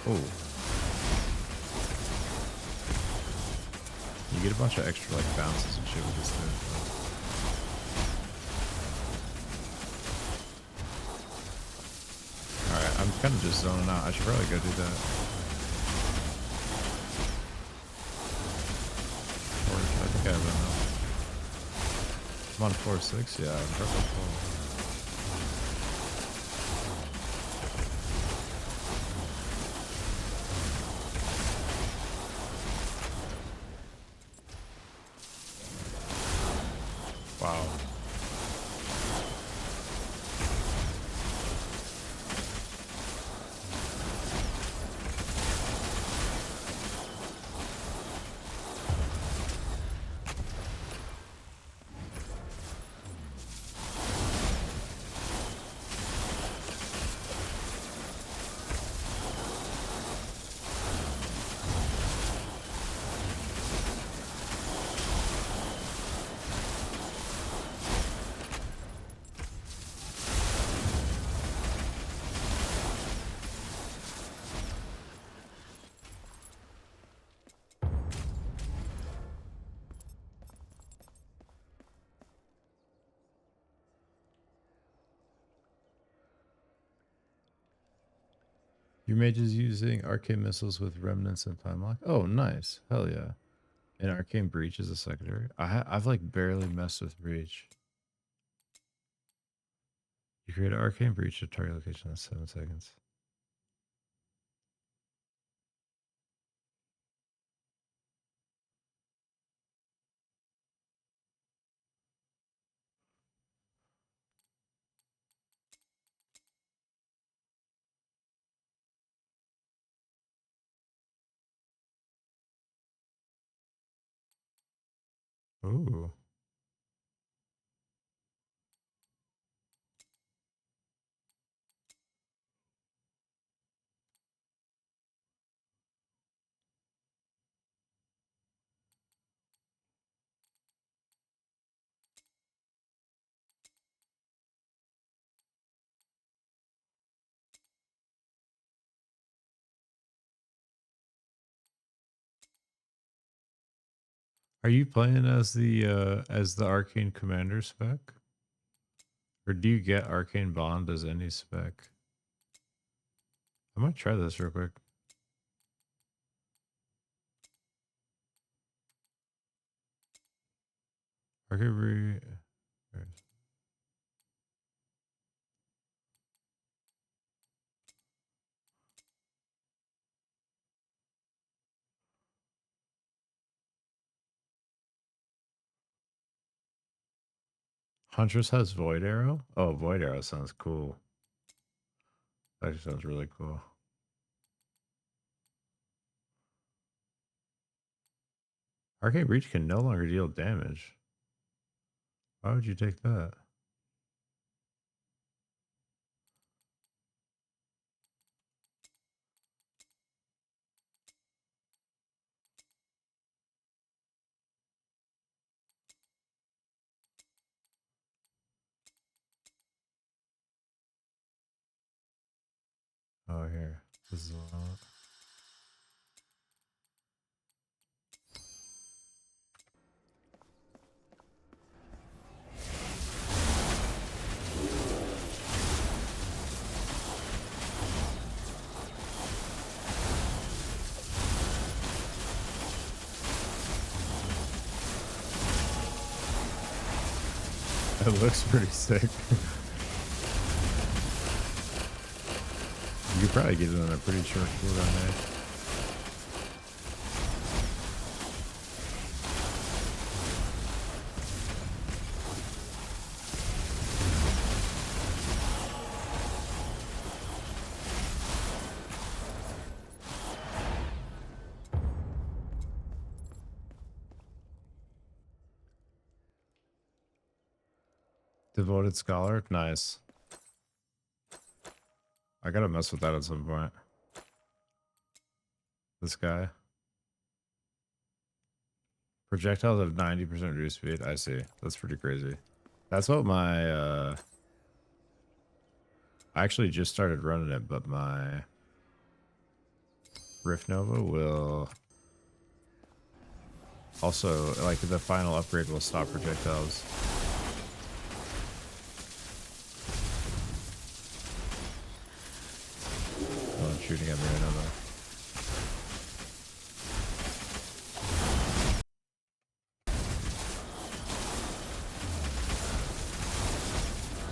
Oh. You get a bunch of extra like bounces and shit with this thing. Alright, I'm kind of just zoning out. I should probably go do that. Or I think I have enough. I'm on 4-6, yeah, I'm perfect. Cool. Wow. Your mage is using arcane missiles with remnants and time lock. Oh, nice. Hell yeah. And arcane breach is a secondary. I've like barely messed with breach. You create an arcane breach at target location in 7 seconds. Ooh. Are you playing as the arcane commander spec? Or do you get Arcane Bond as any spec? I might try this real quick. Arcane Huntress has Void Arrow? Oh, Void Arrow sounds cool. That actually sounds really cool. Arcane Breach can no longer deal damage. Why would you take that? Oh, here. This is it looks pretty sick. You could probably get it on a pretty short cooldown, eh? Devoted Scholar? Nice. I gotta mess with that at some point. This guy. Projectiles have 90% reduced speed. I see. That's pretty crazy. That's what my, I actually just started running it, but my Rift Nova will also, like, the final upgrade will stop projectiles. No one's shooting at me right now, though.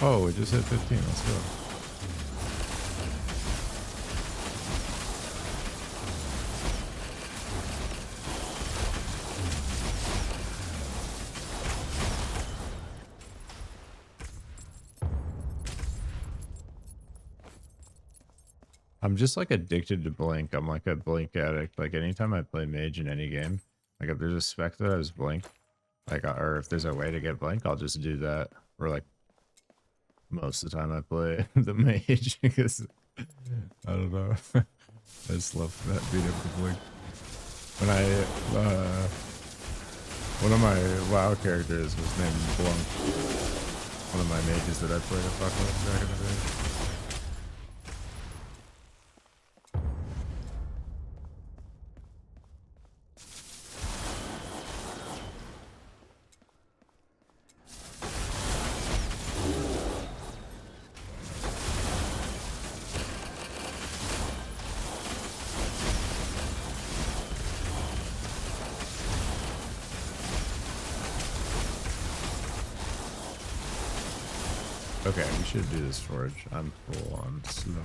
Oh, we just hit 15. Let's go. I'm just like addicted to Blink. I'm like a Blink addict. Like anytime I play Mage in any game, like if there's a spec that has Blink, like, or if there's a way to get Blink, I'll just do that. Or like most of the time I play the Mage because I don't know. I just love that beat up the Blink. When one of my WoW characters was named Blunk. One of my mages that I played a fuck with back in the day. Okay, we should do this forge. I'm full on slowing.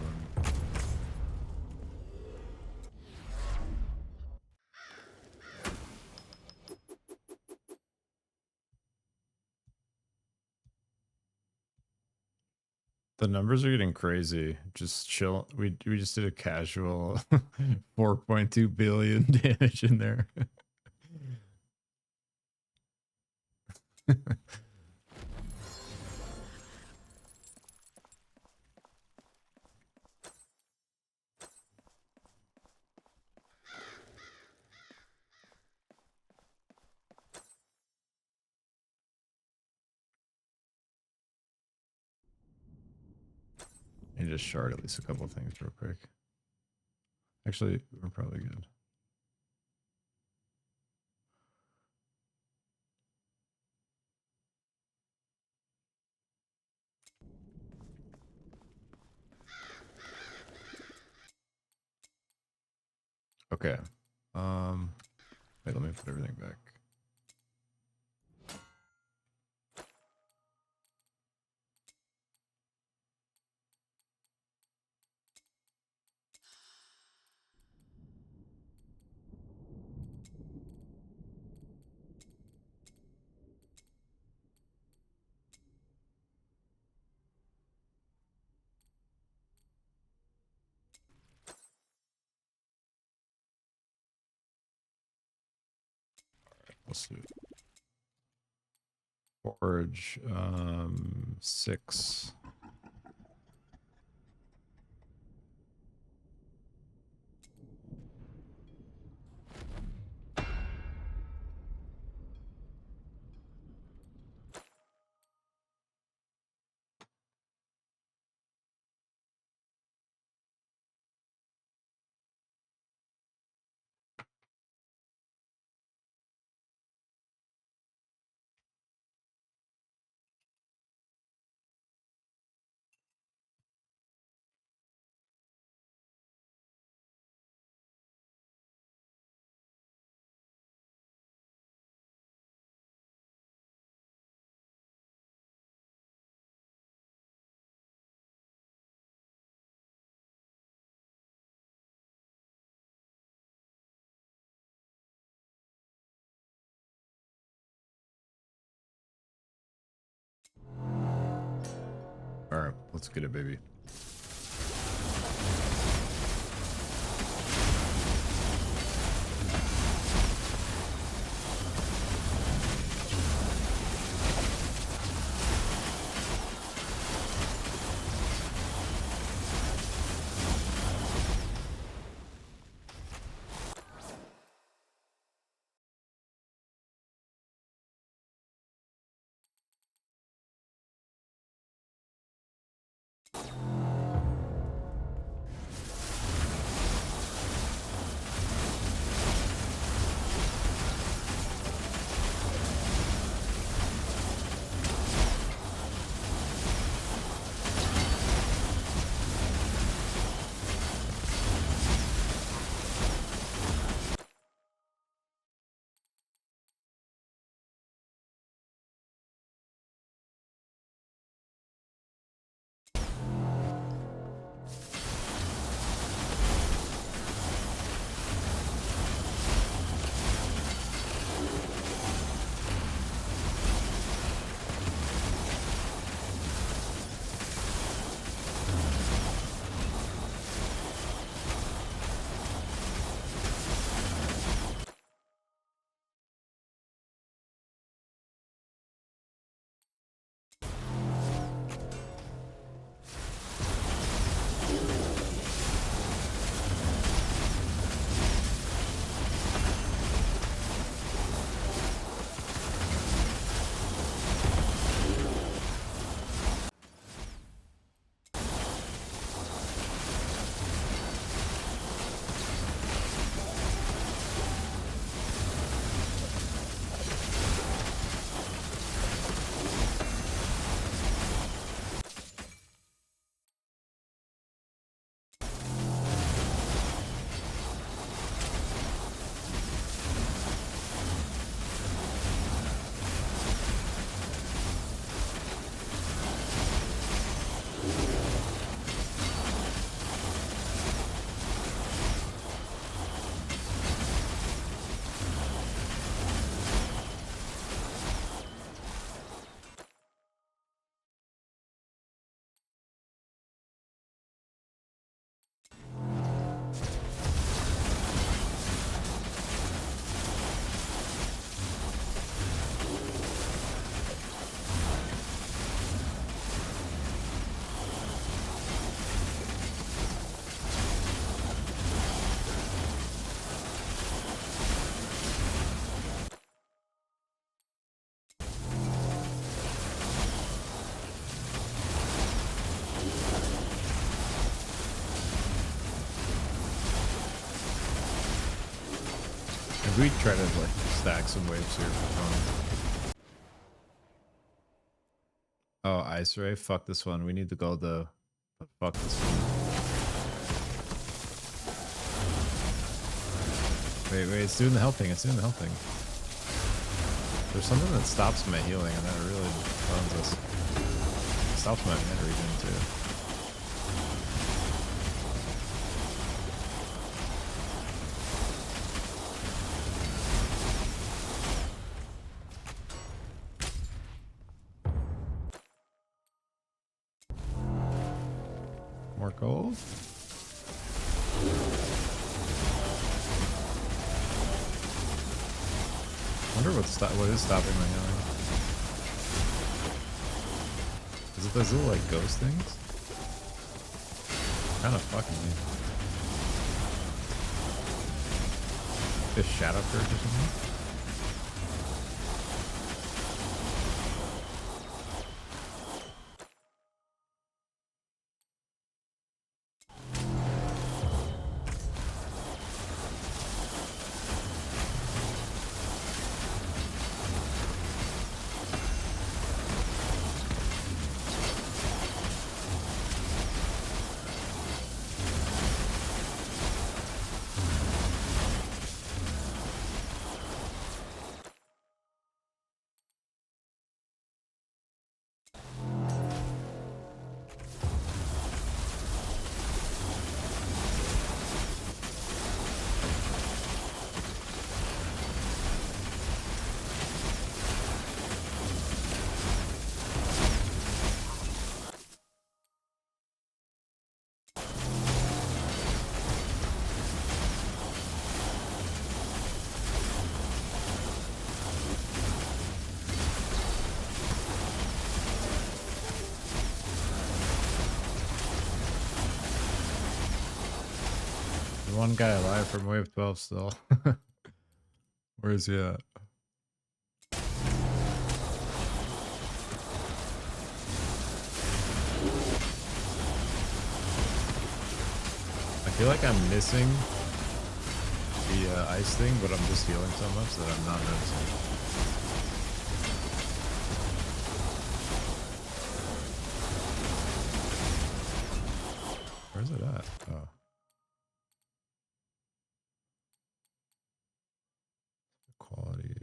The numbers are getting crazy. Just chill. We just did a casual 4.2 billion damage in there. And just shard at least a couple things real quick. Actually, we're probably good. Okay. Wait, let me put everything back. Let's do forage 6. All right, let's get it, baby. If we try to like stack some waves here for fun. Oh, ice ray. Fuck this one. We need the gold though. But fuck this one. Wait, it's doing the health thing. It's doing the health thing. There's something that stops my healing, and that really runs us. It stops my mana regen, too. More gold? I wonder what is stopping my healing. Is it those little like ghost things? Kind of fucking me. This shadow curse or something? One guy alive from wave 12 still. Where is he at? I feel like I'm missing the ice thing, but I'm just healing so much that I'm not noticing. Where's it at? Oh. Quality.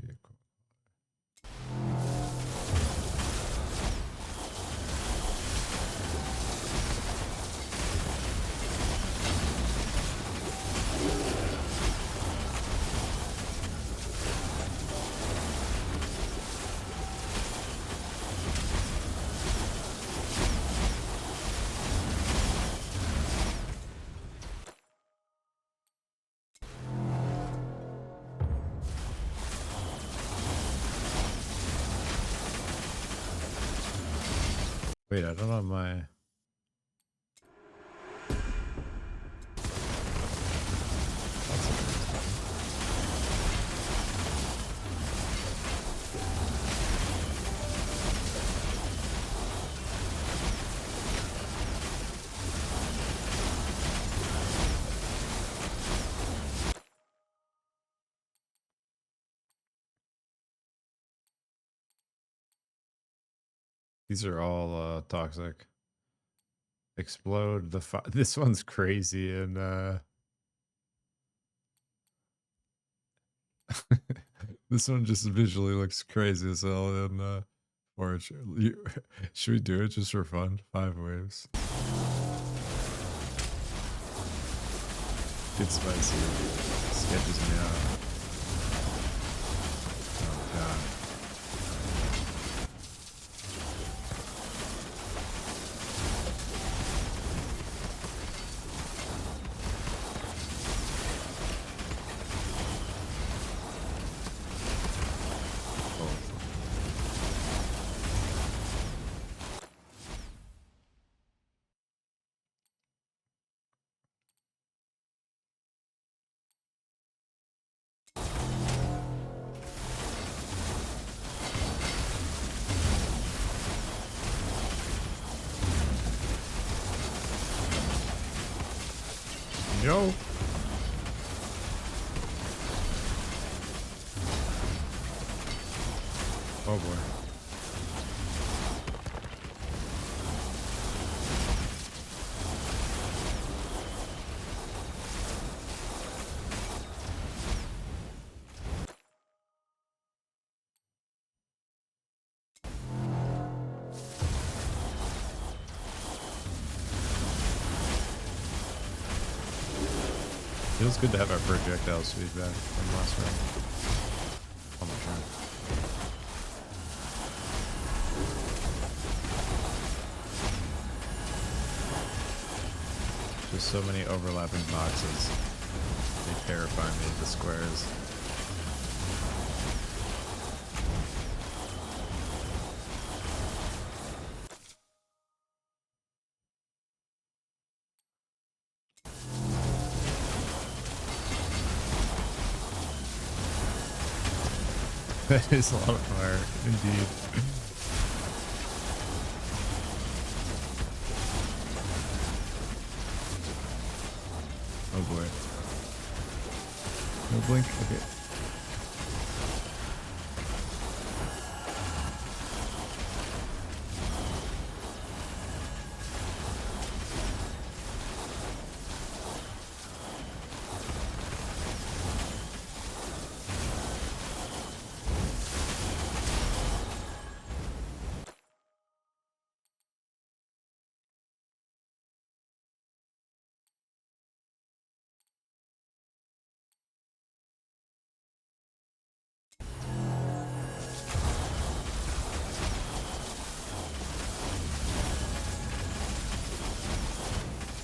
Wait, I don't know my... These are all toxic. Explode the this one's crazy and this one just visually looks crazy as hell and should we do it just for fun? 5 waves. It's spicy. Sketches me out. Oh god. Yo. Oh boy. Feels good to have our projectile speed back from last round. On the turn. Just so many overlapping boxes. They terrify me, the squares. That is a lot of fire, indeed. Oh boy. No blink? Okay.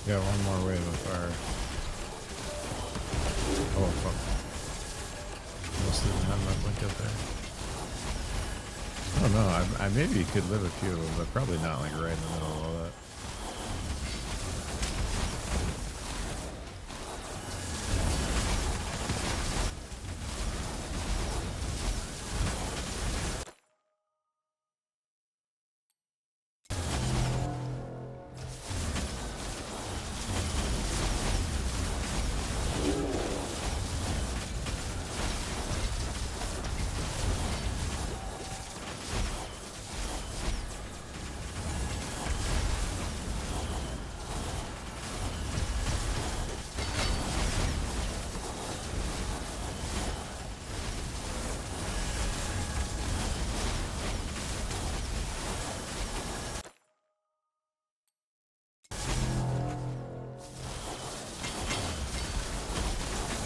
Got one more wave of fire. Oh fuck. Almost didn't have my blink up there. I don't know, I maybe could live a few of them, but probably not like right in the middle of all that.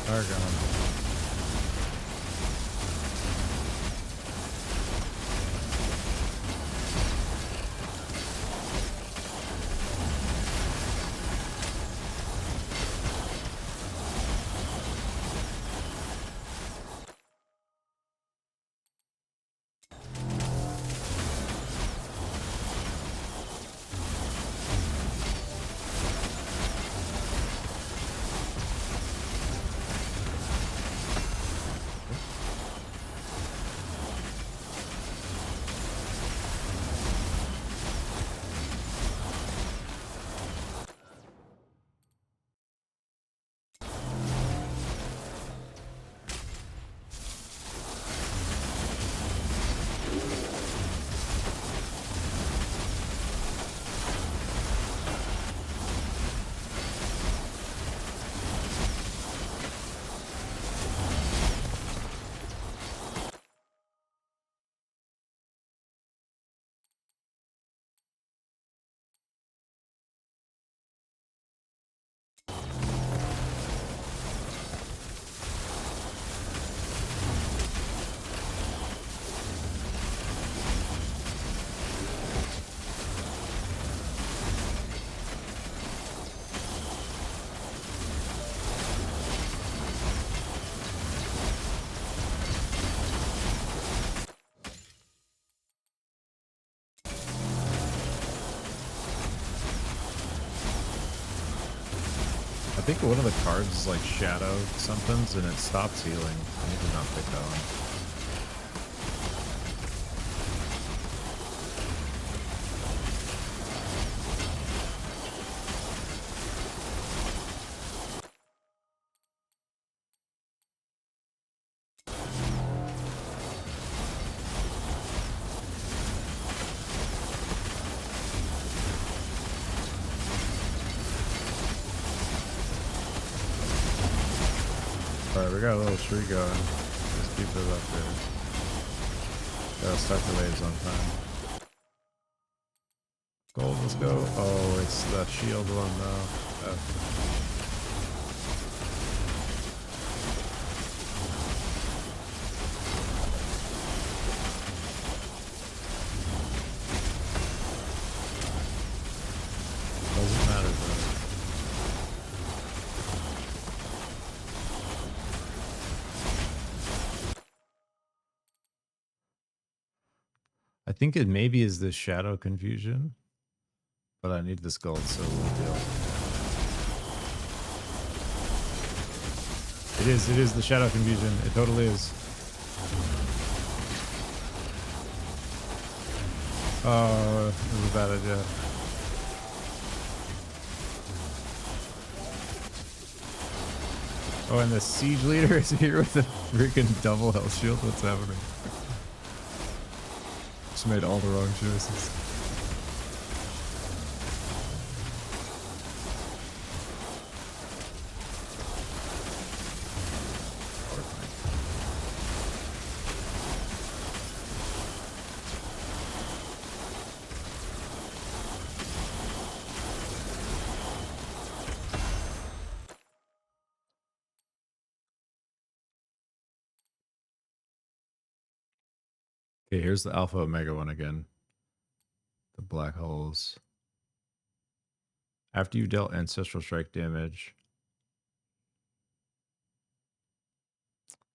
Argon. I think one of the cards is like shadow somethings and it stops healing. I need to not pick that one. Alright, we got a little tree going. Just keep it up there. Gotta start the waves on time. Gold, let's go. Oh, it's that shield one though. I think it maybe is the shadow confusion, but I need this gold, so we'll deal. It is the shadow confusion. It totally is. Oh, it was a bad idea. Oh, and the siege leader is here with a freaking double health shield. What's happening? Just made all the wrong choices. Okay, here's the Alpha Omega one again. The black holes. After you dealt ancestral strike damage,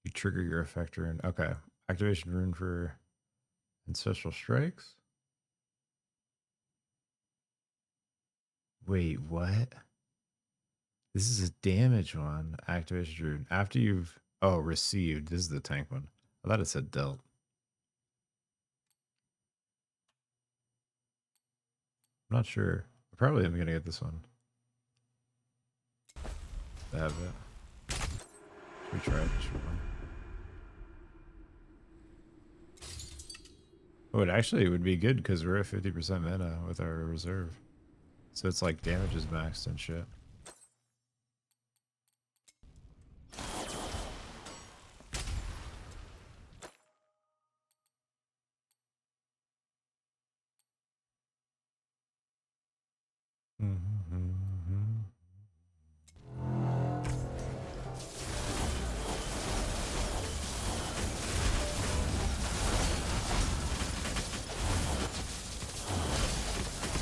you trigger your effector and okay. Activation rune for ancestral strikes. Wait, what? This is a damage one. Activation rune. After you've received. This is the tank one. I thought it said dealt. I'm not sure. I probably am gonna get this one. I have it. Should we try it? Oh, it actually would be good because we're at 50% mana with our reserve. So it's like damage is maxed and shit.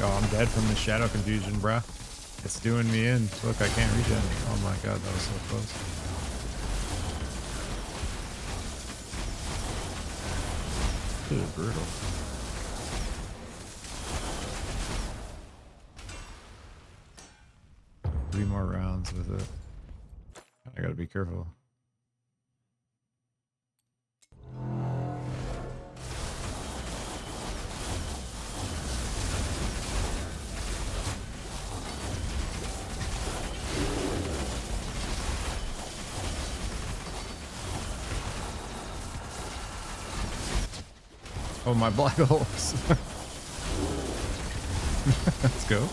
Oh, I'm dead from the shadow confusion, bruh. It's doing me in. Look, I can't reach it. Oh my god, that was so close. This is brutal. Three more rounds with it. I gotta be careful. Oh, my black holes. Let's go.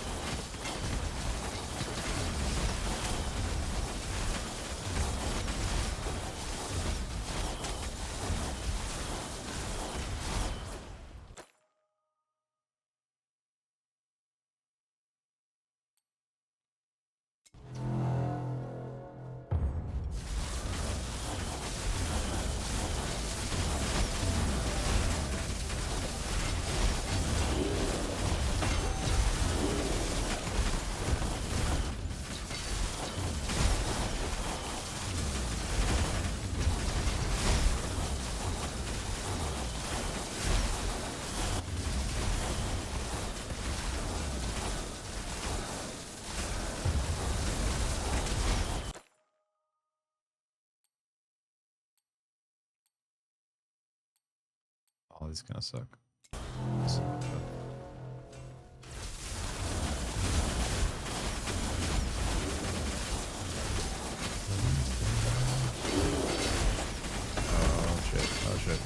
Oh, this is gonna suck. Oh shit, oh shit.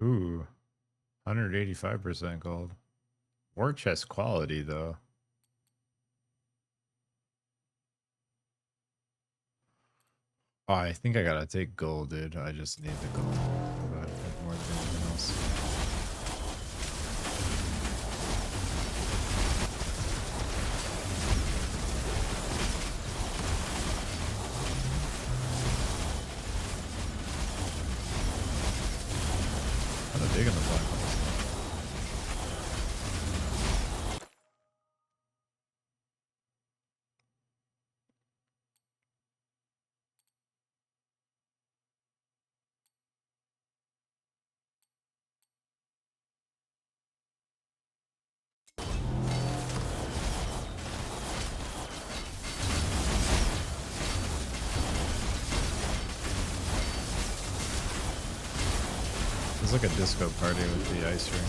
Ooh, 185% gold. War chest quality, though. Oh, I think I gotta take gold, dude. I just need the gold. I'll go ahead and take more than anything else. Kind of digging the black holes. It's like a disco party with the ice ring.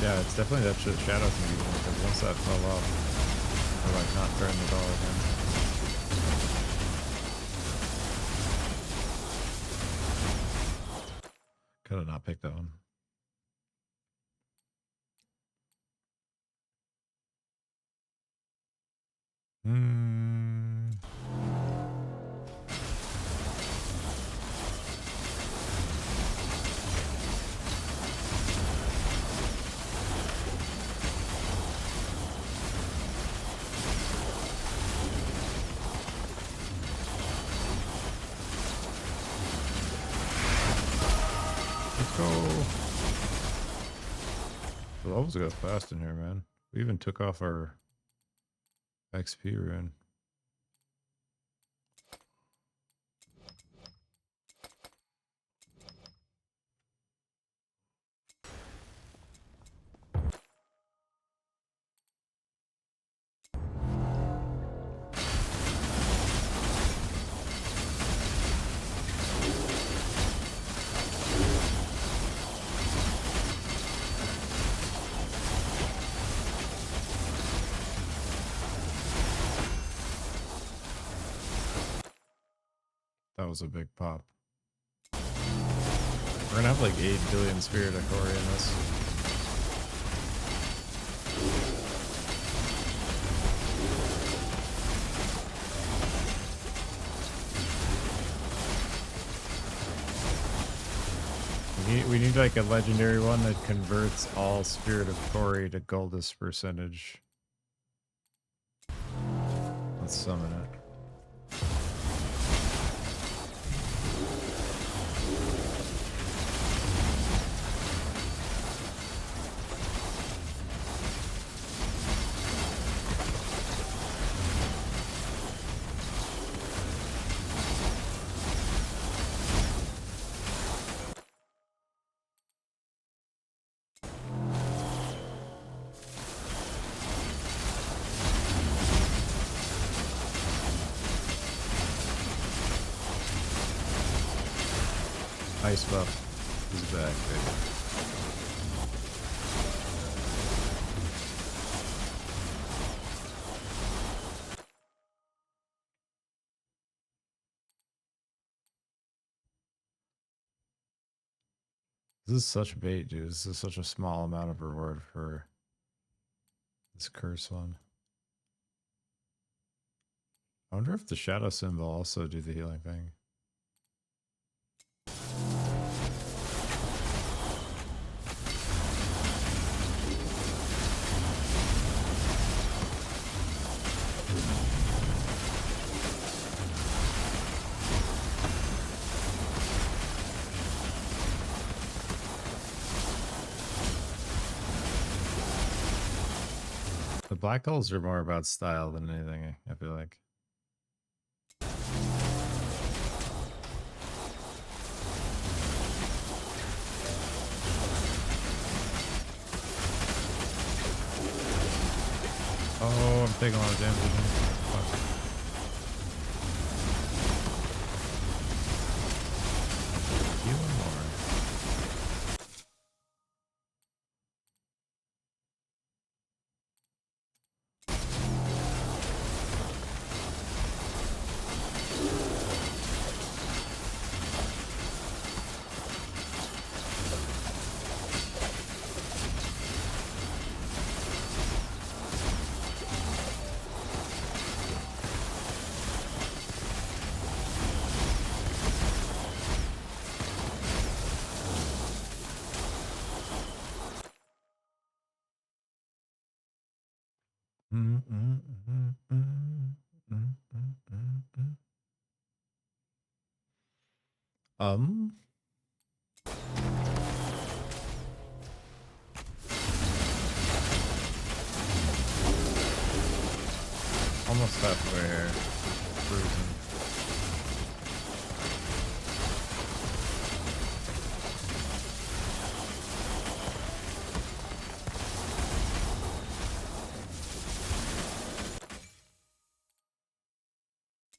Yeah, it's definitely that shadow thing again, because once that fell off, we're like not threatened at all again. Could have not picked that one. Let's go. The levels go fast in here, man. We even took off our XP rune. That was a big pop. We're gonna have like 8 billion spirit of Cory in this. We need like a legendary one that converts all spirit of Cory to Goldust percentage. Let's summon it. Ice buff is back, baby. This is such bait, dude. This is such a small amount of reward for this curse one. I wonder if the shadow symbol also do the healing thing. The black holes are more about style than anything, I feel like. taking a lot of damage. Fuck. You and more. Um, almost halfway here. Cruising.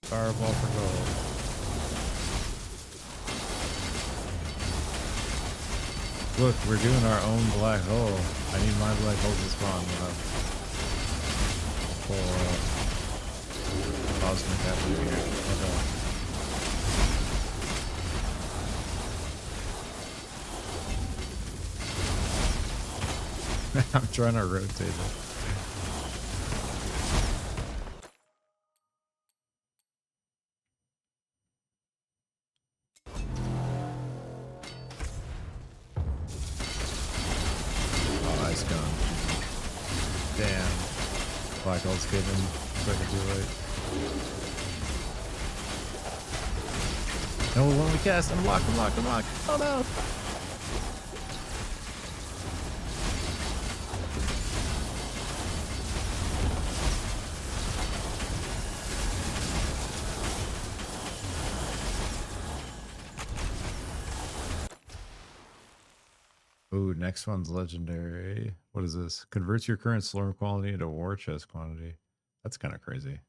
Fireball for gold. Look, we're doing our own black hole. I need my black hole to spawn for cosmic happening here. Okay. I'm trying to rotate it. Damn. Black hole's given. Fucking too late. No, when we cast, unlock. Oh no! Ooh, next one's legendary. What is this? Converts your current Slorm quality into war chest quantity. That's kind of crazy.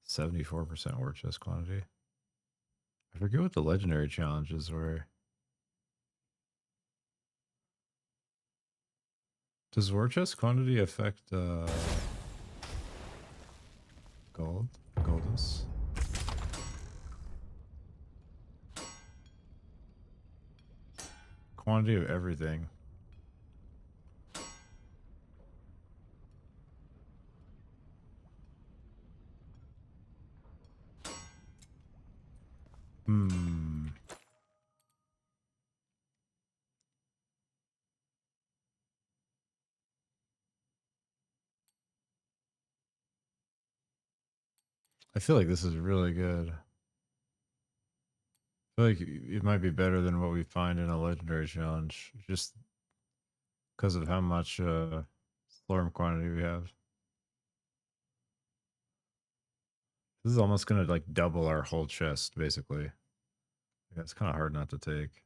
74% war chest quantity. I forget what the legendary challenges were. Does war chest quantity affect gold? Goldus? Quantity of everything. I feel like this is really good. I feel like it might be better than what we find in a legendary challenge, just because of how much Slorm quantity we have. This is almost gonna like double our whole chest, basically. Yeah, it's kind of hard not to take.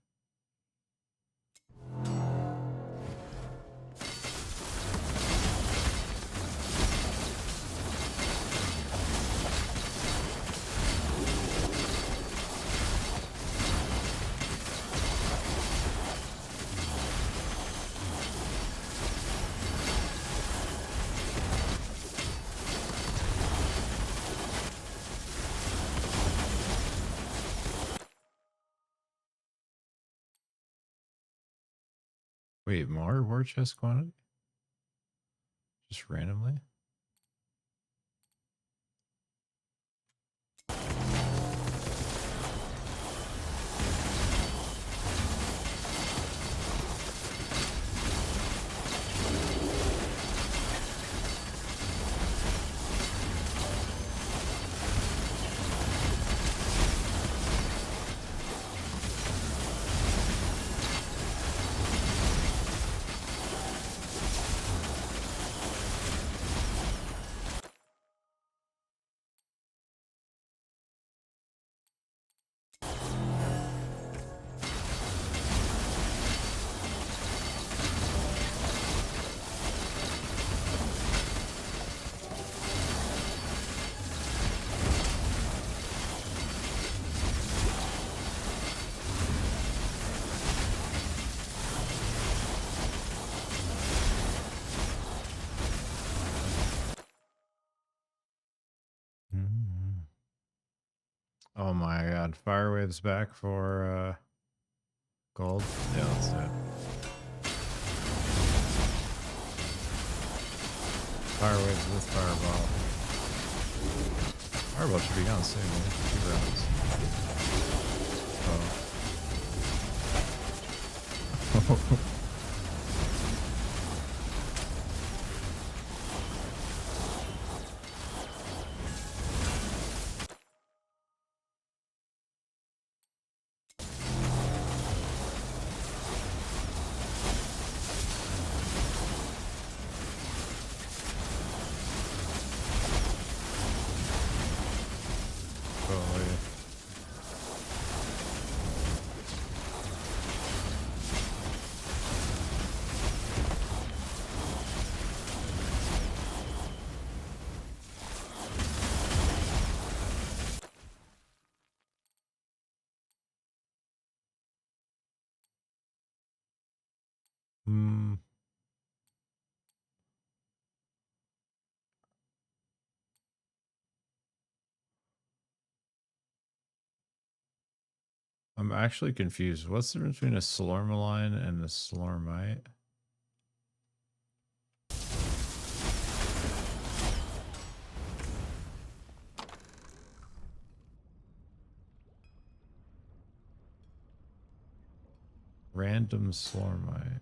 Wait, more war chest quantity? Just randomly? Oh my god, fire waves back for gold. Yeah, let's do it. Fire waves with fireball. Fireball should be gone soon, man. 2 rounds. Oh. Hmm. I'm actually confused. What's the difference between a Slormaline and a Slormite? Random Slormite.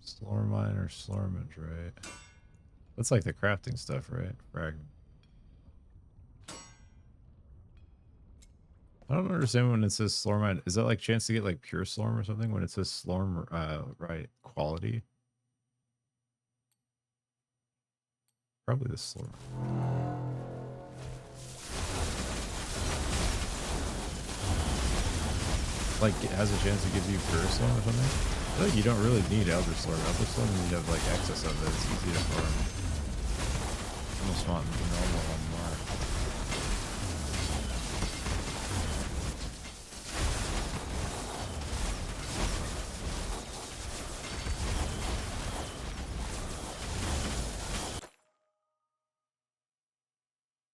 Slormine or Slormage, right? That's like the crafting stuff, right? Fragment. I don't understand when it says Slormite. Is that like chance to get like pure Slorm or something when it says Slorm, right, quality? Probably the Slorm. Like, it has a chance to give you pure Slorm or something? I feel like you don't really need Elder Slorm. Elder Slorm, you have like excess of it. It's easy to farm. Almost want the normal one more.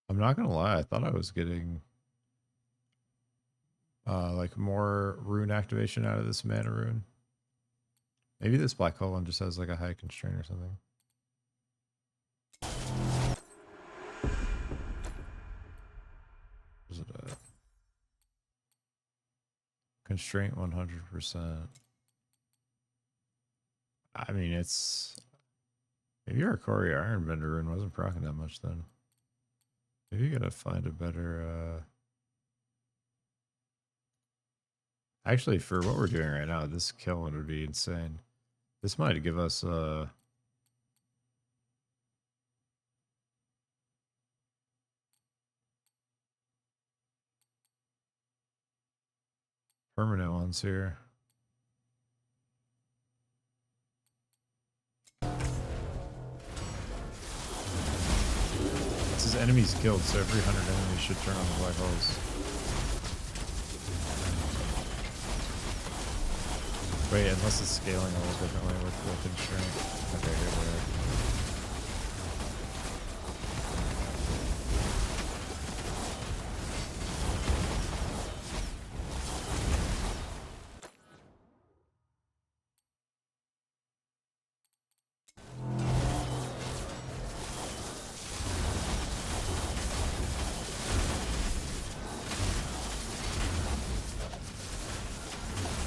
I'm not gonna lie, I thought I was getting like more rune activation out of this mana rune. Maybe this black hole one just has like a high constraint or something. Where's it at? Constraint 100%. I mean, it's... Maybe your Corey Ironbender rune wasn't proccing that much then. Maybe you gotta find a better... Actually, for what we're doing right now, this kill one would be insane. This might give us permanent ones here. This is enemies killed, so every 100 enemies should turn on the black holes. Wait, unless it's scaling a little differently with the constraint. Okay, here we are.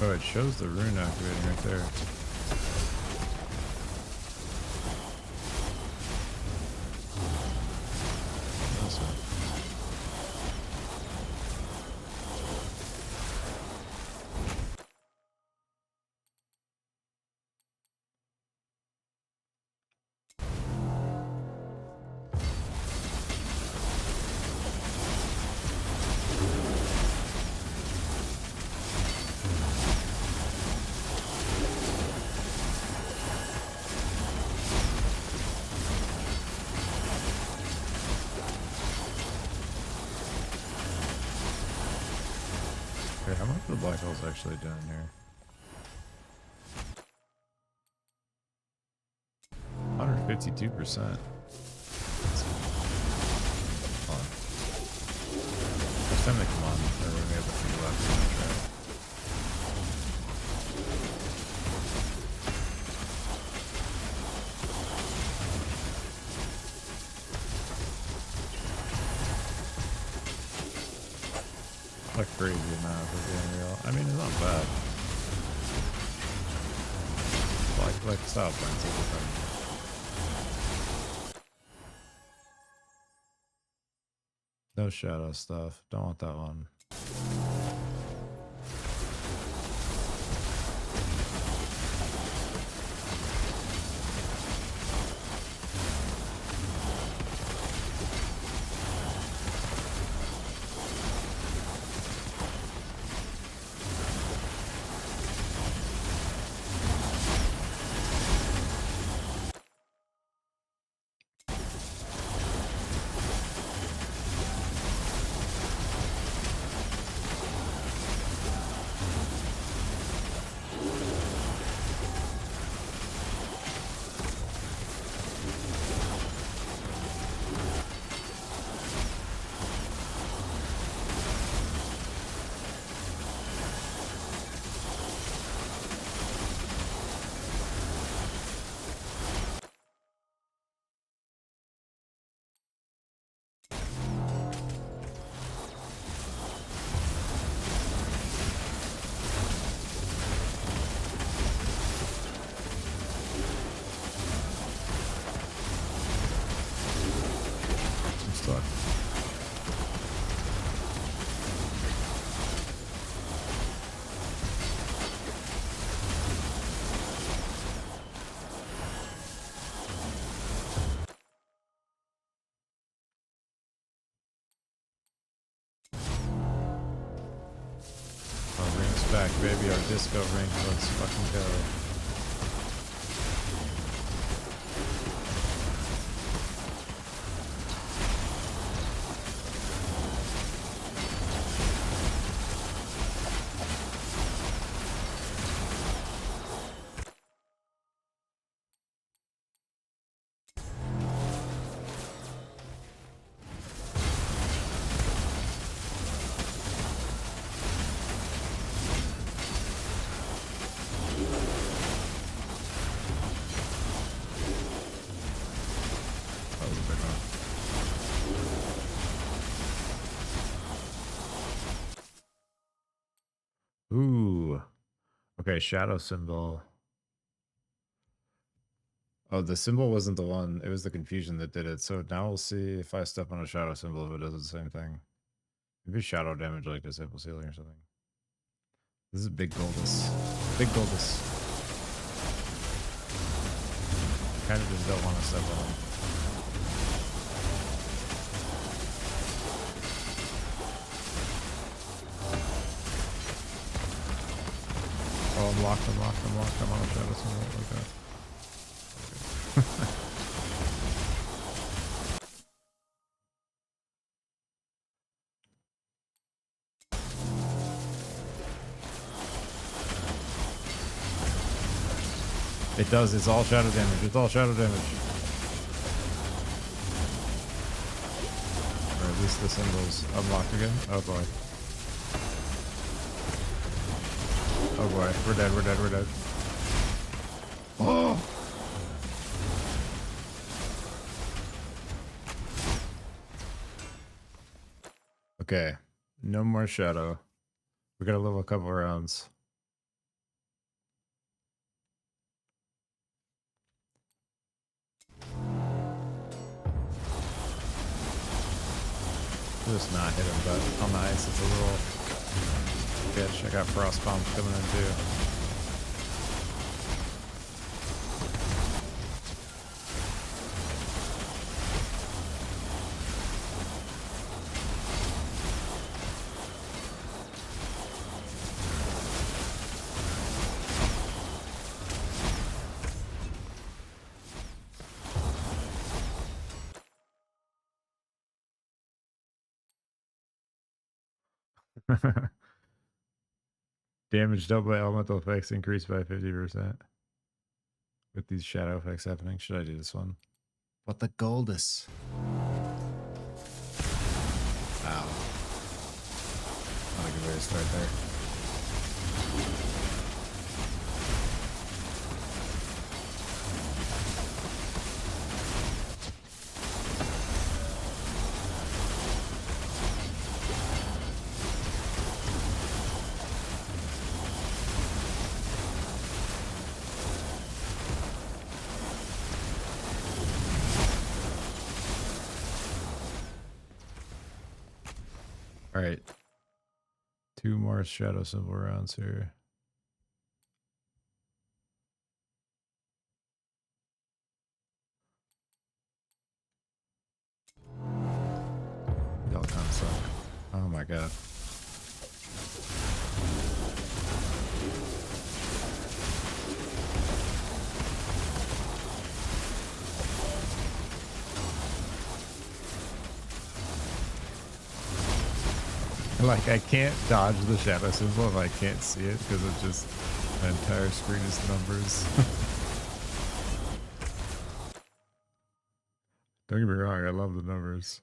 Oh, it shows the rune activating right there. Awesome. Okay, how much of the black hole's actually down here? 152%. next time they come on, or when we have a few left, we're gonna try it. Like crazy amount of the Unreal. I mean, it's not bad. Like style points all the time. No shadow stuff. Don't want that one. I'm stuck. Our ring's back, baby. Our disco ring. Let's fucking go. That was a big one. Ooh. Okay, shadow symbol. Oh, the symbol wasn't the one. It was the confusion that did it. So now we'll see if I step on a shadow symbol if it does the same thing. Maybe shadow damage like disable ceiling or something. This is big Goldus. Big Goldus. Kind of just don't want to step on him. Oh, I'm locked, I'm locked, I'm locked. I'm on a shadow symbol like that. It does, it's all shadow damage. It's all shadow damage. Or at least the symbol's unlocked again. Oh boy. Oh boy. We're dead, we're dead, we're dead. Oh! Okay. No more shadow. We gotta live a couple rounds. Just not hit him, but on the ice it's a little bitch. I got frost bombs coming in too. Damage dealt by elemental effects increased by 50%. With these shadow effects happening, should I do this one? What the Goldus? Ow. way to start there. All right. 2 more shadow symbol rounds here. Y'all kind of suck. Oh my god. Like, I can't dodge the shadow symbol if I can't see it because it's just the entire screen is numbers. Don't get me wrong, I love the numbers.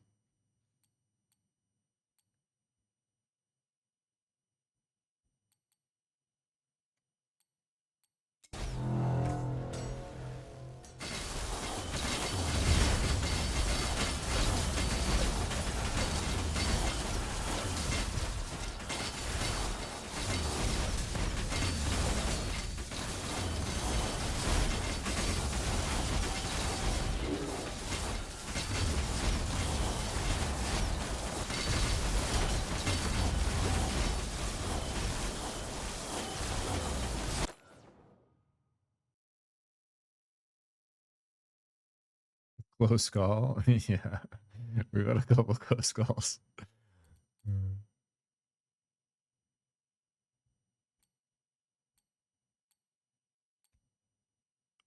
Close call. Yeah. We've had a couple close calls.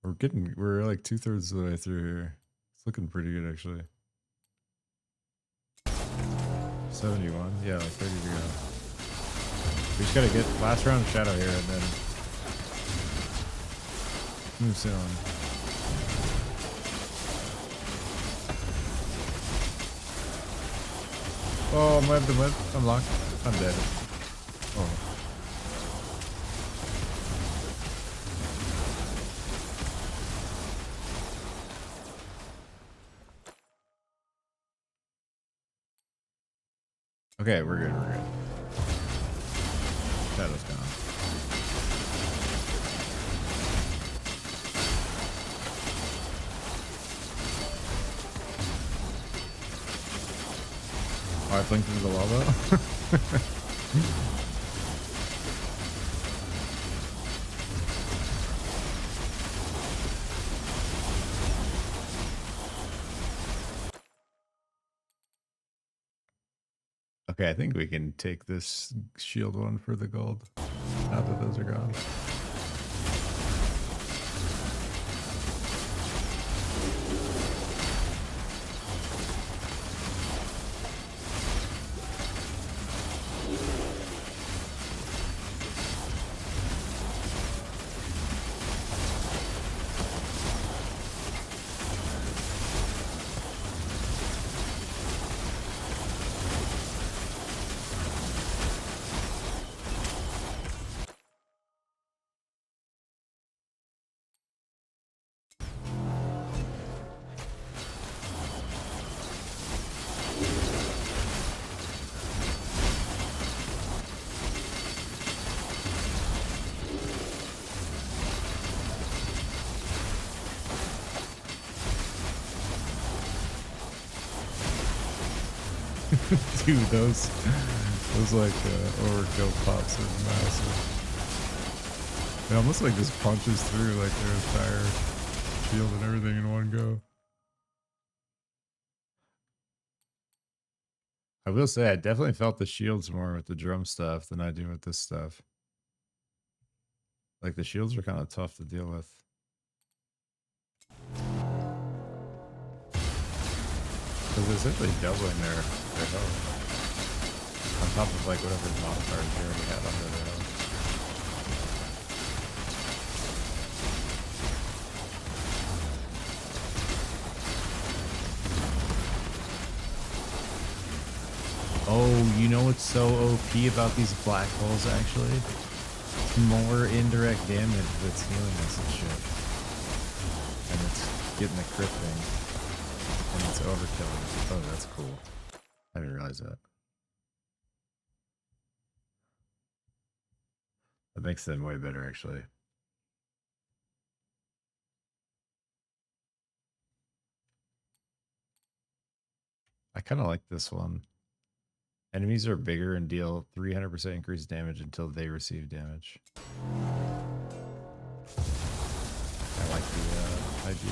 We're like 2/3 of the way through here. It's looking pretty good actually. 71. Yeah, like 30 to go. We just gotta get last round of shadow here and then move soon. Oh, I'm locked. I'm dead. Oh. Okay, we're good. Shadow's gone. Oh, I blinked into the lava. Okay, I think we can take this shield one for the gold now that those are gone. Dude, those like overkill pops are massive. It almost like just punches through like their entire shield and everything in one go. I will say I definitely felt the shields more with the drum stuff than I do with this stuff. Like the shields are kind of tough to deal with. Because they're simply doubling their health. On top of like whatever modifiers you already had under their health. Oh, you know what's so OP about these black holes, actually? More indirect damage that's healing us and shit. And it's getting the crit thing. And it's overkilling. Oh, that's cool. I didn't realize that. That makes them way better, actually. I kind of like this one. Enemies are bigger and deal 300% increased damage until they receive damage. I like the idea.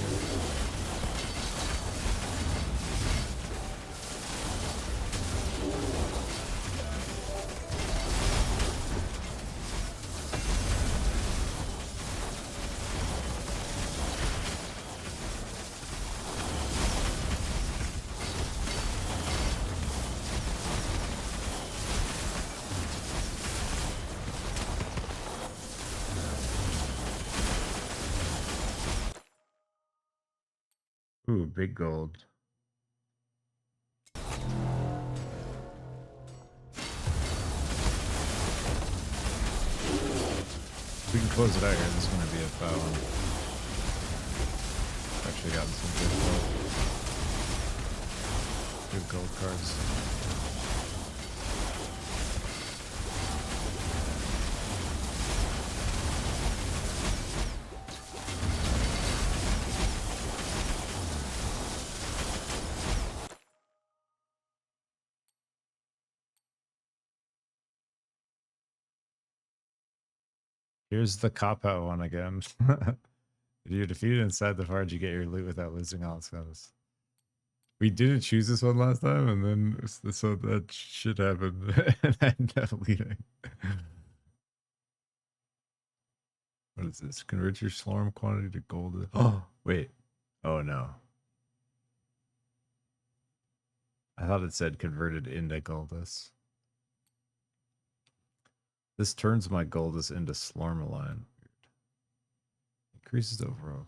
Ooh, big gold. We can close it out here. This is going to be a foul one. Actually gotten some good gold cards. Here's the cop-out one again. If you're defeated inside the forge, you get your loot without losing all its status. We didn't choose this one last time, and then so that shit happened, and I ended up leaving. What is this? Convert your Slorm quantity to gold. Oh, wait. Oh, no. I thought it said converted into Goldus. This turns my Goldus into Slormaline. Increases overall.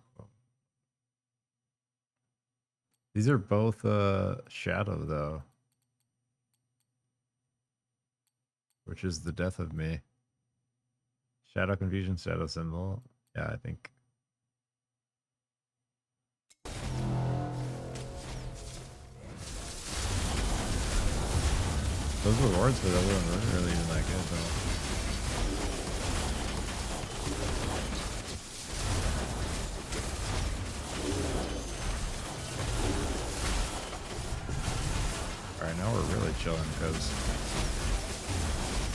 These are both Shadow, though. Which is the death of me. Shadow Confusion, Shadow Symbol. Yeah, I think. Those rewards for the other one weren't really even that good, though. Alright, now we're really chilling because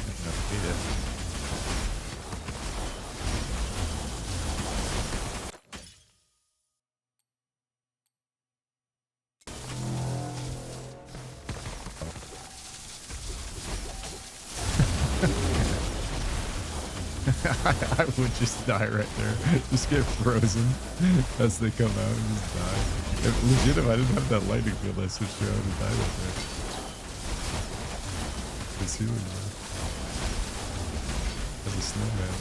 I can defeat it. I would just die right there. Just get frozen as they come out and just die. Legit, if I didn't have that lightning field, I switched around and died right there. It's healing, man. As a snowman.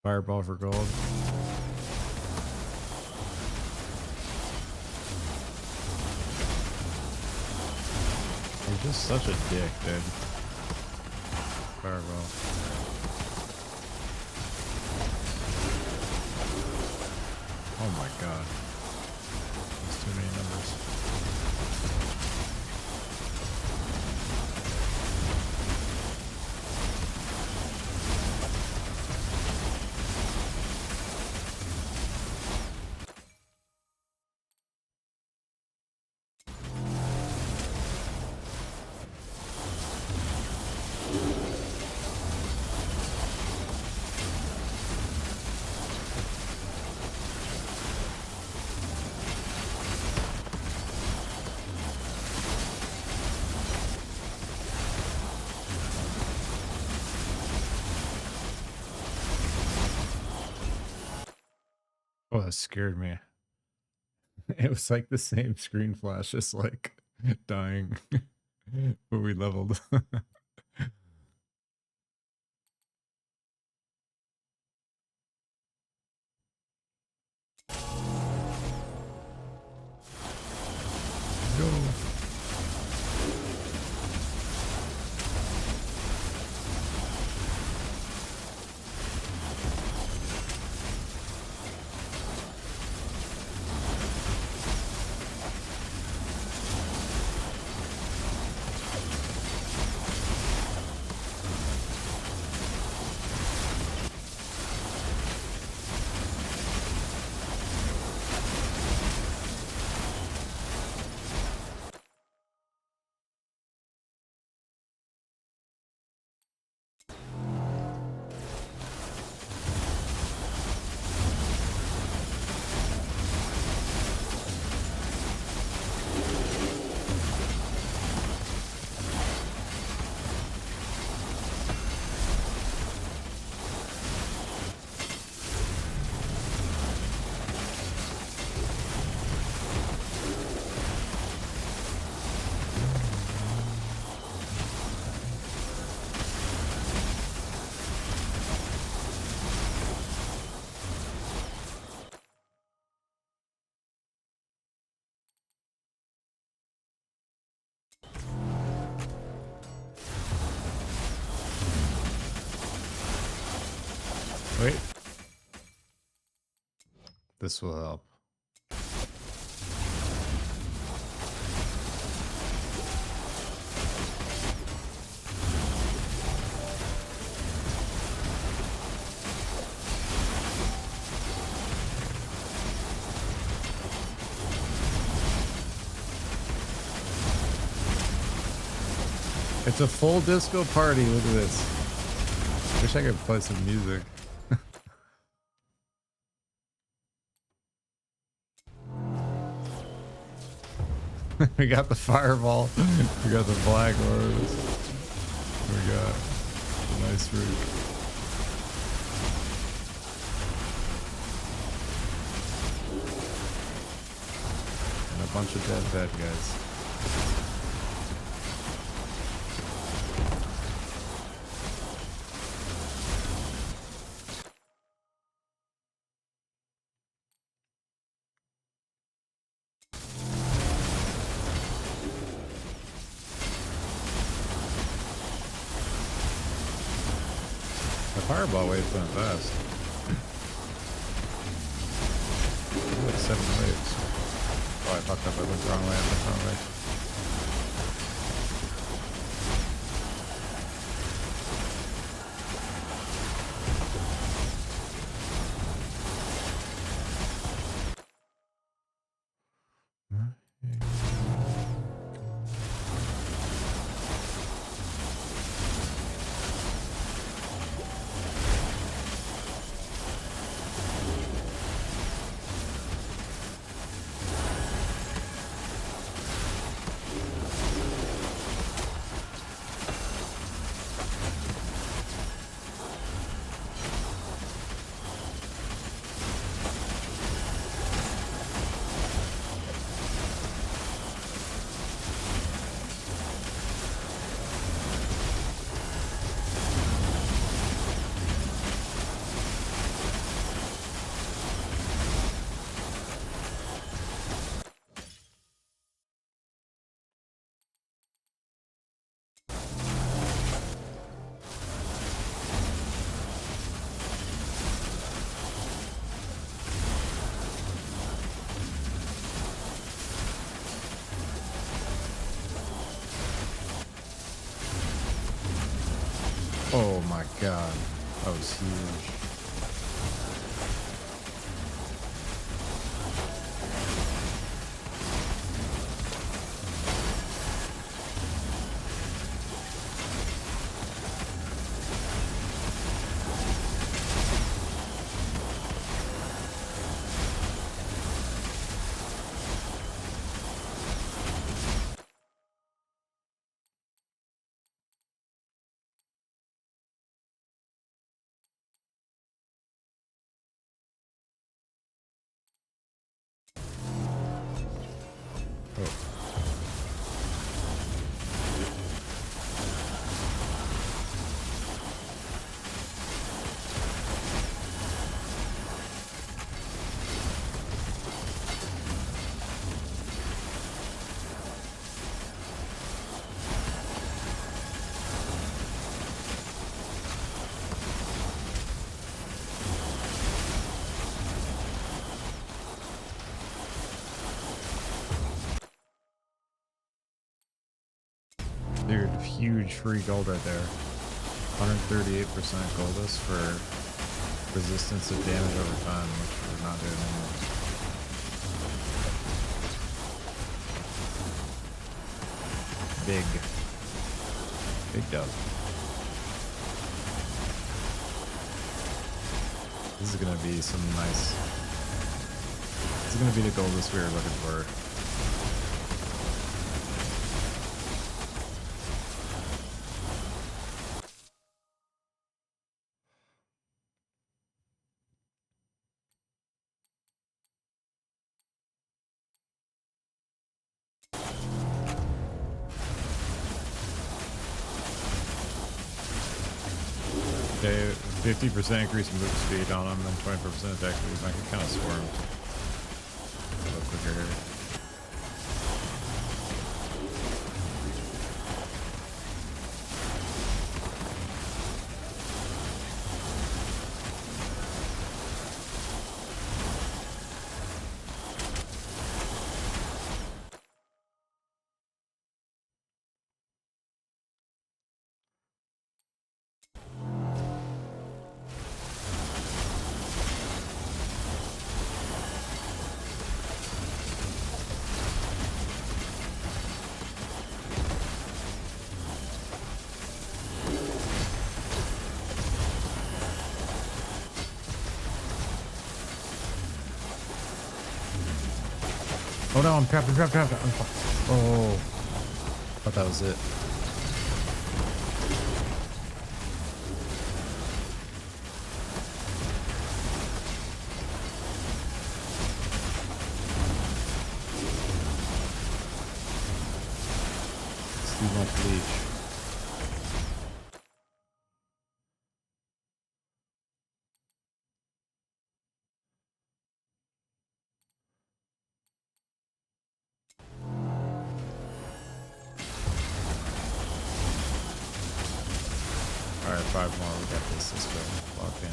Fireball for gold. Just such a dick, dude. Fireball. Oh my god. That's too many numbers. Oh, that scared me. It was like the same screen flash, just like dying when we leveled. Go. Wait. This will help. It's a full disco party. Look at this. Wish I could play some music. We got the fireball. We got the black orbs. We got a nice root. And a bunch of dead bad guys. The fireball waves went fast. Like 7 waves. Oh, I fucked up. I went the wrong way. I went the wrong way. Oh my god. That was huge. Oh. Dude, huge free gold right there. 138% goldus for resistance of damage over time, which we're not doing anymore. Big. Big dub. This is gonna be some nice. This is gonna be the goldus we were looking for. Okay, 50% increase in move speed on him and 24% attack speed. I can kind of swarm a little quicker here. Oh no, I'm trapped, I'm trapped, trapped. Oh, thought that was it. It's too much leech. Alright, 5 more, we got this. Let's go. Lock in.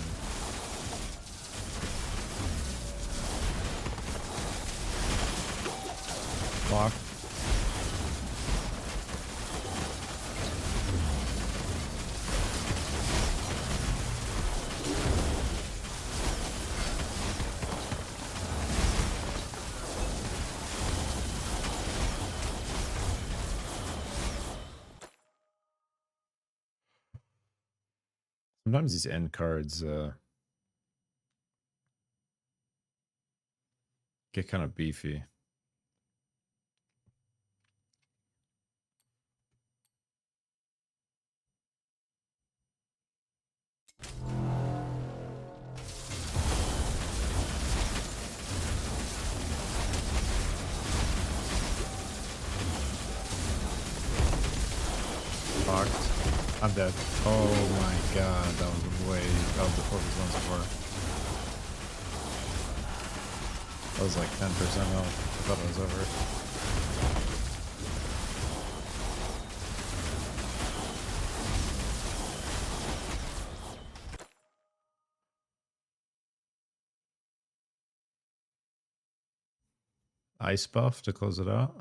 Lock. Sometimes these end cards get kind of beefy. Locked. I'm dead. Oh my god, that was way. That was the focus once before. That was like 10% health. I thought it was over. Ice buff to close it out.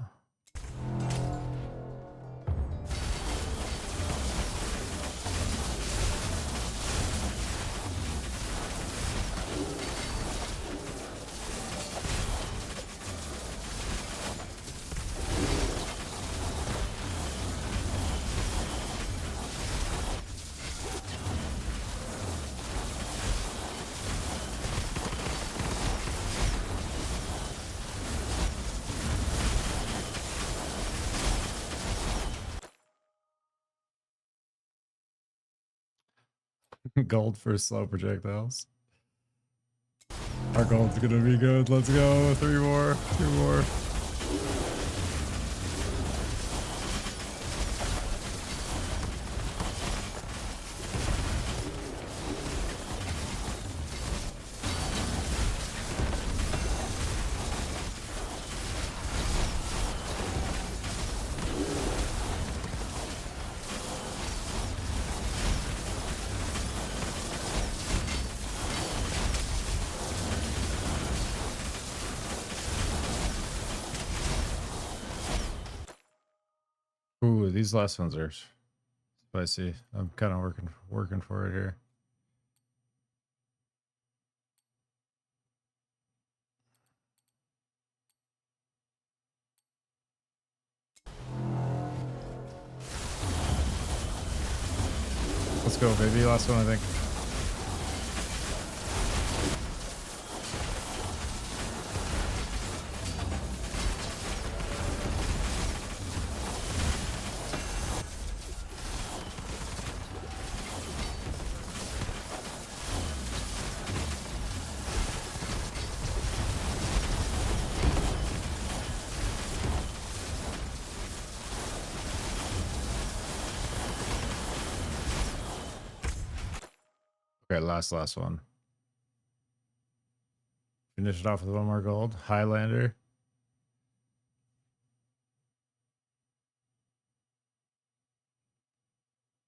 Gold for slow projectiles. Our gold's gonna be good. Let's go. 3 more. 2 more. Ooh, these last ones are spicy. I'm kind of working for it here. Let's go, baby. Last one, I think. Okay, last one. Finish it off with 1 more gold. Highlander.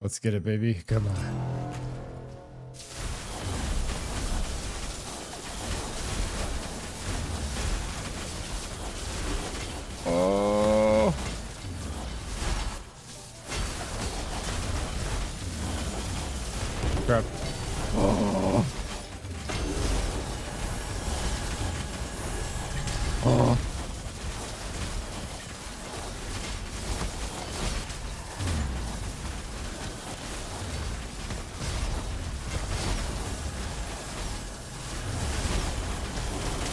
Let's get it, baby. Come on. Oh. Crap. Oh. Oh.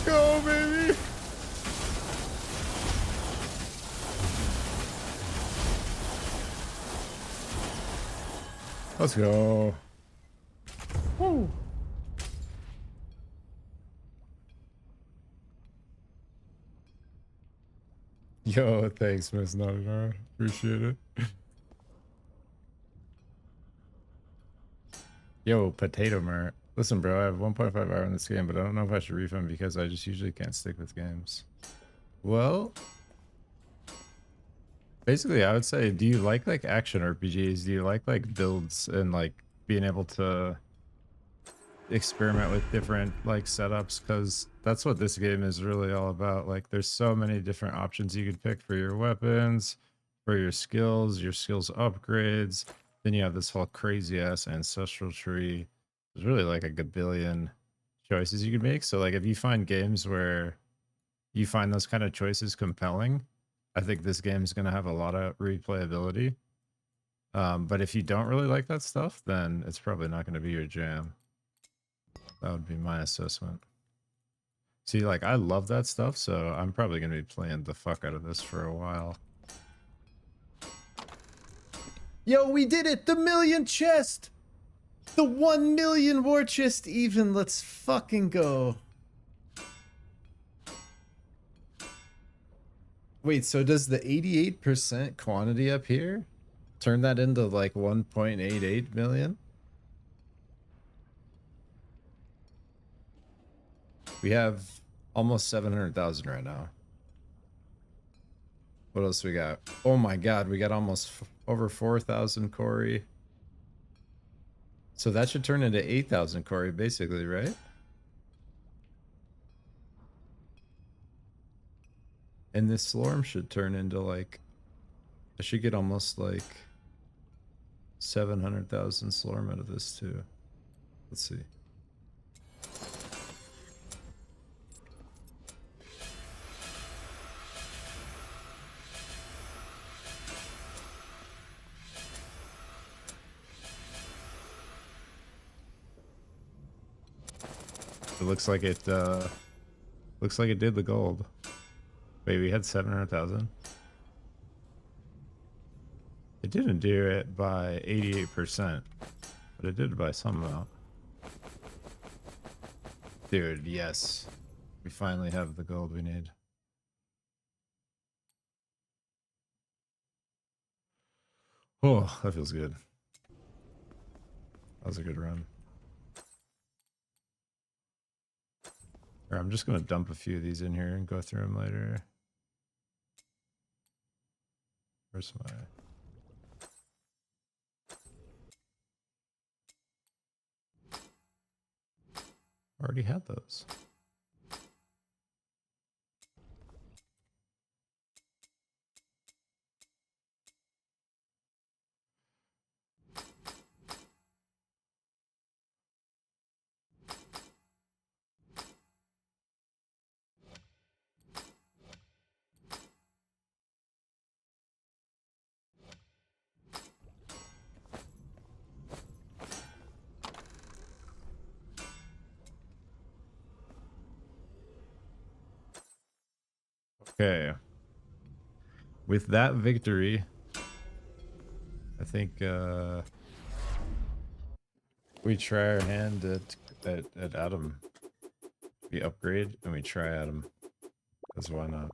Go, baby. Let's go. Woo. Yo, thanks, Miss Nodinara. Appreciate it. Yo, potato mart. Listen, bro, I have 1.5 hour in this game, but I don't know if I should refund because I just usually can't stick with games. Well, basically, I would say, do you like action RPGs? Do you like builds and like being able to experiment with different like setups? Because that's what this game is really all about. Like, there's so many different options you could pick for your weapons, for your skills upgrades. Then you have this whole crazy ass ancestral tree. There's really like a gabillion choices you could make. So like, if you find games where you find those kind of choices compelling, I think this game is going to have a lot of replayability. But if you don't really like that stuff, then it's probably not going to be your jam. That would be my assessment. See, like, I love that stuff, so I'm probably going to be playing the fuck out of this for a while. Yo, we did it! The 1,000,000 chest! The 1,000,000 war chest even! Let's fucking go. Wait, so does the 88% quantity up here turn that into like 1.88 million? We have almost 700,000 right now. What else we got? Oh my god, we got almost over 4,000 Corey. So that should turn into 8,000 Corey, basically, right? And this Slorm should turn into like, I should get almost like 700,000 Slorm out of this too. Let's see. It looks like it did the gold. Wait, we had 700,000. It didn't do it by 88%. But I did buy some amount. Dude, yes. We finally have the gold we need. Oh, that feels good. That was a good run. Or I'm just going to dump a few of these in here and go through them later. Where's my... Already had those. Okay. With that victory, I think we try our hand at Adam. We upgrade and we try Adam. Because why not?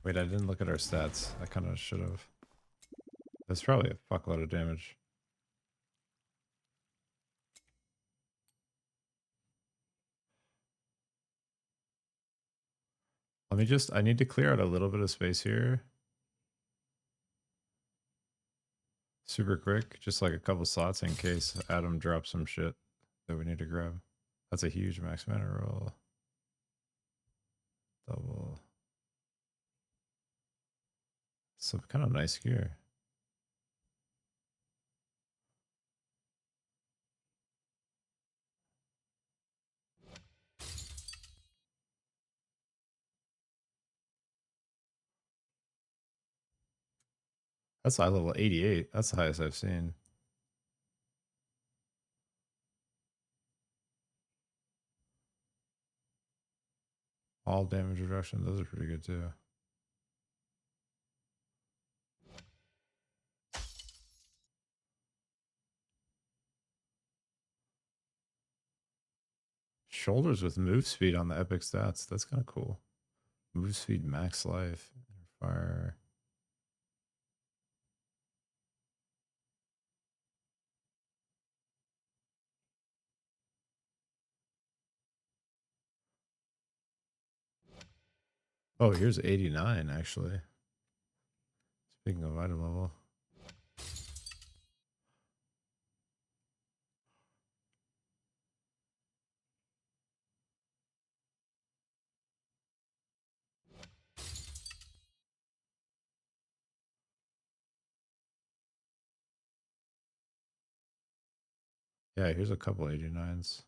Wait, I didn't look at our stats. I kind of should have. That's probably a fuckload of damage. Let me just, I need to clear out a little bit of space here. Super quick, just like a couple slots in case Adam drops some shit that we need to grab. That's a huge max mana roll. Double. Some kind of nice gear. That's high level 88. That's the highest I've seen. All damage reduction, those are pretty good too. Shoulders with move speed on the epic stats. That's kind of cool. Move speed, max life, fire. Oh, here's 89 actually. Speaking of item level. Yeah, here's a couple 89s.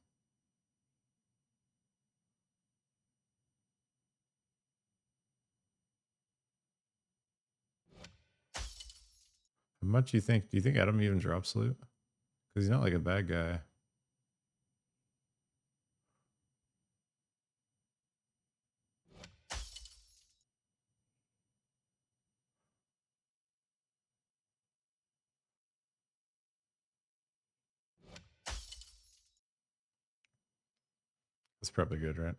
How much do you think? Do you think Adam even drops loot? Because he's not like a bad guy. That's probably good, right?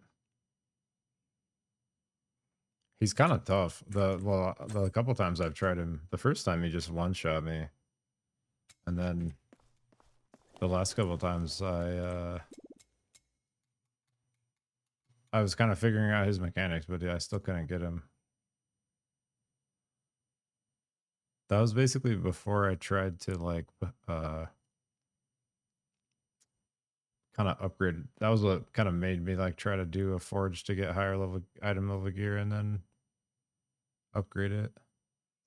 He's kind of tough. The couple times I've tried him, the first time he just one shot me, and then the last couple of times I was kind of figuring out his mechanics, but yeah, I still couldn't get him. That was basically before I tried to like kind of upgrade. That was what kind of made me like try to do a forge to get higher level item level gear and then upgrade it.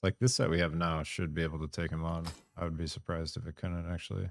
Like this set we have now should be able to take him on. I would be surprised if it couldn't actually.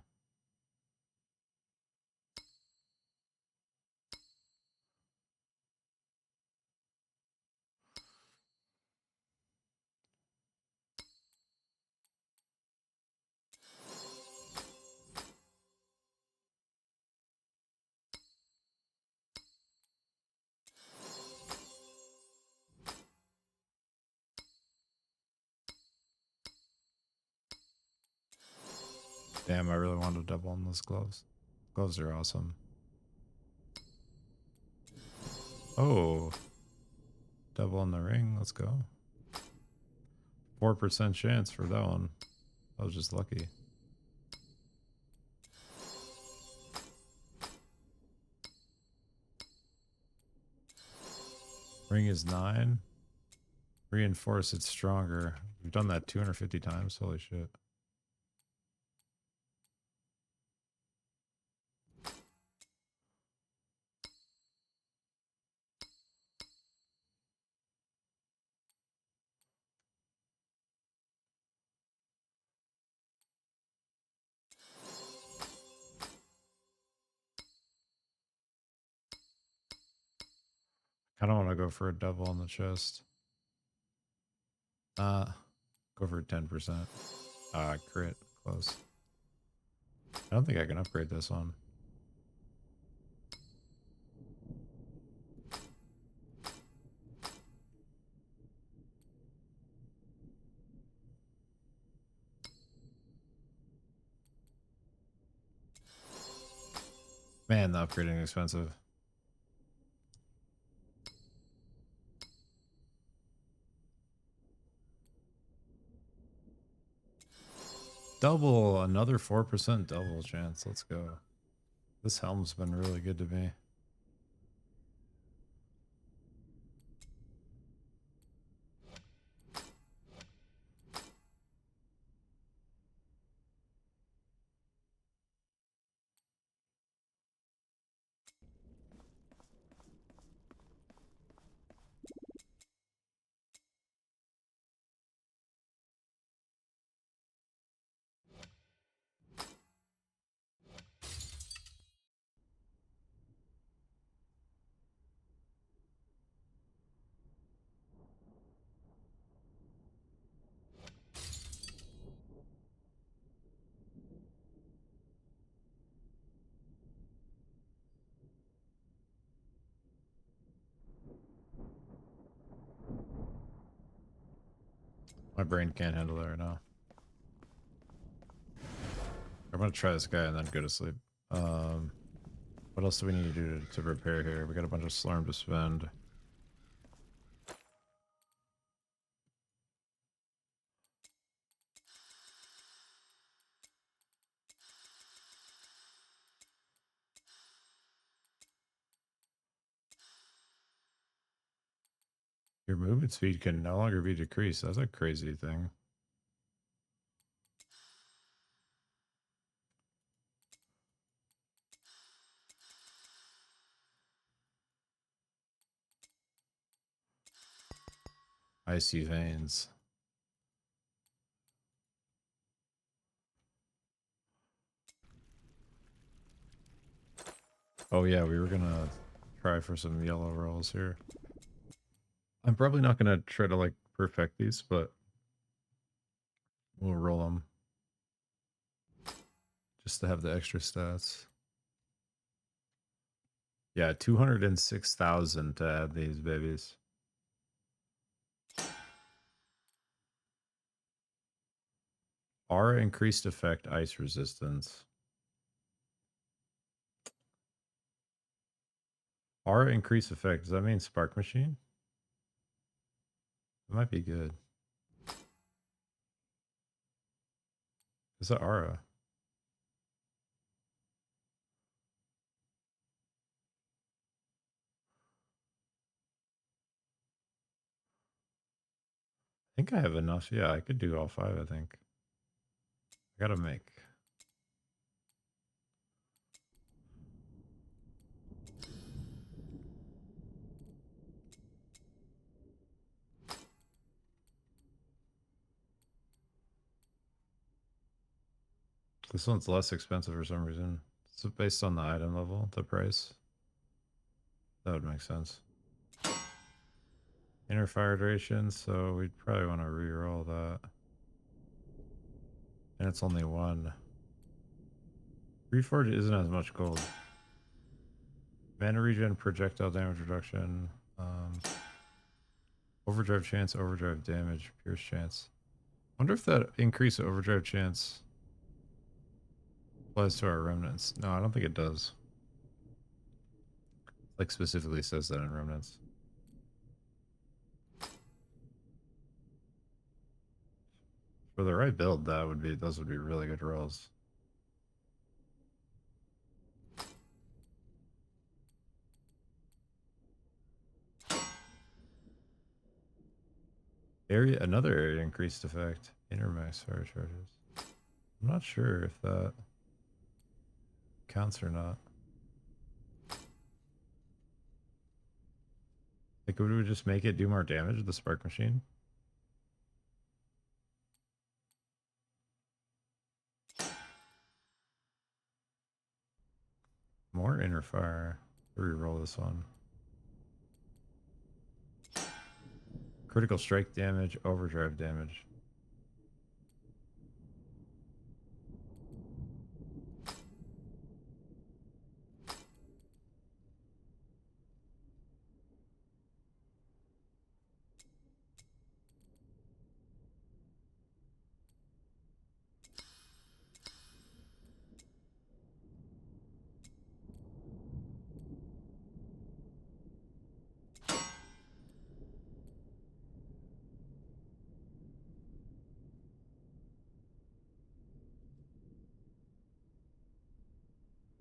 Damn, I really wanted to double on those gloves. Gloves are awesome. Oh, double on the ring. Let's go. 4% chance for that one. I was just lucky. Ring is 9. Reinforce it's stronger. We've done that 250 times. Holy shit. I don't want to go for a double on the chest. Go for 10%. Crit. Close. I don't think I can upgrade this one. Man, the upgrading is expensive. Double. Another 4% double chance. Let's go. This helm's been really good to me. My brain can't handle that right now. I'm gonna try this guy and then go to sleep. What else do we need to do to prepare here? We got a bunch of slurm to spend. Your movement speed can no longer be decreased. That's a crazy thing. Icy veins. Oh yeah, we were gonna try for some yellow rolls here. I'm probably not gonna try to like perfect these, but we'll roll them just to have the extra stats. Yeah, 206,000 to add these babies. Aura increased effect, ice resistance. Aura increased effect. Does that mean spark machine? It might be good. Is that aura? I think I have enough. Yeah, I could do all 5, I think. I gotta make. This one's less expensive for some reason. It's based on the item level, the price. That would make sense. Inner fire duration, so we'd probably want to reroll that. And it's only 1. Reforge isn't as much gold. Mana regen, projectile damage reduction, overdrive chance, overdrive damage, pierce chance. Wonder if that increased overdrive chance Applies to our remnants. No, I don't think it does. Like specifically says that in remnants. For the right build, those would be really good rolls. Another area increased effect. Intermax fire charges. I'm not sure if that counts or not. Like, would we just make it do more damage with the spark machine? More inner fire. Reroll this one. Critical strike damage, overdrive damage.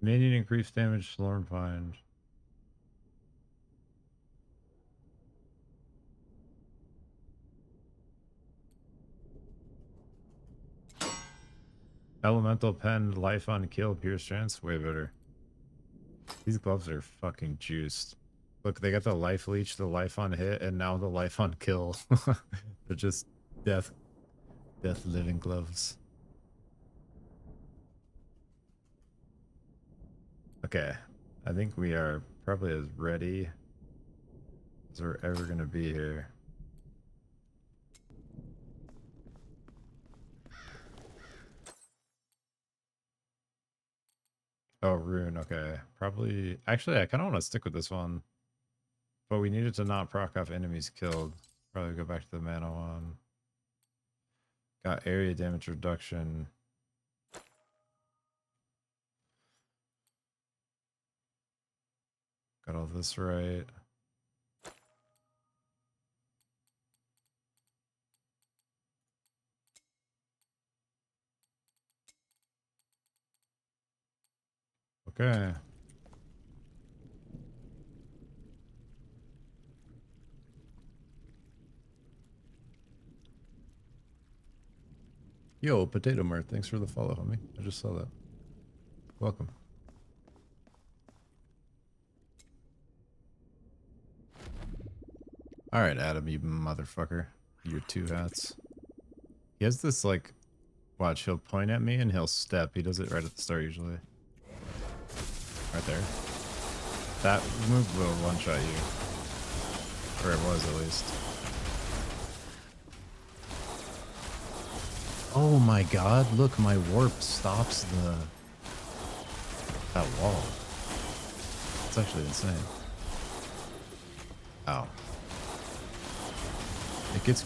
May need increased damage, Slormancer. Elemental pen, life on kill, pierce chance, way better. These gloves are fucking juiced. Look, they got the life leech, the life on hit, and now the life on kill. They're just death living gloves. Okay, I think we are probably as ready as we're ever gonna be here. Oh, rune, okay. Probably, actually, I kind of want to stick with this one. But we needed to not proc off enemies killed. Probably go back to the mana one. Got area damage reduction. Got all this right. Okay. Yo, Potato Mart, thanks for the follow, homie. I just saw that. Welcome. Alright, Adam, you motherfucker. Your two hats. He has this, like, watch, he'll point at me and he'll step. He does it right at the start, usually. Right there. That move will one-shot you. Or it was, at least. Oh my god, look, my warp stops that wall. It's actually insane. Ow. It gets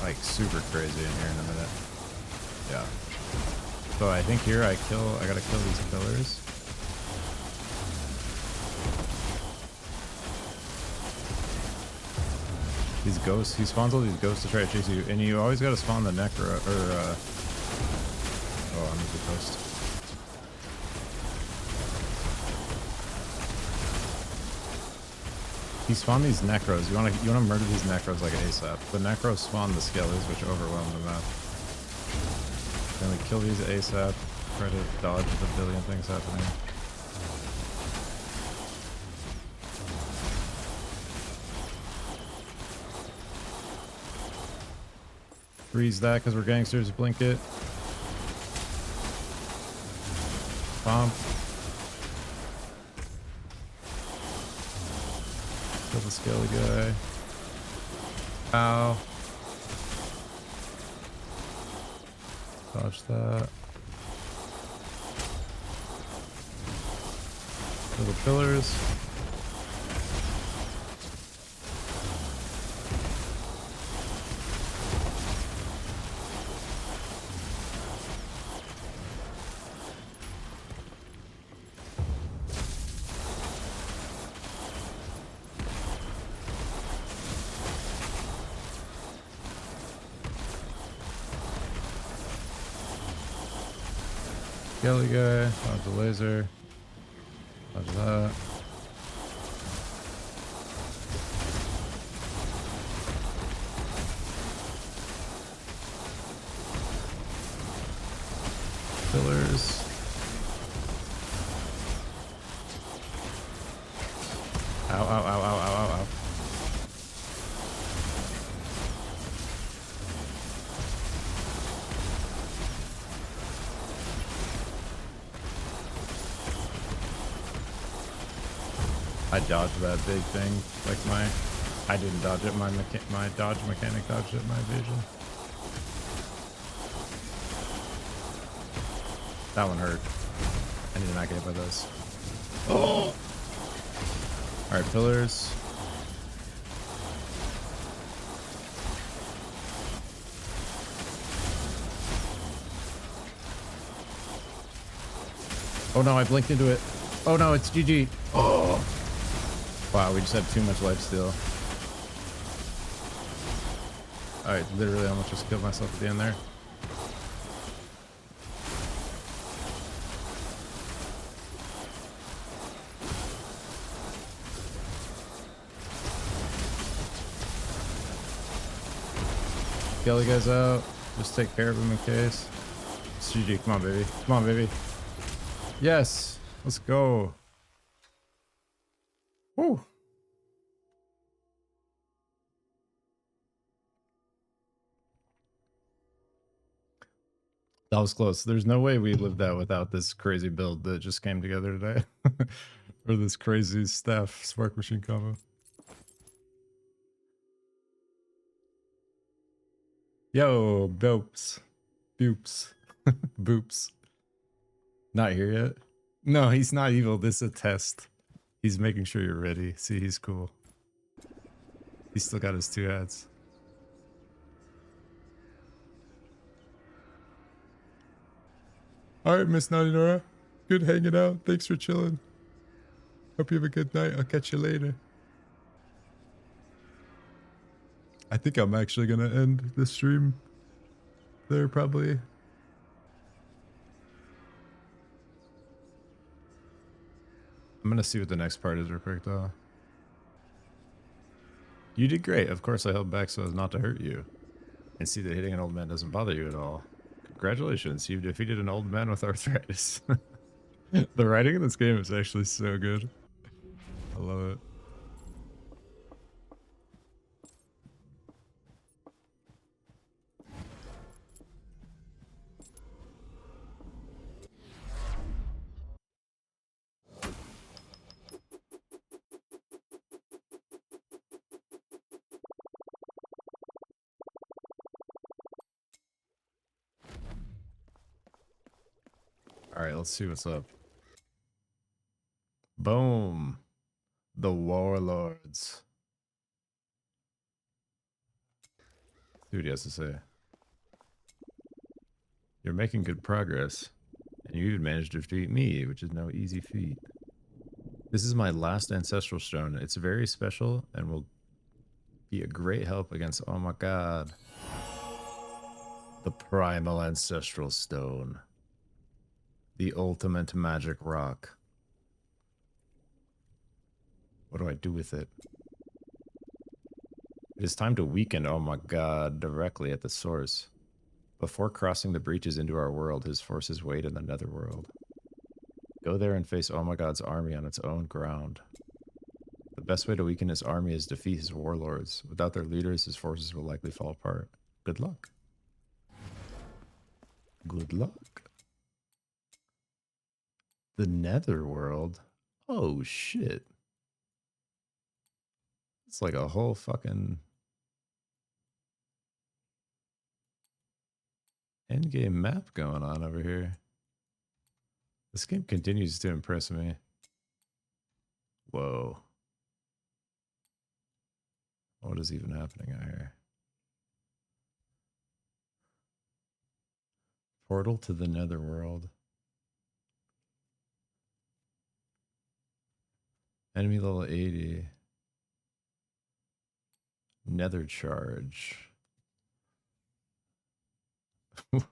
like super crazy in here in a minute. Yeah. So I think here I gotta kill these pillars. These ghosts, he spawns all these ghosts to try to chase you, and you always gotta spawn the necro, or oh, I'm the ghost. He spawned these necros. You wanna murder these necros like ASAP. The necros spawn the skellies, which overwhelm the map. Then we kill these ASAP. Try to dodge the billion things happening. Freeze that because we're gangsters. Blink it. Bomb. Kill the skelly guy. Ow. Dodge that. Kill the pillars. Skelly guy. Dodge the laser. Dodge that. Pillars. Ow, ow, ow, ow, ow, ow, ow. I dodged that big thing. Like I didn't dodge it. My dodge mechanic dodged it. My evasion. That one hurt. I need to not get hit by those. Oh! Alright, pillars. Oh no, I blinked into it. Oh no, it's GG. Oh! Wow, we just have too much life steal. Alright, literally almost just killed myself at the end there. Kelly guy's out. Just take care of him in case. It's GG. Come on, baby. Come on, baby. Yes. Let's go. Woo. That was close. There's no way we lived that without this crazy build that just came together today. Or this crazy staff spark machine combo. Yo, boops. Boops. Boops. Not here yet? No, he's not evil. This is a test. He's making sure you're ready. See, he's cool. He's still got his 2 hats. Alright, Miss Naughty Nora. Good hanging out. Thanks for chilling. Hope you have a good night. I'll catch you later. I think I'm actually going to end the stream there, probably. I'm going to see what the next part is real quick, though. You did great. Of course, I held back so as not to hurt you. And see that hitting an old man doesn't bother you at all. Congratulations, you've defeated an old man with arthritis. The writing in this game is actually so good. I love it. Alright, let's see what's up. Boom. The Warlords. See what he has to say. You're making good progress. And you even managed to defeat me, which is no easy feat. This is my last ancestral stone. It's very special and will be a great help against, oh my god, the primal ancestral stone. The ultimate magic rock. What do I do with it? It is time to weaken, oh my god, directly at the source. Before crossing the breaches into our world, his forces wait in the netherworld. Go there and face Oh My God's army on its own ground. The best way to weaken his army is defeat his warlords. Without their leaders, his forces will likely fall apart. Good luck. Good luck. The netherworld? Oh shit. It's like a whole fucking endgame map going on over here. This game continues to impress me. Whoa. What is even happening out here? Portal to the netherworld. Enemy level 80. Nether charge.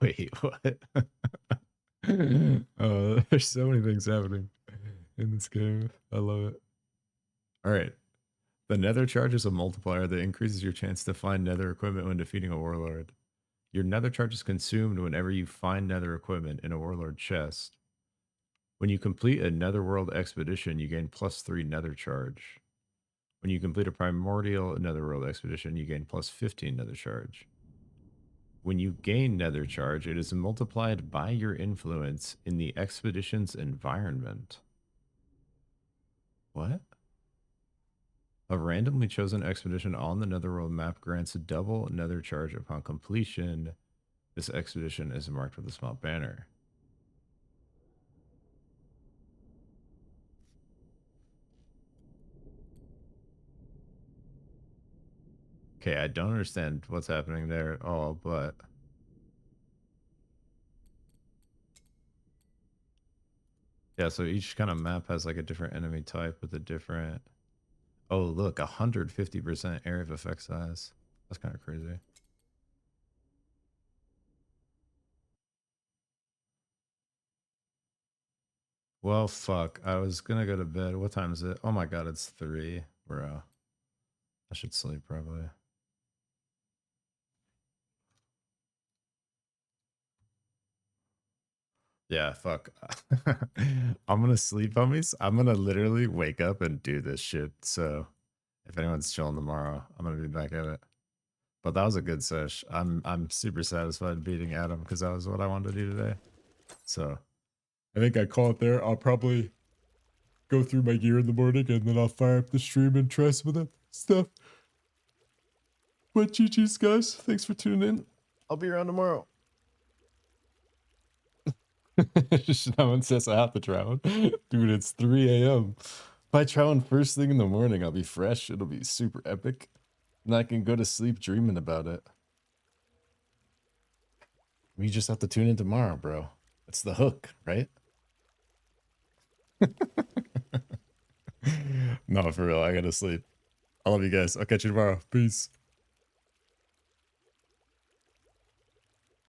Wait, what? There's so many things happening in this game. I love it. All right. The nether charge is a multiplier that increases your chance to find nether equipment when defeating a warlord. Your nether charge is consumed whenever you find nether equipment in a warlord chest. When you complete a netherworld expedition, you gain +3 nether charge. When you complete a primordial netherworld expedition, you gain +15 nether charge. When you gain nether charge, it is multiplied by your influence in the expedition's environment. What? A randomly chosen expedition on the netherworld map grants a double nether charge upon completion. This expedition is marked with a small banner. Okay, I don't understand what's happening there at all, but yeah, so each kind of map has like a different enemy type with a different. Oh, look, 150% area of effect size. That's kind of crazy. Well, fuck. I was gonna go to bed. What time is it? Oh my god, it's 3. Bro. I should sleep probably. Yeah, fuck. I'm gonna sleep, homies. I'm gonna literally wake up and do this shit. So if anyone's chilling tomorrow, I'm gonna be back at it. But that was a good sesh. I'm super satisfied beating Adam because that was what I wanted to do today. So I think I call it there. I'll probably go through my gear in the morning and then I'll fire up the stream and try some of the stuff. But GG's, guys. Thanks for tuning in. I'll be around tomorrow. No one says I have to drown. Dude, it's 3 a.m. If I drown first thing in the morning, I'll be fresh. It'll be super epic. And I can go to sleep dreaming about it. We just have to tune in tomorrow, bro. That's the hook, right? No, for real. I gotta sleep. I love you guys. I'll catch you tomorrow. Peace.